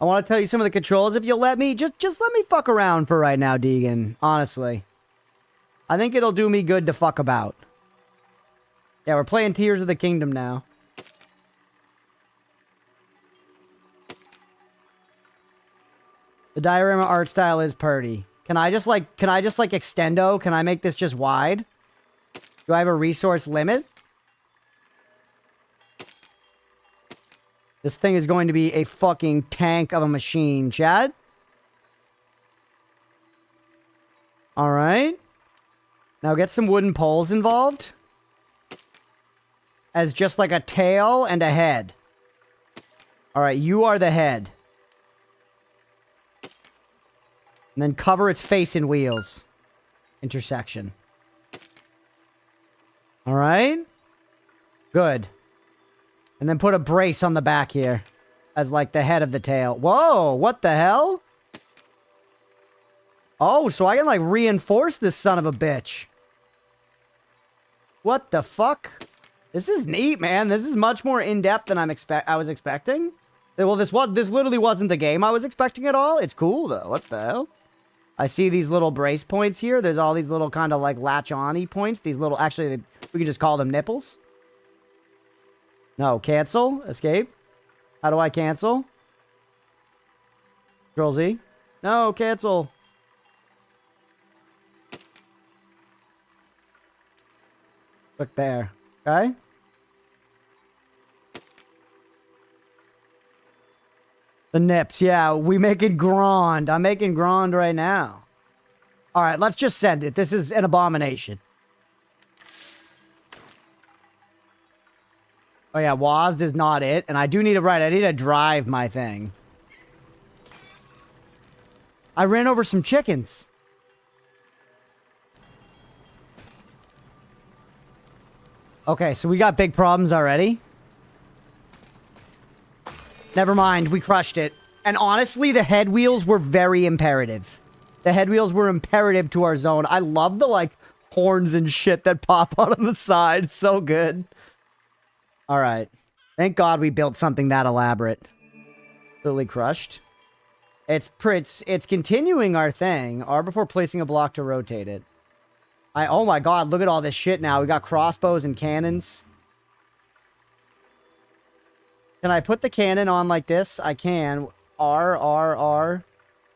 I want to tell you some of the controls if you'll let me. Just let me fuck around for right now, Deegan. Honestly. I think it'll do me good to fuck about. Yeah, we're playing Tears of the Kingdom now. The diorama art style is purty. Can I just like extendo? Can I make this just wide? Do I have a resource limit? This thing is going to be a fucking tank of a machine, Chad. All right. Now get some wooden poles involved. As just like a tail and a head. All right, you are the head. And then cover its face in wheels. Intersection. All right. Good. And then put a brace on the back here. As like the head of the tail. Whoa, what the hell? Oh, so I can like reinforce this son of a bitch. What the fuck? This is neat, man. This is much more in-depth than I was expecting. Well, this literally wasn't the game I was expecting at all. It's cool, though. What the hell? I see these little brace points here. There's all these little kind of like latch-on-y points. These little, actually, we could just call them nipples. No, cancel. Escape. How do I cancel? Control Z. No, cancel. Click there. Okay. The nips, yeah, we making Grand. I'm making Grand right now. All right, let's just send it. This is an abomination. Oh yeah, WASD is not it, and I do need I need to drive my thing. I ran over some chickens. Okay, so we got big problems already. Never mind, we crushed it. And honestly, the head wheels were very imperative. The head wheels were imperative to our zone. I love the, like, horns and shit that pop out on the side. So good. Alright. Thank God we built something that elaborate. Totally crushed. It's continuing our thing. R before placing a block to rotate it. Oh my God, look at all this shit now. We got crossbows and cannons. Can I put the cannon on like this? I can. R.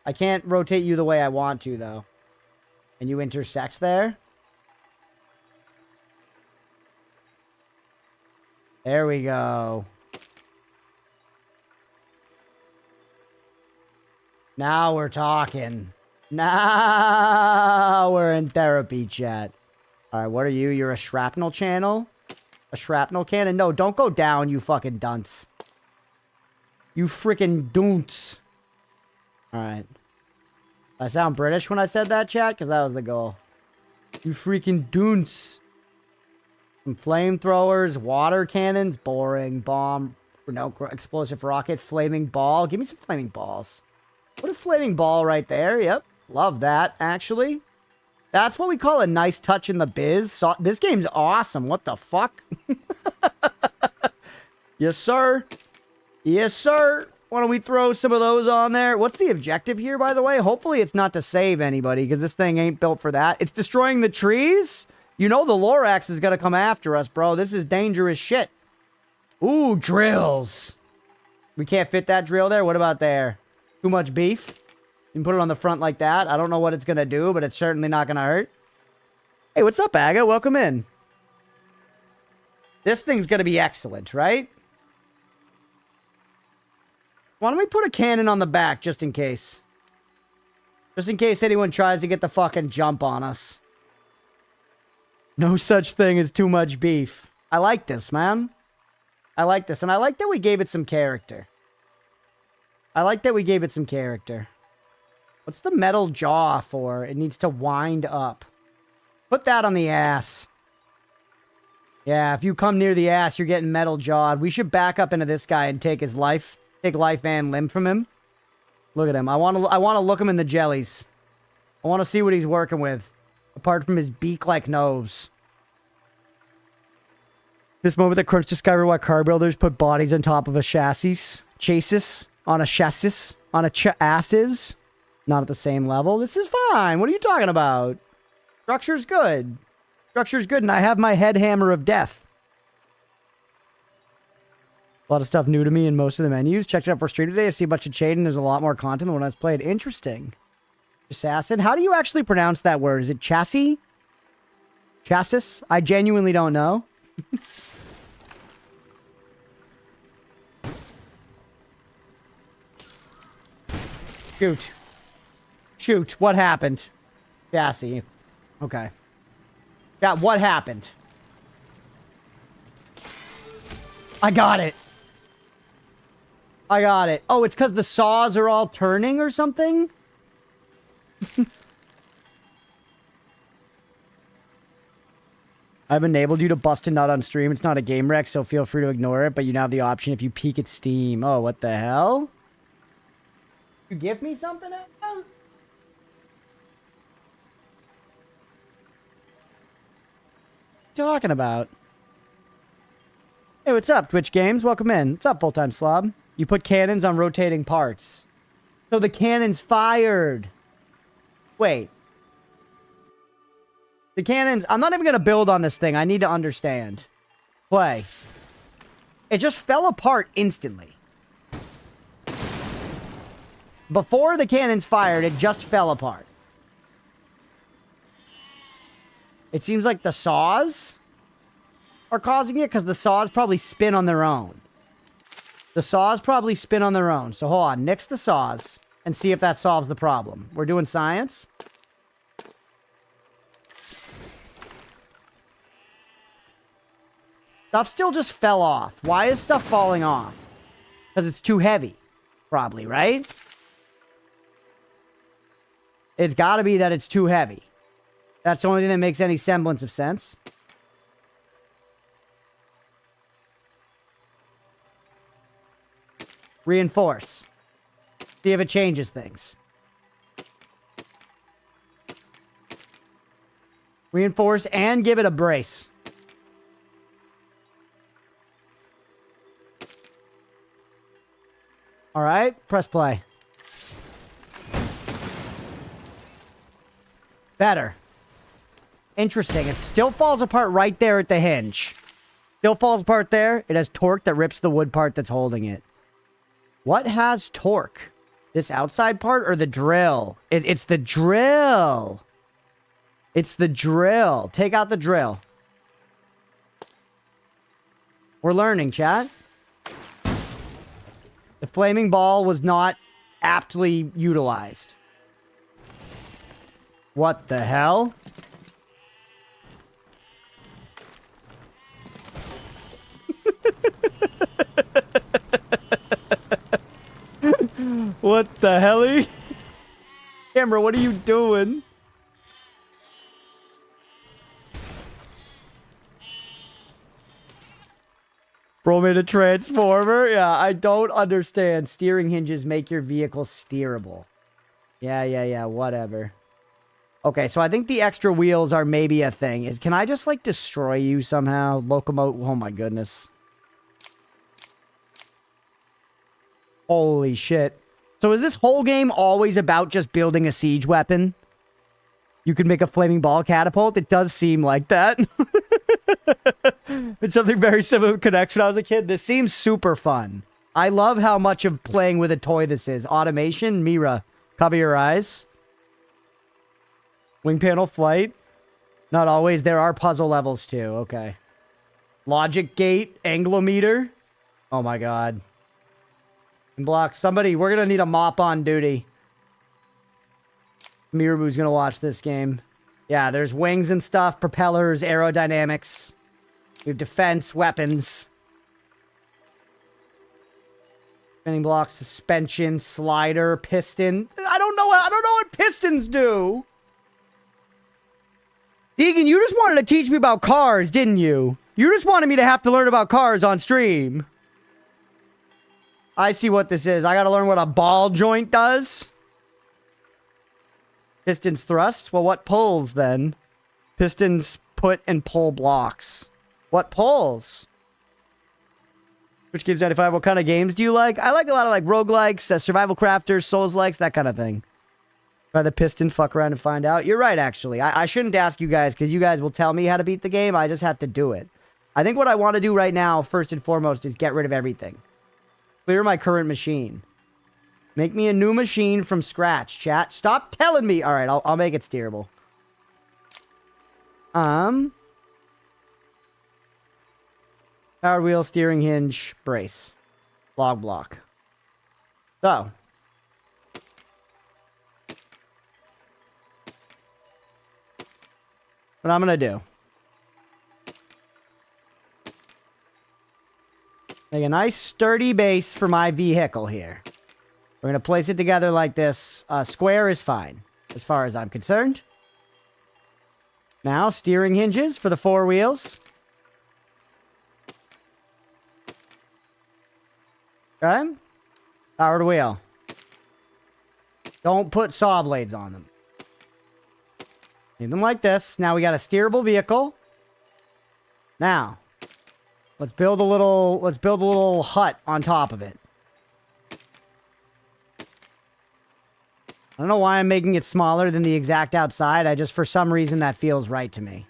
I can't rotate you the way I want to, though. And you intersect there? There we go. Now we're talking. Now we're in therapy, chat. Alright, what are you? You're a shrapnel channel? A shrapnel cannon? No, don't go down, you fucking dunce. You freaking dunce. Alright. I sound British when I said that, chat? Because that was the goal. You freaking dunce. Some flamethrowers, water cannons, boring, bomb, no, explosive rocket, flaming ball. Give me some flaming balls. Put a flaming ball right there. Yep. Love that, actually. That's what we call a nice touch in the biz. So, this game's awesome. What the fuck? Yes, sir. Yes, sir. Why don't we throw some of those on there? What's the objective here, by the way? Hopefully it's not to save anybody, because this thing ain't built for that. It's destroying the trees? You know the Lorax is going to come after us, bro. This is dangerous shit. Ooh, drills. We can't fit that drill there? What about there? Too much beef? You can put it on the front like that. I don't know what it's going to do, but it's certainly not going to hurt. Hey, what's up, Aga? Welcome in. This thing's going to be excellent, right? Why don't we put a cannon on the back, just in case? Just in case anyone tries to get the fucking jump on us. No such thing as too much beef. I like this, man. I like this. And I like that we gave it some character. I like that we gave it some character. What's the metal jaw for? It needs to wind up. Put that on the ass. Yeah, if you come near the ass, you're getting metal jawed. We should back up into this guy and take his life. Take life and limb from him. Look at him. I want to look him in the jellies. I want to see what he's working with. Apart from his beak-like nose. This moment that Crunch discovered why car builders put bodies on top of a chassis. On a chassis. On a chassis. Not at the same level. This is fine. What are you talking about? Structure's good. Structure's good, and I have my head hammer of death. A lot of stuff new to me in most of the menus. Checked it out for stream today. I see a bunch of shade, and there's a lot more content than when I was played. Interesting. Assassin. How do you actually pronounce that word? Is it chassis? Chassis? I genuinely don't know. Shoot. Shoot. What happened? Chassis. Okay. Yeah, what happened? I got it. I got it. Oh, it's because the saws are all turning or something? I've enabled you to bust a nut on stream. It's not a game wreck, so feel free to ignore it, but you now have the option if you peek at Steam. Oh, what the hell? You give me something now? Talking about? Hey, what's up, Twitch Games? Welcome in. What's up, Full-Time Slob? You put cannons on rotating parts. So the cannons fired. Wait. The cannons... I'm not even going to build on this thing. I need to understand. Play. It just fell apart instantly. Before the cannons fired, it just fell apart. It seems like the saws are causing it, because the saws probably spin on their own. The saws probably spin on their own. So hold on. Nix the saws and see if that solves the problem. We're doing science. Stuff still just fell off. Why is stuff falling off? Because it's too heavy. Probably, right? It's got to be that it's too heavy. That's the only thing that makes any semblance of sense. Reinforce. See if it changes things. Reinforce and give it a brace. All right, press play. Better. Interesting. It still falls apart right there at the hinge. Still falls apart there. It has torque that rips the wood part that's holding it. What has torque? This outside part or the drill? It's the drill. It's the drill. Take out the drill. We're learning, chat. The flaming ball was not aptly utilized. What the hell? What the helly? Camera, what are you doing? Bro made a transformer? Yeah, I don't understand. Steering hinges make your vehicle steerable. Yeah, whatever. Okay, so I think the extra wheels are maybe a thing. Can I just, like, destroy you somehow? Locomotive... Oh, my goodness. Holy shit. So is this whole game always about just building a siege weapon? You can make a flaming ball catapult? It does seem like that. It's something very similar with Connects when I was a kid. This seems super fun. I love how much of playing with a toy this is. Automation, Mira. Cover your eyes. Wing panel flight. Not always. There are puzzle levels too. Okay. Logic gate. Anglometer. Oh my god. Block. Somebody, we're going to need a mop on duty. Mirabu's going to watch this game. Yeah, there's wings and stuff. Propellers, aerodynamics. We have defense, weapons. Spinning block, suspension, slider, piston. I don't know what pistons do. Deegan, you just wanted to teach me about cars, didn't you? You just wanted me to have to learn about cars on stream. I see what this is. I gotta learn what a ball joint does. Pistons thrust. Well, what pulls then? Pistons put and pull blocks. What pulls? Which Games 95, what kind of games do you like? I like a lot of like roguelikes, survival crafters, souls-likes, that kind of thing. Try the piston, fuck around and find out. You're right, actually. I shouldn't ask you guys because you guys will tell me how to beat the game. I just have to do it. I think what I want to do right now, first and foremost, is get rid of everything. Clear my current machine. Make me a new machine from scratch, chat. Stop telling me. All right, I'll make it steerable. Power wheel, steering hinge, brace. Log block. So. What I'm going to do. Make a nice sturdy base for my vehicle here. We're going to place it together like this. Square is fine, as far as I'm concerned. Now, steering hinges for the 4 wheels. Okay. Powered wheel. Don't put saw blades on them. Leave them like this. Now we got a steerable vehicle. Now, let's build a little hut on top of it. I don't know why I'm making it smaller than the exact outside. I just, for some reason, that feels right to me.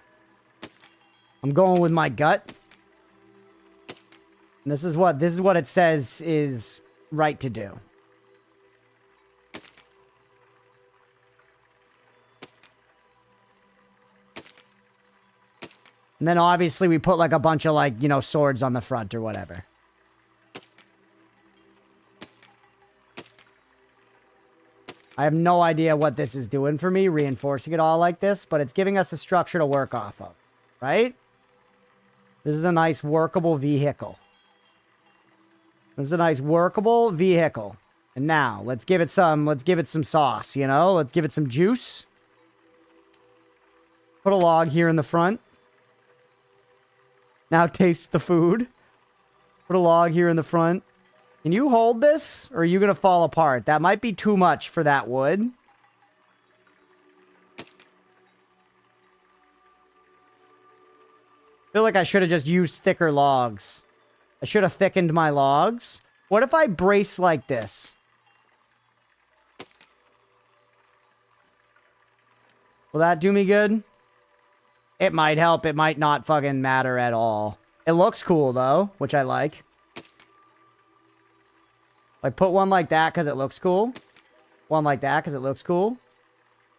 I'm going with my gut. And this is what it says is right to do. And then obviously we put like a bunch of like, you know, swords on the front or whatever. I have no idea what this is doing for me, reinforcing it all like this, but it's giving us a structure to work off of, right? This is a nice workable vehicle. This is a nice workable vehicle. And now, let's give it some sauce, you know? Let's give it some juice. Put a log here in the front. Now taste the food. Put a log here in the front. Can you hold this? Or are you going to fall apart? That might be too much for that wood. I feel like I should have just used thicker logs. I should have thickened my logs. What if I brace like this? Will that do me good? It might help. It might not fucking matter at all. It looks cool, though, which I like. Like, put one like that because it looks cool. One like that because it looks cool.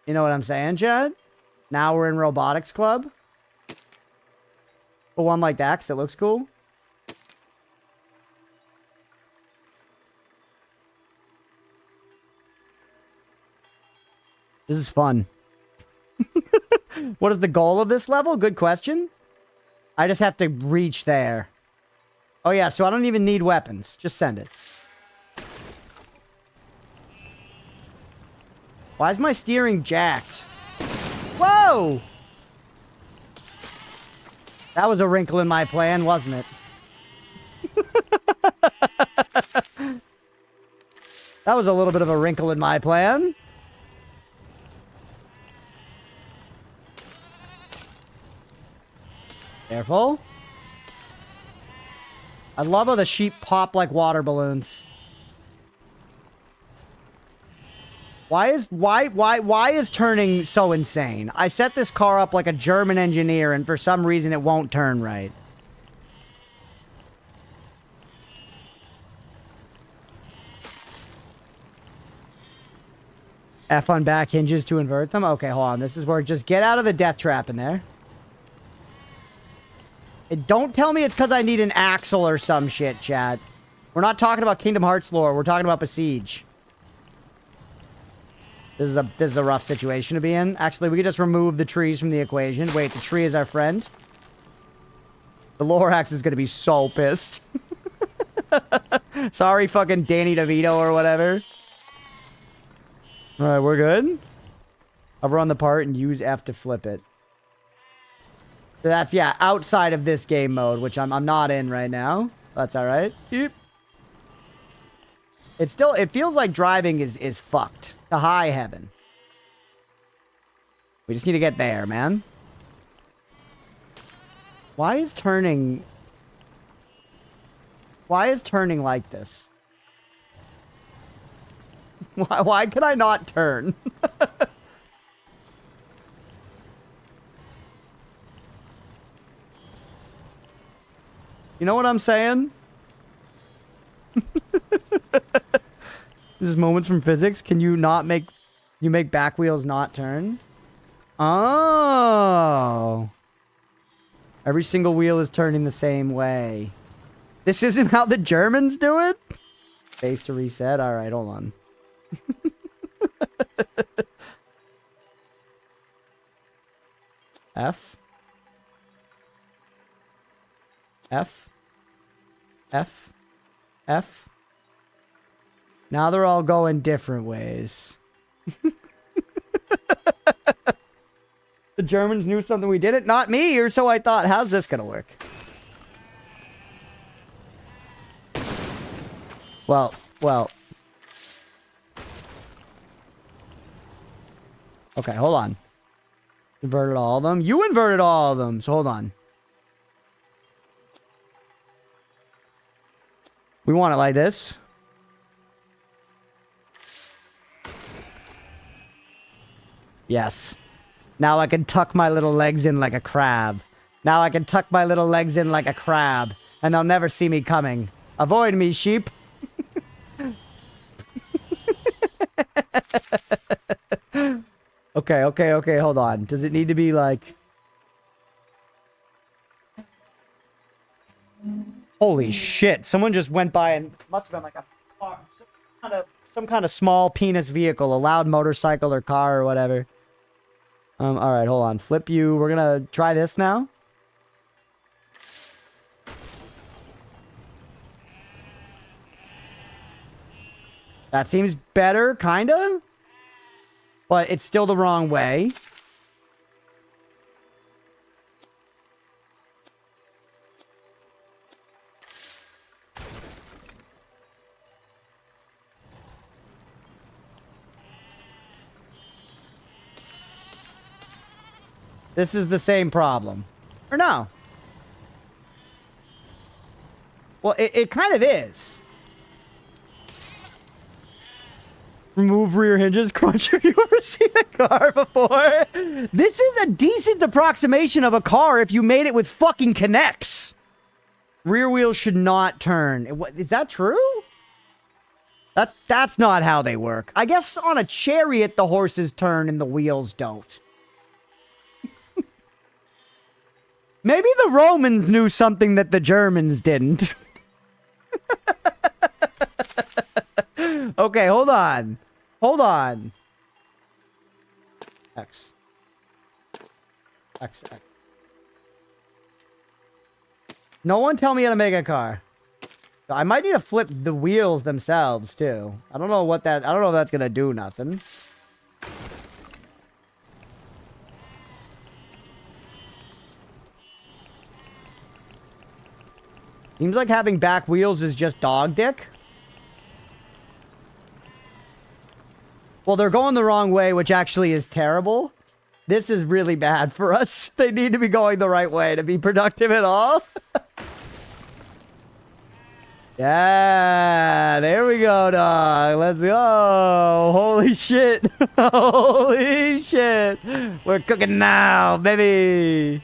You know what I'm saying, Jed? Now we're in Robotics Club. Put one like that because it looks cool. This is fun. What is the goal of this level? Good question. I just have to reach there. Oh yeah, so I don't even need weapons. Just send it. Why is my steering jacked? Whoa! That was a wrinkle in my plan, wasn't it? That was a little bit of a wrinkle in my plan. Careful. I love how the sheep pop like water balloons. Why is turning so insane? I set this car up like a German engineer and for some reason it won't turn right. F on back hinges to invert them? Okay, hold on. This is where just get out of the death trap in there. Don't tell me it's because I need an axle or some shit, chat. We're not talking about Kingdom Hearts lore. We're talking about Besiege. This is a rough situation to be in. Actually, we could just remove the trees from the equation. Wait, the tree is our friend. The Lorax is going to be so pissed. Sorry, fucking Danny DeVito or whatever. All right, we're good. Hover on the part and use F to flip it. So that's, yeah, outside of this game mode, which I'm not in right now. That's all right. Yep. It feels like driving is fucked. To high heaven. We just need to get there, man. Why is turning... Why is turning like this? Why could I not turn? You know what I'm saying? This is moments from physics. Can you not make... You make back wheels not turn? Oh. Every single wheel is turning the same way. This isn't how the Germans do it? Base to reset? Alright, hold on. F. F. F. F. Now they're all going different ways. The Germans knew something we didn't. Not me, or so I thought. How's this gonna work? Well. Okay, hold on. Inverted all of them. You inverted all of them, so hold on. We want it like this. Yes. Now I can tuck my little legs in like a crab. Now I can tuck my little legs in like a crab. And they'll never see me coming. Avoid me, sheep. Okay, hold on. Does it need to be like... Holy shit. Someone just went by and must have been like a car. Some kind of small penis vehicle. A loud motorcycle or car or whatever. Alright, hold on. Flip you. We're gonna try this now. That seems better, kinda. But it's still the wrong way. This is the same problem. Or no? Well, it kind of is. Remove rear hinges. Crunch, have you ever seen a car before? This is a decent approximation of a car if you made it with fucking connects. Rear wheels should not turn. Is that true? That's not how they work. I guess on a chariot the horses turn and the wheels don't. Maybe the Romans knew something that the Germans didn't. Okay, hold on. Hold on. X. X. No one tell me how to make a car. I might need to flip the wheels themselves, too. I don't know if that's gonna do nothing. Seems like having back wheels is just dog dick. Well, they're going the wrong way, which actually is terrible. This is really bad for us. They need to be going the right way to be productive at all. Yeah, there we go, dog. Let's go. Holy shit. Holy shit. We're cooking now, baby.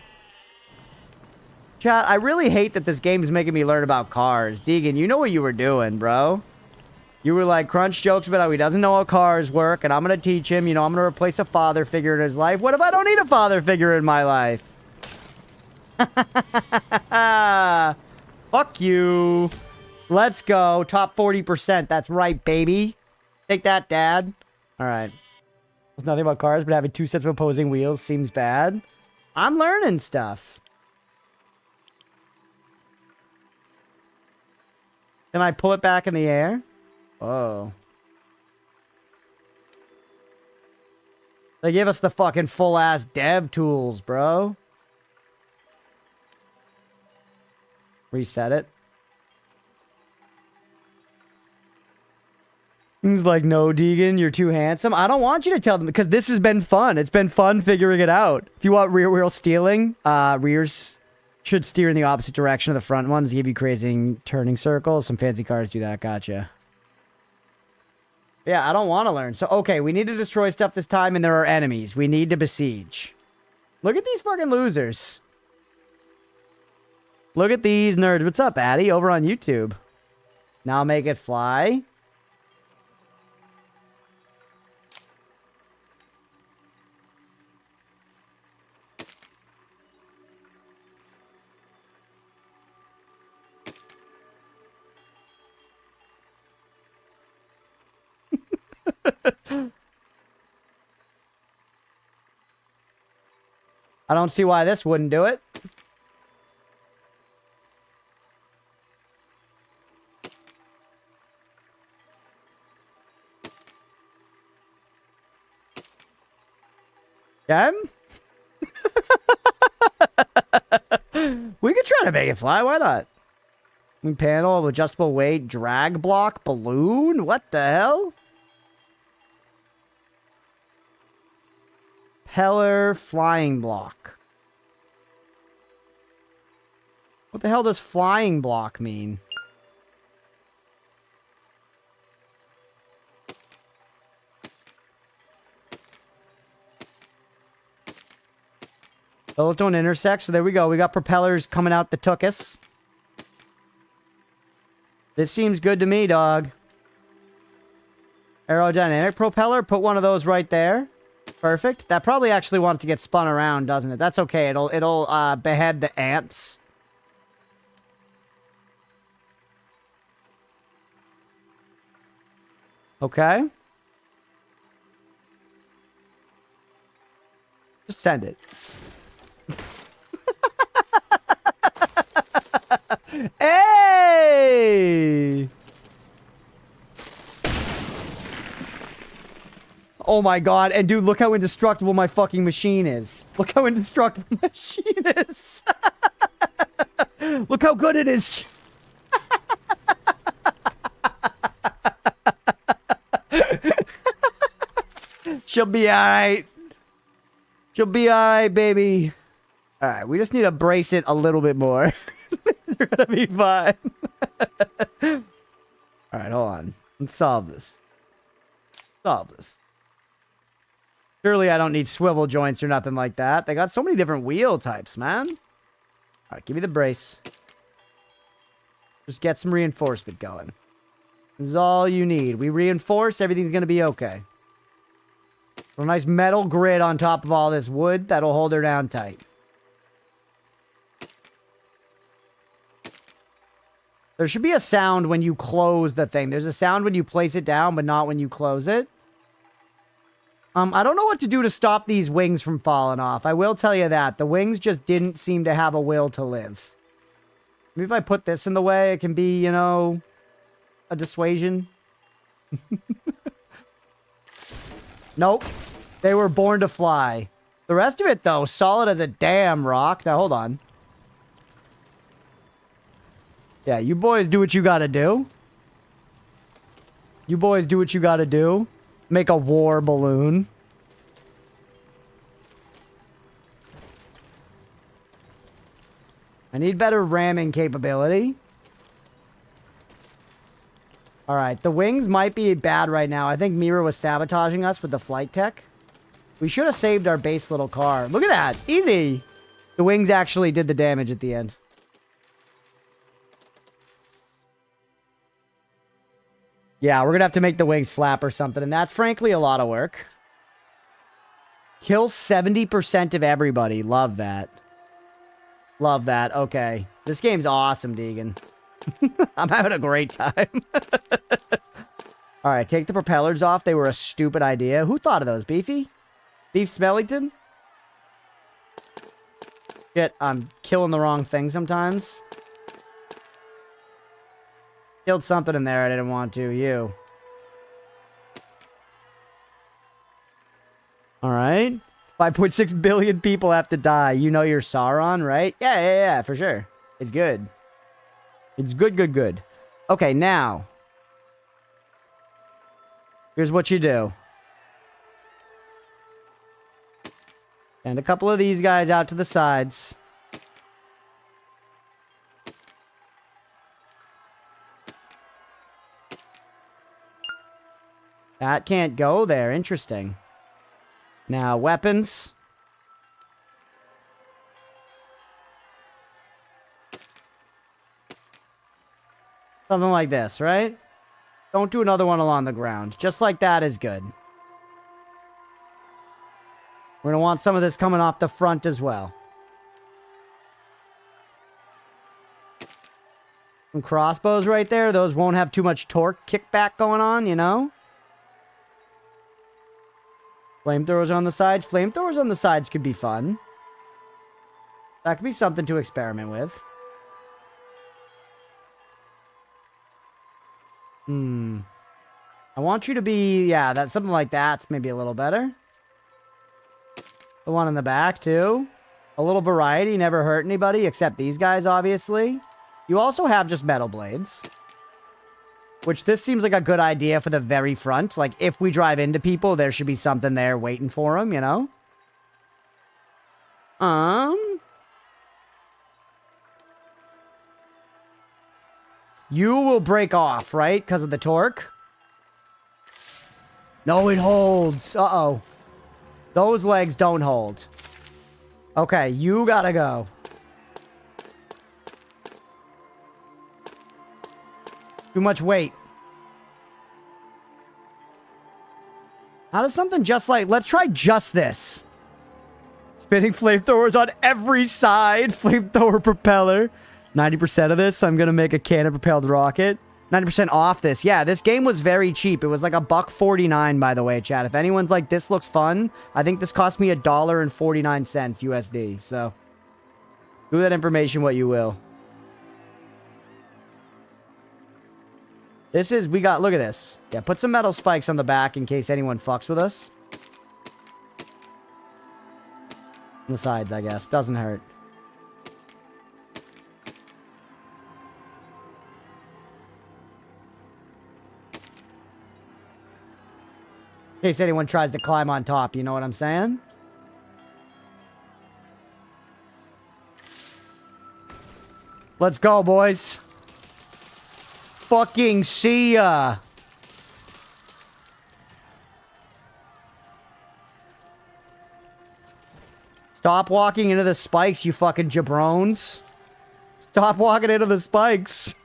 Chat, I really hate that this game is making me learn about cars. Deegan, you know what you were doing, bro. You were like, Crunch jokes about how he doesn't know how cars work, and I'm going to teach him. You know, I'm going to replace a father figure in his life. What if I don't need a father figure in my life? Fuck you. Let's go. Top 40%. That's right, baby. Take that, Dad. All right. There's nothing about cars, but having two sets of opposing wheels seems bad. I'm learning stuff. Can I pull it back in the air? Oh. They give us the fucking full-ass dev tools, bro. Reset it. He's like, no, Deegan, you're too handsome. I don't want you to tell them, because this has been fun. It's been fun figuring it out. If you want rear wheel stealing, rears Should steer in the opposite direction of the front ones, give you crazy turning circles. Some fancy cars do that. Gotcha. Yeah, I don't want to learn. So, okay, we need to destroy stuff this time, and there are enemies. We need to besiege. Look at these fucking losers. Look at these nerds. What's up, Addy? Over on YouTube. Now make it fly. I don't see why this wouldn't do it. Yeah? We could try to make it fly. Why not? Panel, adjustable weight, drag block, balloon. What the hell? Peller flying block. What the hell does flying block mean? Those don't intersect, so there we go. We got propellers coming out the tuchus. This seems good to me, dog. Aerodynamic propeller. Put one of those right there. Perfect. That probably actually wants to get spun around, doesn't it? That's okay. It'll behead the ants. Okay. Just send it. Hey! Oh my god. And dude, look how indestructible my fucking machine is. Look how indestructible my machine is. Look how good it is. She'll be alright. She'll be alright, baby. Alright, we just need to brace it a little bit more. You're gonna be fine. Alright, hold on. Let's solve this. Solve this. Surely I don't need swivel joints or nothing like that. They got so many different wheel types, man. Alright, give me the brace. Just get some reinforcement going. This is all you need. We reinforce, everything's gonna be okay. A nice metal grid on top of all this wood. That'll hold her down tight. There should be a sound when you close the thing. There's a sound when you place it down, but not when you close it. I don't know what to do to stop these wings from falling off. I will tell you that. The wings just didn't seem to have a will to live. Maybe if I put this in the way, it can be, you know, a dissuasion. Nope. They were born to fly. The rest of it, though, solid as a damn rock. Now, hold on. Yeah, you boys do what you gotta do. You boys do what you gotta do. Make a war balloon. I need better ramming capability. Alright, the wings might be bad right now. I think Mira was sabotaging us with the flight tech. We should have saved our base little car. Look at that. Easy. The wings actually did the damage at the end. Yeah, we're going to have to make the wings flap or something. And that's frankly a lot of work. Kill 70% of everybody. Love that. Love that. Okay. This game's awesome, Deegan. I'm having a great time. Alright, take the propellers off. They were a stupid idea. Who thought of those? Beefy? Beef Smellington? Shit, I'm killing the wrong thing sometimes. Killed something in there I didn't want to. You. Alright. 5.6 billion people have to die. You know you're Sauron, right? Yeah, for sure. It's good. It's good. Okay, now. Here's what you do. And a couple of these guys out to the sides. That can't go there. Interesting. Now, weapons. Something like this, right? Don't do another one along the ground. Just like that is good. We're going to want some of this coming off the front as well. Some crossbows right there. Those won't have too much torque kickback going on, you know? Flamethrowers on the sides. Flamethrowers on the sides could be fun. That could be something to experiment with. I want you to be... Yeah, that's something like that's maybe a little better. The one in the back, too. A little variety. Never hurt anybody, except these guys, obviously. You also have just metal blades. Which this seems like a good idea for the very front. Like, if we drive into people, there should be something there waiting for them, you know? You will break off, right? Because of the torque? No, it holds. Uh-oh. Those legs don't hold. Okay, you gotta go. Too much weight. How does something just like... Let's try just this. Spinning flamethrowers on every side. Flamethrower propeller. 90% of this, I'm going to make a cannon-propelled rocket. 90% off this. Yeah, this game was very cheap. It was like $1.49, by the way, chat. If anyone's like, this looks fun, I think this cost me $1.49 USD. So, do that information what you will. This is, we got, look at this. Yeah, put some metal spikes on the back in case anyone fucks with us. On the sides, I guess. Doesn't hurt. In case anyone tries to climb on top, you know what I'm saying? Let's go, boys. Fucking see ya. Stop walking into the spikes, you fucking jabrones. Stop walking into the spikes.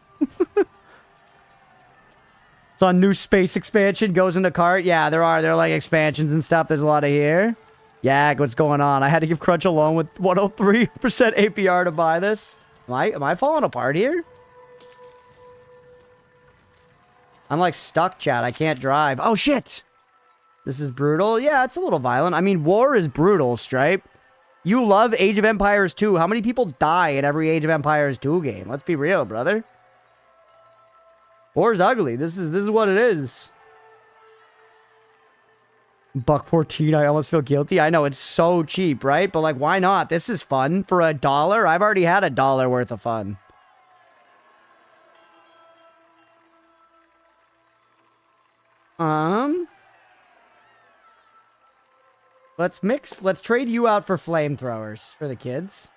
It's on new space expansion, goes in the cart. Yeah, there are like expansions and stuff. There's a lot of here. Yeah, what's going on? I had to give Crunch a loan with 103% APR to buy this. Am I falling apart here? I'm like stuck, chat. I can't drive. Oh, shit. This is brutal. Yeah, it's a little violent. I mean, war is brutal, Stripe. You love Age of Empires 2. How many people die in every Age of Empires 2 game? Let's be real, brother. War's ugly. This is what it is. $1.14. I almost feel guilty. I know it's so cheap, right? But like, why not? This is fun for $1. I've already had $1 worth of fun. Let's trade you out for flamethrowers for the kids.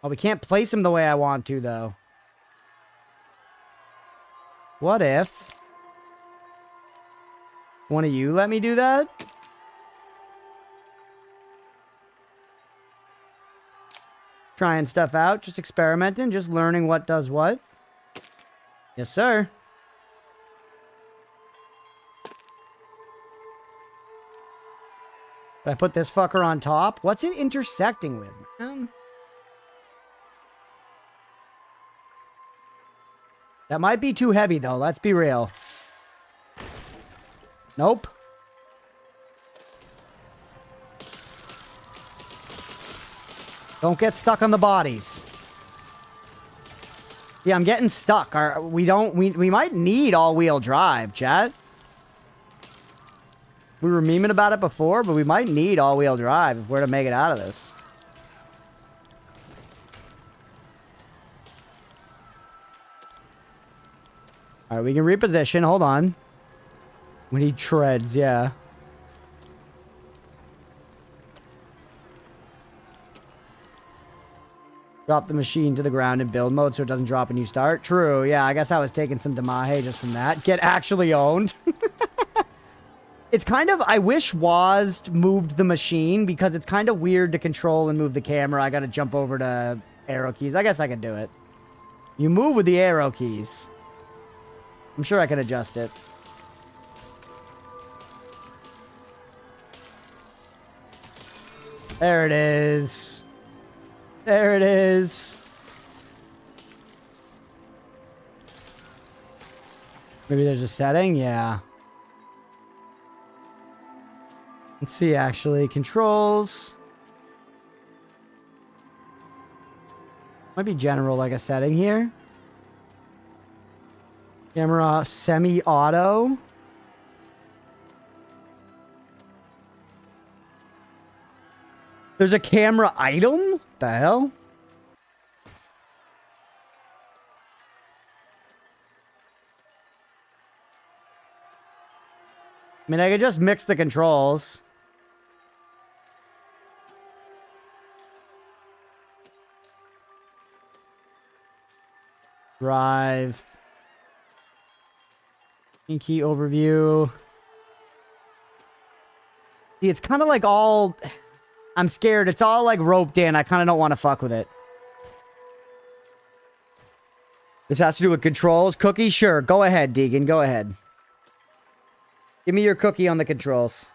Oh, we can't place them the way I want to, though. What if one of you let me do that? Trying stuff out, just experimenting, just learning what does what. Yes, sir. Did I put this fucker on top? What's it intersecting with? That might be too heavy, though. Let's be real. Nope. Don't get stuck on the bodies. Yeah, I'm getting stuck. We might need all-wheel drive, chat. We were memeing about it before, but we might need all-wheel drive if we're to make it out of this. Alright, we can reposition. Hold on. We need treads, yeah. Drop the machine to the ground in build mode so it doesn't drop when you start. True, yeah, I guess I was taking some Damahe just from that. Get actually owned. It's kind of, I wish Waz moved the machine because it's kind of weird to control and move the camera. I gotta jump over to arrow keys. I guess I can do it. You move with the arrow keys. I'm sure I can adjust it. There it is. There it is. Maybe there's a setting? Yeah. Let's see, actually. Controls. Might be general, like a setting here. Camera semi-auto. There's a camera item? What the hell? I mean, I could just mix the controls. Drive. Key overview. See, it's kind of like all... I'm scared. It's all like roped in. I kind of don't want to fuck with it. This has to do with controls. Cookie? Sure. Go ahead, Deegan. Go ahead. Give me your cookie on the controls.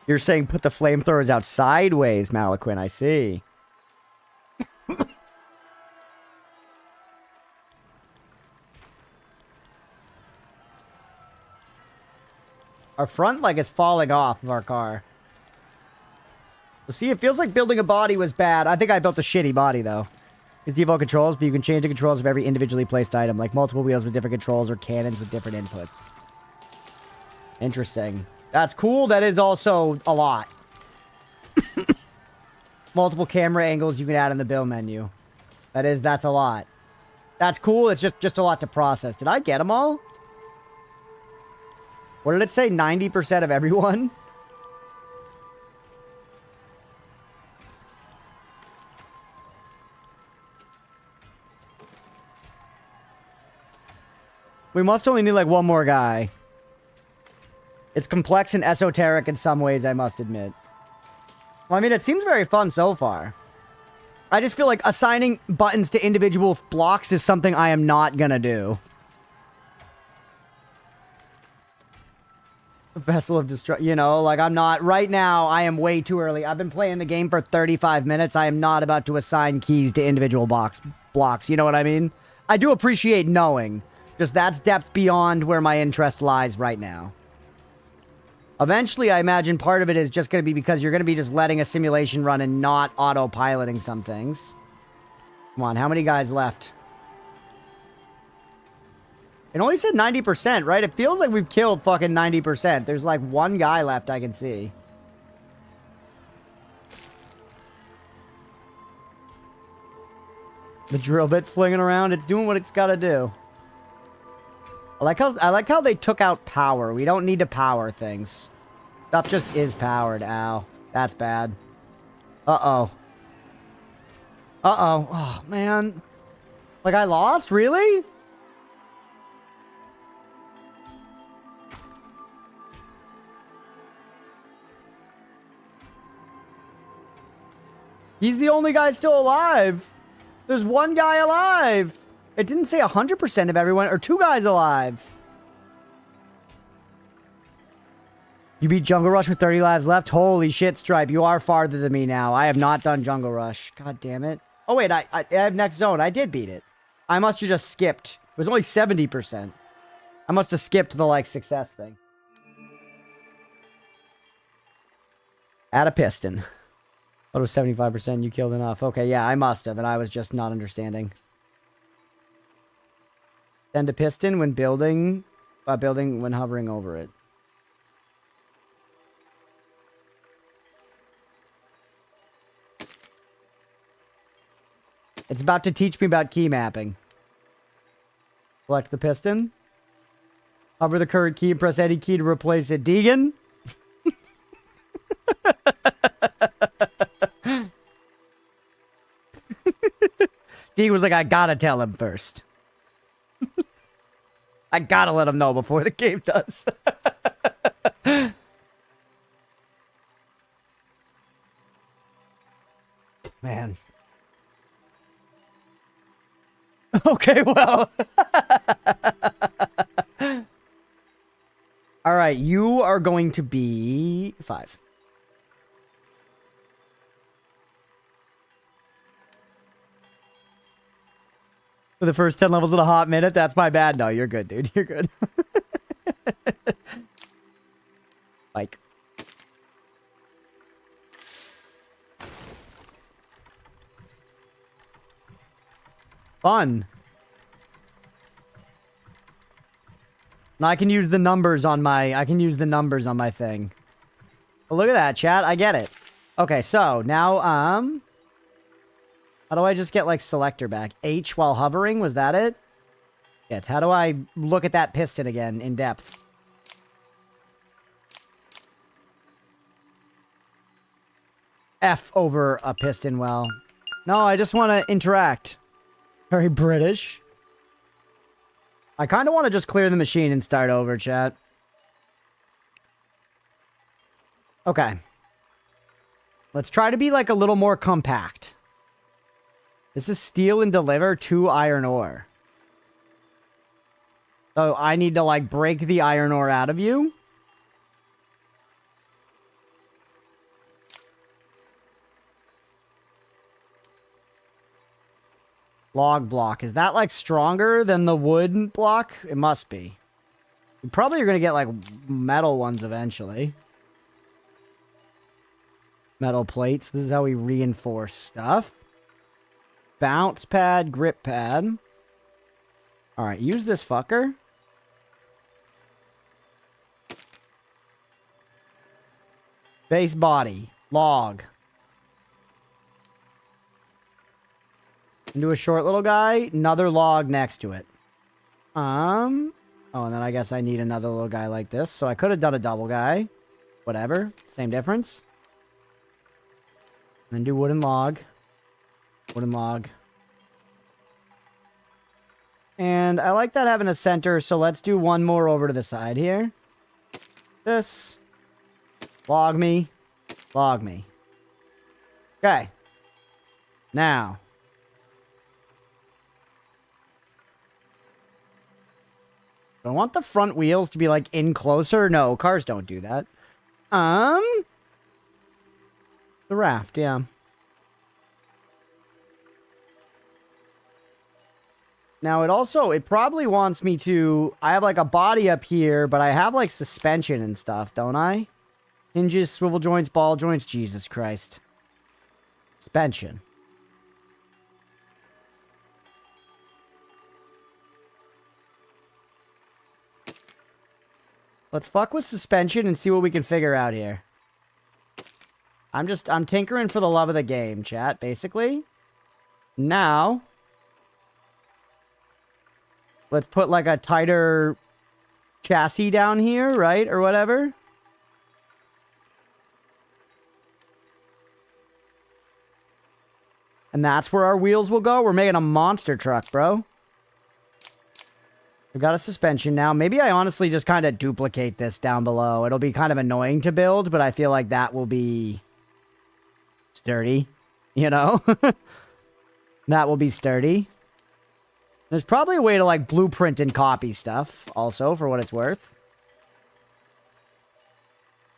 You're saying put the flamethrowers out sideways, Malaquin. I see. Our front leg is falling off of our car. So see, it feels like building a body was bad. I think I built a shitty body, though. It's default controls, but you can change the controls of every individually placed item, like multiple wheels with different controls or cannons with different inputs. Interesting. That's cool. That is also a lot. Multiple camera angles you can add in the build menu. That's a lot. That's cool. It's just a lot to process. Did I get them all? What did it say? 90% of everyone? We must only need like one more guy. It's complex and esoteric in some ways, I must admit. Well, I mean, it seems very fun so far. I just feel like assigning buttons to individual blocks is something I am not gonna do. Vessel of Destruction, you know, like I'm not, right now, I am way too early. I've been playing the game for 35 minutes. I am not about to assign keys to individual blocks, you know what I mean? I do appreciate knowing. Just that's depth beyond where my interest lies right now. Eventually, I imagine part of it is just going to be because you're going to be just letting a simulation run and not autopiloting some things. Come on, how many guys left? It only said 90%, right? It feels like we've killed fucking 90%. There's like one guy left I can see. The drill bit flinging around. It's doing what it's got to do. I like how they took out power. We don't need to power things. Stuff just is powered. Ow. That's bad. Uh-oh. Uh-oh. Oh, man. Like, I lost? Really? He's the only guy still alive. There's one guy alive. It didn't say 100% of everyone, or two guys alive. You beat Jungle Rush with 30 lives left? Holy shit, Stripe. You are farther than me now. I have not done Jungle Rush. God damn it. Oh, wait. I have Next Zone. I did beat it. I must have just skipped. It was only 70%. I must have skipped the, like, success thing. Add a piston. Thought it was 75%. You killed enough. Okay, yeah, I must have, and I was just not understanding. Send a piston when building when hovering over it. It's about to teach me about key mapping. Select the piston. Hover the current key and press any key to replace it. Deegan? Deegan was like, I gotta tell him first. I gotta let him know before the game does. Man. Okay, well. All right, you are going to be 5. For the first 10 levels in a hot minute? That's my bad. No, you're good, dude. You're good. Like. Fun. Now I can use the numbers on my thing. But look at that, chat. I get it. Okay, so now how do I just get like selector back? H while hovering, was that it? Yeah, how do I look at that piston again in depth? F over a piston well. No, I just want to interact. Very British. I kind of want to just clear the machine and start over, chat. Okay. Let's try to be like a little more compact. This is steel and deliver 2 iron ore. So I need to like break the iron ore out of you. Log block. Is that like stronger than the wood block? It must be. You probably are going to get like metal ones eventually. Metal plates. This is how we reinforce stuff. Bounce pad, grip pad. Alright, use this fucker. Base body. Log. Do a short little guy. Another log next to it. Oh, and then I guess I need another little guy like this. So I could have done a double guy. Whatever. Same difference. Then do wooden log. Wooden log. And I like that having a center, so let's do one more over to the side here. This. Log me. Log me. Okay. Now. Do I want the front wheels to be, like, in closer? No, cars don't do that. The raft, yeah. Now, it probably wants me to... I have, like, a body up here, but I have, like, suspension and stuff, don't I? Hinges, swivel joints, ball joints. Jesus Christ. Suspension. Let's fuck with suspension and see what we can figure out here. I'm tinkering for the love of the game, chat, basically. Now... let's put, like, a tighter chassis down here, right? Or whatever. And that's where our wheels will go. We're making a monster truck, bro. We've got a suspension now. Maybe I honestly just kind of duplicate this down below. It'll be kind of annoying to build, but I feel like that will be sturdy, you know? That will be sturdy. There's probably a way to, like, blueprint and copy stuff, also, for what it's worth.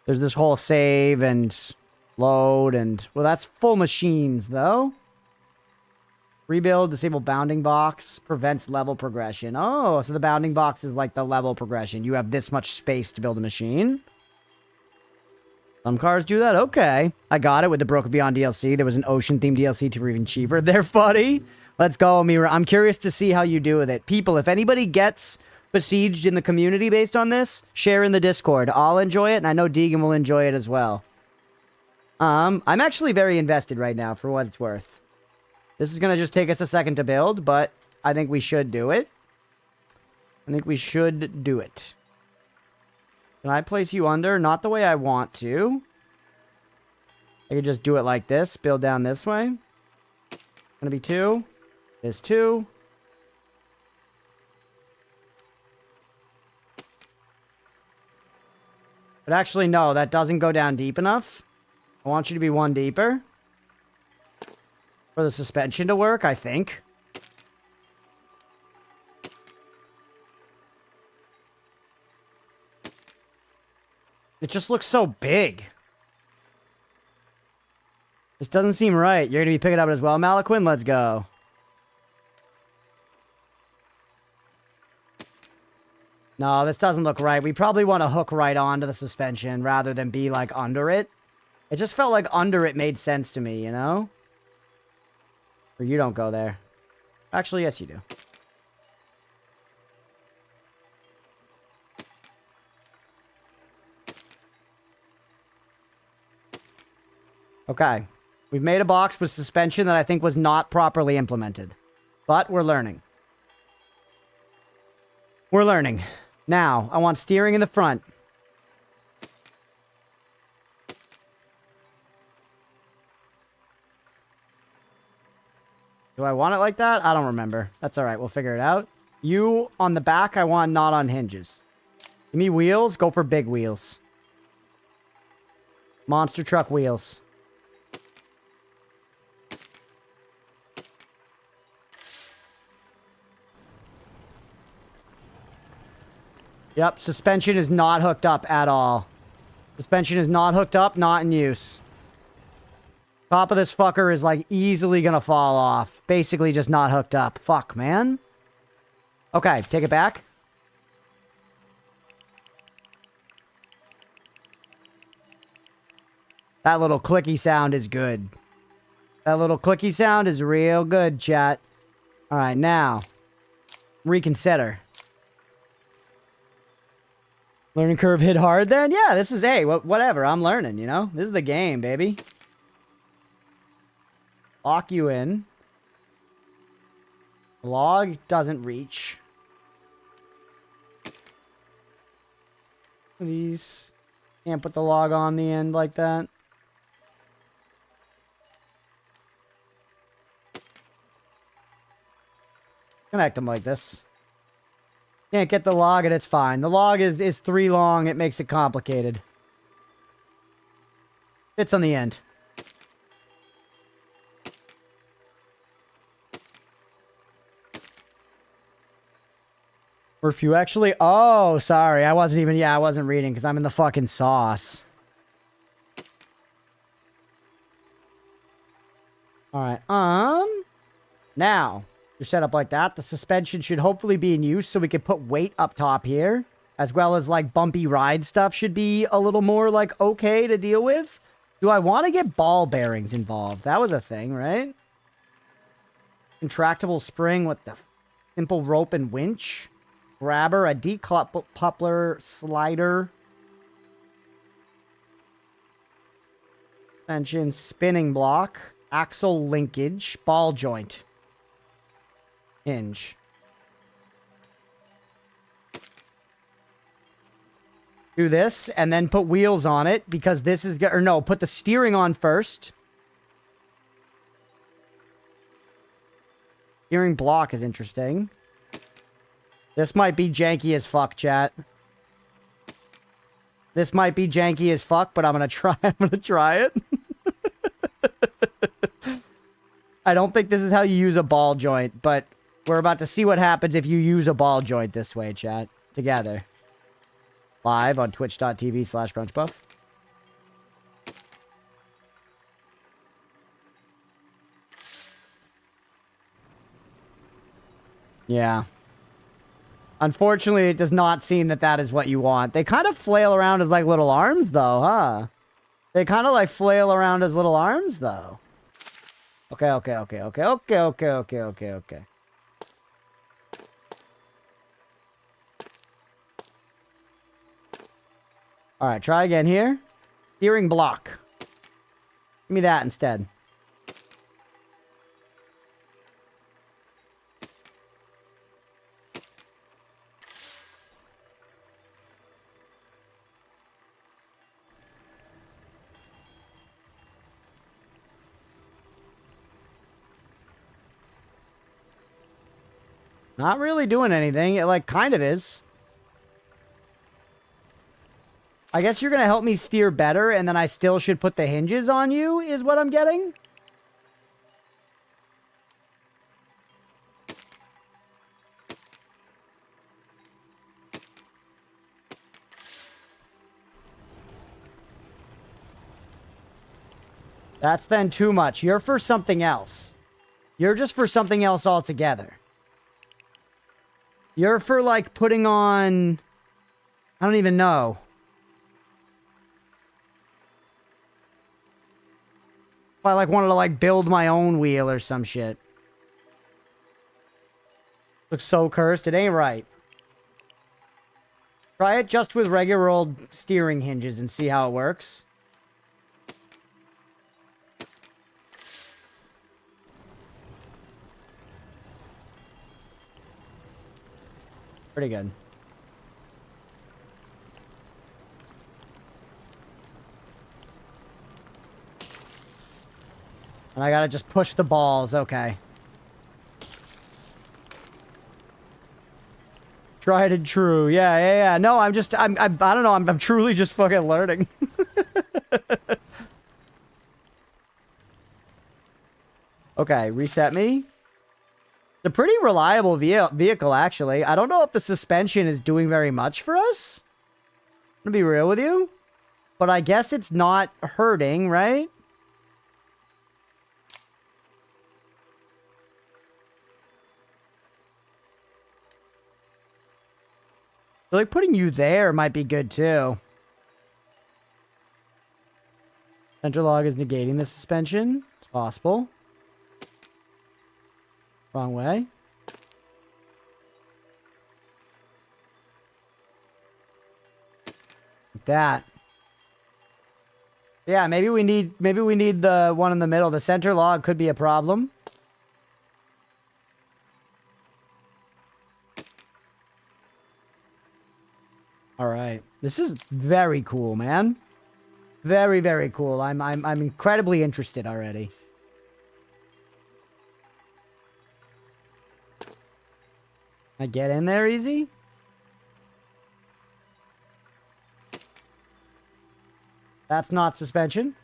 There's this whole save and load and... well, that's full machines, though. Rebuild, disable bounding box, prevents level progression. Oh, so the bounding box is like the level progression. You have this much space to build a machine. Some cars do that? Okay. I got it with the Broken Beyond DLC. There was an ocean-themed DLC to even cheaper. They're funny. Let's go, Mira. I'm curious to see how you do with it. People, if anybody gets besieged in the community based on this, share in the Discord. I'll enjoy it, and I know Deegan will enjoy it as well. I'm actually very invested right now, for what it's worth. This is going to just take us a second to build, but I think we should do it. I think we should do it. Can I place you under? Not the way I want to. I could just do it like this. Build down this way. Gonna be 2. There's 2. But actually, no, that doesn't go down deep enough. I want you to be 1 deeper. For the suspension to work, I think. It just looks so big. This doesn't seem right. You're going to be picking up as well, Malaquin? Let's go. No, this doesn't look right. We probably want to hook right onto the suspension rather than be, like, under it. It just felt like under it made sense to me, you know? Or you don't go there. Actually, yes, you do. Okay. We've made a box with suspension that I think was not properly implemented. But we're learning. We're learning. Now, I want steering in the front. Do I want it like that? I don't remember. That's alright, we'll figure it out. You, on the back, I want not on hinges. Give me wheels, go for big wheels. Monster truck wheels. Yep, suspension is not hooked up at all. Suspension is not hooked up, not in use. Top of this fucker is, like, easily gonna fall off. Basically just not hooked up. Fuck, man. Okay, take it back. That little clicky sound is good. That little clicky sound is real good, chat. Alright, now. Reconsider. Learning curve hit hard then? Yeah, this is, hey, whatever. I'm learning, you know? This is the game, baby. Lock you in. Log doesn't reach. Please. Can't put the log on the end like that. Connect them like this. Can't get the log and it's fine. The log is 3 long. It makes it complicated. Fits on the end. Or if you actually... Oh, sorry. I wasn't even... Yeah, I wasn't reading because I'm in the fucking sauce. Alright. Now, you're set up like that. The suspension should hopefully be in use so we can put weight up top here. As well as, like, bumpy ride stuff should be a little more, like, okay to deal with. Do I want to get ball bearings involved? That was a thing, right? Contractible spring with the simple rope and winch. Grabber, a decoupler, slider. Suspension, spinning block. Axle linkage. Ball joint. Hinge. Do this, and then put wheels on it, because this is... Or no, put the steering on first. Steering block is interesting. This might be janky as fuck, chat. This might be janky as fuck, but I'm gonna try. I'm gonna try it. I don't think this is how you use a ball joint, but we're about to see what happens if you use a ball joint this way, chat. Together. Live on twitch.tv/Crunchpuff. Yeah. Unfortunately, it does not seem that that is what you want. They kind of flail around as, like, little arms, though, huh? They kind of, like, flail around as little arms, though. Okay. Alright, try again here. Steering block. Give me that instead. Not really doing anything. It, like, kind of is. I guess you're going to help me steer better, and then I still should put the hinges on you, is what I'm getting. That's then too much. You're for something else. You're just for something else altogether. You're for, like, putting on... I don't even know. If I, like, wanted to, like, build my own wheel or some shit. Looks so cursed. It ain't right. Try it just with regular old steering hinges and see how it works. Pretty good. And I gotta just push the balls. Okay. Tried and true. Yeah. No, I don't know. I'm truly just fucking learning. Okay, reset me. It's a pretty reliable vehicle, actually. I don't know if the suspension is doing very much for us. I'm gonna be real with you. But I guess it's not hurting, right? So, like, putting you there might be good, too. Center log is negating the suspension. It's possible. Wrong way. Like that. Yeah, maybe we need the one in the middle. The center log could be a problem. All right. This is very cool, man. Very, very cool. I'm incredibly interested already. I get in there easy? That's not suspension.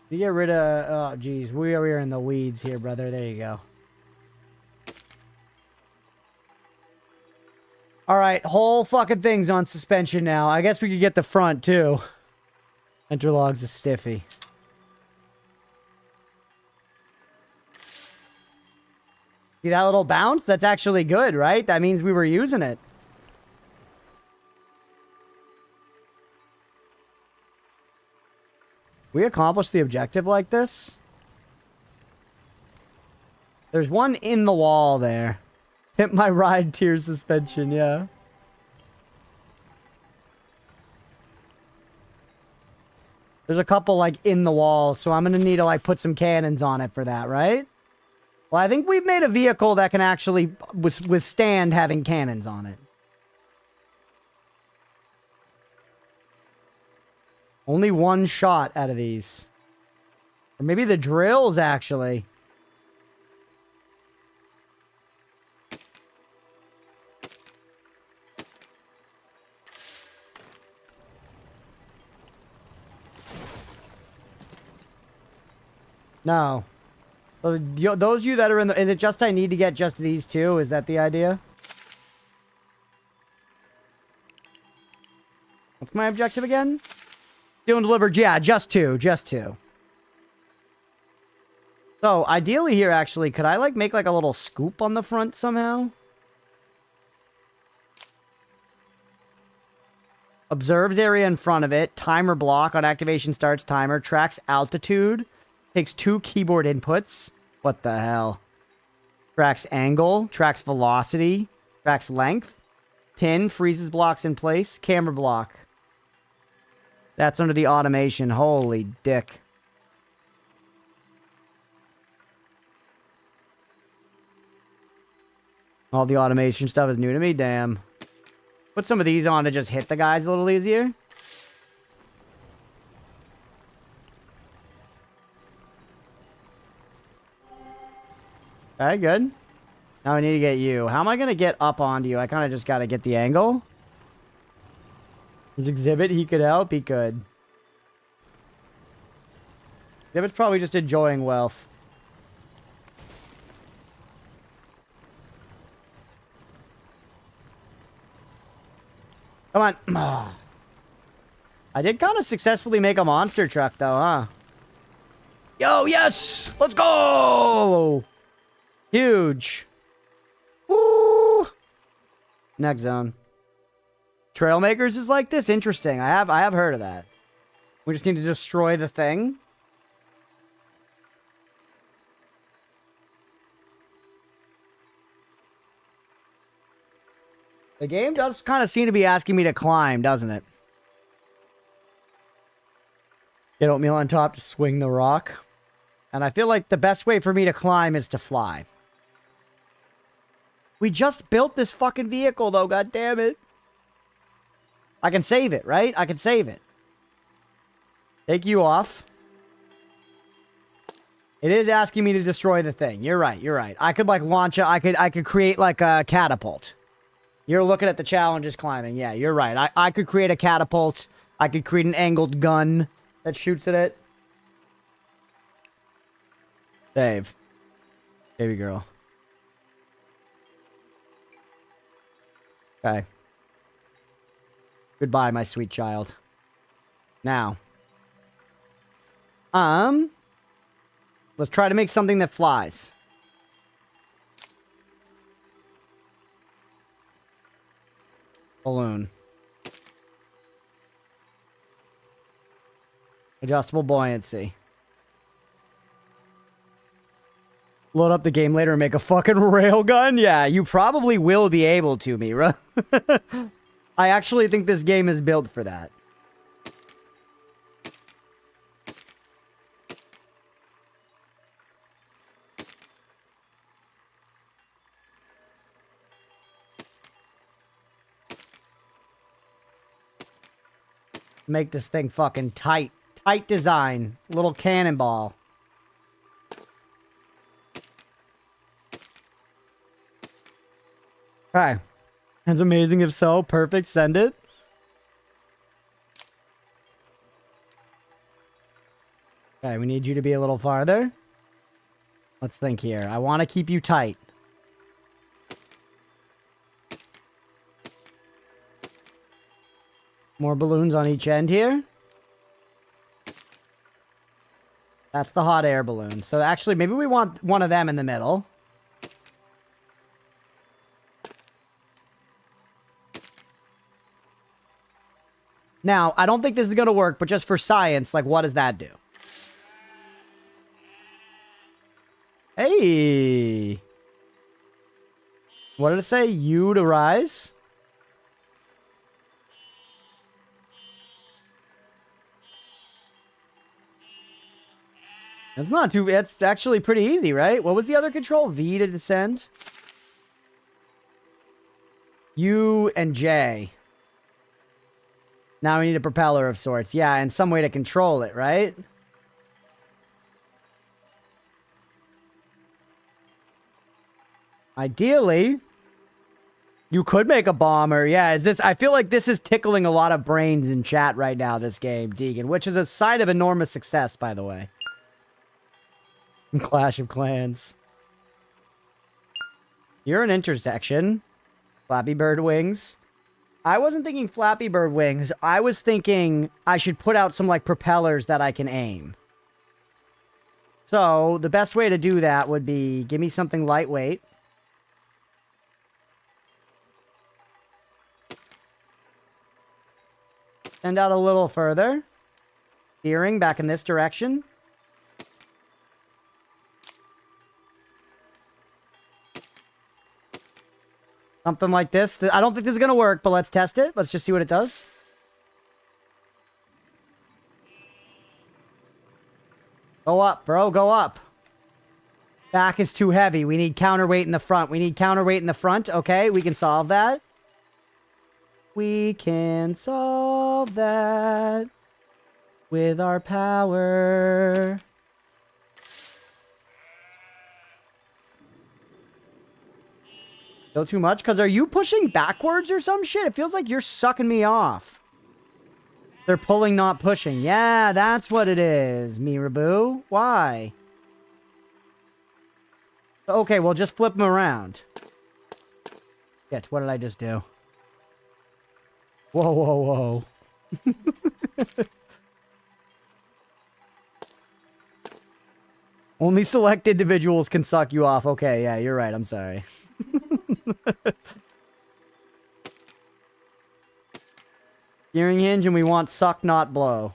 You get rid of... Oh, geez. We are in the weeds here, brother. There you go. Alright, whole fucking thing's on suspension now. I guess we could get the front, too. Interlog's a stiffy. See that little bounce? That's actually good, right? That means we were using it. We accomplished the objective like this? There's one in the wall there. Hit my ride tier suspension, yeah. There's a couple, like, in the wall, so I'm gonna need to, like, put some cannons on it for that, right? Well, I think we've made a vehicle that can actually withstand having cannons on it. Only one shot out of these. Or maybe the drills, actually. No. So those of you that are in the... Is it just I need to get just these two? Is that the idea? What's my objective again? Steal and deliver. Yeah, just two. Just two. So, ideally here, actually, could I, like, make, like, a little scoop on the front somehow? Observes area in front of it. Timer block on activation starts timer. Tracks altitude. Takes 2 keyboard inputs. What the hell? Tracks angle. Tracks velocity. Tracks length. Pin. Freezes blocks in place. Camera block. That's under the automation. Holy dick. All the automation stuff is new to me. Damn. Put some of these on to just hit the guys a little easier. Okay, good. Now I need to get you. How am I going to get up onto you? I kind of just got to get the angle. His exhibit, he could help. He could. Exhibit's probably just enjoying wealth. Come on. I did kind of successfully make a monster truck, though, huh? Yo, yes! Let's go! Huge. Woo! Next zone. Trailmakers is like this? Interesting. I have heard of that. We just need to destroy the thing. The game does kind of seem to be asking me to climb, doesn't it? Get oatmeal on top to swing the rock. And I feel like the best way for me to climb is to fly. We just built this fucking vehicle, though, god damn it. I can save it, right? I can save it. Take you off. It is asking me to destroy the thing. You're right, you're right. I could, like, launch it. I could create, like, a catapult. You're looking at the challenges climbing. Yeah, you're right. I could create a catapult. I could create an angled gun that shoots at it. Save. Baby girl. Okay. Goodbye, my sweet child. Now. Let's try to make something that flies. Balloon. Adjustable buoyancy. Load up the game later and make a fucking railgun? Yeah, you probably will be able to, Mira. I actually think this game is built for that. Make this thing fucking tight. Tight design. Little cannonball. Okay. That's amazing if so. Perfect. Send it. Okay, we need you to be a little farther. Let's think here. I want to keep you tight. More balloons on each end here. That's the hot air balloon. So actually, maybe we want one of them in the middle. Now, I don't think this is going to work, but just for science, like, what does that do? Hey! What did it say? U to rise? It's not too... It's actually pretty easy, right? What was the other control? V to descend? U and J. Now we need a propeller of sorts. Yeah, and some way to control it, right? Ideally, you could make a bomber. Yeah, is this... I feel like this is tickling a lot of brains in chat right now, this game, Deegan, which is a sign of enormous success, by the way. Clash of Clans. You're an intersection. Flappy Bird wings. I wasn't thinking Flappy Bird wings. I was thinking I should put out some, like, propellers that I can aim. So, the best way to do that would be give me something lightweight. Send out a little further. Steering back in this direction. Something like this. I don't think this is going to work, but let's test it. Let's just see what it does. Go up, bro. Go up. Back is too heavy. We need counterweight in the front. We need counterweight in the front. Okay, we can solve that. We can solve that with our power. Still too much? Because are you pushing backwards or some shit? It feels like you're sucking me off. They're pulling, not pushing. Yeah, that's what it is, Miraboo. Why? Okay, well, just flip them around. Shit, what did I just do? Whoa, whoa, whoa. Only select individuals can suck you off. Okay, yeah, you're right. I'm sorry. Gearing hinge, and we want suck, not blow.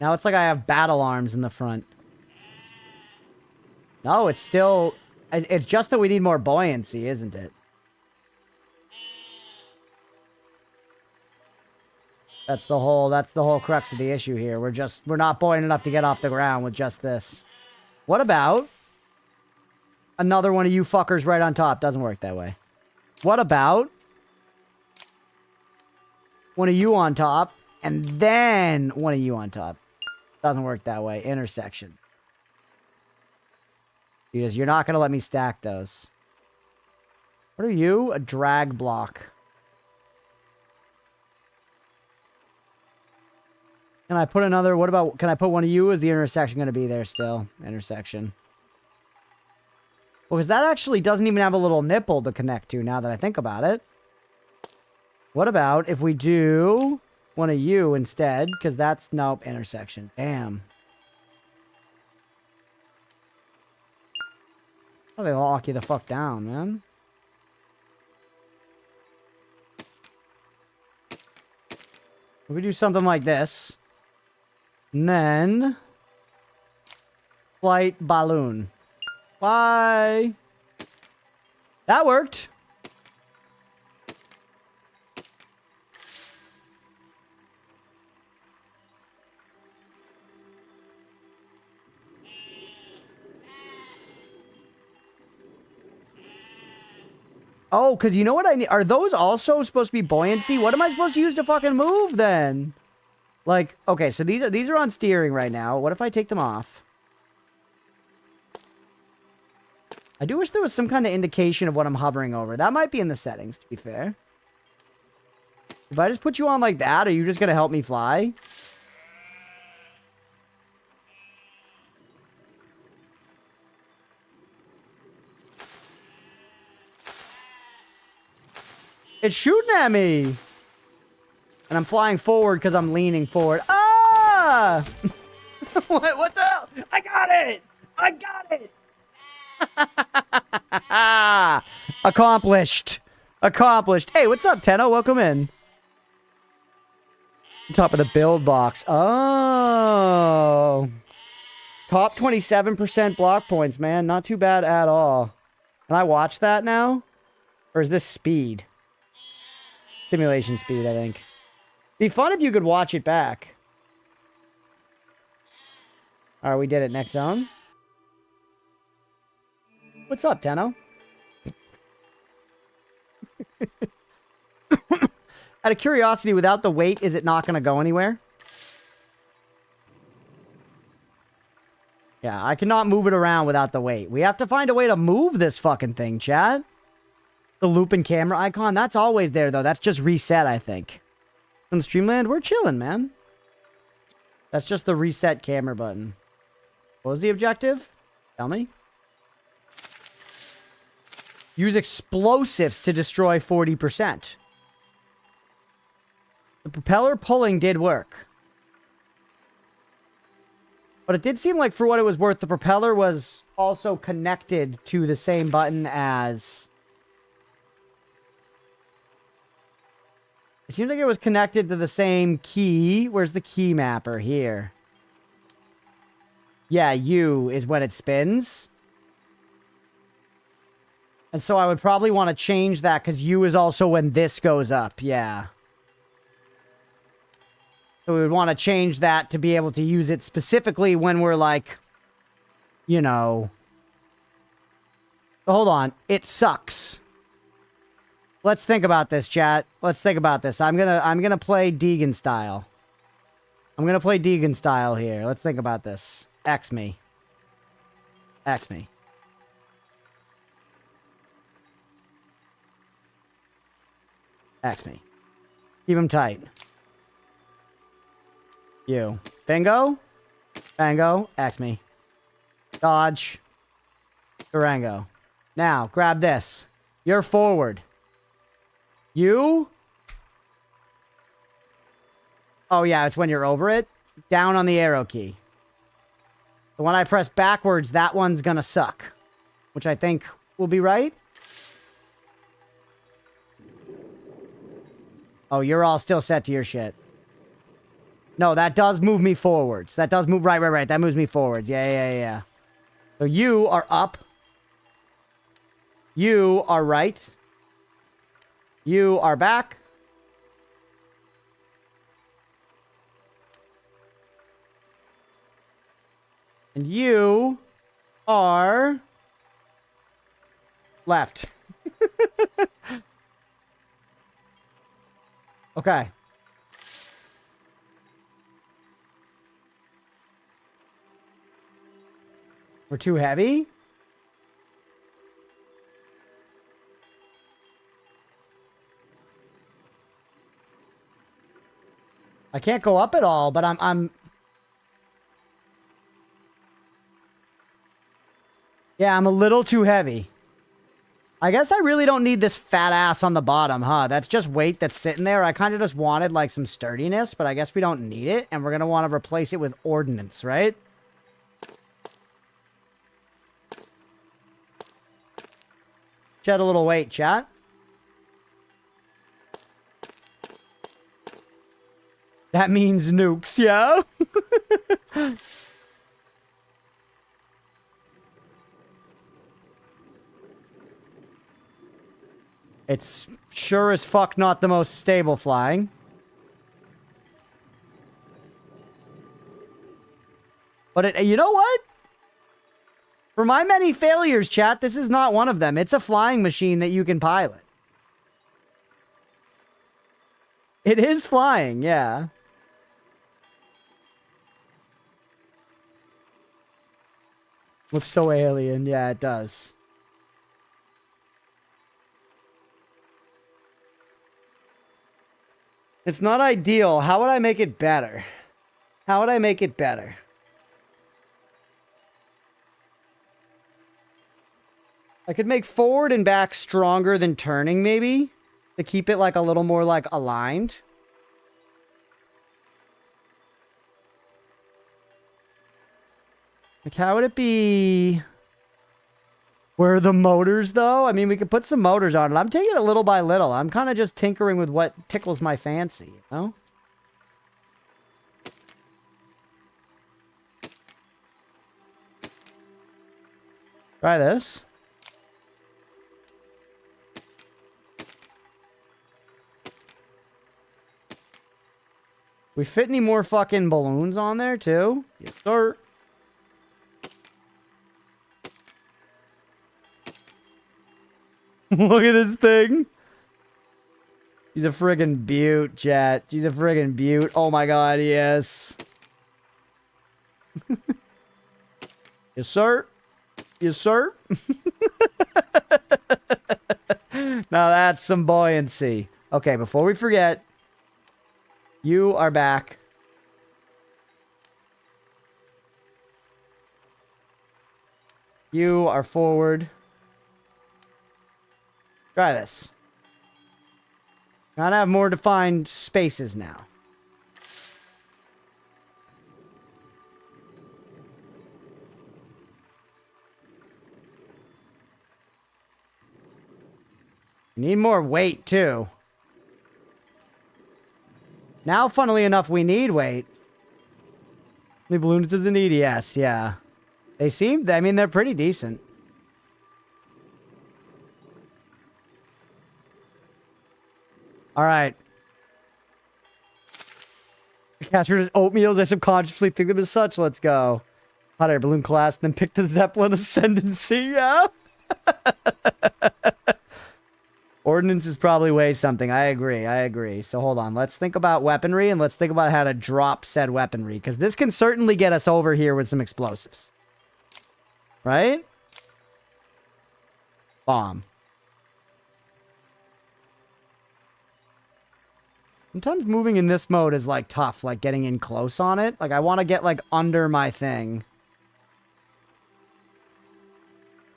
Now it's like I have battle arms in the front. No, it's still... It's just that we need more buoyancy, isn't it? That's the whole crux of the issue here. We're not buoyant enough to get off the ground with just this. What about another one of you fuckers right on top? Doesn't work that way. What about one of you on top and then one of you on top? Doesn't work that way. Intersection. Because you're not going to let me stack those. What are you? A drag block. Can I put another... What about... Can I put one of you? Is the intersection going to be there still? Intersection. Well, because that actually doesn't even have a little nipple to connect to now that I think about it. What about if we do one of you instead? Because that's... Nope. Intersection. Damn. Oh, they lock you the fuck down, man. If we do something like this... And then... Flight balloon. Bye. That worked. Oh, because you know what I need? Are those also supposed to be buoyancy? What am I supposed to use to fucking move then? Like, okay, so these are on steering right now. What if I take them off? I do wish there was some kind of indication of what I'm hovering over. That might be in the settings, to be fair. If I just put you on like that, are you just going to help me fly? It's shooting at me. And I'm flying forward because I'm leaning forward. Ah! What the hell? I got it! I got it! Accomplished. Accomplished. Hey, what's up, Tenno? Welcome in. Top of the build box. Oh. Top 27% block points, man. Not too bad at all. Can I watch that now? Or is this speed? Simulation speed, I think. Be fun if you could watch it back. Alright, we did it. Next zone. What's up, Tenno? Out of curiosity, without the weight, is it not going to go anywhere? Yeah, I cannot move it around without the weight. We have to find a way to move this fucking thing, chat. The looping camera icon, that's always there, though. That's just reset, I think. From Streamland, we're chilling, man. That's just the reset camera button. What was the objective? Tell me. Use explosives to destroy 40%. The propeller pulling did work. But it did seem like, for what it was worth, the propeller was also connected to the same button as... It seems like it was connected to the same key. Where's the key mapper? Here. Yeah, U is when it spins. And so I would probably want to change that, because U is also when this goes up. Yeah. So we would want to change that to be able to use it specifically when we're like, you know... Hold on. It sucks. Let's think about this, chat. Let's think about this. I'm gonna play Deegan style. I'm gonna play Deegan style here. Let's think about this. X me. X me. X me. Keep him tight. You. Bingo. Bango. X me. Dodge. Durango. Now, grab this. You're forward. You? Oh, yeah, it's when you're over it. Down on the arrow key. So when I press backwards, that one's gonna suck. Which I think will be right. Oh, you're all still set to your shit. No, that does move me forwards. That does move... Right. That moves me forwards. Yeah. So you are up. You are right. You are back. And you are left. Okay. We're too heavy? I can't go up at all, but I'm... Yeah, I'm a little too heavy. I guess I really don't need this fat ass on the bottom, huh? That's just weight that's sitting there. I kind of just wanted, like, some sturdiness, but I guess we don't need it, and we're going to want to replace it with ordnance, right? Shed a little weight, chat. That means nukes, yeah? It's sure as fuck not the most stable flying. But you know what? For my many failures, chat, this is not one of them. It's a flying machine that you can pilot. It is flying, yeah. Looks so alien. Yeah, it does. It's not ideal. How would I make it better? How would I make it better? I could make forward and back stronger than turning, maybe. To keep it, like, a little more, like, aligned. Like, how would it be... Where are the motors, though? I mean, we could put some motors on it. I'm taking it little by little. I'm kind of just tinkering with what tickles my fancy, you know? Try this. We fit any more fucking balloons on there, too? Yes, sir. Look at this thing. She's a friggin' beaut, chat. She's a friggin' beaut. Oh my god, yes. Yes, sir. Yes, sir. Now that's some buoyancy. Okay, before we forget, you are back. You are forward. Try this. Gotta have more defined spaces now. We need more weight, too. Now, funnily enough, we need weight. How many balloons does it need? Yes, yeah. They seem... I mean, they're pretty decent. All right. Captured oatmeals. I subconsciously think them as such. Let's go. Hot air balloon class, then pick the Zeppelin ascendancy. Yeah. Ordnance probably weighs something. I agree. So hold on. Let's think about weaponry and let's think about how to drop said weaponry. Because this can certainly get us over here with some explosives. Right? Bomb. Sometimes moving in this mode is like tough. Like getting in close on it. Like I want to get like under my thing.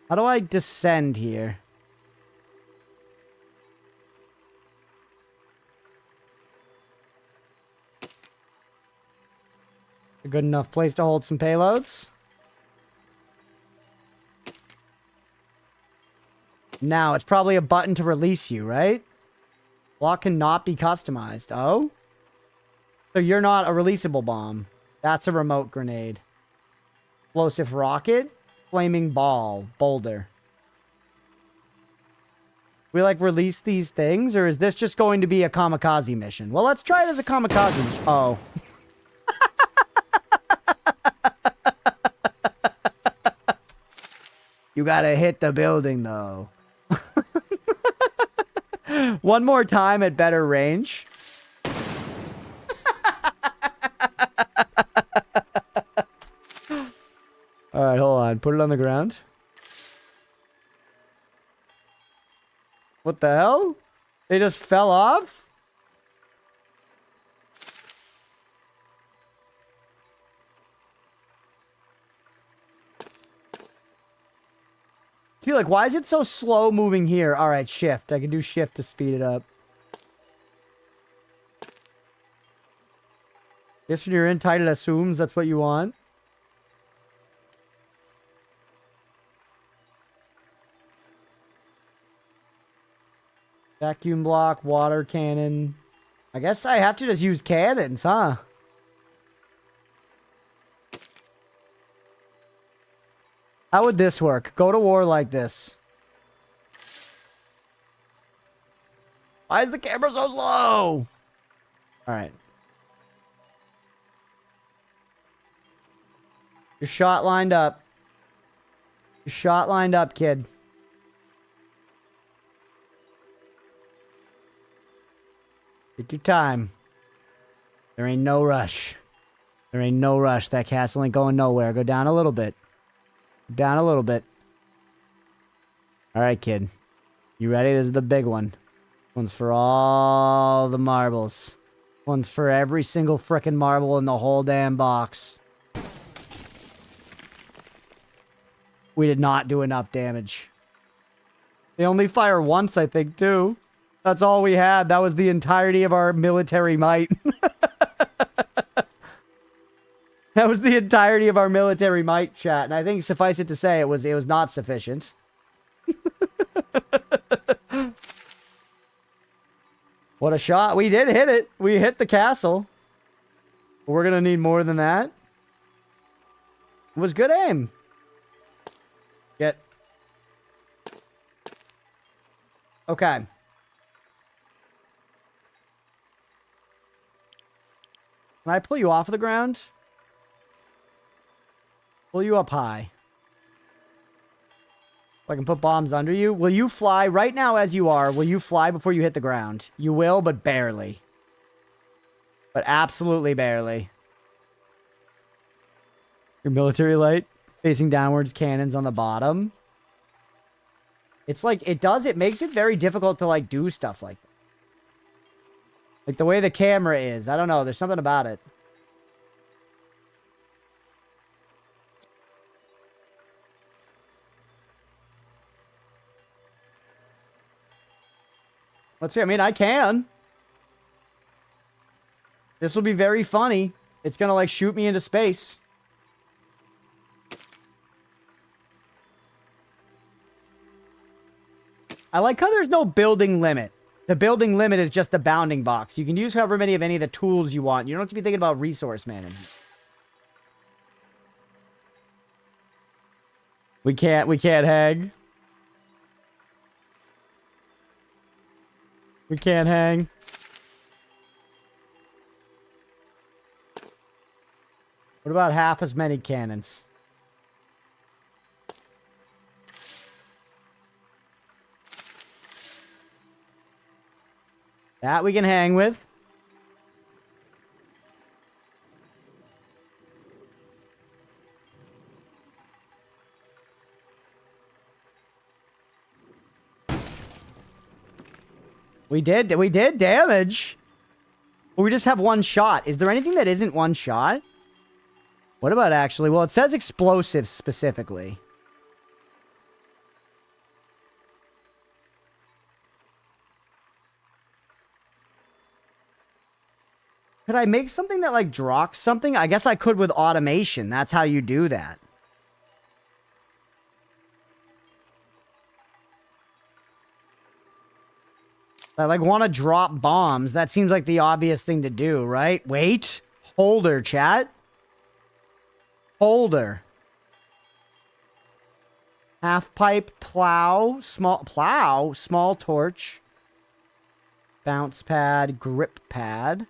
How do I descend here? A good enough place to hold some payloads. Now, it's probably a button to release you, right? Block cannot be customized. Oh? So you're not a releasable bomb. That's a remote grenade. Explosive rocket. Flaming ball. Boulder. We, like, release these things? Or is this just going to be a kamikaze mission? Well, let's try it as a kamikaze mission. Oh. You gotta hit the building, though. One more time at better range. Alright, hold on. Put it on the ground. What the hell? They just fell off? See, like, why is it so slow moving here? Alright, shift. I can do shift to speed it up. Guess when you're in tight, it assumes that's what you want. Vacuum block, water cannon. I guess I have to just use cannons, huh? How would this work? Go to war like this. Why is the camera so slow? Alright. Your shot lined up. Your shot lined up, kid. Take your time. There ain't no rush. There ain't no rush. That castle ain't going nowhere. Go down a little bit. Down a little bit. Alright, kid. You ready? This is the big one. One's for all the marbles. One's for every single frickin' marble in the whole damn box. We did not do enough damage. They only fire once, I think, too. That's all we had. That was the entirety of our military might. That was the entirety of our military might, chat. And I think, suffice it to say, it was not sufficient. What a shot. We did hit it. We hit the castle. We're going to need more than that. It was good aim. Get. Okay. Can I pull you off of the ground? Pull you up high. I can put bombs under you. Will you fly right now as you are? Will you fly before you hit the ground? You will, but barely. But absolutely barely. Your military light facing downwards, cannons on the bottom. It's like, it makes it very difficult to like do stuff like that. Like the way the camera is. I don't know. There's something about it. Let's see. I mean, I can. This will be very funny. It's gonna, like, shoot me into space. I like how there's no building limit. The building limit is just the bounding box. You can use however many of any of the tools you want. You don't have to be thinking about resource management. We can't hang. We can't hang. What about half as many cannons? That we can hang with. We did damage. But we just have one shot. Is there anything that isn't one shot? What about actually? Well, it says explosives specifically. Could I make something that, like, drops something? I guess I could with automation. That's how you do that. I, like, want to drop bombs. That seems like the obvious thing to do, right? Wait. Holder, chat. Holder. Half pipe, plow, small torch. Bounce pad, grip pad.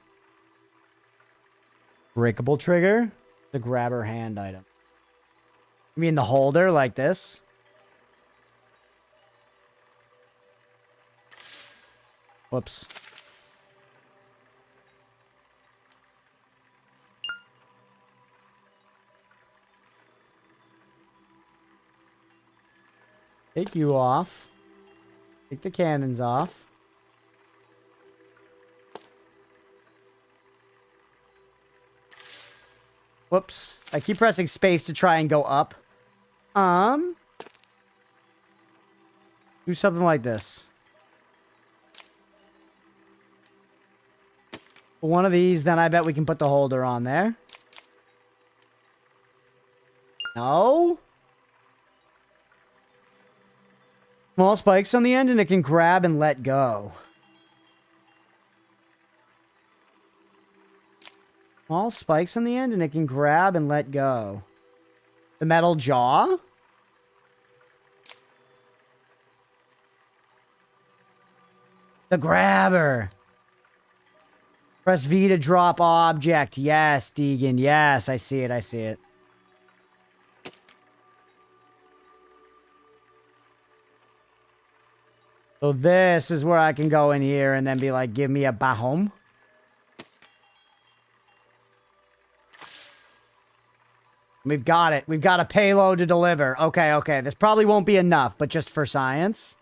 Breakable trigger. The grabber hand item. You mean the holder like this? Whoops. Take you off. Take the cannons off. Whoops. I keep pressing space to try and go up. Do something like this. One of these, then I bet we can put the holder on there. No. Small spikes on the end and it can grab and let go. Small spikes on the end and it can grab and let go. The metal jaw? The grabber. Press V to drop object. Yes, Deegan. Yes, I see it. I see it. So this is where I can go in here and then be like, give me a bahom. We've got it. We've got a payload to deliver. Okay, okay. This probably won't be enough, but just for science.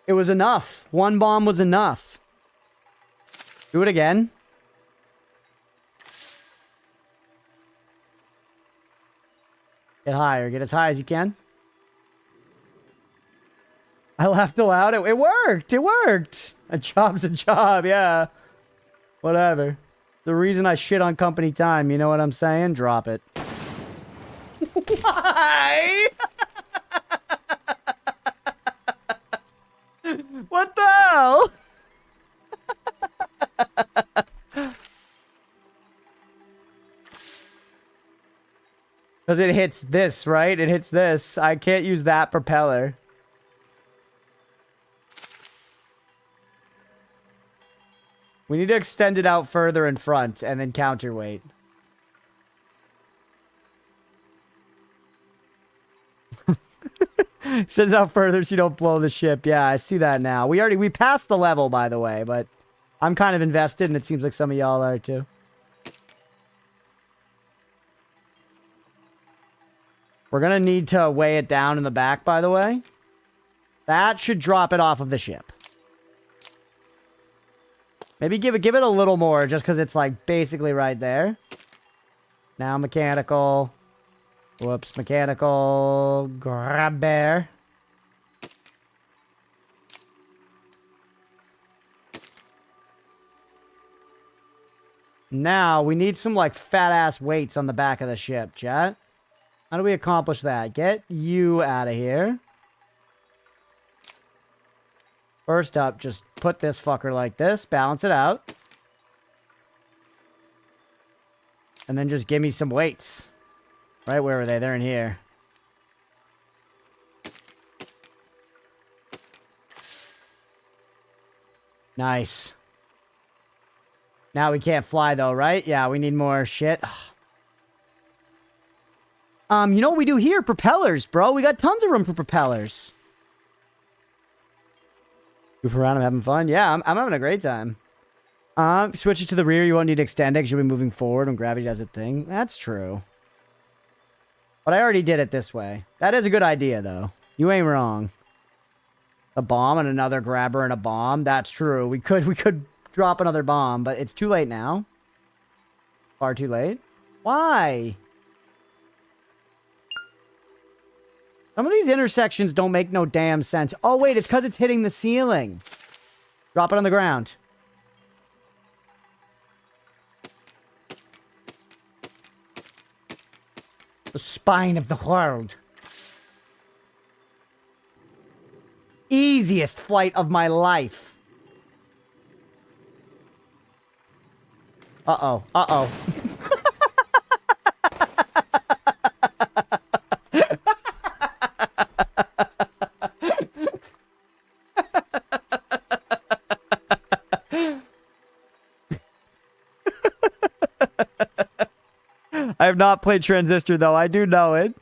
It was enough. One bomb was enough. Do it again. Get higher. Get as high as you can. I laughed aloud. It worked. It worked. A job's a job. Yeah. Whatever. The reason I shit on company time. You know what I'm saying? Drop it. Why? What the hell? Because it hits this, right? It hits this. I can't use that propeller. We need to extend it out further in front and then counterweight. Send it out further so you don't blow the ship. Yeah, I see that now. We passed the level, by the way, but I'm kind of invested and it seems like some of y'all are too. We're going to need to weigh it down in the back, by the way. That should drop it off of the ship. Maybe give it a little more just because it's like basically right there. Now mechanical. Whoops, mechanical. Grab bear. Now we need some like fat ass weights on the back of the ship, chat. How do we accomplish that? Get you out of here. First up, just put this fucker like this. Balance it out. And then just give me some weights. Right, where are they? They're in here. Nice. Now we can't fly though, right? Yeah, we need more shit. You know what we do here? Propellers, bro. We got tons of room for propellers. Goof around, I'm having fun. Yeah, I'm having a great time. Switch it to the rear. You won't need to extend it because you'll be moving forward when gravity does its thing. That's true. But I already did it this way. That is a good idea, though. You ain't wrong. A bomb and another grabber and a bomb. That's true. We could drop another bomb, but it's too late now. Far too late. Why? Some of these intersections don't make no damn sense. Oh, wait, it's because it's hitting the ceiling. Drop it on the ground. The spine of the world. Easiest flight of my life. Uh-oh. Uh-oh. I have not played Transistor, though. I do know it.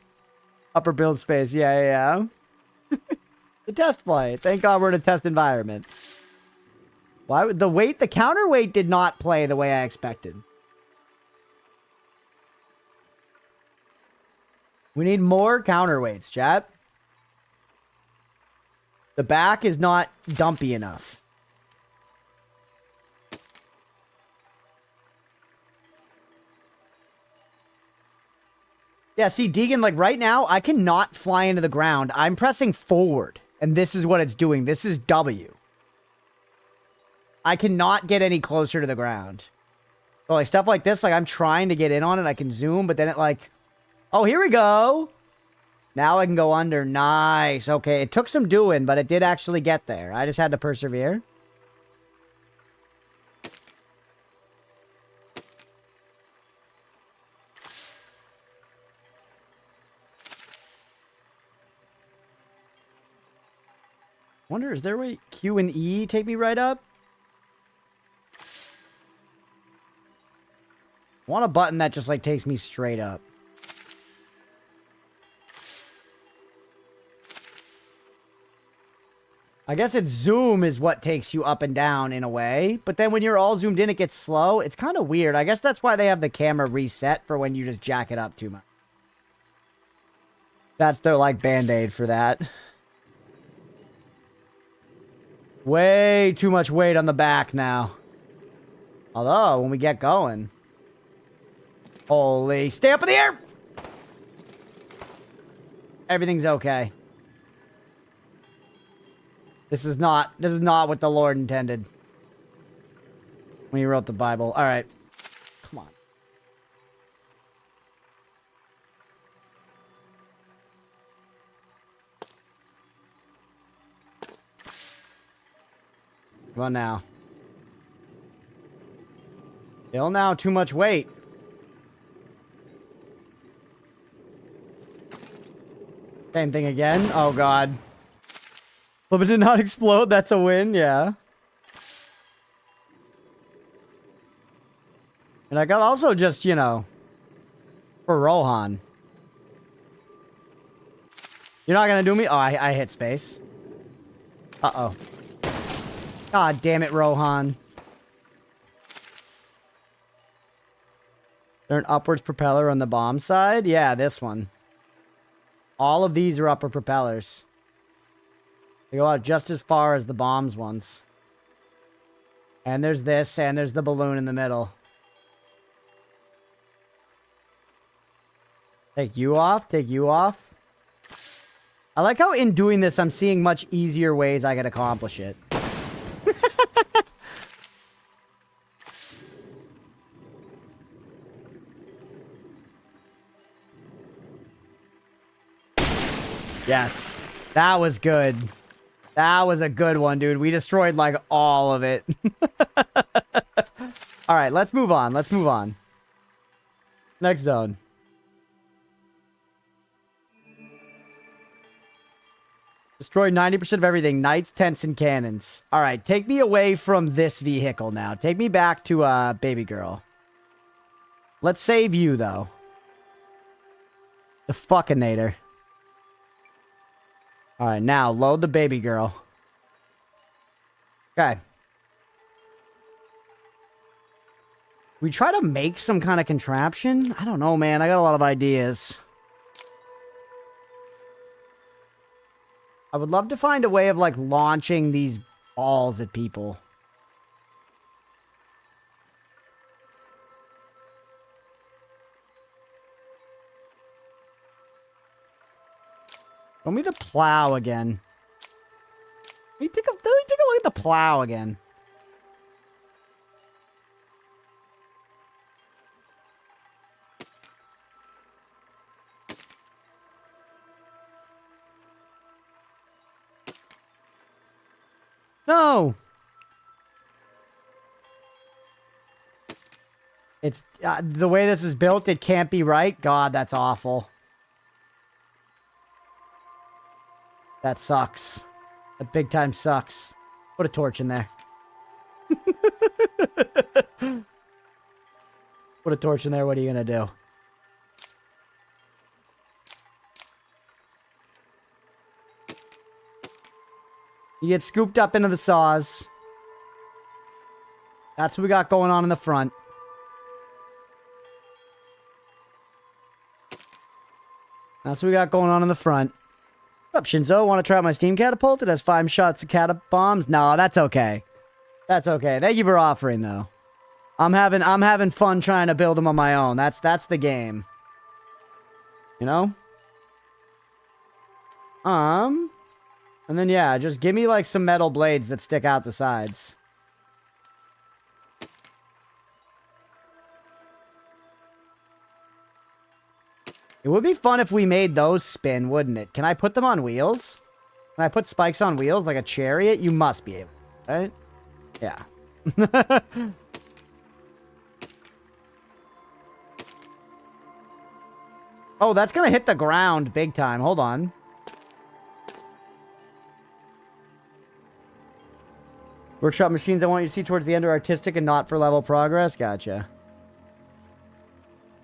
Upper build space. Yeah. The test flight. Thank God we're in a test environment. Why would the counterweight did not play the way I expected. We need more counterweights, chat. The back is not dumpy enough. Yeah, see, Deegan, like right now, I cannot fly into the ground. I'm pressing forward, and this is what it's doing. This is W. I cannot get any closer to the ground. So, like, stuff like this, like, I'm trying to get in on it. I can zoom, but then it, like... Oh, here we go! Now I can go under. Nice. Okay, it took some doing, but it did actually get there. I just had to persevere. Wonder, is there a way Q and E take me right up? I want a button that just, like, takes me straight up. I guess it's zoom is what takes you up and down in a way. But then when you're all zoomed in, it gets slow. It's kind of weird. I guess that's why they have the camera reset for when you just jack it up too much. That's their, like, band-aid for that. Way too much weight on the back now. Although, when we get going... Holy... Stay up in the air! Everything's okay. This is not what the Lord intended. When he wrote the Bible. Alright. Come on. Come on now. Still now, too much weight. Same thing again. Oh, God. But it did not explode. That's a win, yeah. And I got also just, you know, for Rohan. You're not going to do me? Oh, I hit space. Uh-oh. God damn it, Rohan. Is there an upwards propeller on the bomb side? Yeah, this one. All of these are upper propellers. They go out just as far as the bombs ones. And there's this, and there's the balloon in the middle. Take you off, take you off. I like how in doing this, I'm seeing much easier ways I could accomplish it. Yes, that was good. That was a good one, dude. We destroyed, like, all of it. All right, let's move on. Let's move on. Next zone. Destroy 90% of everything. Knights, tents, and cannons. All right, take me away from this vehicle now. Take me back to baby girl. Let's save you, though. The fuckinator. All right, now load the baby girl. Okay. We try to make some kind of contraption? I don't know, man. I got a lot of ideas. I would love to find a way of, like, launching these balls at people. Show me the plow again. Let me take a look at the plow again. No! It's, the way this is built, it can't be right. God, that's awful. That sucks. That big time sucks. Put a torch in there. Put a torch in there, what are you gonna do? You get scooped up into the saws. That's what we got going on in the front. That's what we got going on in the front. What's up, Shinzo? Want to try out my steam catapult? It has 5 shots of bombs. No, that's okay. That's okay. Thank you for offering, though. I'm having fun trying to build them on my own. That's the game. You know? And then, yeah, just give me, like, some metal blades that stick out the sides. It would be fun if we made those spin, wouldn't it? Can I put them on wheels? Can I put spikes on wheels like a chariot? You must be able, right? Yeah. Oh, that's gonna hit the ground big time. Hold on. Workshop machines I want you to see towards the end are artistic and not for level progress. Gotcha.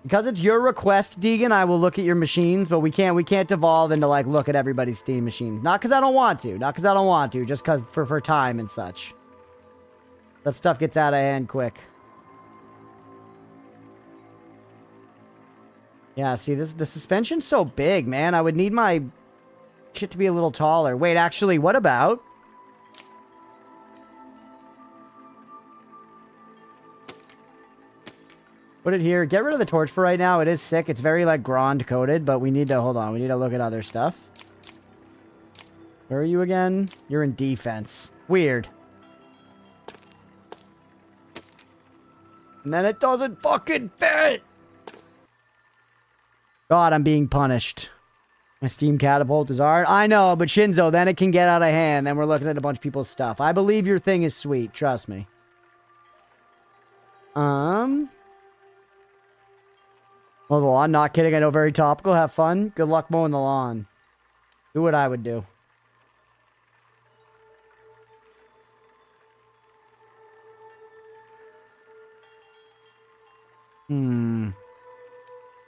Because it's your request, Deegan, I will look at your machines, but we can't devolve into, like, look at everybody's Steam machines. Not because I don't want to. Not because I don't want to. Just because for time and such. That stuff gets out of hand quick. Yeah, see, the suspension's so big, man. I would need my shit to be a little taller. Wait, actually, what about... Put it here. Get rid of the torch for right now. It is sick. It's very, like, Grand coated, but we need to... Hold on. We need to look at other stuff. Where are you again? You're in defense. Weird. And then it doesn't fucking fit! God, I'm being punished. My steam catapult is art. I know, but Shinzo, then it can get out of hand. Then we're looking at a bunch of people's stuff. I believe your thing is sweet. Trust me. Mow the lawn. Not kidding. I know, very topical. Have fun. Good luck mowing the lawn. Do what I would do.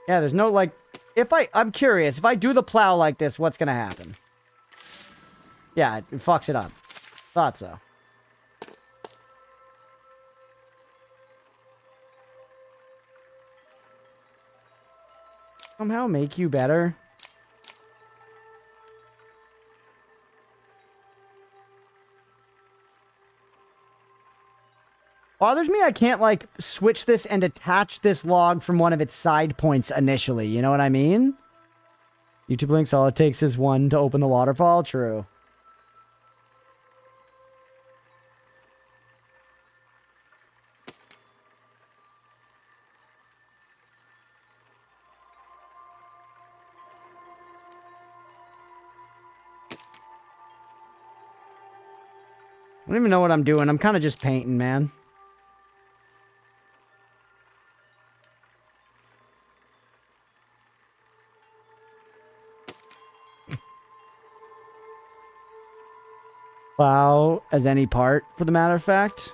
Yeah, there's no, like... I'm curious. If I do the plow like this, what's gonna happen? Yeah, it fucks it up. Thought so. Somehow make you better. Bothers me I can't, like, switch this and attach this log from one of its side points initially. You know what I mean? YouTube links, all it takes is one to open the waterfall. True. I don't even know what I'm doing. I'm kind of just painting, man. Plow as any part, for the matter of fact.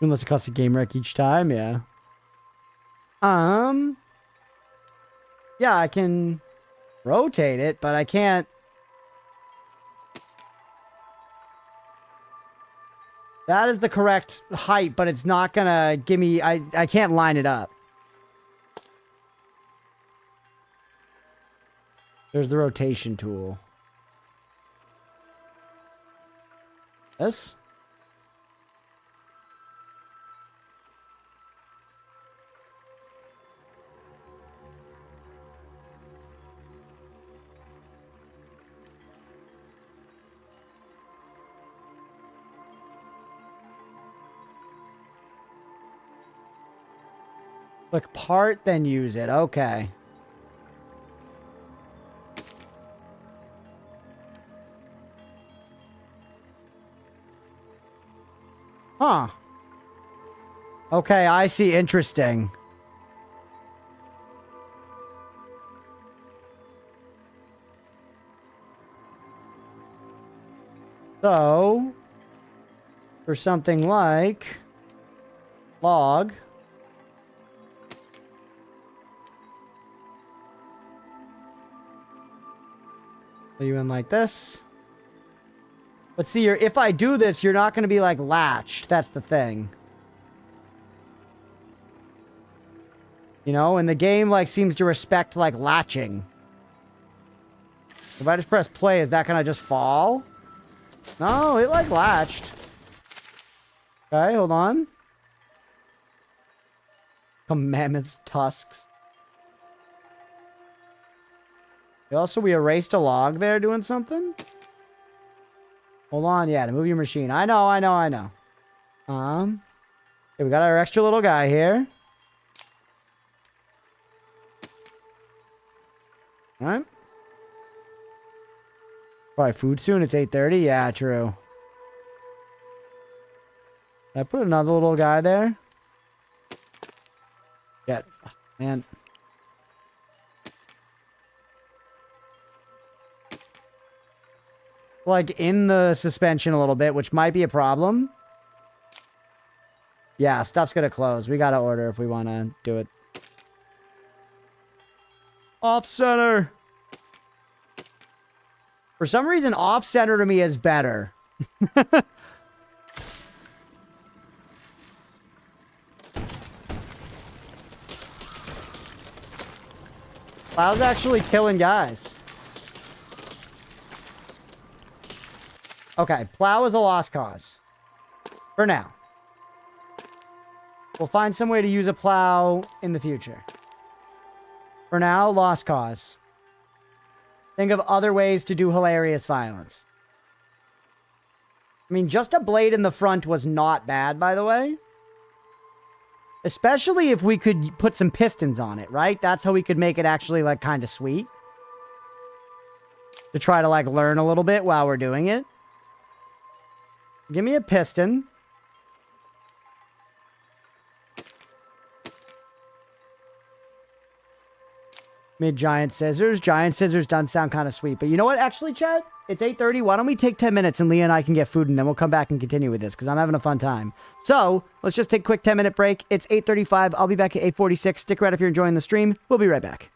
Unless it costs a game wreck each time, yeah. Yeah, I can rotate it, but I can't. That is the correct height, but it's not gonna give me... I can't line it up. There's the rotation tool. This? Click part, then use it. Okay. Huh. Okay, I see. Interesting. So, for something like log... Are you in like this? But see, if I do this, you're not going to be like latched. That's the thing. You know, and the game like seems to respect like latching. If I just press play, is that going to just fall? No, it like latched. Okay, hold on. Mammoth's tusks. Also, we erased a log there doing something? Hold on, yeah, to move your machine. I know. Okay, we got our extra little guy here. Alright. Probably food soon. It's 8:30. Yeah, true. Did I put another little guy there? Yeah. Oh, man. Like in the suspension a little bit, which might be a problem. Yeah, stuff's gonna close. We gotta order if we want to do it. Off center. For some reason, off center to me is better. Plow's actually killing guys. Okay, plow is a lost cause. For now. We'll find some way to use a plow in the future. For now, lost cause. Think of other ways to do hilarious violence. I mean, just a blade in the front was not bad, by the way. Especially if we could put some pistons on it, right? That's how we could make it actually, like, kind of sweet. To try to, like, learn a little bit while we're doing it. Give me a piston. Mid giant scissors. Giant scissors doesn't sound kind of sweet. But you know what? Actually, chat, it's 8:30. Why don't we take 10 minutes and Leah and I can get food and then we'll come back and continue with this because I'm having a fun time. So let's just take a quick 10-minute break. It's 8:35. I'll be back at 8:46. Stick around if you're enjoying the stream. We'll be right back.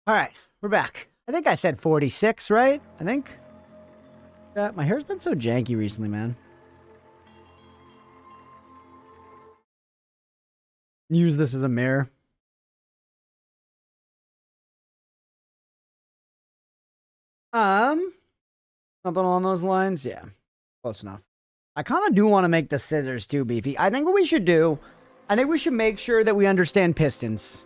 All right, we're back. I think I said 46, right? I think. My hair's been so janky recently, man. Use this as a mirror. Something along those lines? Yeah, close enough. I kind of do want to make the scissors too, Beefy. I think what we should do, I think we should make sure that we understand pistons.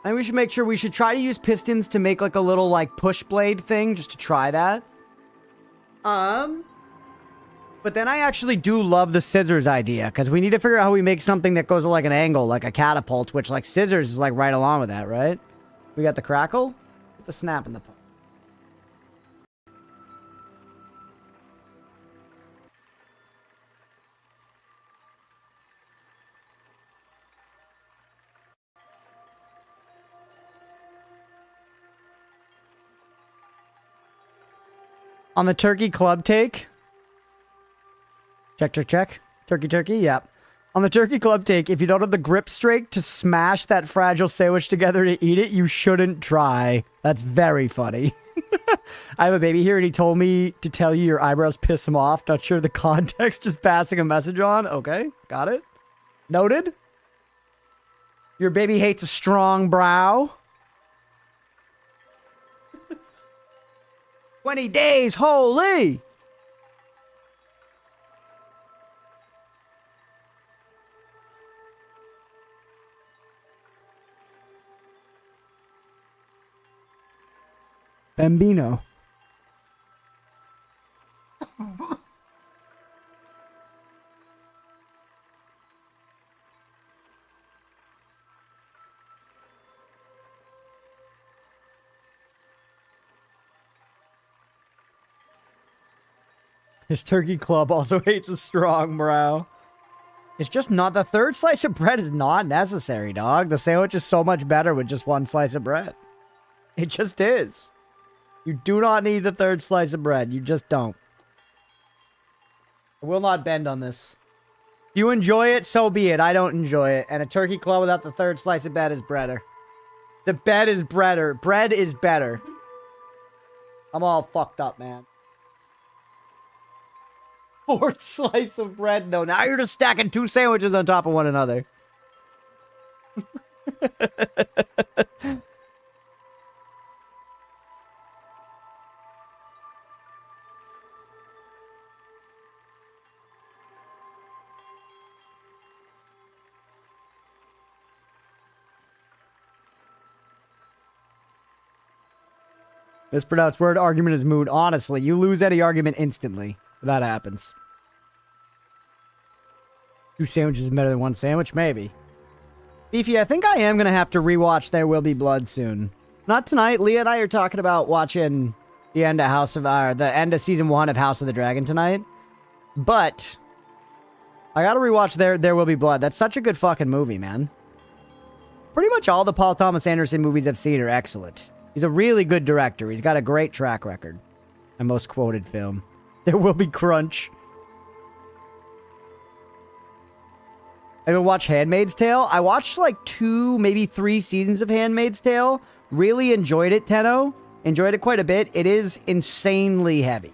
I think we should make sure we should try to use pistons to make like a little like push blade thing, just to try that. But then I actually do love the scissors idea, because we need to figure out how we make something that goes at like an angle, like a catapult, which like scissors is like right along with that, right? We got the crackle, get the snap in the pump. On the turkey club take. Check, check, check. Turkey, turkey, yep. On the turkey club take, if you don't have the grip strength to smash that fragile sandwich together to eat it, you shouldn't try. That's very funny. I have a baby here and he told me to tell you your eyebrows piss him off. Not sure the context, just passing a message on. Okay, got it. Noted. Your baby hates a strong brow. 20 days, holy! Bambino. His turkey club also hates a strong brow. It's just not, the third slice of bread is not necessary, dog. The sandwich is so much better with just one slice of bread. It just is. You do not need the third slice of bread. You just don't. I will not bend on this. You enjoy it, so be it. I don't enjoy it. And a turkey club without the third slice of bread is better. The bed is better. Bread is better. I'm all fucked up, man. Fourth slice of bread, though. Now you're just stacking two sandwiches on top of one another. Mispronounced word, argument is moot. Honestly, you lose any argument instantly. That happens. Two sandwiches is better than one sandwich? Maybe. Beefy, I think I am going to have to rewatch There Will Be Blood soon. Not tonight. Leah and I are talking about watching the end of season 1 of House of the Dragon tonight. But I got to rewatch There Will Be Blood. That's such a good fucking movie, man. Pretty much all the Paul Thomas Anderson movies I've seen are excellent. He's a really good director. He's got a great track record. My most quoted film. There Will Be Crunch. I would watch Handmaid's Tale. I watched like 2, maybe 3 seasons of Handmaid's Tale. Really enjoyed it, Tenno. Enjoyed it quite a bit. It is insanely heavy.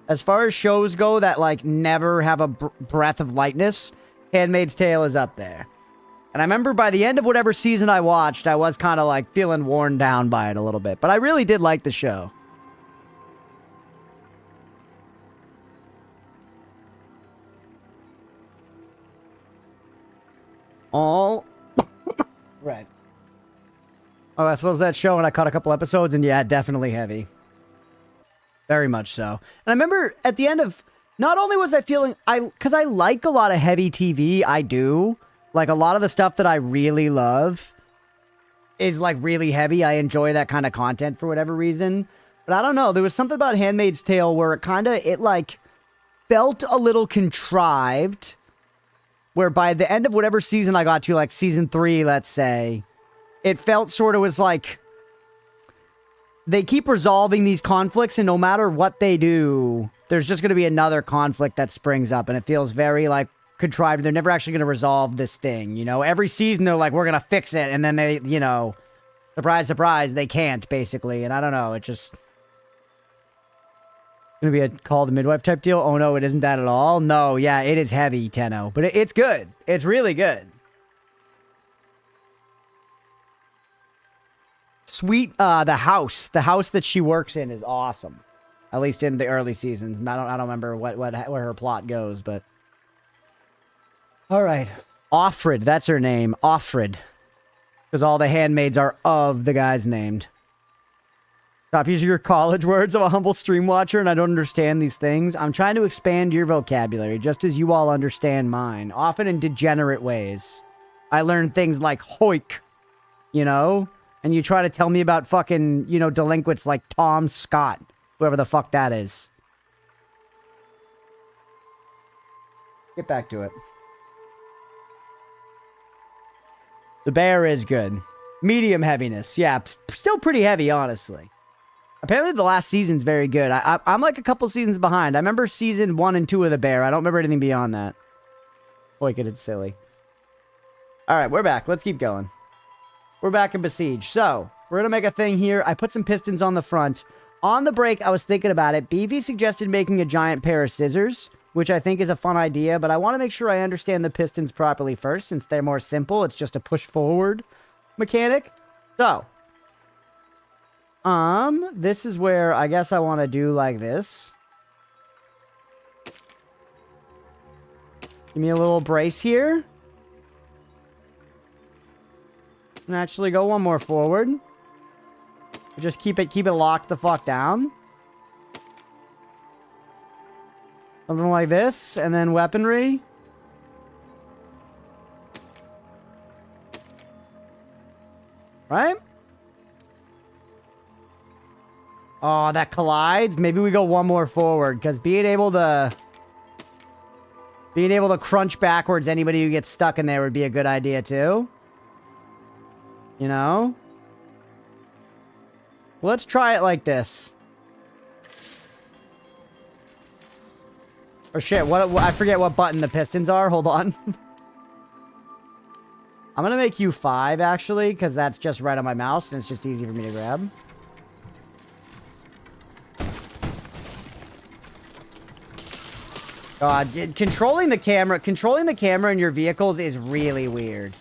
As far as shows go that like never have a breath of lightness, Handmaid's Tale is up there. And I remember by the end of whatever season I watched, I was kind of like feeling worn down by it a little bit. But I really did like the show. All right. Oh, I suppose that show and I caught a couple episodes and yeah, definitely heavy. Very much so. And I remember at the end of, not only was I feeling, because I like a lot of heavy TV, I do. Like a lot of the stuff that I really love is like really heavy. I enjoy that kind of content for whatever reason. But I don't know, there was something about Handmaid's Tale where it like felt a little contrived. Where by the end of whatever season I got to, like season 3, let's say, it felt sort of was like they keep resolving these conflicts, and no matter what they do, there's just going to be another conflict that springs up, and it feels very like contrived. They're never actually going to resolve this thing, you know? Every season they're like, we're going to fix it, and then they, you know, Surprise, surprise, they can't, basically. And I don't know, it just... Gonna be a call to midwife type deal? Oh no, it isn't that at all? No, yeah, it is heavy, Tenno. But it's good. It's really good. Sweet, the house that she works in is awesome. At least in the early seasons. I don't remember where her plot goes, but... Alright. Offred, that's her name. Offred. Because all the handmaids are of the guys named. Stop using your college words. I'm a humble stream watcher and I don't understand these things. I'm trying to expand your vocabulary, just as you all understand mine. Often in degenerate ways. I learn things like hoik, you know? And you try to tell me about fucking, you know, delinquents like Tom Scott. Whoever the fuck that is. Get back to it. The bear is good. Medium heaviness. Yeah, still pretty heavy, honestly. Apparently the last season's very good. I'm like a couple seasons behind. I remember season 1 and 2 of the bear. I don't remember anything beyond that. Boy, it's silly. Alright, we're back. Let's keep going. We're back in Besiege. So, we're going to make a thing here. I put some pistons on the front. On the break, I was thinking about it. BV suggested making a giant pair of scissors, which I think is a fun idea, but I want to make sure I understand the pistons properly first, since they're more simple. It's just a push forward mechanic. So, this is where I guess I want to do like this. Give me a little brace here. And actually go one more forward. Just keep it locked the fuck down. Something like this, and then weaponry. Right? Oh, that collides. Maybe we go one more forward, because being able to crunch backwards anybody who gets stuck in there would be a good idea too. You know? Let's try it like this. Or shit, I forget what button the pistons are. Hold on. I'm gonna make you 5, actually, because that's just right on my mouse, and it's just easy for me to grab. God, controlling the camera in your vehicles is really weird.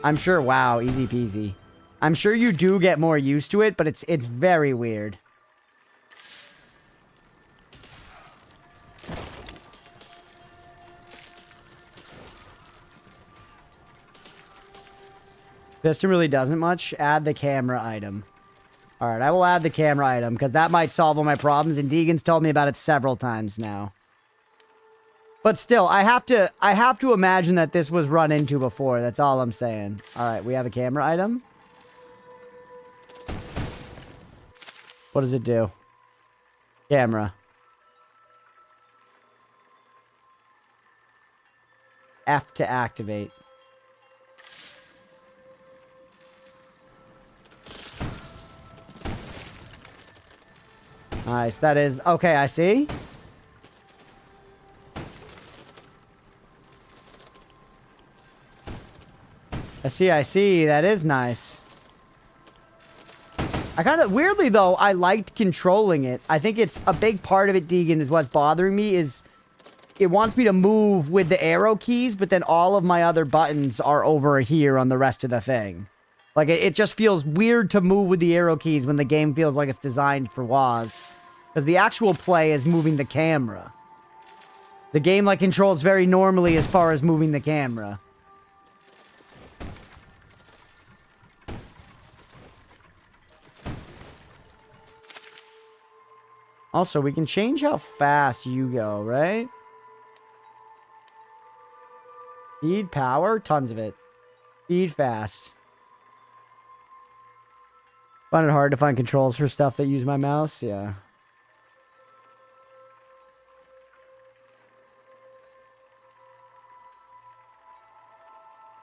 I'm sure, wow, easy peasy. I'm sure you do get more used to it, but it's very weird. Piston really doesn't much. Add the camera item. Alright, I will add the camera item, because that might solve all my problems, and Deegan's told me about it several times now. But still, I have to imagine that this was run into before. That's all I'm saying. Alright, we have a camera item. What does it do? Camera. F to activate. Nice, that is... Okay, I see. I see. That is nice. I kind of... Weirdly, though, I liked controlling it. I think it's... A big part of it, Deegan, is what's bothering me is... It wants me to move with the arrow keys, but then all of my other buttons are over here on the rest of the thing. Like, it just feels weird to move with the arrow keys when the game feels like it's designed for WAS. Because the actual play is moving the camera. The game, like, controls very normally as far as moving the camera. Also, we can change how fast you go, right? Speed, power, tons of it. Speed, fast. Find it hard to find controls for stuff that use my mouse? Yeah.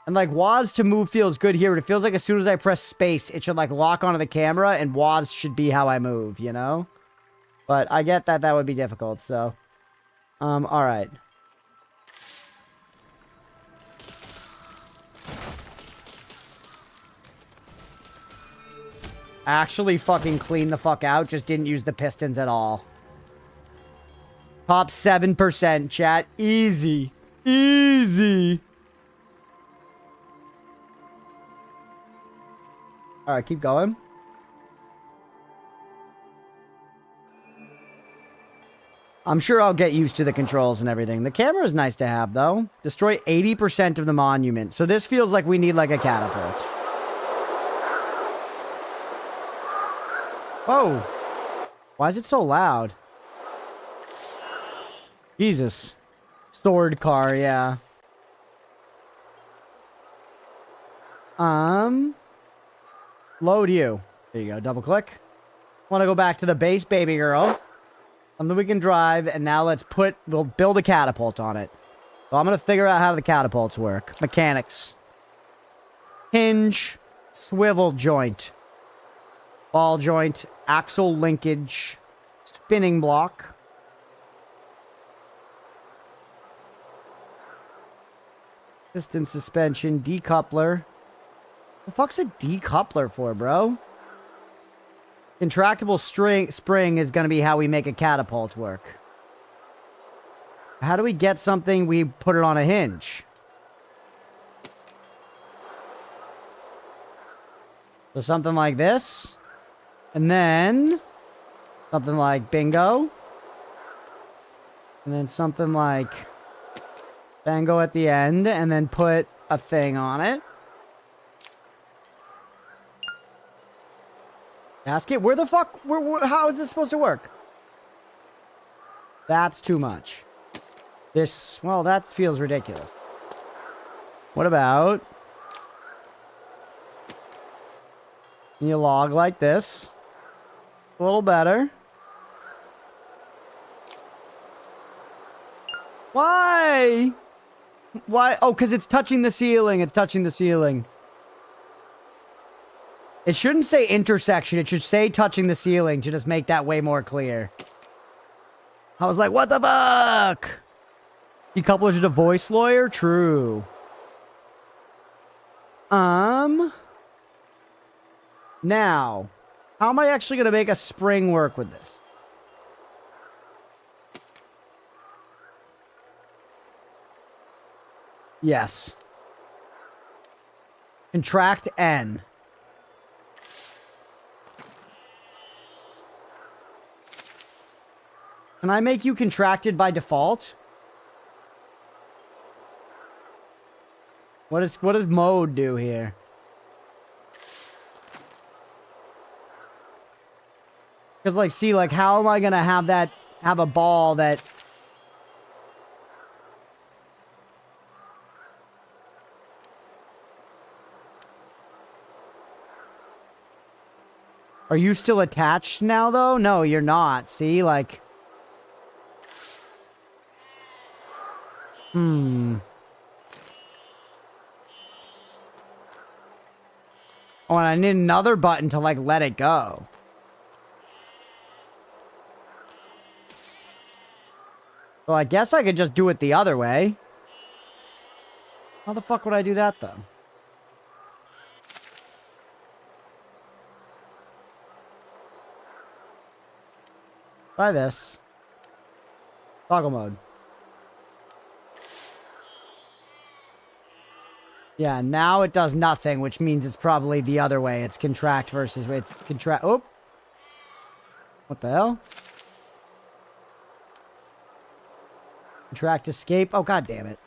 And like WAS to move feels good here, but it feels like as soon as I press space, it should like lock onto the camera and WAS should be how I move, you know? But I get that that would be difficult, so. Alright. Actually fucking clean the fuck out. Just didn't use the pistons at all. Top 7%, chat. Easy. Easy. Alright, keep going. I'm sure I'll get used to the controls and everything. The camera is nice to have, though. Destroy 80% of the monument. So this feels like we need, like, a catapult. Whoa. Why is it so loud? Jesus. Sword car, yeah. Load you. There you go. Double click. Want to go back to the base, baby girl. Something we can drive, and now we'll build a catapult on it. So I'm going to figure out how the catapults work. Mechanics. Hinge. Swivel joint. Ball joint. Axle linkage. Spinning block. Piston suspension. Decoupler. The fuck's a decoupler for, bro? Contractible spring is going to be how we make a catapult work. How do we get something? We put it on a hinge. So something like this. And then something like bingo. And then something like bango at the end. And then put a thing on it. Basket? Where the fuck? How is this supposed to work? That's too much. This, well, that feels ridiculous. What about... you log like this. A little better. Why? Why? Oh, because it's touching the ceiling. It's touching the ceiling. It shouldn't say intersection. It should say touching the ceiling to just make that way more clear. I was like, what the fuck? Decoupler's a voice lawyer? True. Now, how am I actually going to make a spring work with this? Yes. Contract N. Can I make you contracted by default? What does mode do here? Because, like, see, like, how am I gonna have a ball that... Are you still attached now, though? No, you're not. See, like... Oh, and I need another button to, like, let it go. So I guess I could just do it the other way. How the fuck would I do that, though? Try this. Toggle mode. Yeah, now it does nothing, which means it's probably the other way. It's contract versus... It's contract... Oh! What the hell? Contract escape. Oh, god damn it.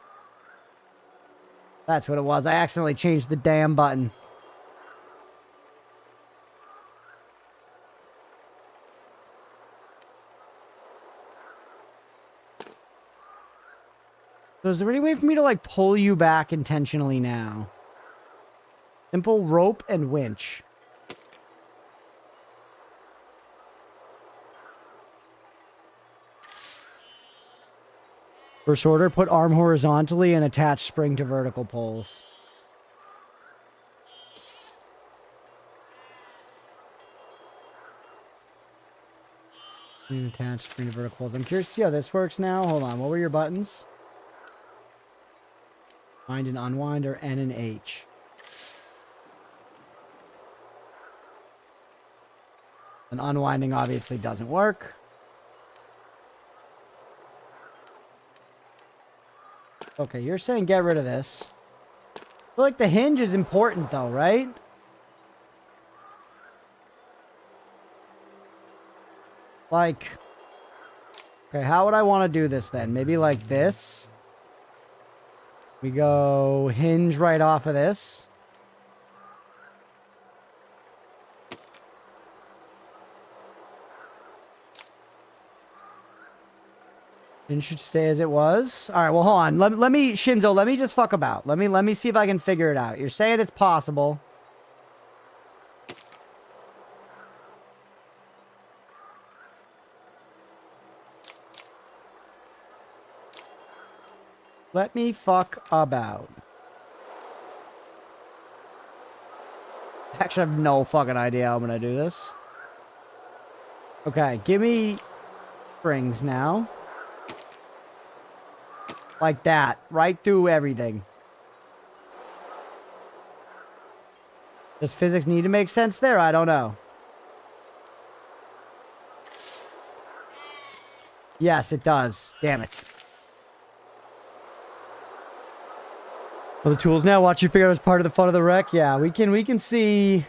That's what it was. I accidentally changed the damn button. So is there any way for me to, like, pull you back intentionally now? Simple rope and winch. First order, put arm horizontally and attach spring to vertical poles. Attach spring to vertical poles. I'm curious to see how this works now. Hold on. What were your buttons? Wind and unwind, or N and H. And unwinding obviously doesn't work. Okay, you're saying get rid of this. I feel like the hinge is important though, right? Like, okay, how would I want to do this then? Maybe like this. We go hinge right off of this. Hinge should stay as it was. All right, well, hold on. Let me, Shinzo, let me just fuck about. Let me see if I can figure it out. You're saying it's possible. Let me fuck about. Actually, I have no fucking idea how I'm gonna do this. Okay, give me springs now. Like that. Right through everything. Does physics need to make sense there? I don't know. Yes, it does. Damn it. Well, the tools now. Watch you figure out as part of the fun of the wreck. Yeah, we can see.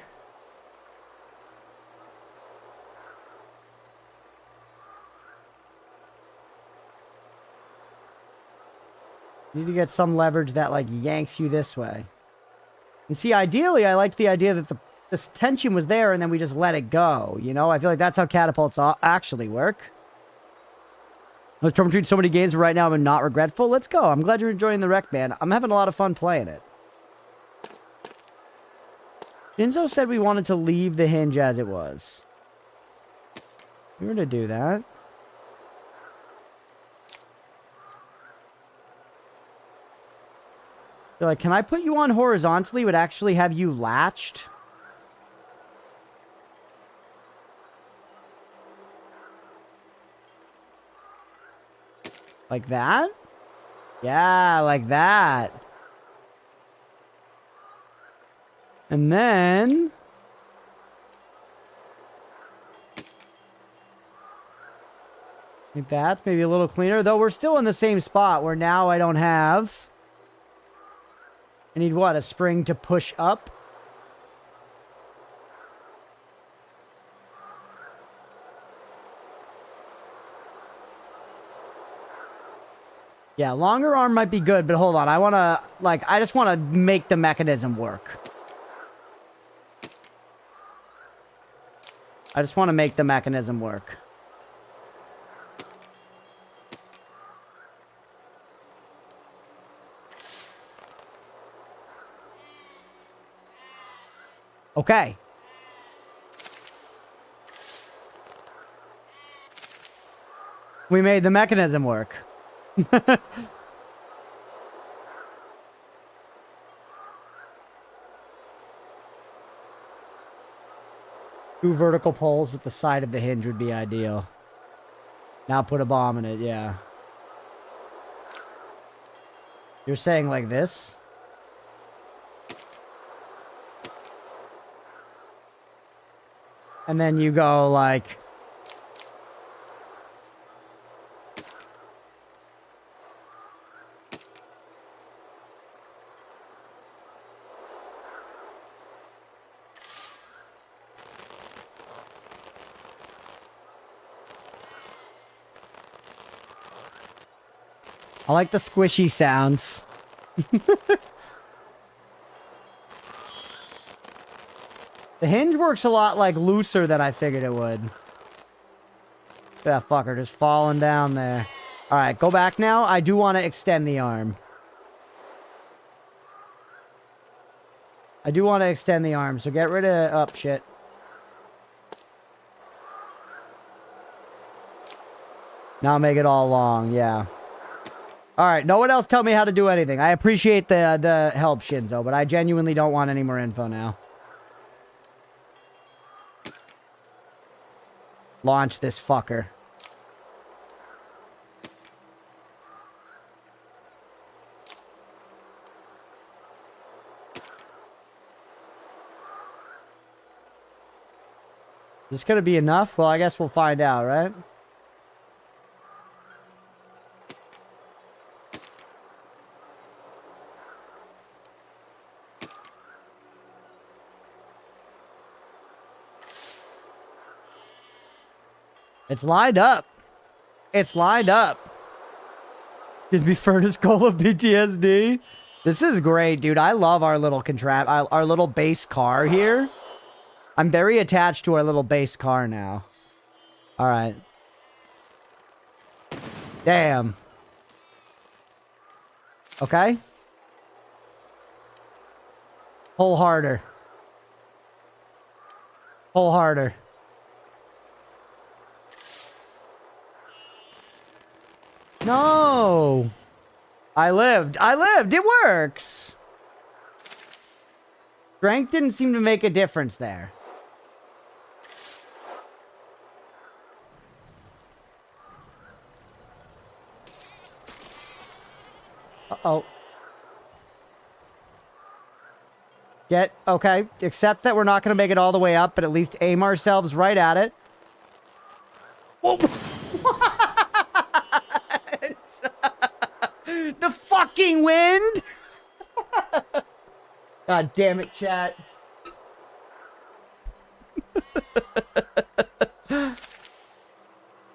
You need to get some leverage that like yanks you this way. And see, ideally, I liked the idea that this tension was there and then we just let it go. You know, I feel like that's how catapults actually work. I was torn between so many games, but right now I'm not regretful. Let's go. I'm glad you're enjoying the wreck, man. I'm having a lot of fun playing it. Shinzo said we wanted to leave the hinge as it was. We were to do that. They're like, can I put you on horizontally but actually have you latched? Like that? Yeah, like that. And then... I think that's maybe a little cleaner. Though we're still in the same spot where now I don't have... I need what? A spring to push up? Yeah, longer arm might be good, but hold on. I want to, like, I just want to make the mechanism work. I just want to make the mechanism work. Okay. We made the mechanism work. Two vertical poles at the side of the hinge would be ideal. Now put a bomb in it, yeah. You're saying like this? And then you go like... I like the squishy sounds. The hinge works a lot like looser than I figured it would. That fucker just falling down there. Alright, go back now. I do want to extend the arm. I do want to extend the arm, so get rid of... Oh, shit. Now make it all long, yeah. Alright, no one else tell me how to do anything. I appreciate the help, Shinzo, but I genuinely don't want any more info now. Launch this fucker. Is this gonna be enough? Well, I guess we'll find out, right? It's lined up. It's lined up. Gives me furnace cola PTSD. This is great, dude. I love our little our little base car here. I'm very attached to our little base car now. All right. Damn. Okay. Pull harder. Pull harder. No. I lived. I lived. It works. Strength didn't seem to make a difference there. Uh-oh. Okay. Accept that we're not going to make it all the way up, but at least aim ourselves right at it. Whoa. The fucking wind! God damn it, chat.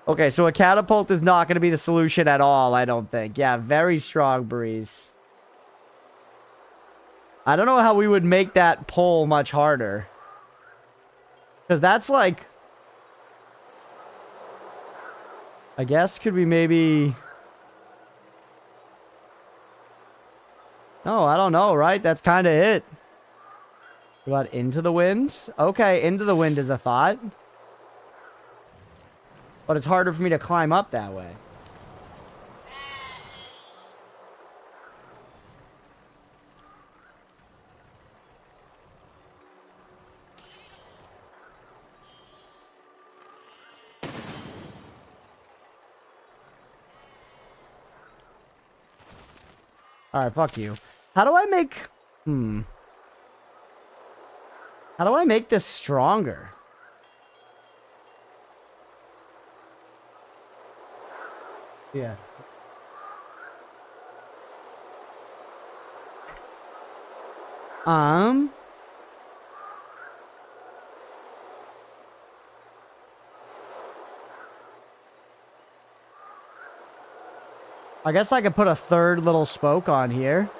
Okay, so a catapult is not going to be the solution at all, I don't think. Yeah, very strong breeze. I don't know how we would make that pull much harder. Because that's like... I guess, could we maybe... No, I don't know, right? That's kind of it. What about into the wind? Okay, into the wind is a thought. But it's harder for me to climb up that way. Alright, fuck you. How do I make... How do I make this stronger? Yeah. I guess I could put a third little spoke on here.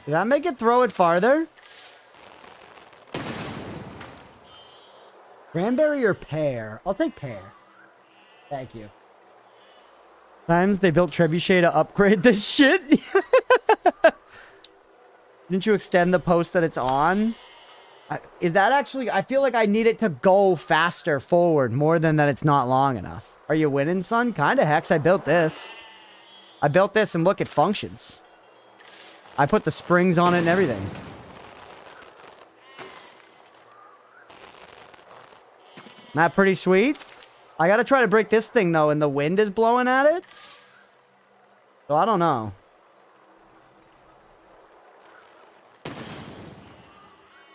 Did that make it throw it farther? Cranberry or pear? I'll take pear. Thank you. Times they built Trebuchet to upgrade this shit? Didn't you extend the post that it's on? Is that actually... I feel like I need it to go faster forward more than that it's not long enough. Are you winning, son? Kinda, Hex. I built this. I built this and look, it functions. I put the springs on it and everything. Isn't that pretty sweet? I gotta try to break this thing, though, and the wind is blowing at it. So I don't know.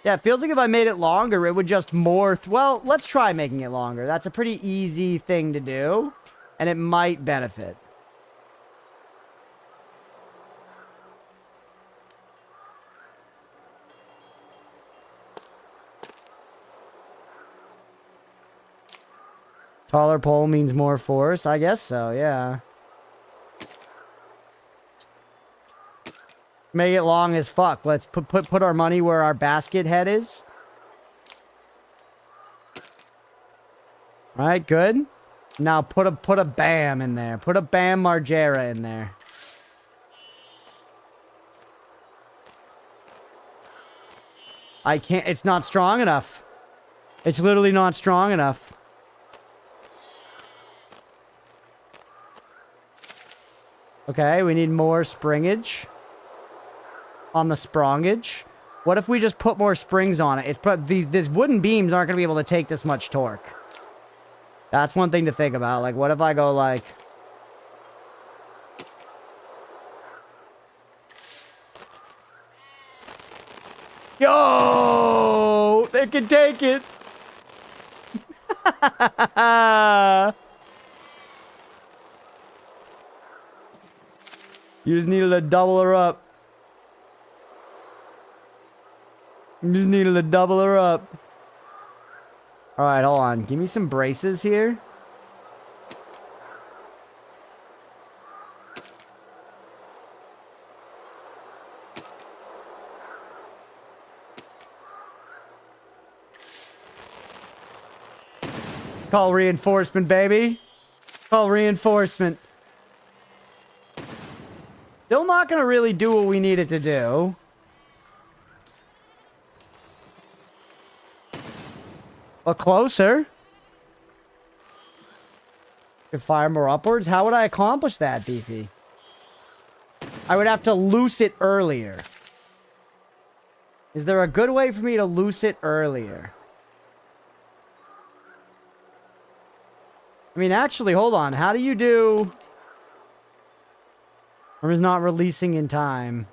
Yeah, it feels like if I made it longer, it would just more... Well, let's try making it longer. That's a pretty easy thing to do, and it might benefit. Taller pole means more force? I guess so, yeah. Make it long as fuck. Let's put our money where our basket head is. Alright, good. Now put a bam in there. Put a bam margera in there. I can't... It's not strong enough. It's literally not strong enough. Okay, we need more springage on the sprongage. What if we just put more springs on it? These wooden beams aren't going to be able to take this much torque. That's one thing to think about. Like, what if I go, like... Yo! They can take it! You just needed to double her up. You just needed to double her up. Alright, hold on. Give me some braces here. Call reinforcement, baby. Call reinforcement. Still not gonna really do what we need it to do. But closer. Could fire more upwards? How would I accomplish that, Beefy? I would have to loose it earlier. Is there a good way for me to loose it earlier? I mean, actually, hold on. How do you do... Or is not releasing in time?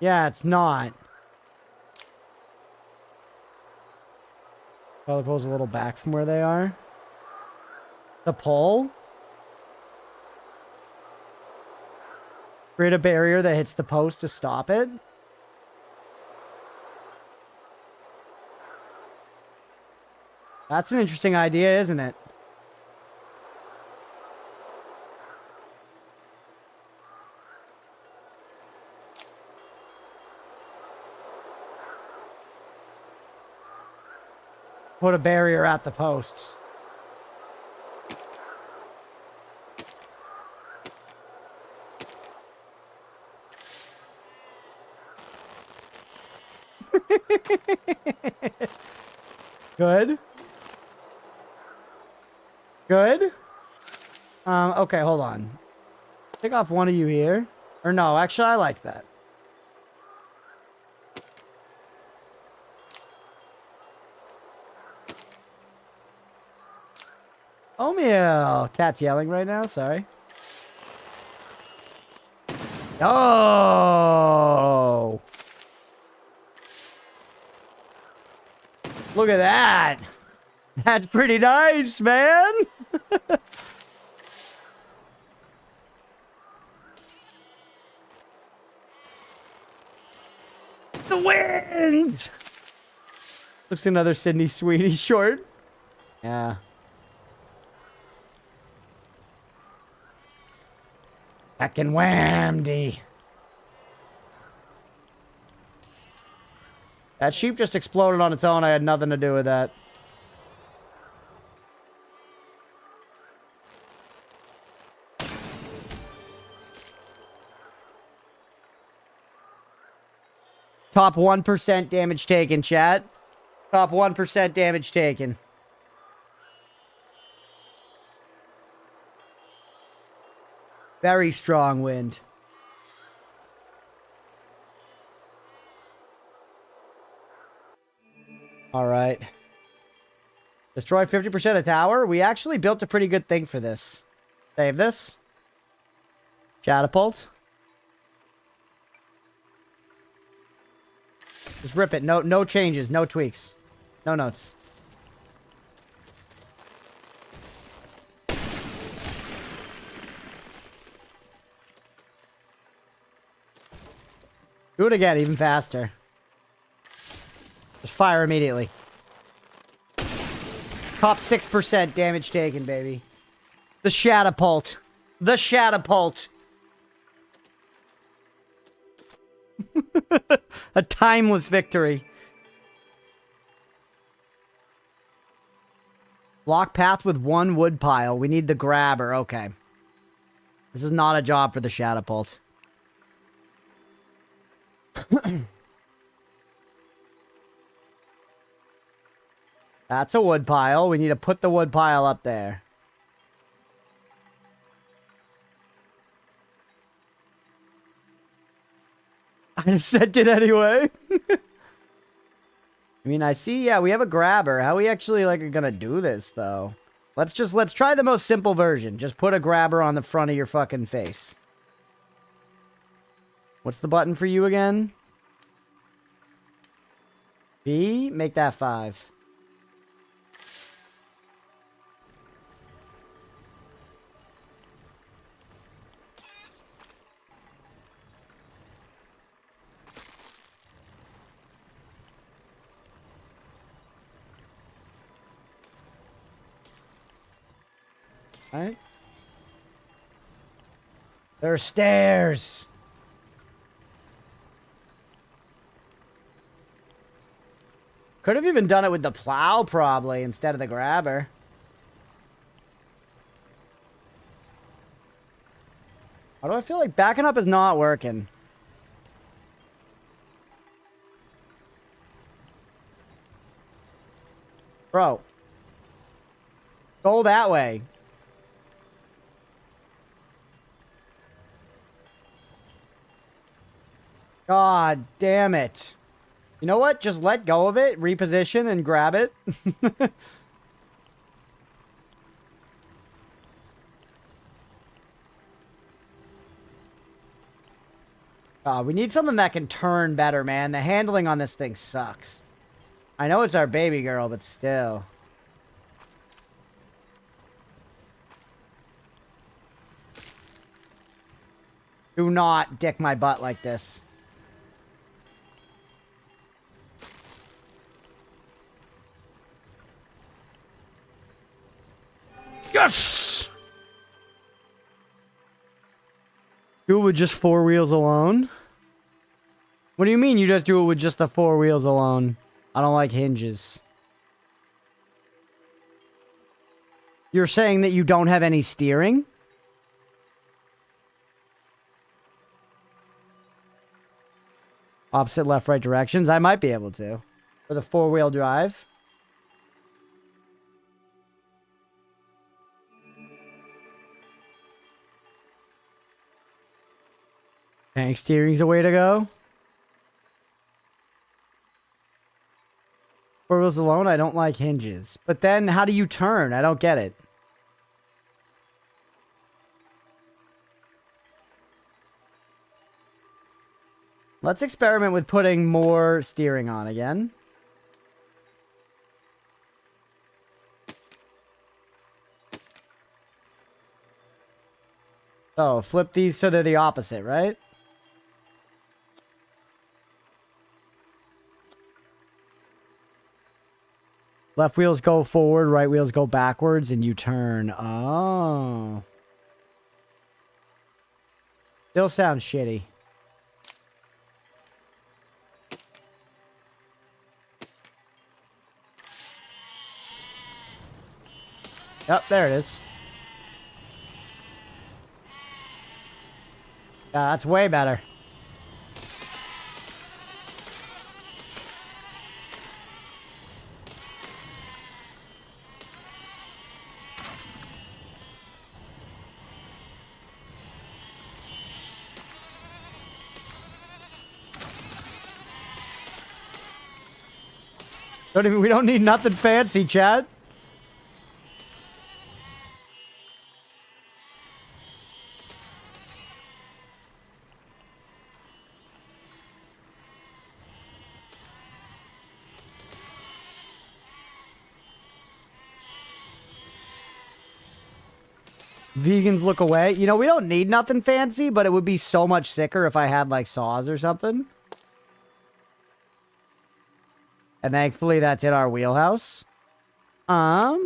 Yeah, it's not. Probably pulls a little back from where they are. The pole? Create a barrier that hits the post to stop it? That's an interesting idea, isn't it? Put a barrier at the posts. Good. Good. Okay, hold on. Take off one of you here. Or no, actually, I liked that. Oatmeal! Cat's yelling right now, sorry. Oh! Look at that! That's pretty nice, man! The wind! Looks another Sydney Sweetie short. Yeah. Heckin' whammy. That sheep just exploded on its own. I had nothing to do with that. Top 1% damage taken, chat. Top 1% damage taken. Very strong wind. All right. Destroy 50% of tower. We actually built a pretty good thing for this. Save this. Catapult. Just rip it. No changes. No tweaks. No notes. Do it again, even faster. Just fire immediately. Top 6% damage taken, baby. The Shatapult. The Shatapult. A timeless victory. Block path with one wood pile. We need the grabber. Okay. This is not a job for the Shatapult. That's a wood pile. We need to put the wood pile up there. I just sent it anyway. I mean, I see, yeah, we have a grabber. How we actually, like, are gonna do this, though? Let's try the most simple version. Just put a grabber on the front of your fucking face. What's the button for you again? B? Make that 5. Alright. There are stairs! Could have even done it with the plow, probably, instead of the grabber. Why do I feel like backing up is not working? Bro. Go that way. God damn it. You know what? Just let go of it, reposition, and grab it. We need something that can turn better, man. The handling on this thing sucks. I know it's our baby girl, but still. Do not dick my butt like this. Yes! Do it with just 4 wheels alone? What do you mean you just do it with just the 4 wheels alone? I don't like hinges. You're saying that you don't have any steering? Opposite left, right directions? I might be able to. For the 4-wheel drive. Tank steering's a way to go. 4 wheels alone, I don't like hinges. But then, how do you turn? I don't get it. Let's experiment with putting more steering on again. Oh, flip these so they're the opposite, right? Left wheels go forward, right wheels go backwards, and you turn. Oh. Still sounds shitty. Yep, there it is. Yeah, that's way better. We don't need nothing fancy, Chad. Vegans look away. You know, we don't need nothing fancy, but it would be so much sicker if I had, like, saws or something. And thankfully, that's in our wheelhouse. Or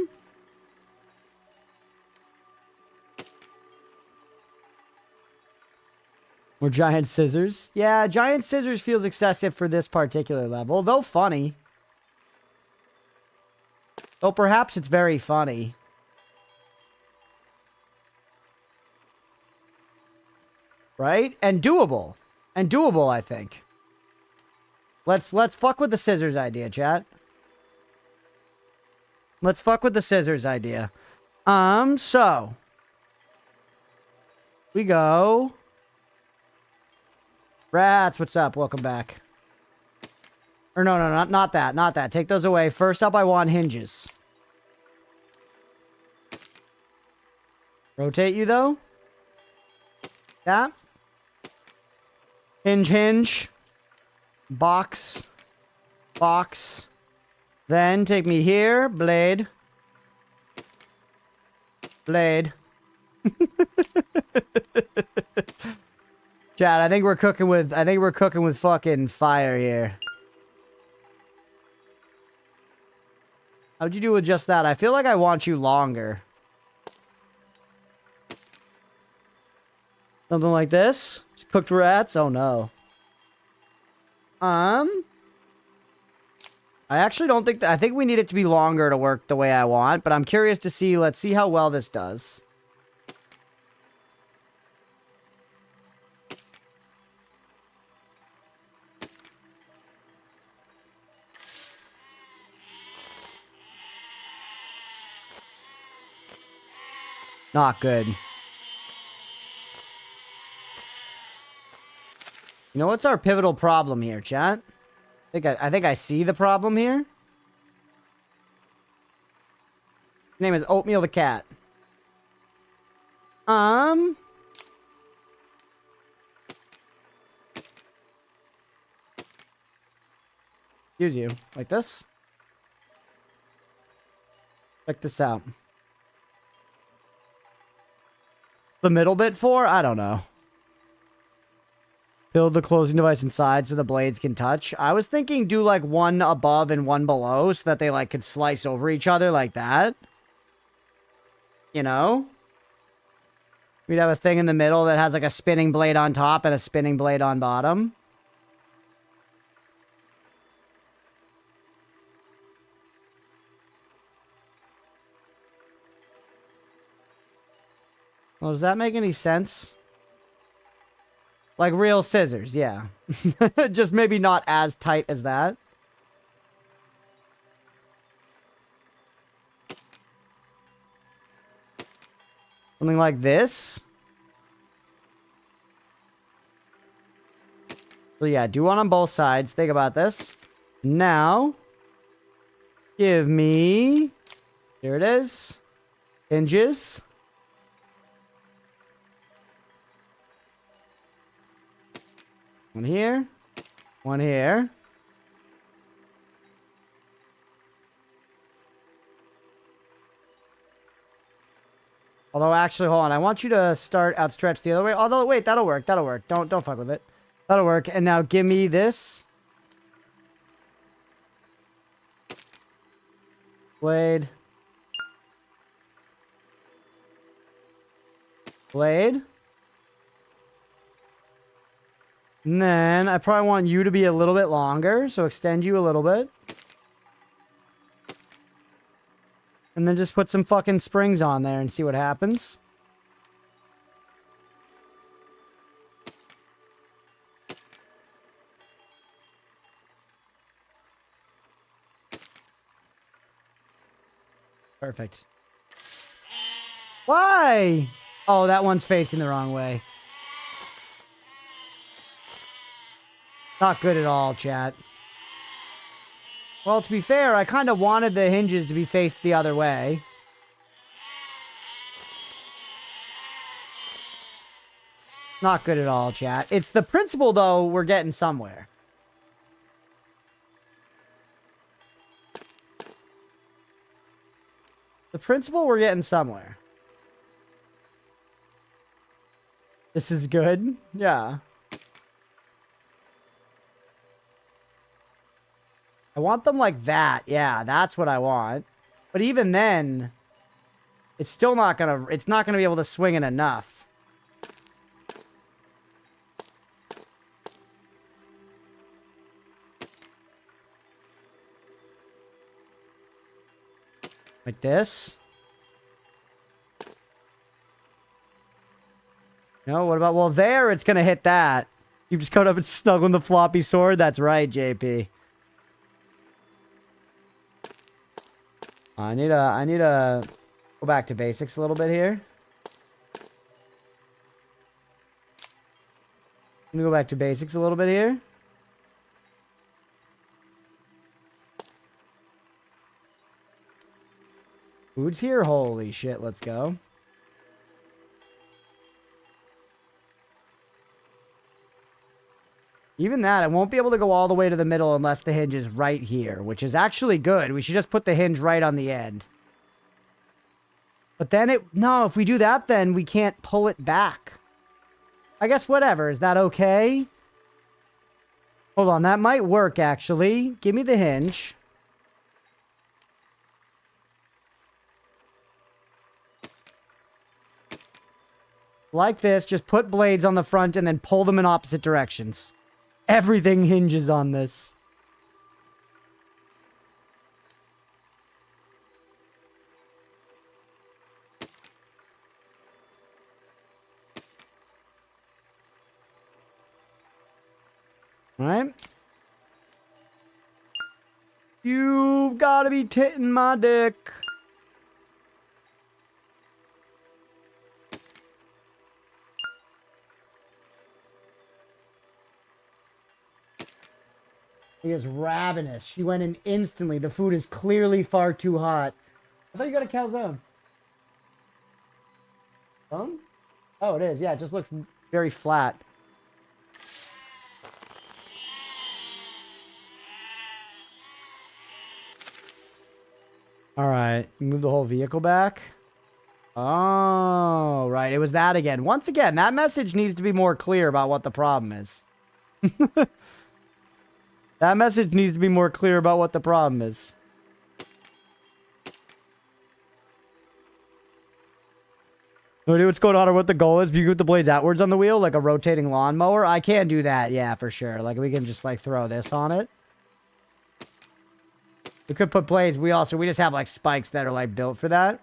giant scissors. Yeah, giant scissors feels excessive for this particular level, though funny. Though perhaps it's very funny. Right? And doable. And doable, I think. Let's fuck with the scissors idea, chat. Let's fuck with the scissors idea. So. We go. Rats, what's up? Welcome back. Or no, not that. Not that. Take those away. First up, I want hinges. Rotate you, though. That. Hinge. Box. Box. Then take me here. Blade. Blade. Chad, I think we're cooking with fucking fire here. How'd you do with just that? I feel like I want you longer. Something like this? Just cooked rats? Oh no. I actually don't think that... I think we need it to be longer to work the way I want, but I'm curious to see... Let's see how well this does. Not good. You know what's our pivotal problem here, chat? I think I see the problem here. His name is Oatmeal the Cat. Use you. Like this. Check this out. The middle bit for? I don't know. Build the closing device inside so the blades can touch. I was thinking do like one above and one below so that they like could slice over each other like that. You know? We'd have a thing in the middle that has like a spinning blade on top and a spinning blade on bottom. Well, does that make any sense? Like real scissors, yeah. Just maybe not as tight as that. Something like this. So yeah, do one on both sides. Think about this. Now, give me... Here it is. Hinges. One here. One here. Although, actually, hold on. I want you to start outstretch the other way. Although, wait, that'll work. That'll work. Don't fuck with it. That'll work. And now give me this. Blade. Blade. And then I probably want you to be a little bit longer, so extend you a little bit. And then just put some fucking springs on there and see what happens. Perfect. Why? Oh, that one's facing the wrong way. Not good at all, chat. Well, to be fair, I kind of wanted the hinges to be faced the other way. Not good at all, chat. It's the principle, though, we're getting somewhere. The principle, we're getting somewhere. This is good. Yeah. I want them like that. Yeah, that's what I want. But even then, it's still not gonna be able to swing it enough. Like this. No, what about, well, there it's gonna hit that. You just come up and snuggle in the floppy sword. That's right, JP. I need to go back to basics a little bit here. I'm gonna go back to basics a little bit here. Food's here? Holy shit, let's go. Even that, it won't be able to go all the way to the middle unless the hinge is right here, which is actually good. We should just put the hinge right on the end. But then no, if we do that, then we can't pull it back. I guess whatever. Is that okay? Hold on, that might work, actually. Give me the hinge. Like this, just put blades on the front and then pull them in opposite directions. Everything hinges on this. All right. You've got to be titting my dick. He is ravenous. She went in instantly. The food is clearly far too hot. I thought you got a calzone. Oh, it is. Yeah, it just looks very flat. All right. Move the whole vehicle back. Oh, right. It was that again. Once again, that message needs to be more clear about what the problem is. That message needs to be more clear about what the problem is. No idea what's going on or what the goal is. But you can put the blades outwards on the wheel like a rotating lawnmower. I can do that, yeah, for sure. Like we can just like throw this on it. We could put blades. We just have like spikes that are like built for that.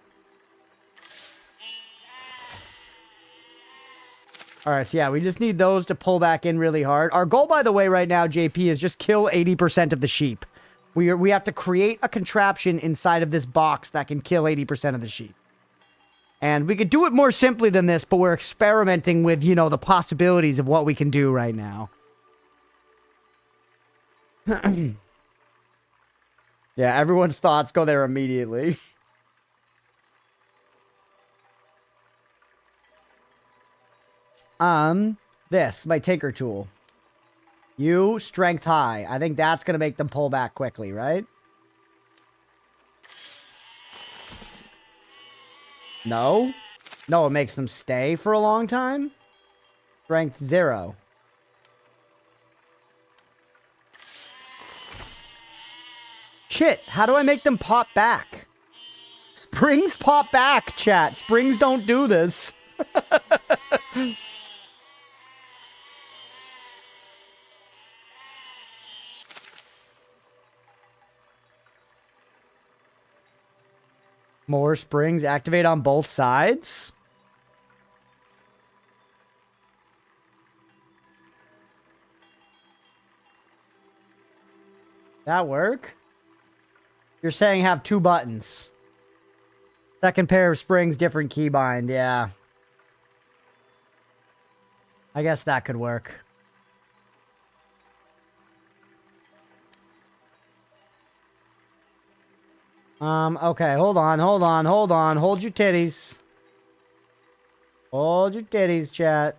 All right, so yeah, we just need those to pull back in really hard. Our goal, by the way, right now, JP, is just kill 80% of the sheep. We have to create a contraption inside of this box that can kill 80% of the sheep. And we could do it more simply than this, but we're experimenting with, you know, the possibilities of what we can do right now. Yeah, everyone's thoughts go there immediately. This, my taker tool. You, strength high. I think that's going to make them pull back quickly, right? No? No, it makes them stay for a long time? Strength 0. Shit, how do I make them pop back? Springs pop back, chat. Springs don't do this. More springs activate on both sides. That work? You're saying have 2 buttons. Second pair of springs, different keybind. Yeah. I guess that could work. Okay, hold on. Hold your titties. Hold your titties, chat.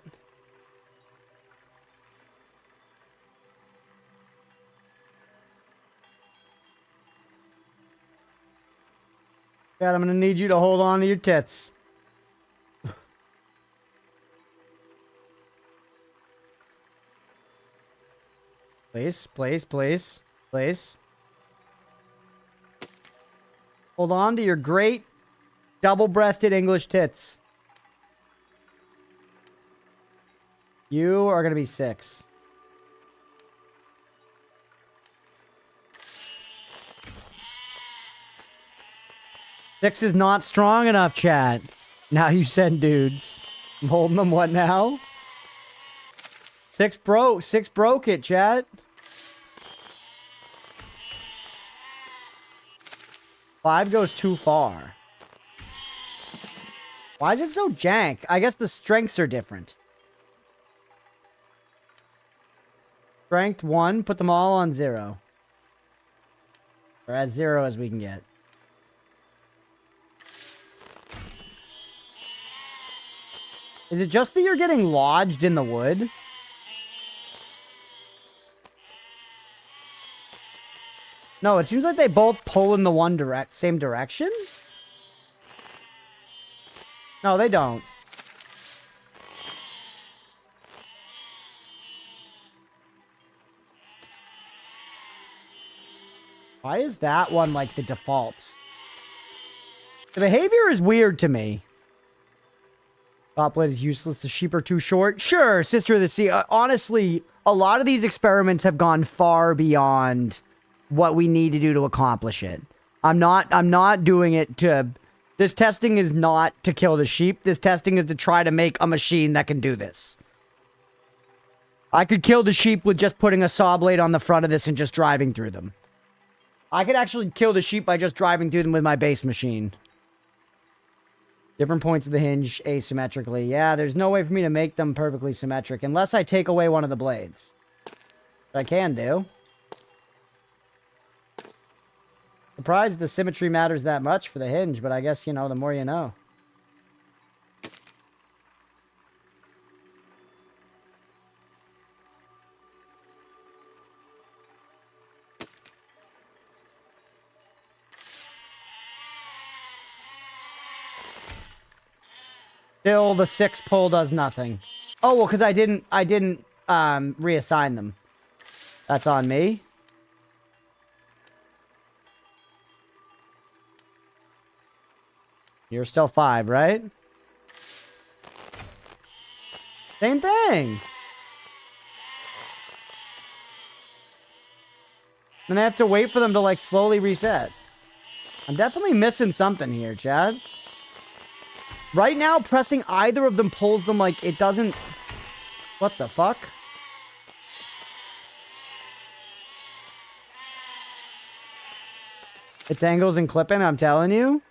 Chat, I'm gonna need you to hold on to your tits. Please. Hold on to your great double-breasted English tits. You are going to be 6. Six is not strong enough, chat. Now you send dudes. I'm holding them what now? 6 broke it, chat. 5 goes too far. Why is it so jank? I guess the strengths are different. Strength 1, put them all on 0. Or as 0 as we can get. Is it just that you're getting lodged in the wood? No, it seems like they both pull in the same direction. No, they don't. Why is that one like the defaults? The behavior is weird to me. Top is useless. The sheep are too short. Sure, Sister of the Sea. Honestly, a lot of these experiments have gone far beyond what we need to do to accomplish it. I'm not doing it to... This testing is not to kill the sheep. This testing is to try to make a machine that can do this. I could kill the sheep with just putting a saw blade on the front of this and just driving through them. I could actually kill the sheep by just driving through them with my base machine. Different points of the hinge asymmetrically. Yeah, there's no way for me to make them perfectly symmetric unless I take away one of the blades. Which I can do. Surprised the symmetry matters that much for the hinge, but I guess, you know, the more you know. Still, the 6 pull does nothing. Oh, well, because I didn't reassign them. That's on me. You're still 5, right? Same thing. And I have to wait for them to, like, slowly reset. I'm definitely missing something here, Chad. Right now, pressing either of them pulls them like it doesn't... What the fuck? It's angles and clipping, I'm telling you.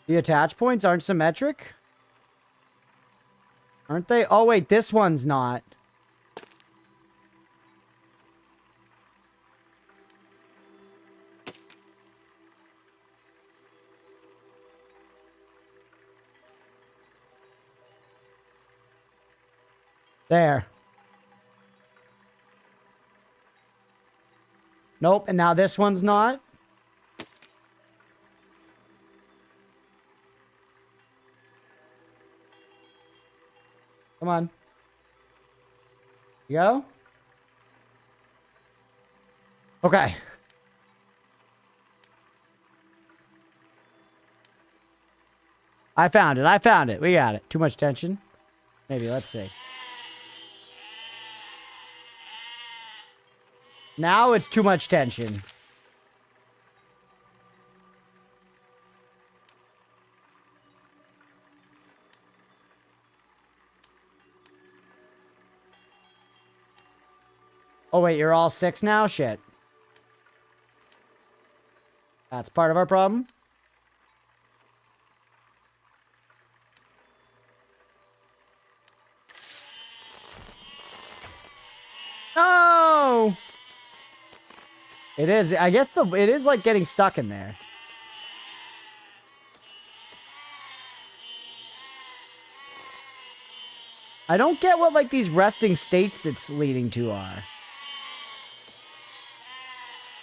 The attach points aren't symmetric? Aren't they? Oh, wait, this one's not. There. Nope, and now this one's not. Come on. You go? Okay. I found it. I found it. We got it. Too much tension? Maybe. Let's see. Now it's too much tension. Oh, wait, you're all 6 now? Shit. That's part of our problem. No! It is. I guess it is like getting stuck in there. I don't get what like these resting states it's leading to are.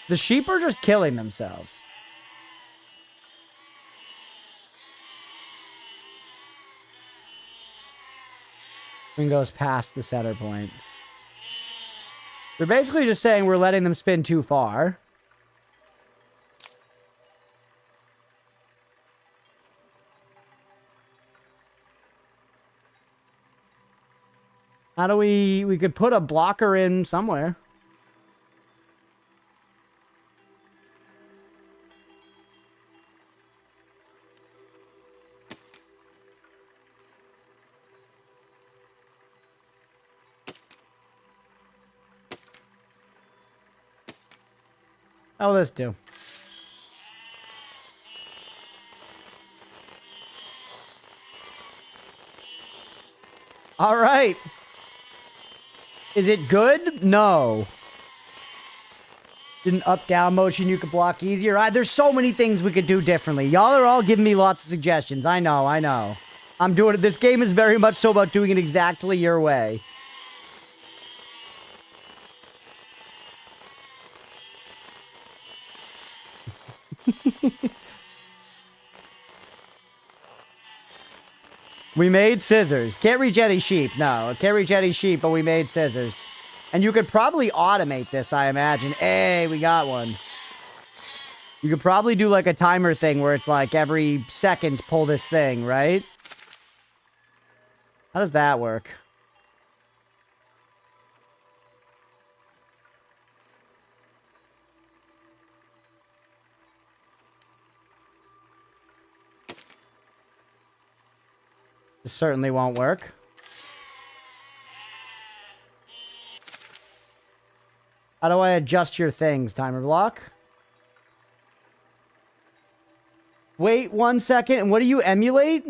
The sheep are just killing themselves. Swing goes past the center point. They're basically just saying we're letting them spin too far. How do we could put a blocker in somewhere. How will this do? All right. Is it good? No. Did an up-down motion you could block easier? There's so many things we could do differently. Y'all are all giving me lots of suggestions. I know, I know. I'm doing it. This game is very much so about doing it exactly your way. We made scissors. Can't reach any sheep. No, can't reach any sheep, but we made scissors. And you could probably automate this, I imagine. Hey, we got one. You could probably do like a timer thing where it's like every second pull this thing, right? How does that work? This certainly won't work. How do I adjust your things, timer block? Wait 1 second, and what do you emulate?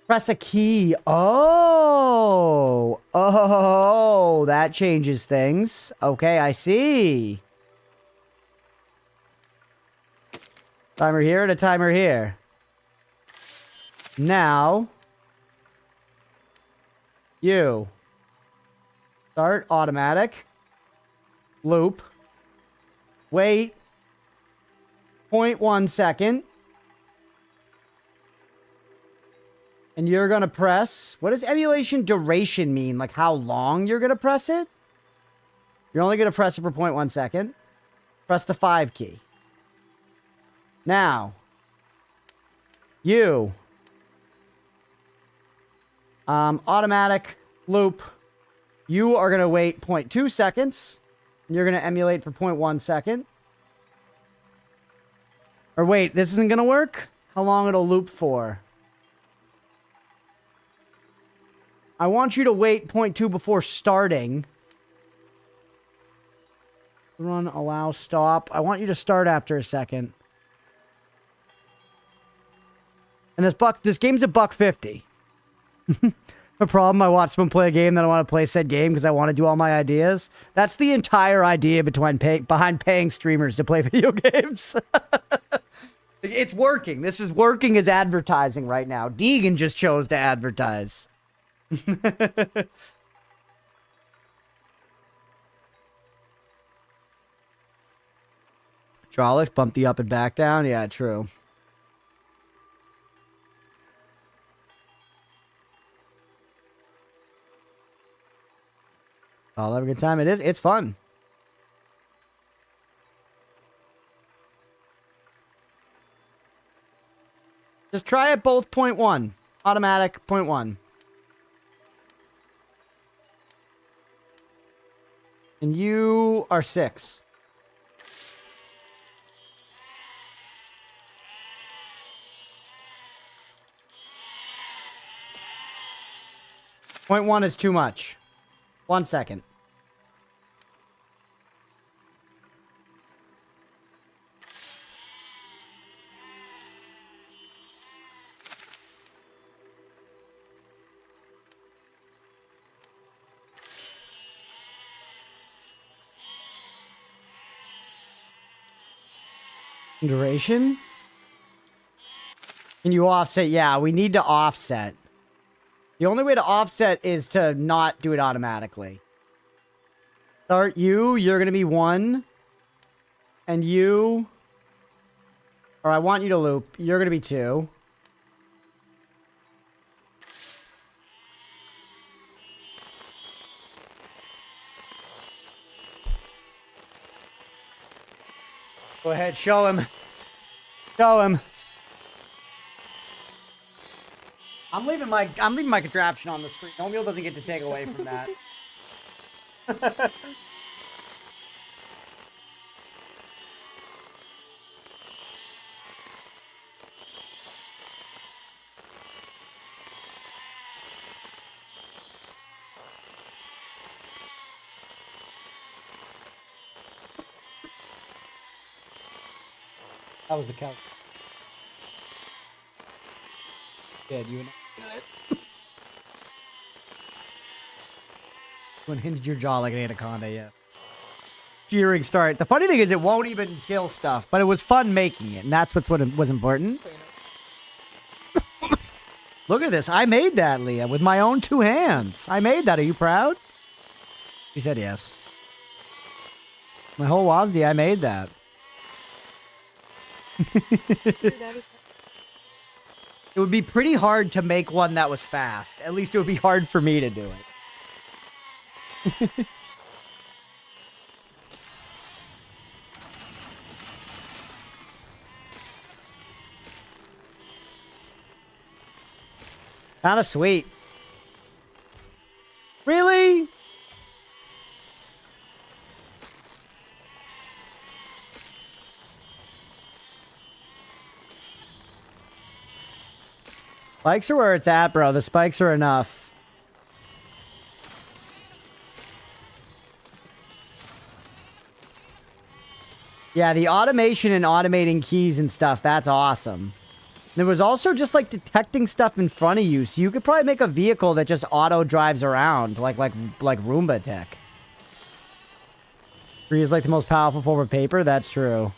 Press a key. Oh! Oh, that changes things. Okay, I see. Timer here and a timer here. Now... You. Start automatic. Loop. Wait. 0.1 second. And you're going to press... What does emulation duration mean? Like how long you're going to press it? You're only going to press it for 0.1 second. Press the 5 key. Now. You. Automatic loop. You are going to wait 0.2 seconds. And you're going to emulate for 0.1 second. Or wait, this isn't going to work? How long it'll loop for? I want you to wait 0.2 before starting. Run, allow, stop. I want you to start after a second. And this game's a $1.50. No problem. I watch someone play a game, then I want to play said game because I want to do all my ideas. That's the entire idea behind paying streamers to play video games. It's working. This is working as advertising right now. Deegan just chose to advertise. Hydraulics, bump the up and back down. Yeah, true. I'll have a good time. It's fun. Just try it both 0.1. Automatic 0.1. And you are 6. Point 1 is too much. 1 second. Duration? Can you offset? Yeah, we need to offset. The only way to offset is to not do it automatically. Start you. You're going to be 1. And you... Or I want you to loop. You're going to be 2. Go ahead, show him. Show him. I'm leaving my contraption on the screen. Omeal doesn't get to take away from that. That was the couch. Good, you and unhinged your jaw like an anaconda, yeah. Cheering start. The funny thing is it won't even kill stuff, but it was fun making it, and that's what was important. Look at this. I made that, Leah, with my own 2 hands. I made that. Are you proud? She said yes. My whole WASD, I made that. It would be pretty hard to make one that was fast. At least it would be hard for me to do it. Kind of sweet. Really? Spikes are where it's at, bro. The spikes are enough. Yeah, the automation and automating keys and stuff, that's awesome. There was also just like detecting stuff in front of you, so you could probably make a vehicle that just auto drives around, like Roomba tech. 3 is like the most powerful form of paper. That's true.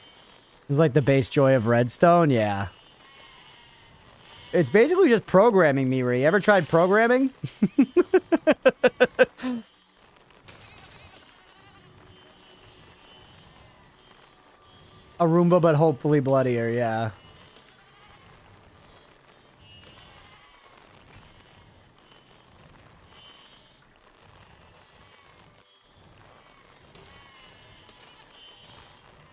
It's like the base joy of redstone. Yeah. It's basically just programming, Miri. You ever tried programming? A Roomba, but hopefully bloodier. Yeah.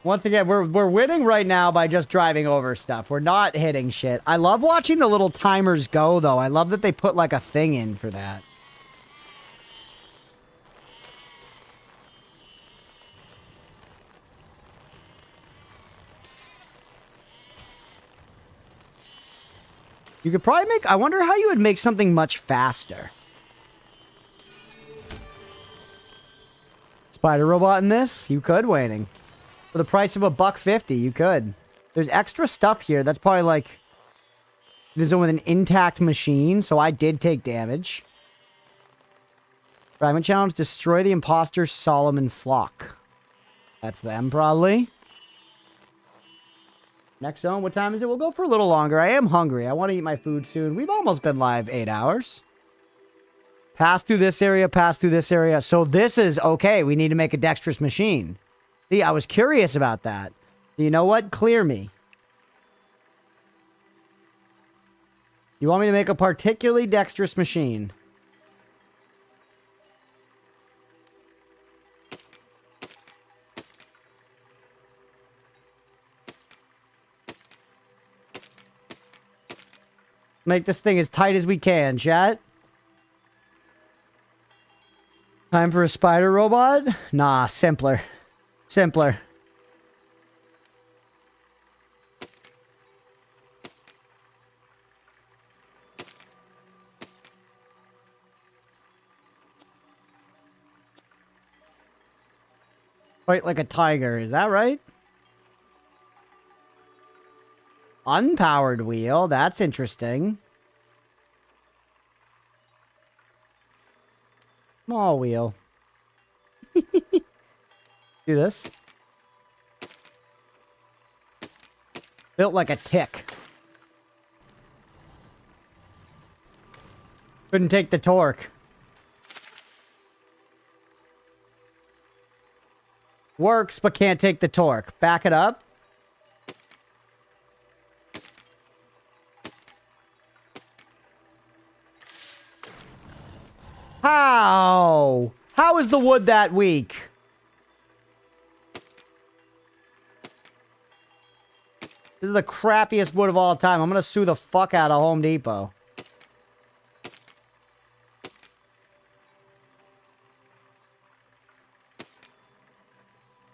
Once again, we're winning right now by just driving over stuff. We're not hitting shit. I love watching the little timers go, though. I love that they put, like, a thing in for that. You could probably make... I wonder how you would make something much faster. Spider robot in this? You could, Waning. For the price of $1.50, you could. There's extra stuff here. That's probably like... This is with an intact machine, so I did take damage. Fragment challenge, destroy the imposter Solomon flock. That's them, probably. Next zone, what time is it? We'll go for a little longer. I am hungry. I want to eat my food soon. We've almost been live 8 hours. Pass through this area, pass through this area. So this is okay. We need to make a dexterous machine. See, I was curious about that. You know what? Clear me. You want me to make a particularly dexterous machine? Make this thing as tight as we can, chat. Time for a spider robot? Nah, simpler. Simpler. Fight like a tiger, is that right? Unpowered wheel, that's interesting. Small wheel. Do this. Built like a tick. Couldn't take the torque. Works, but can't take the torque. Back it up. How? How is the wood that weak? This is the crappiest wood of all time. I'm gonna sue the fuck out of Home Depot.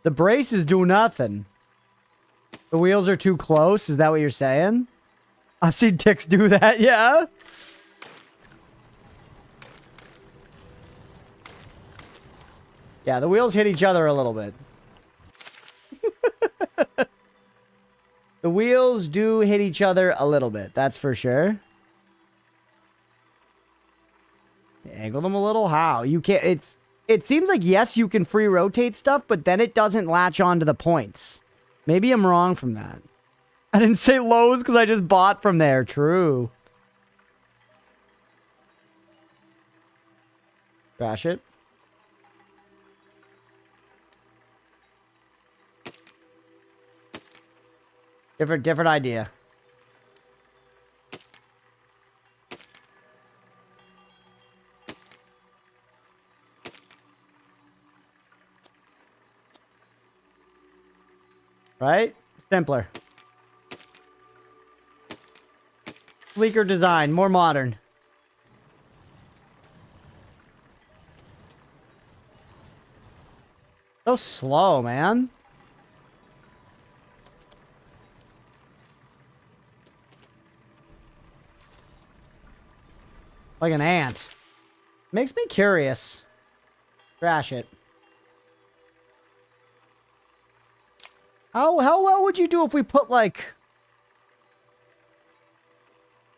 The braces do nothing. The wheels are too close? Is that what you're saying? I've seen ticks do that, yeah? Yeah, the wheels hit each other a little bit. The wheels do hit each other a little bit, that's for sure. Angle them a little? How? You can't... It seems like, yes, you can free rotate stuff, but then it doesn't latch onto the points. Maybe I'm wrong from that. I didn't say Lowe's because I just bought from there. True. Crash it. Different idea. Right? Simpler. Sleeker design, more modern. So slow, man. Like an ant. Makes me curious. Crash it. How well would you do if we put, like...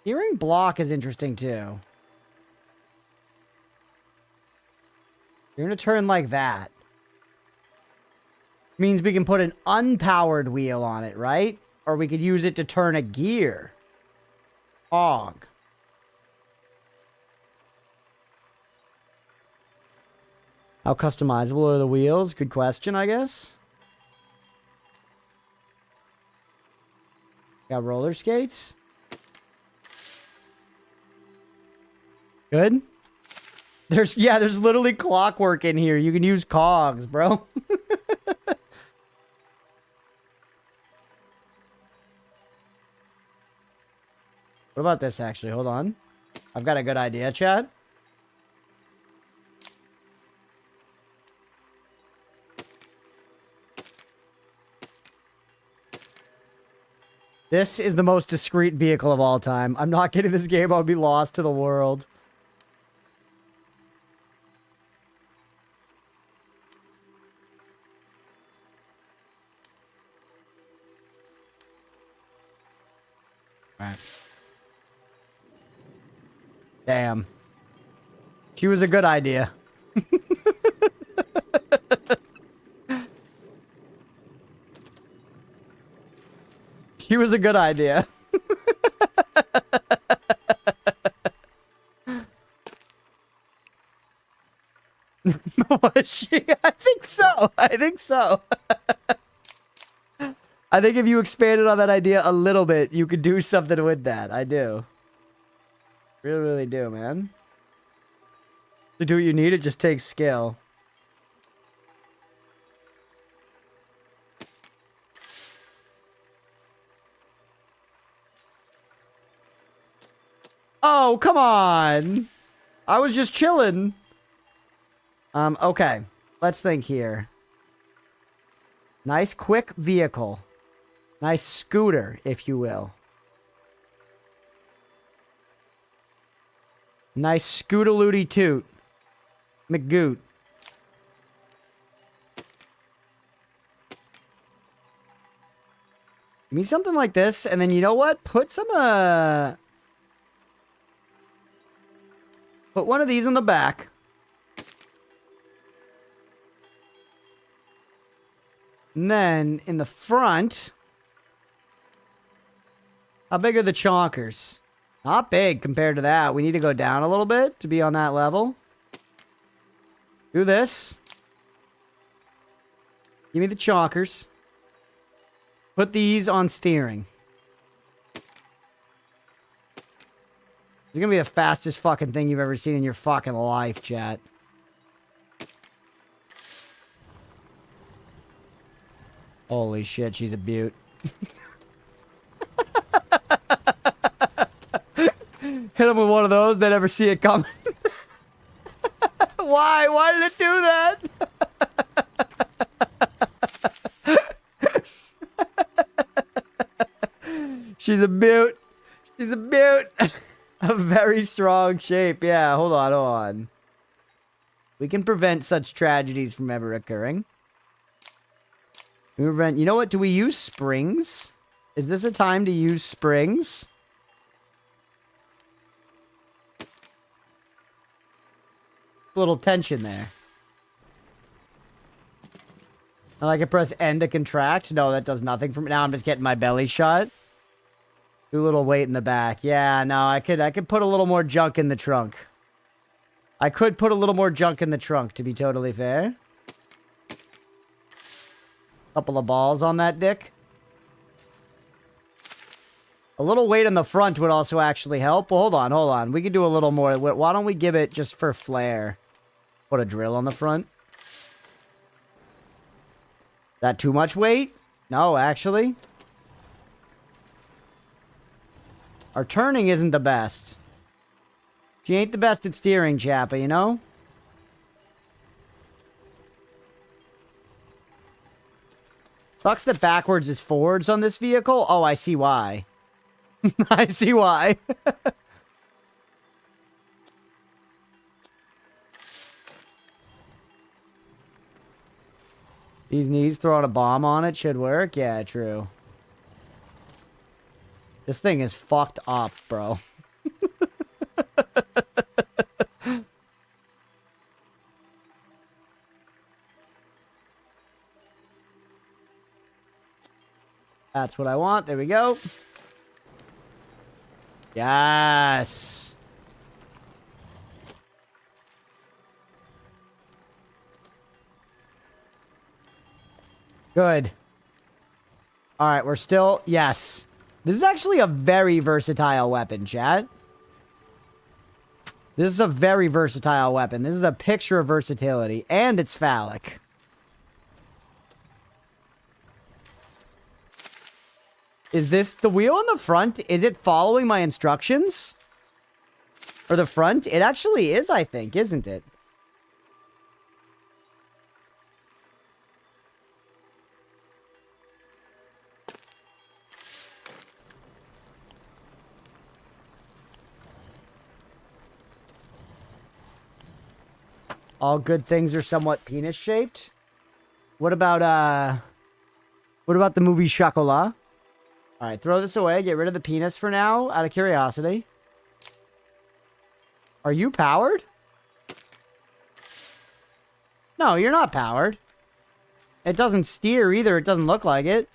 Hearing block is interesting, too. You're gonna turn like that. Means we can put an unpowered wheel on it, right? Or we could use it to turn a gear. Hog. How customizable are the wheels? Good question, I guess. Got roller skates. Good. There's literally clockwork in here. You can use cogs, bro. What about this, actually? Hold on. I've got a good idea, chat. This is the most discreet vehicle of all time. I'm not getting this game. I'll be lost to the world. All right. Damn. She was a good idea. She was a good idea. Was she? I think so. I think so. I think if you expanded on that idea a little bit, you could do something with that. I do. Really, really do, man. To do what you need, it just takes skill. Oh, come on. I was just chilling. Okay. Let's think here. Nice, quick vehicle. Nice scooter, if you will. Nice scootalooty toot. McGoot. Give me something like this, and then you know what? Put some, put one of these in the back. And then, in the front... How big are the chonkers? Not big compared to that. We need to go down a little bit to be on that level. Do this. Give me the chonkers. Put these on steering. This is gonna be the fastest fucking thing you've ever seen in your fucking life, chat. Holy shit, she's a beaut. Hit him with one of those, they never see it coming. Why? Why did it do that? She's a beaut. She's a beaut. A very strong shape. Yeah, hold on, hold on. We can prevent such tragedies from ever occurring. We prevent... You know what? Do we use springs? Is this a time to use springs? A little tension there. And I can press N to contract. No, that does nothing for me. Now I'm just getting my belly shot. Do a little weight in the back. Yeah, no, I could put a little more junk in the trunk. I could put a little more junk in the trunk, to be totally fair. Couple of balls on that dick. A little weight in the front would also actually help. Well, hold on. We could do a little more. Why don't we give it just for flair? Put a drill on the front. That too much weight? No, actually. Our turning isn't the best. She ain't the best at steering, Chappa, you know? Sucks that backwards is forwards on this vehicle. Oh, I see why. I see why. These knees throwing a bomb on it should work. Yeah, true. This thing is fucked up, bro. That's what I want. There we go. Yes. Good. All right, we're still... Yes. This is actually a very versatile weapon, chat. This is a very versatile weapon. This is a picture of versatility. And it's phallic. Is this the wheel on the front? Is it following my instructions? Or the front? It actually is, I think, isn't it? All good things are somewhat penis-shaped. What about the movie Chocolat? All right, throw this away. Get rid of the penis for now, out of curiosity. Are you powered? No, you're not powered. It doesn't steer either. It doesn't look like it.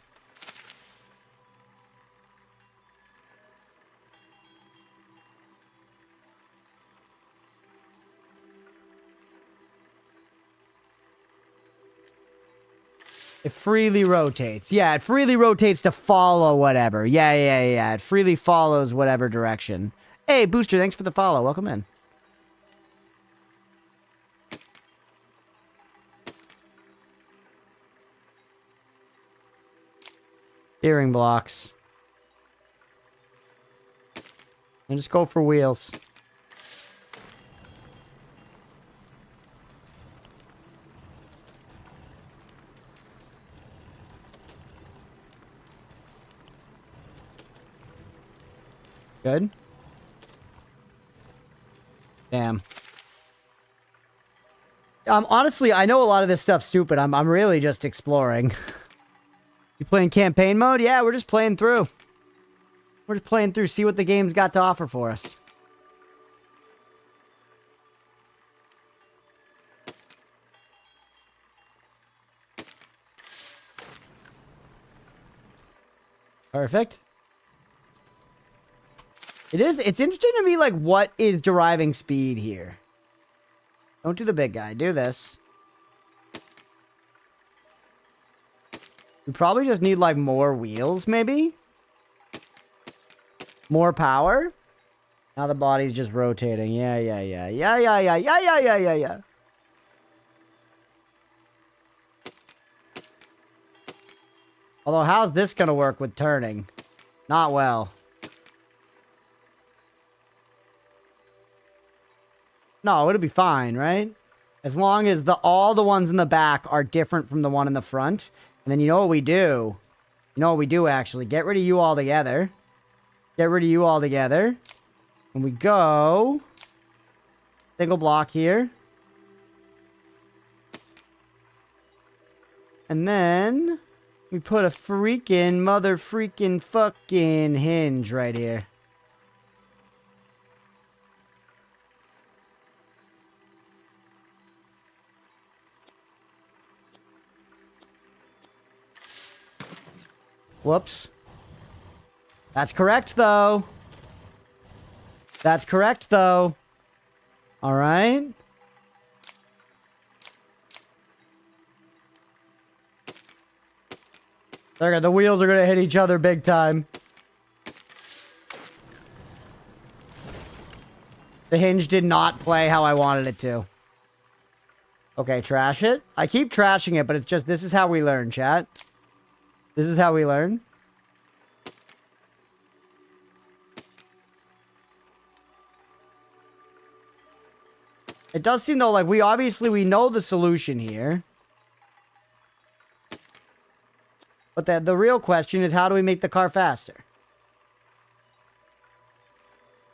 It freely rotates. Yeah, it freely rotates to follow whatever. Yeah. It freely follows whatever direction. Hey, Booster, thanks for the follow. Welcome in. Steering blocks. And just go for wheels. Good. Damn. Honestly, I know a lot of this stuff's stupid. I'm really just exploring. You playing campaign mode? Yeah, we're just playing through. We're just playing through, see what the game's got to offer for us. Perfect. It's interesting to me, like, what is deriving speed here? Don't do the big guy. Do this. We probably just need, like, more wheels, maybe? More power? Now the body's just rotating. Yeah. Although, how's this gonna work with turning? Not well. No, it'll be fine, right? As long as all the ones in the back are different from the one in the front. And then you know what we do? You know what we do, actually? Get rid of you all together. Get rid of you all together. And we go... Single block here. And then... we put a freaking mother freaking fucking hinge right here. Whoops. That's correct, though. That's correct, though. All right. Okay, the wheels are going to hit each other big time. The hinge did not play how I wanted it to. Okay, trash it. I keep trashing it, but it's just, this is how we learn, chat. This is how we learn. It does seem though, like, we know the solution here. But the real question is, how do we make the car faster?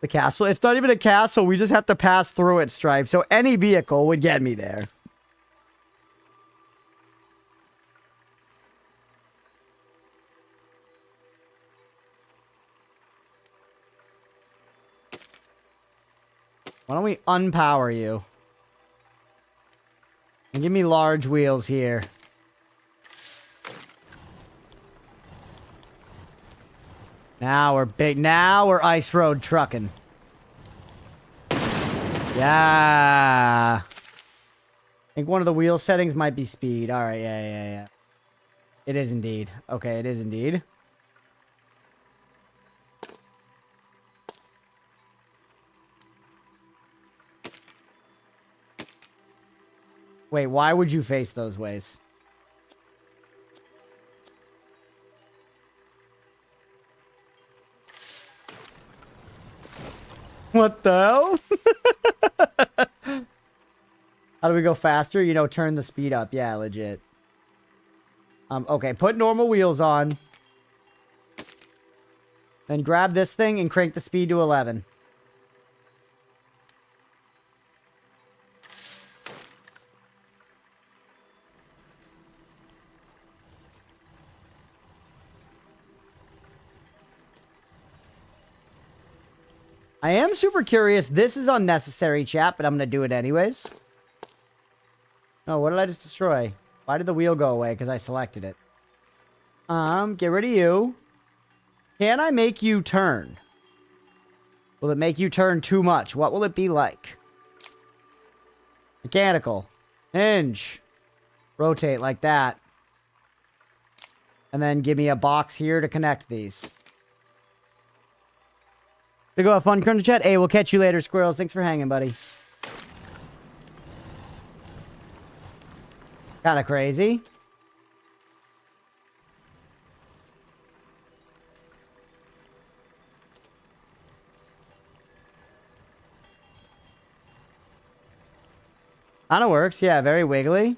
The castle? It's not even a castle. We just have to pass through it, Stripe. So any vehicle would get me there. Why don't we unpower you? And give me large wheels here. Now we're big. Now we're ice road trucking. Yeah. I think one of the wheel settings might be speed. All right. Yeah. It is indeed. Okay, it is indeed. Wait, why would you face those ways? What the hell? How do we go faster? You know, turn the speed up. Yeah, legit. Okay, put normal wheels on. Then grab this thing and crank the speed to 11. I am super curious. This is unnecessary, chat, but I'm going to do it anyways. Oh, what did I just destroy? Why did the wheel go away? Because I selected it. Get rid of you. Can I make you turn? Will it make you turn too much? What will it be like? Mechanical. Hinge. Rotate like that. And then give me a box here to connect these. Gonna go have fun, Crunch Chat. Hey, we'll catch you later, squirrels. Thanks for hanging, buddy. Kind of crazy. Kind of works. Yeah, very wiggly.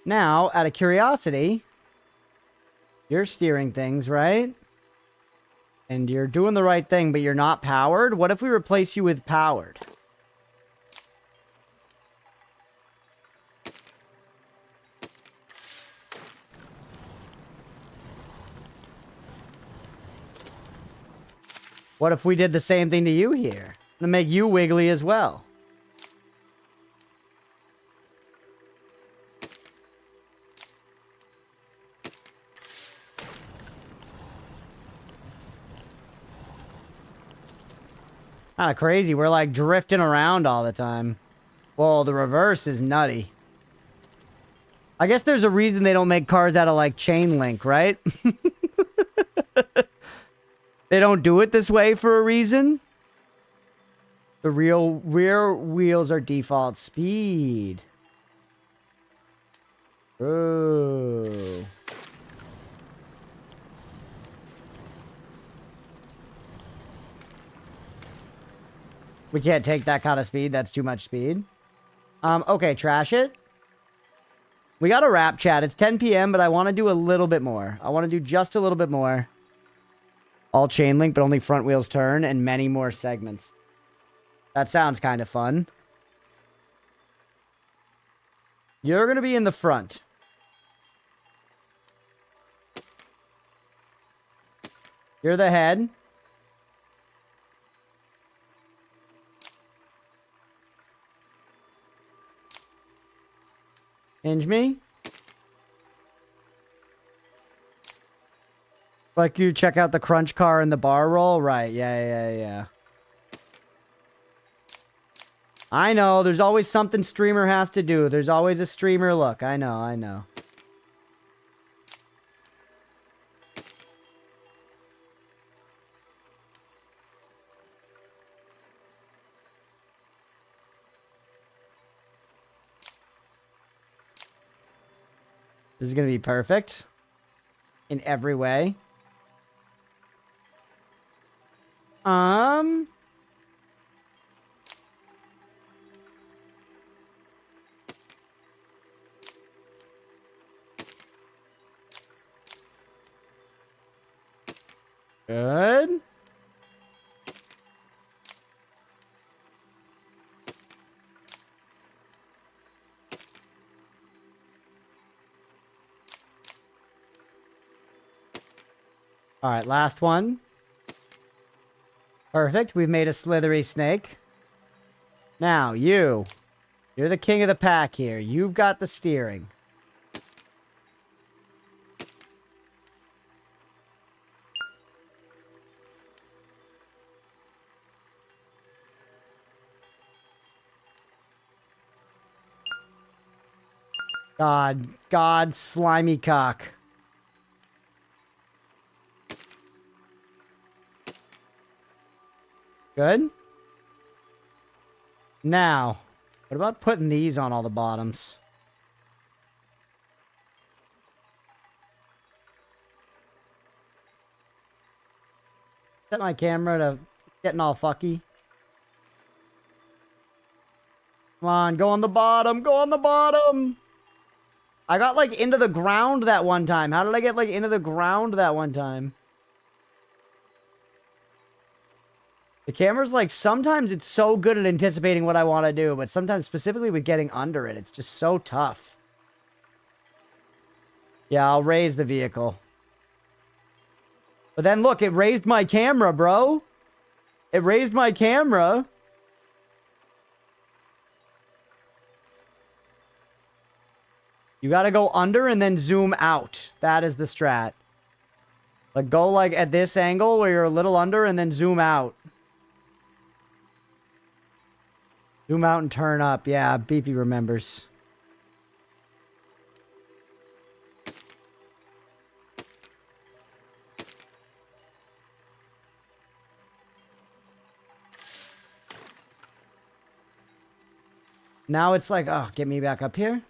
Now, out of curiosity, you're steering things, right? And you're doing the right thing, but you're not powered. What if we replace you with powered? What if we did the same thing to you here? To make you wiggly as well. Kind of crazy. We're like drifting around all the time. Well, the reverse is nutty. I guess there's a reason they don't make cars out of like chain link, right? They don't do it this way for a reason. The rear wheels are default speed. Ooh. We can't take that kind of speed. That's too much speed. Okay, trash it. We got a wrap, chat. It's 10 p.m., but I want to do a little bit more. I want to do just a little bit more. All chain link, but only front wheels turn, and many more segments. That sounds kind of fun. You're going to be in the front. You're the head. Hinge me. Like you check out the crunch car and the bar roll? Right, yeah. I know, there's always something streamer has to do. There's always a streamer look. I know. This is going to be perfect. In every way. Good. All right, last one. Perfect. We've made a slithery snake. Now, you're the king of the pack here. You've got the steering. God, slimy cock. Good. Now, what about putting these on all the bottoms? Set my camera to getting all fucky. Come on, go on the bottom, go on the bottom! I got, like, into the ground that one time. How did I get, like, into the ground that one time? The camera's, like, sometimes it's so good at anticipating what I want to do, but sometimes, specifically with getting under it, it's just so tough. Yeah, I'll raise the vehicle. But then, look, it raised my camera, bro. It raised my camera. You gotta go under and then zoom out. That is the strat. Like, go, like, at this angle where you're a little under and then zoom out. Zoom out and turn up. Yeah, Beefy remembers. Now it's like, oh, get me back up here.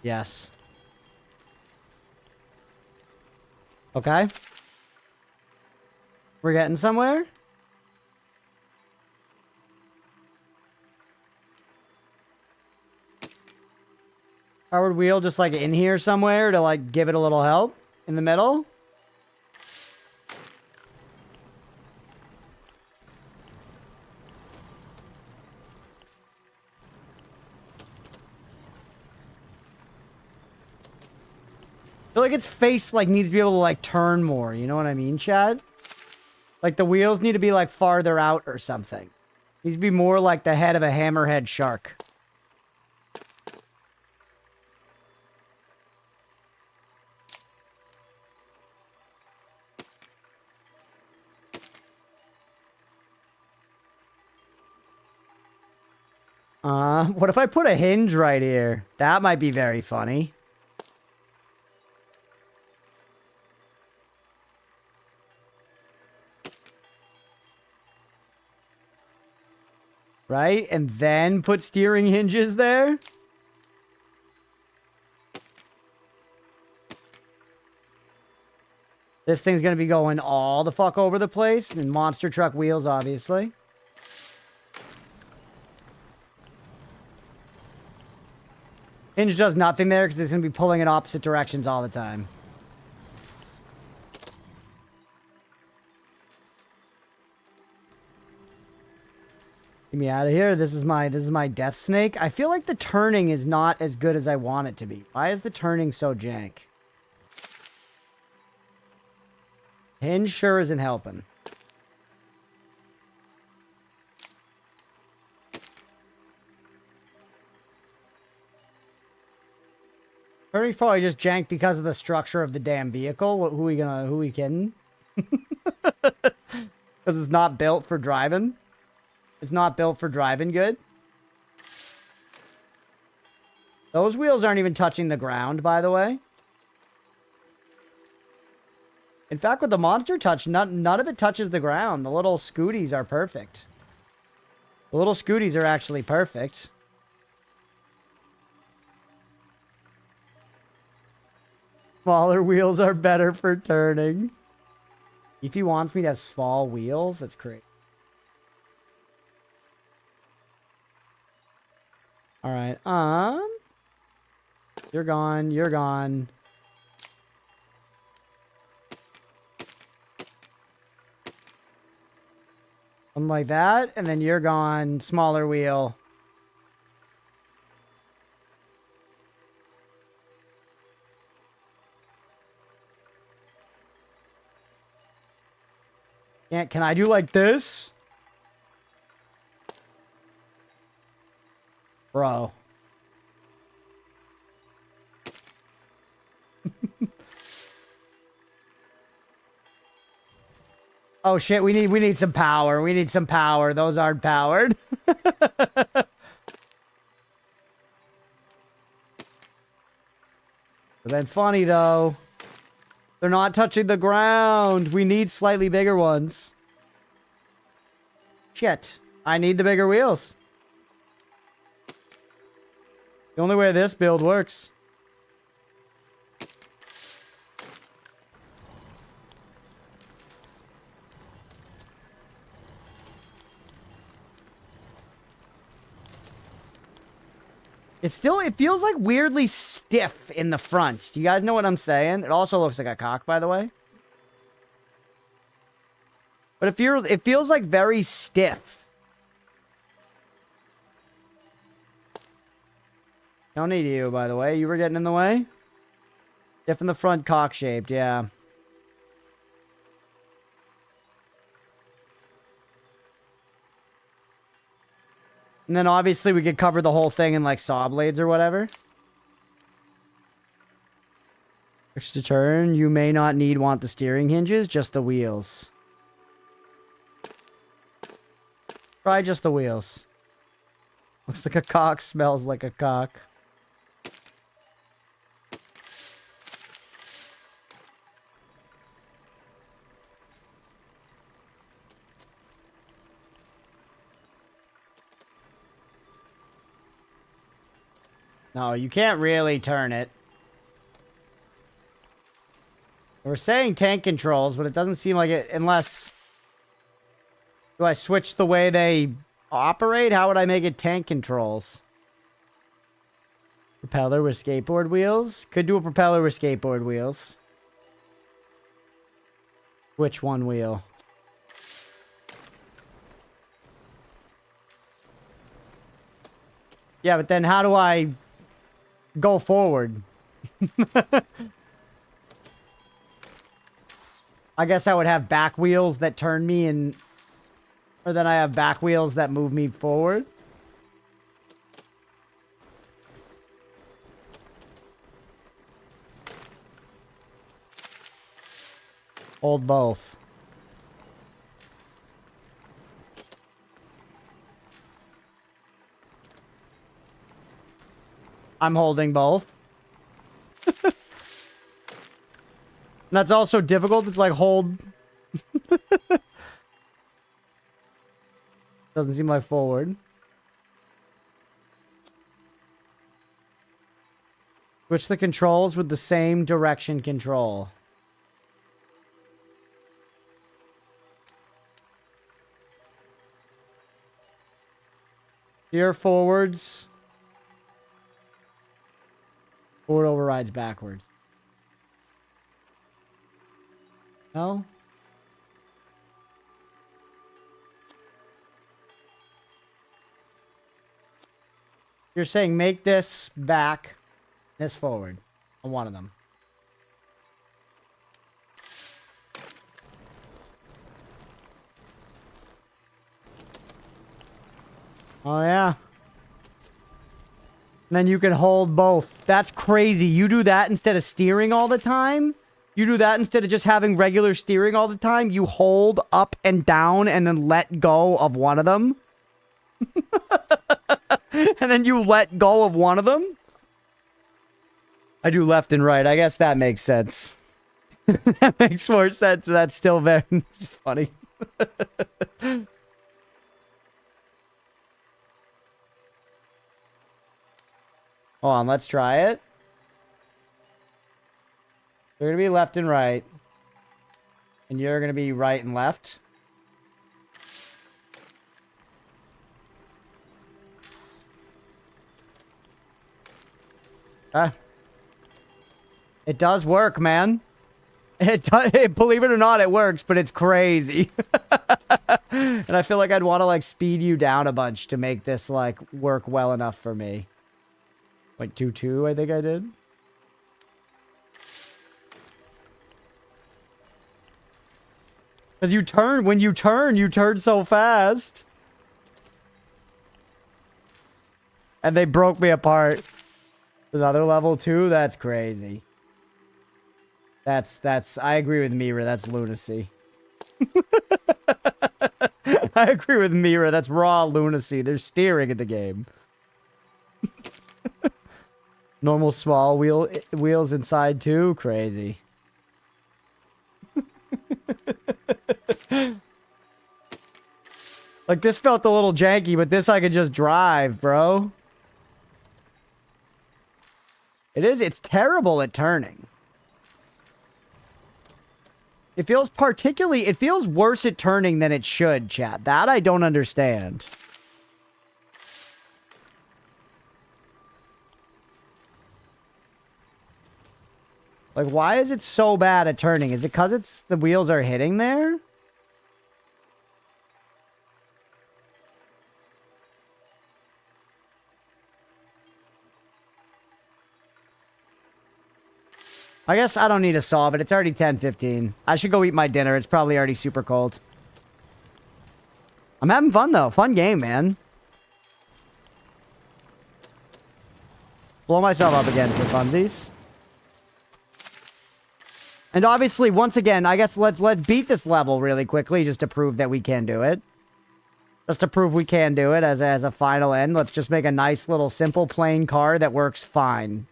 Yes. Okay. We're getting somewhere. Powered wheel just like in here somewhere to like give it a little help in the middle. I feel like its face like needs to be able to like turn more. You know what I mean, Chad? Like the wheels need to be like farther out or something. Needs to be more like the head of a hammerhead shark. What if I put a hinge right here? That might be very funny. Right? And then put steering hinges there? This thing's gonna be going all the fuck over the place. And monster truck wheels, obviously. Hinge does nothing there because it's gonna be pulling in opposite directions all the time. Get me out of here. This is my death snake. I feel like the turning is not as good as I want it to be. Why is the turning so jank? Hinge sure isn't helping. Turning's probably just jank because of the structure of the damn vehicle. Who we kidding? Because it's not built for driving. It's not built for driving good. Those wheels aren't even touching the ground, by the way. In fact, with the monster touch, none of it touches the ground. The little scooties are perfect. The little scooties are actually perfect. Smaller wheels are better for turning. If he wants me to have small wheels, that's great. All right. You're gone. You're gone. Something like that, and then you're gone. Smaller wheel. Can I do like this? Bro. Oh shit, we need some power. We need some power. Those aren't powered. But then funny though. They're not touching the ground. We need slightly bigger ones. Shit. I need the bigger wheels. The only way this build works. It feels like weirdly stiff in the front. Do you guys know what I'm saying? It also looks like a cock, by the way. But it feels like very stiff. Don't need you, by the way. You were getting in the way? Stiff in the front, cock-shaped, yeah. And then obviously we could cover the whole thing in like saw blades or whatever. Extra turn. You may not want the steering hinges, just the wheels. Try just the wheels. Looks like a cock, smells like a cock. No, you can't really turn it. We're saying tank controls, but it doesn't seem like it unless... Do I switch the way they operate? How would I make it tank controls? Propeller with skateboard wheels? Could do a propeller with skateboard wheels. Which one wheel? Yeah, but then how do I go forward? I guess I would have back wheels that turn me and... Or then I have back wheels that move me forward. Hold both. I'm holding both. That's also difficult. It's like hold. Doesn't seem like forward. Switch the controls with the same direction control. Steer forwards. Forward overrides backwards. No? You're saying make this back, this forward on one of them. Oh, yeah. And then you can hold both. That's crazy. You do that instead of steering all the time? You do that instead of just having regular steering all the time? You hold up and down and then let go of one of them? And then you let go of one of them? I do left and right. I guess that makes sense. That makes more sense, but that's still very... It's just funny. Hold on, let's try it. They're going to be left and right. And you're going to be right and left. It does work, man. Believe it or not, it works, but it's crazy. And I feel like I'd want to, like, speed you down a bunch to make this, like, work well enough for me. Like 2-2, I think I did. Because you turn, when you turn so fast. And they broke me apart. Another level 2? That's crazy. I agree with Mira, that's lunacy. I agree with Mira, that's raw lunacy. There's steering in the game. Normal small wheels inside too? Crazy. Like, this felt a little janky, but this I could just drive, bro. It's terrible at turning. It feels worse at turning than it should, chat. That I don't understand. Like, why is it so bad at turning? Is it because the wheels are hitting there? I guess I don't need to solve it. It's already 10:15. I should go eat my dinner. It's probably already super cold. I'm having fun, though. Fun game, man. Blow myself up again for funsies. And obviously, once again, I guess let's beat this level really quickly just to prove that we can do it. Just to prove we can do it as a final end. Let's just make a nice little simple plain car that works fine.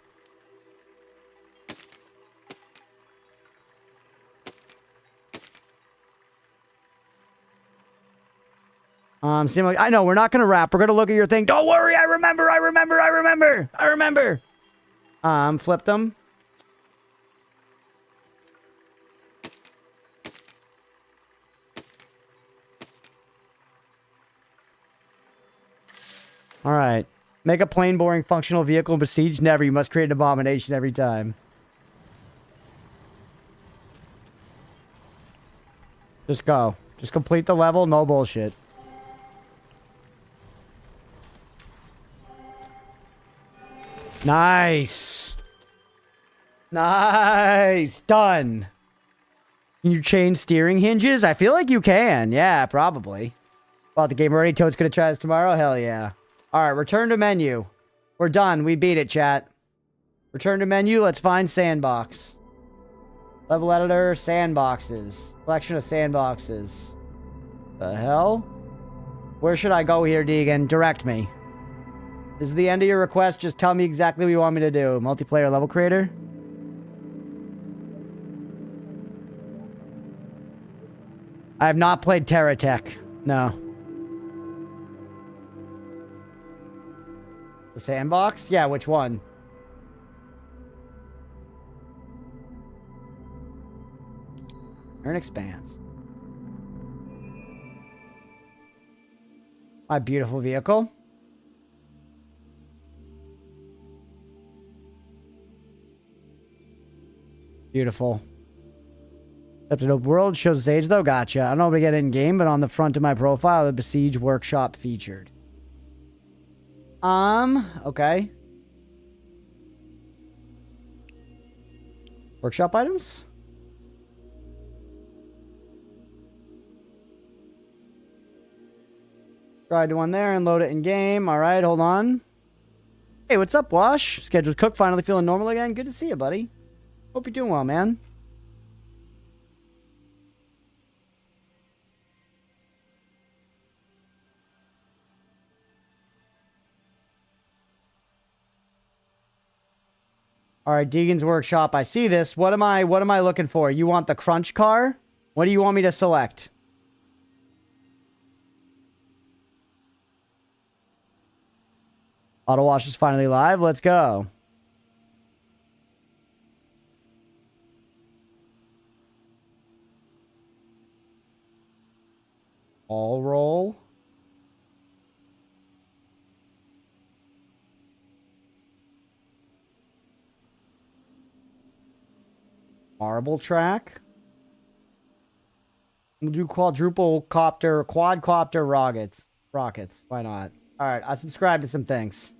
Seem like I know we're not gonna rap. We're gonna look at your thing. Don't worry, I remember. Flip them. All right. Make a plain, boring, functional vehicle in Besiege. Never. You must create an abomination every time. Just go. Just complete the level. No bullshit. Nice. Nice. Done. Can you change steering hinges? I feel like you can. Yeah, probably. Well, the game already. Toad's gonna try this tomorrow? Hell yeah. Alright, return to menu. We're done. We beat it, chat. Return to menu. Let's find sandbox. Level editor. Sandboxes. Collection of sandboxes. The hell? Where should I go here, Deegan? Direct me. This is the end of your request. Just tell me exactly what you want me to do. Multiplayer level creator? I have not played TerraTech. No. The sandbox? Yeah, which one? Earn expanse. My beautiful vehicle. Beautiful. Captain Open World shows Sage though. Gotcha. I don't know if we get it in game, but on the front of my profile, the Besiege workshop featured. Okay. Workshop items? Try to one there and load it in game. Alright, hold on. Hey, what's up, Wash? Scheduled cook, finally feeling normal again. Good to see you, buddy. Hope you're doing well, man. All right, Deegan's Workshop. I see this. What am I looking for? You want the crunch car? What do you want me to select? Auto wash is finally live. Let's go. All roll. Marble track. We'll do quadcopter rockets. Why not? All right, I subscribe to some things.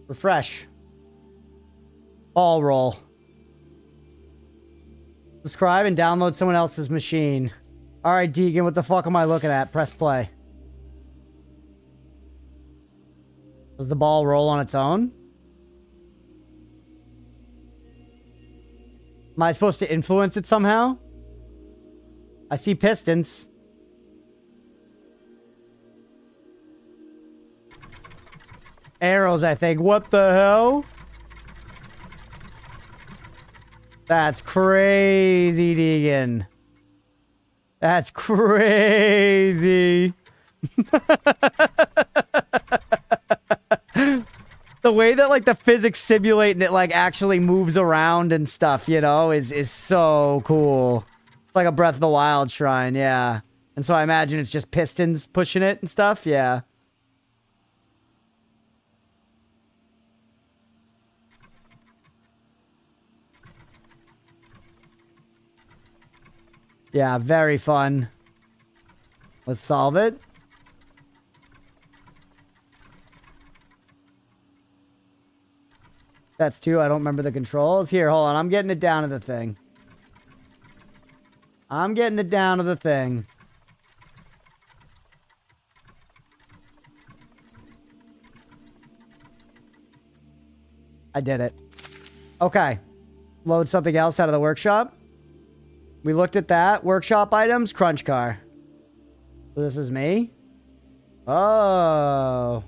Refresh. All roll. Subscribe and download someone else's machine. All right, Deegan, what the fuck am I looking at? Press play. Does the ball roll on its own? Am I supposed to influence it somehow? I see pistons. Arrows, I think. What the hell? That's crazy, Deegan. That's crazy. The way that, like, the physics simulate and it, like, actually moves around and stuff, you know, is so cool. Like a Breath of the Wild shrine, yeah. And so I imagine it's just pistons pushing it and stuff, yeah. Yeah, very fun. Let's solve it. That's 2. I don't remember the controls. Here, hold on. I'm getting it down to the thing. I'm getting it down to the thing. I did it. Okay. Load something else out of the workshop. We looked at that. Workshop items, crunch car. So this is me. Oh.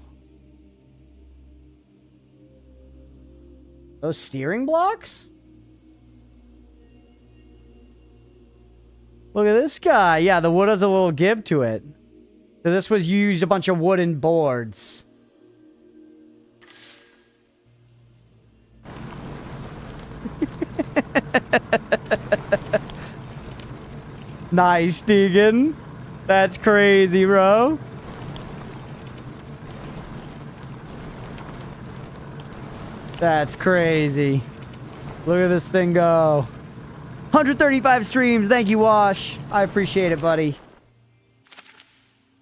Those steering blocks? Look at this guy. Yeah, the wood has a little give to it. So this was used a bunch of wooden boards. Nice, Deegan. That's crazy, bro. That's crazy. Look at this thing go. 135 streams. Thank you, Wash. I appreciate it, buddy.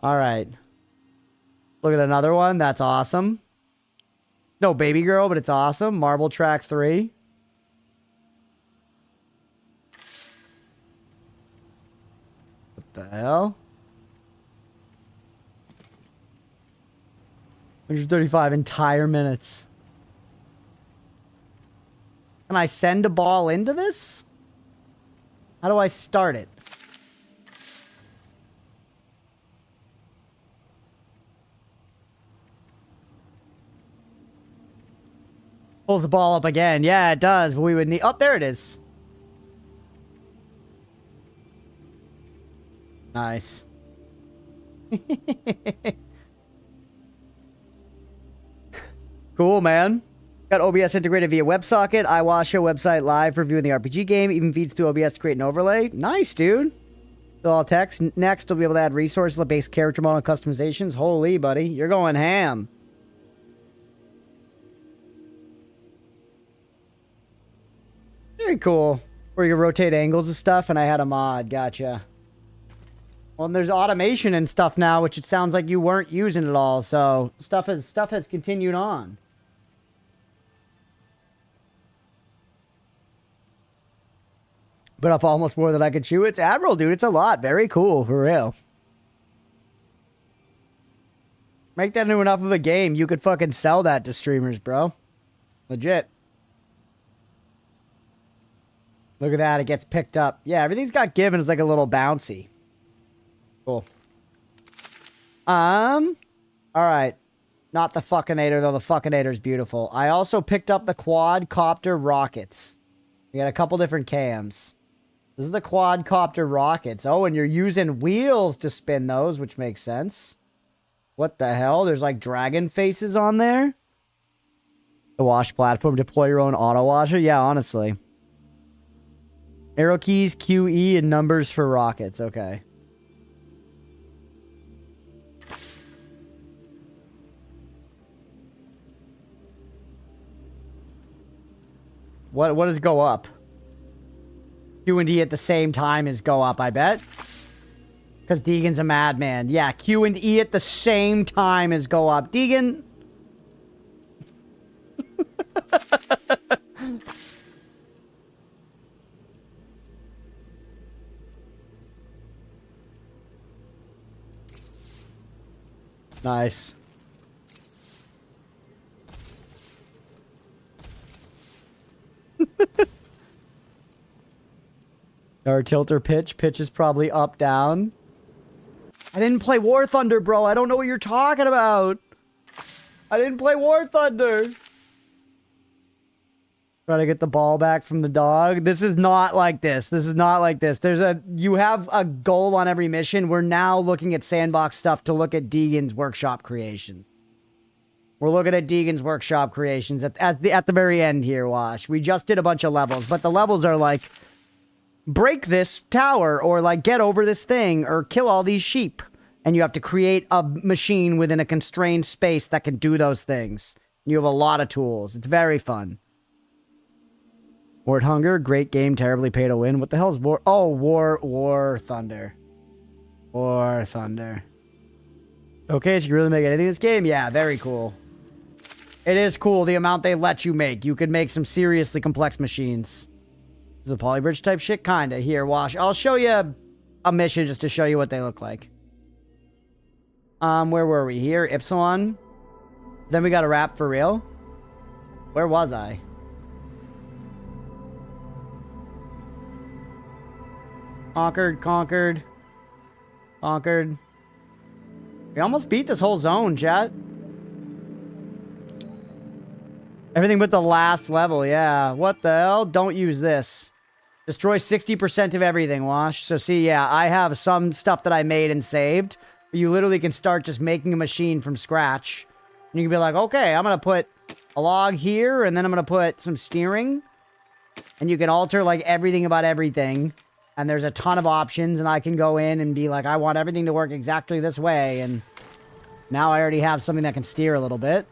All right. Look at another one. That's awesome. No baby girl, but it's awesome. Marble Track 3. What the hell? 135 entire minutes. Can I send a ball into this? How do I start it? Pulls the ball up again. Yeah, it does. But we would need... Oh, there it is. Nice. Cool, man. Got OBS integrated via WebSocket. iWatch your website live for viewing the RPG game. Even feeds through OBS to create an overlay. Nice, dude. So all text. Next, we'll be able to add resources like base character model customizations. Holy, buddy. You're going ham. Very cool. Where you can rotate angles and stuff, and I had a mod. Gotcha. Well, and there's automation and stuff now, which it sounds like you weren't using at all. So stuff has continued on. But off almost more than I could chew. It's Admiral, dude. It's a lot. Very cool. For real. Make that into enough of a game. You could fucking sell that to streamers, bro. Legit. Look at that. It gets picked up. Yeah, everything's got given. It's like a little bouncy. Cool. All right. Not the fuckinator, though. The fuckinator's beautiful. I also picked up the quadcopter rockets. We got a couple different cams. This is the quadcopter rockets. Oh, and you're using wheels to spin those, which makes sense. What the hell? There's like dragon faces on there? The wash platform. Deploy your own auto washer? Yeah, honestly. Arrow keys, Q, E, and numbers for rockets. Okay. What does go up? Q and D at the same time as go up, I bet. Because Deegan's a madman. Yeah, Q and E at the same time as go up. Deegan. Nice. Our tilter pitch. Pitch is probably up, down. I didn't play War Thunder, bro. I don't know what you're talking about. I didn't play War Thunder. Try to get the ball back from the dog. This is not like this. This is not like this. You have a goal on every mission. We're now looking at sandbox stuff to look at Deegan's workshop creations. We're looking at Deegan's workshop creations at the very end here, Wash. We just did a bunch of levels, but the levels are like, break this tower, or like get over this thing, or kill all these sheep. And you have to create a machine within a constrained space that can do those things. You have a lot of tools. It's very fun. Word Hunger, great game, terribly pay to win. What the hell is War? Oh, War Thunder. War Thunder. Okay, so you really make anything in this game? Yeah, very cool. It is cool the amount they let you make. You could make some seriously complex machines. Is it a polybridge type shit? Kinda. Here, Wash. I'll show you a mission just to show you what they look like. Where were we? Here, Ypsilon. Then we got a wrap for real. Where was I? Conquered. We almost beat this whole zone, chat. Everything but the last level, yeah. What the hell? Don't use this. Destroy 60% of everything, Wash. So see, yeah, I have some stuff that I made and saved. You literally can start just making a machine from scratch. And you can be like, okay, I'm going to put a log here, and then I'm going to put some steering. And you can alter, like, everything about everything. And there's a ton of options, and I can go in and be like, I want everything to work exactly this way. And now I already have something that can steer a little bit.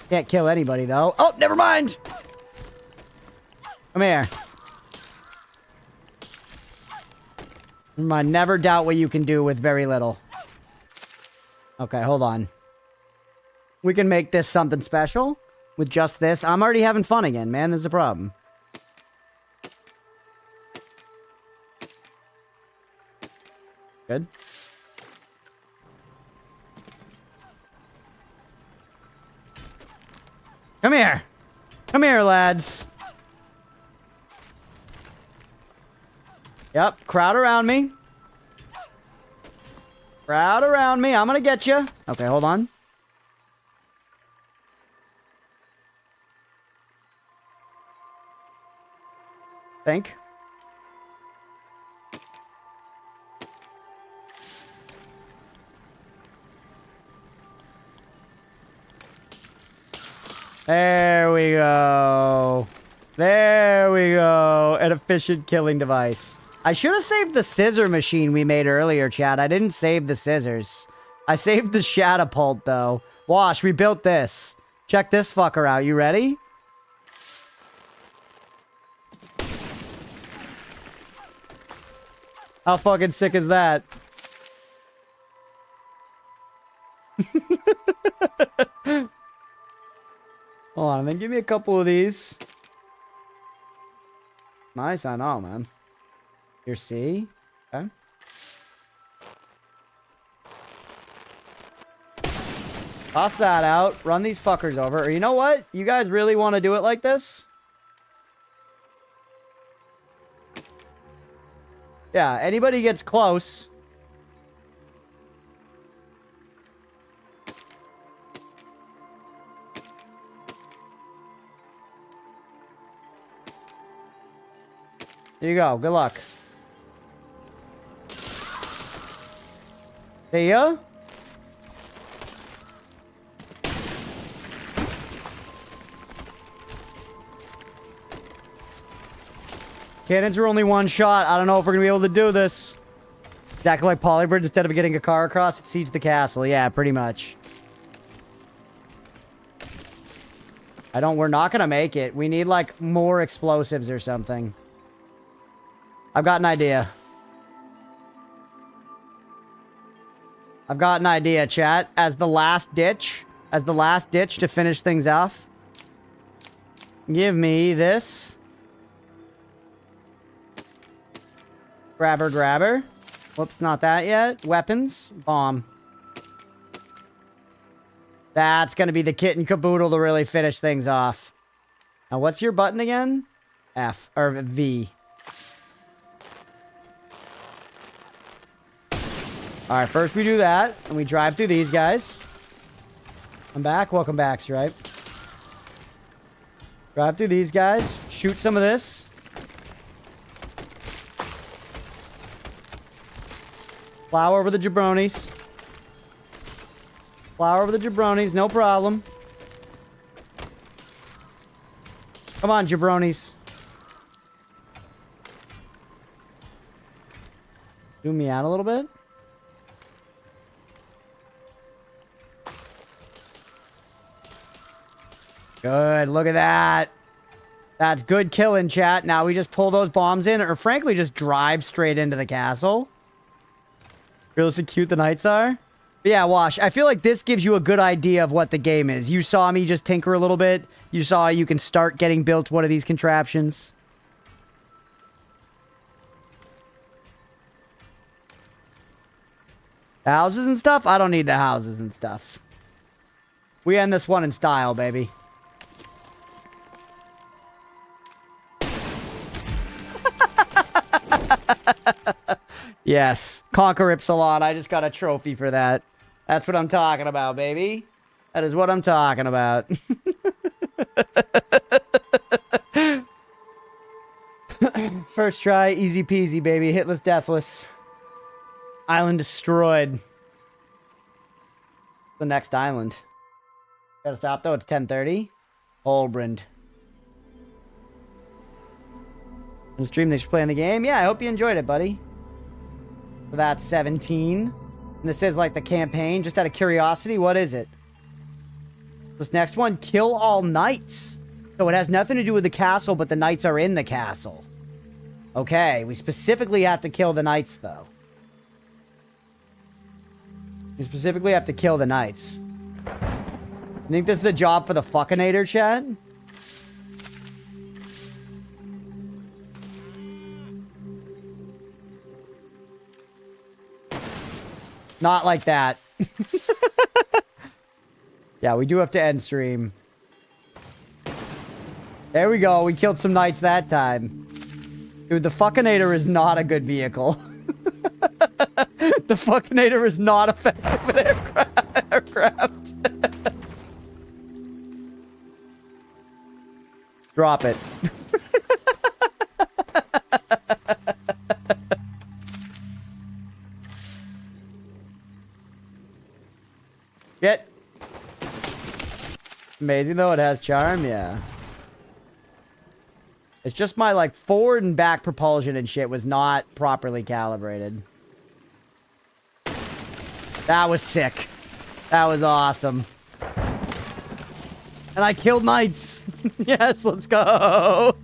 Can't kill anybody, though. Oh, never mind! Come here. Never mind. Never doubt what you can do with very little. Okay, hold on. We can make this something special with just this. I'm already having fun again, man. This is a problem. Good. Come here. Come here, lads. Yep, crowd around me. Crowd around me. I'm gonna get you. Okay, hold on. Think. There we go. There we go. An efficient killing device. I should have saved the scissor machine we made earlier, Chad. I didn't save the scissors. I saved the Shatapult, though. Wash, we built this. Check this fucker out. You ready? How fucking sick is that? Hold on, then give me a couple of these. Nice, I know, man. Here, see? Okay. Toss that out. Run these fuckers over. Or you know what? You guys really want to do it like this? Yeah, anybody gets close. There you go. Good luck. See ya. Cannons are only one shot. I don't know if we're going to be able to do this. Exactly like Polybridge, instead of getting a car across, it siege the castle. Yeah, pretty much. We're not going to make it. We need, like, more explosives or something. I've got an idea. I've got an idea, chat. As the last ditch to finish things off. Give me this. Grabber. Whoops, not that yet. Weapons. Bomb. That's going to be the kit and caboodle to really finish things off. Now, what's your button again? F. Or V. Alright, first we do that. And we drive through these guys. I'm back. Welcome back, Stripe. Drive through these guys. Shoot some of this. Plow over the jabronis. Plow over the jabronis, no problem. Come on, jabronis. Zoom me out a little bit. Good, look at that. That's good killing, chat. Now we just pull those bombs in, or frankly, just drive straight into the castle. Realize how cute the knights are. But yeah, Wash, I feel like this gives you a good idea of what the game is. You saw me just tinker a little bit. You saw you can start getting built one of these contraptions. Houses and stuff? I don't need the houses and stuff. We end this one in style, baby. Yes. Conquer Ypsilon. I just got a trophy for that. That's what I'm talking about, baby. That is what I'm talking about. First try. Easy peasy, baby. Hitless, deathless. Island destroyed. The next island. Gotta stop, though. It's 10:30. Holbrand. On stream, thanks for playing the game. Yeah, I hope you enjoyed it, buddy. So that's 17. And this is like the campaign. Just out of curiosity, what is it? This next one, kill all knights. So it has nothing to do with the castle, but the knights are in the castle. Okay, we specifically have to kill the knights, though. We specifically have to kill the knights. You think this is a job for the fuckinator, chat? Not like that. Yeah, we do have to end stream. There we go. We killed some knights that time. Dude, the fuckinator is not a good vehicle. The fuckinator is not effective with aircraft. Drop it. Get. Amazing though, it has charm, yeah. It's just my like forward and back propulsion and shit was not properly calibrated. That was sick. That was awesome. And I killed knights. Yes, let's go.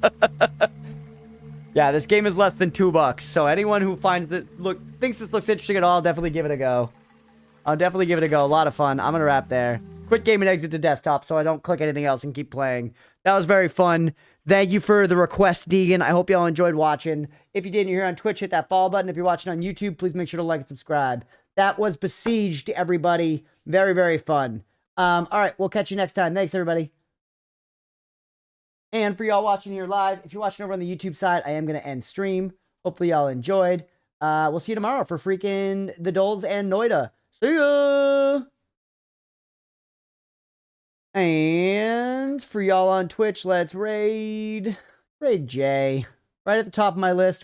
Yeah, this game is less than $2. So anyone who finds that thinks this looks interesting at all, definitely give it a go. I'll definitely give it a go. A lot of fun. I'm gonna wrap there. Quit game and exit to desktop so I don't click anything else and keep playing. That was very fun. Thank you for the request, Deegan. I hope y'all enjoyed watching. If you did and you're here on Twitch, hit that follow button. If you're watching on YouTube, please make sure to like and subscribe. That was Besieged, everybody. Very, very fun. All right, we'll catch you next time. Thanks, everybody. And for y'all watching here live, if you're watching over on the YouTube side, I am going to end stream. Hopefully y'all enjoyed. We'll see you tomorrow for freaking the Doles and Noida. See ya! And for y'all on Twitch, let's raid Jay. Right at the top of my list.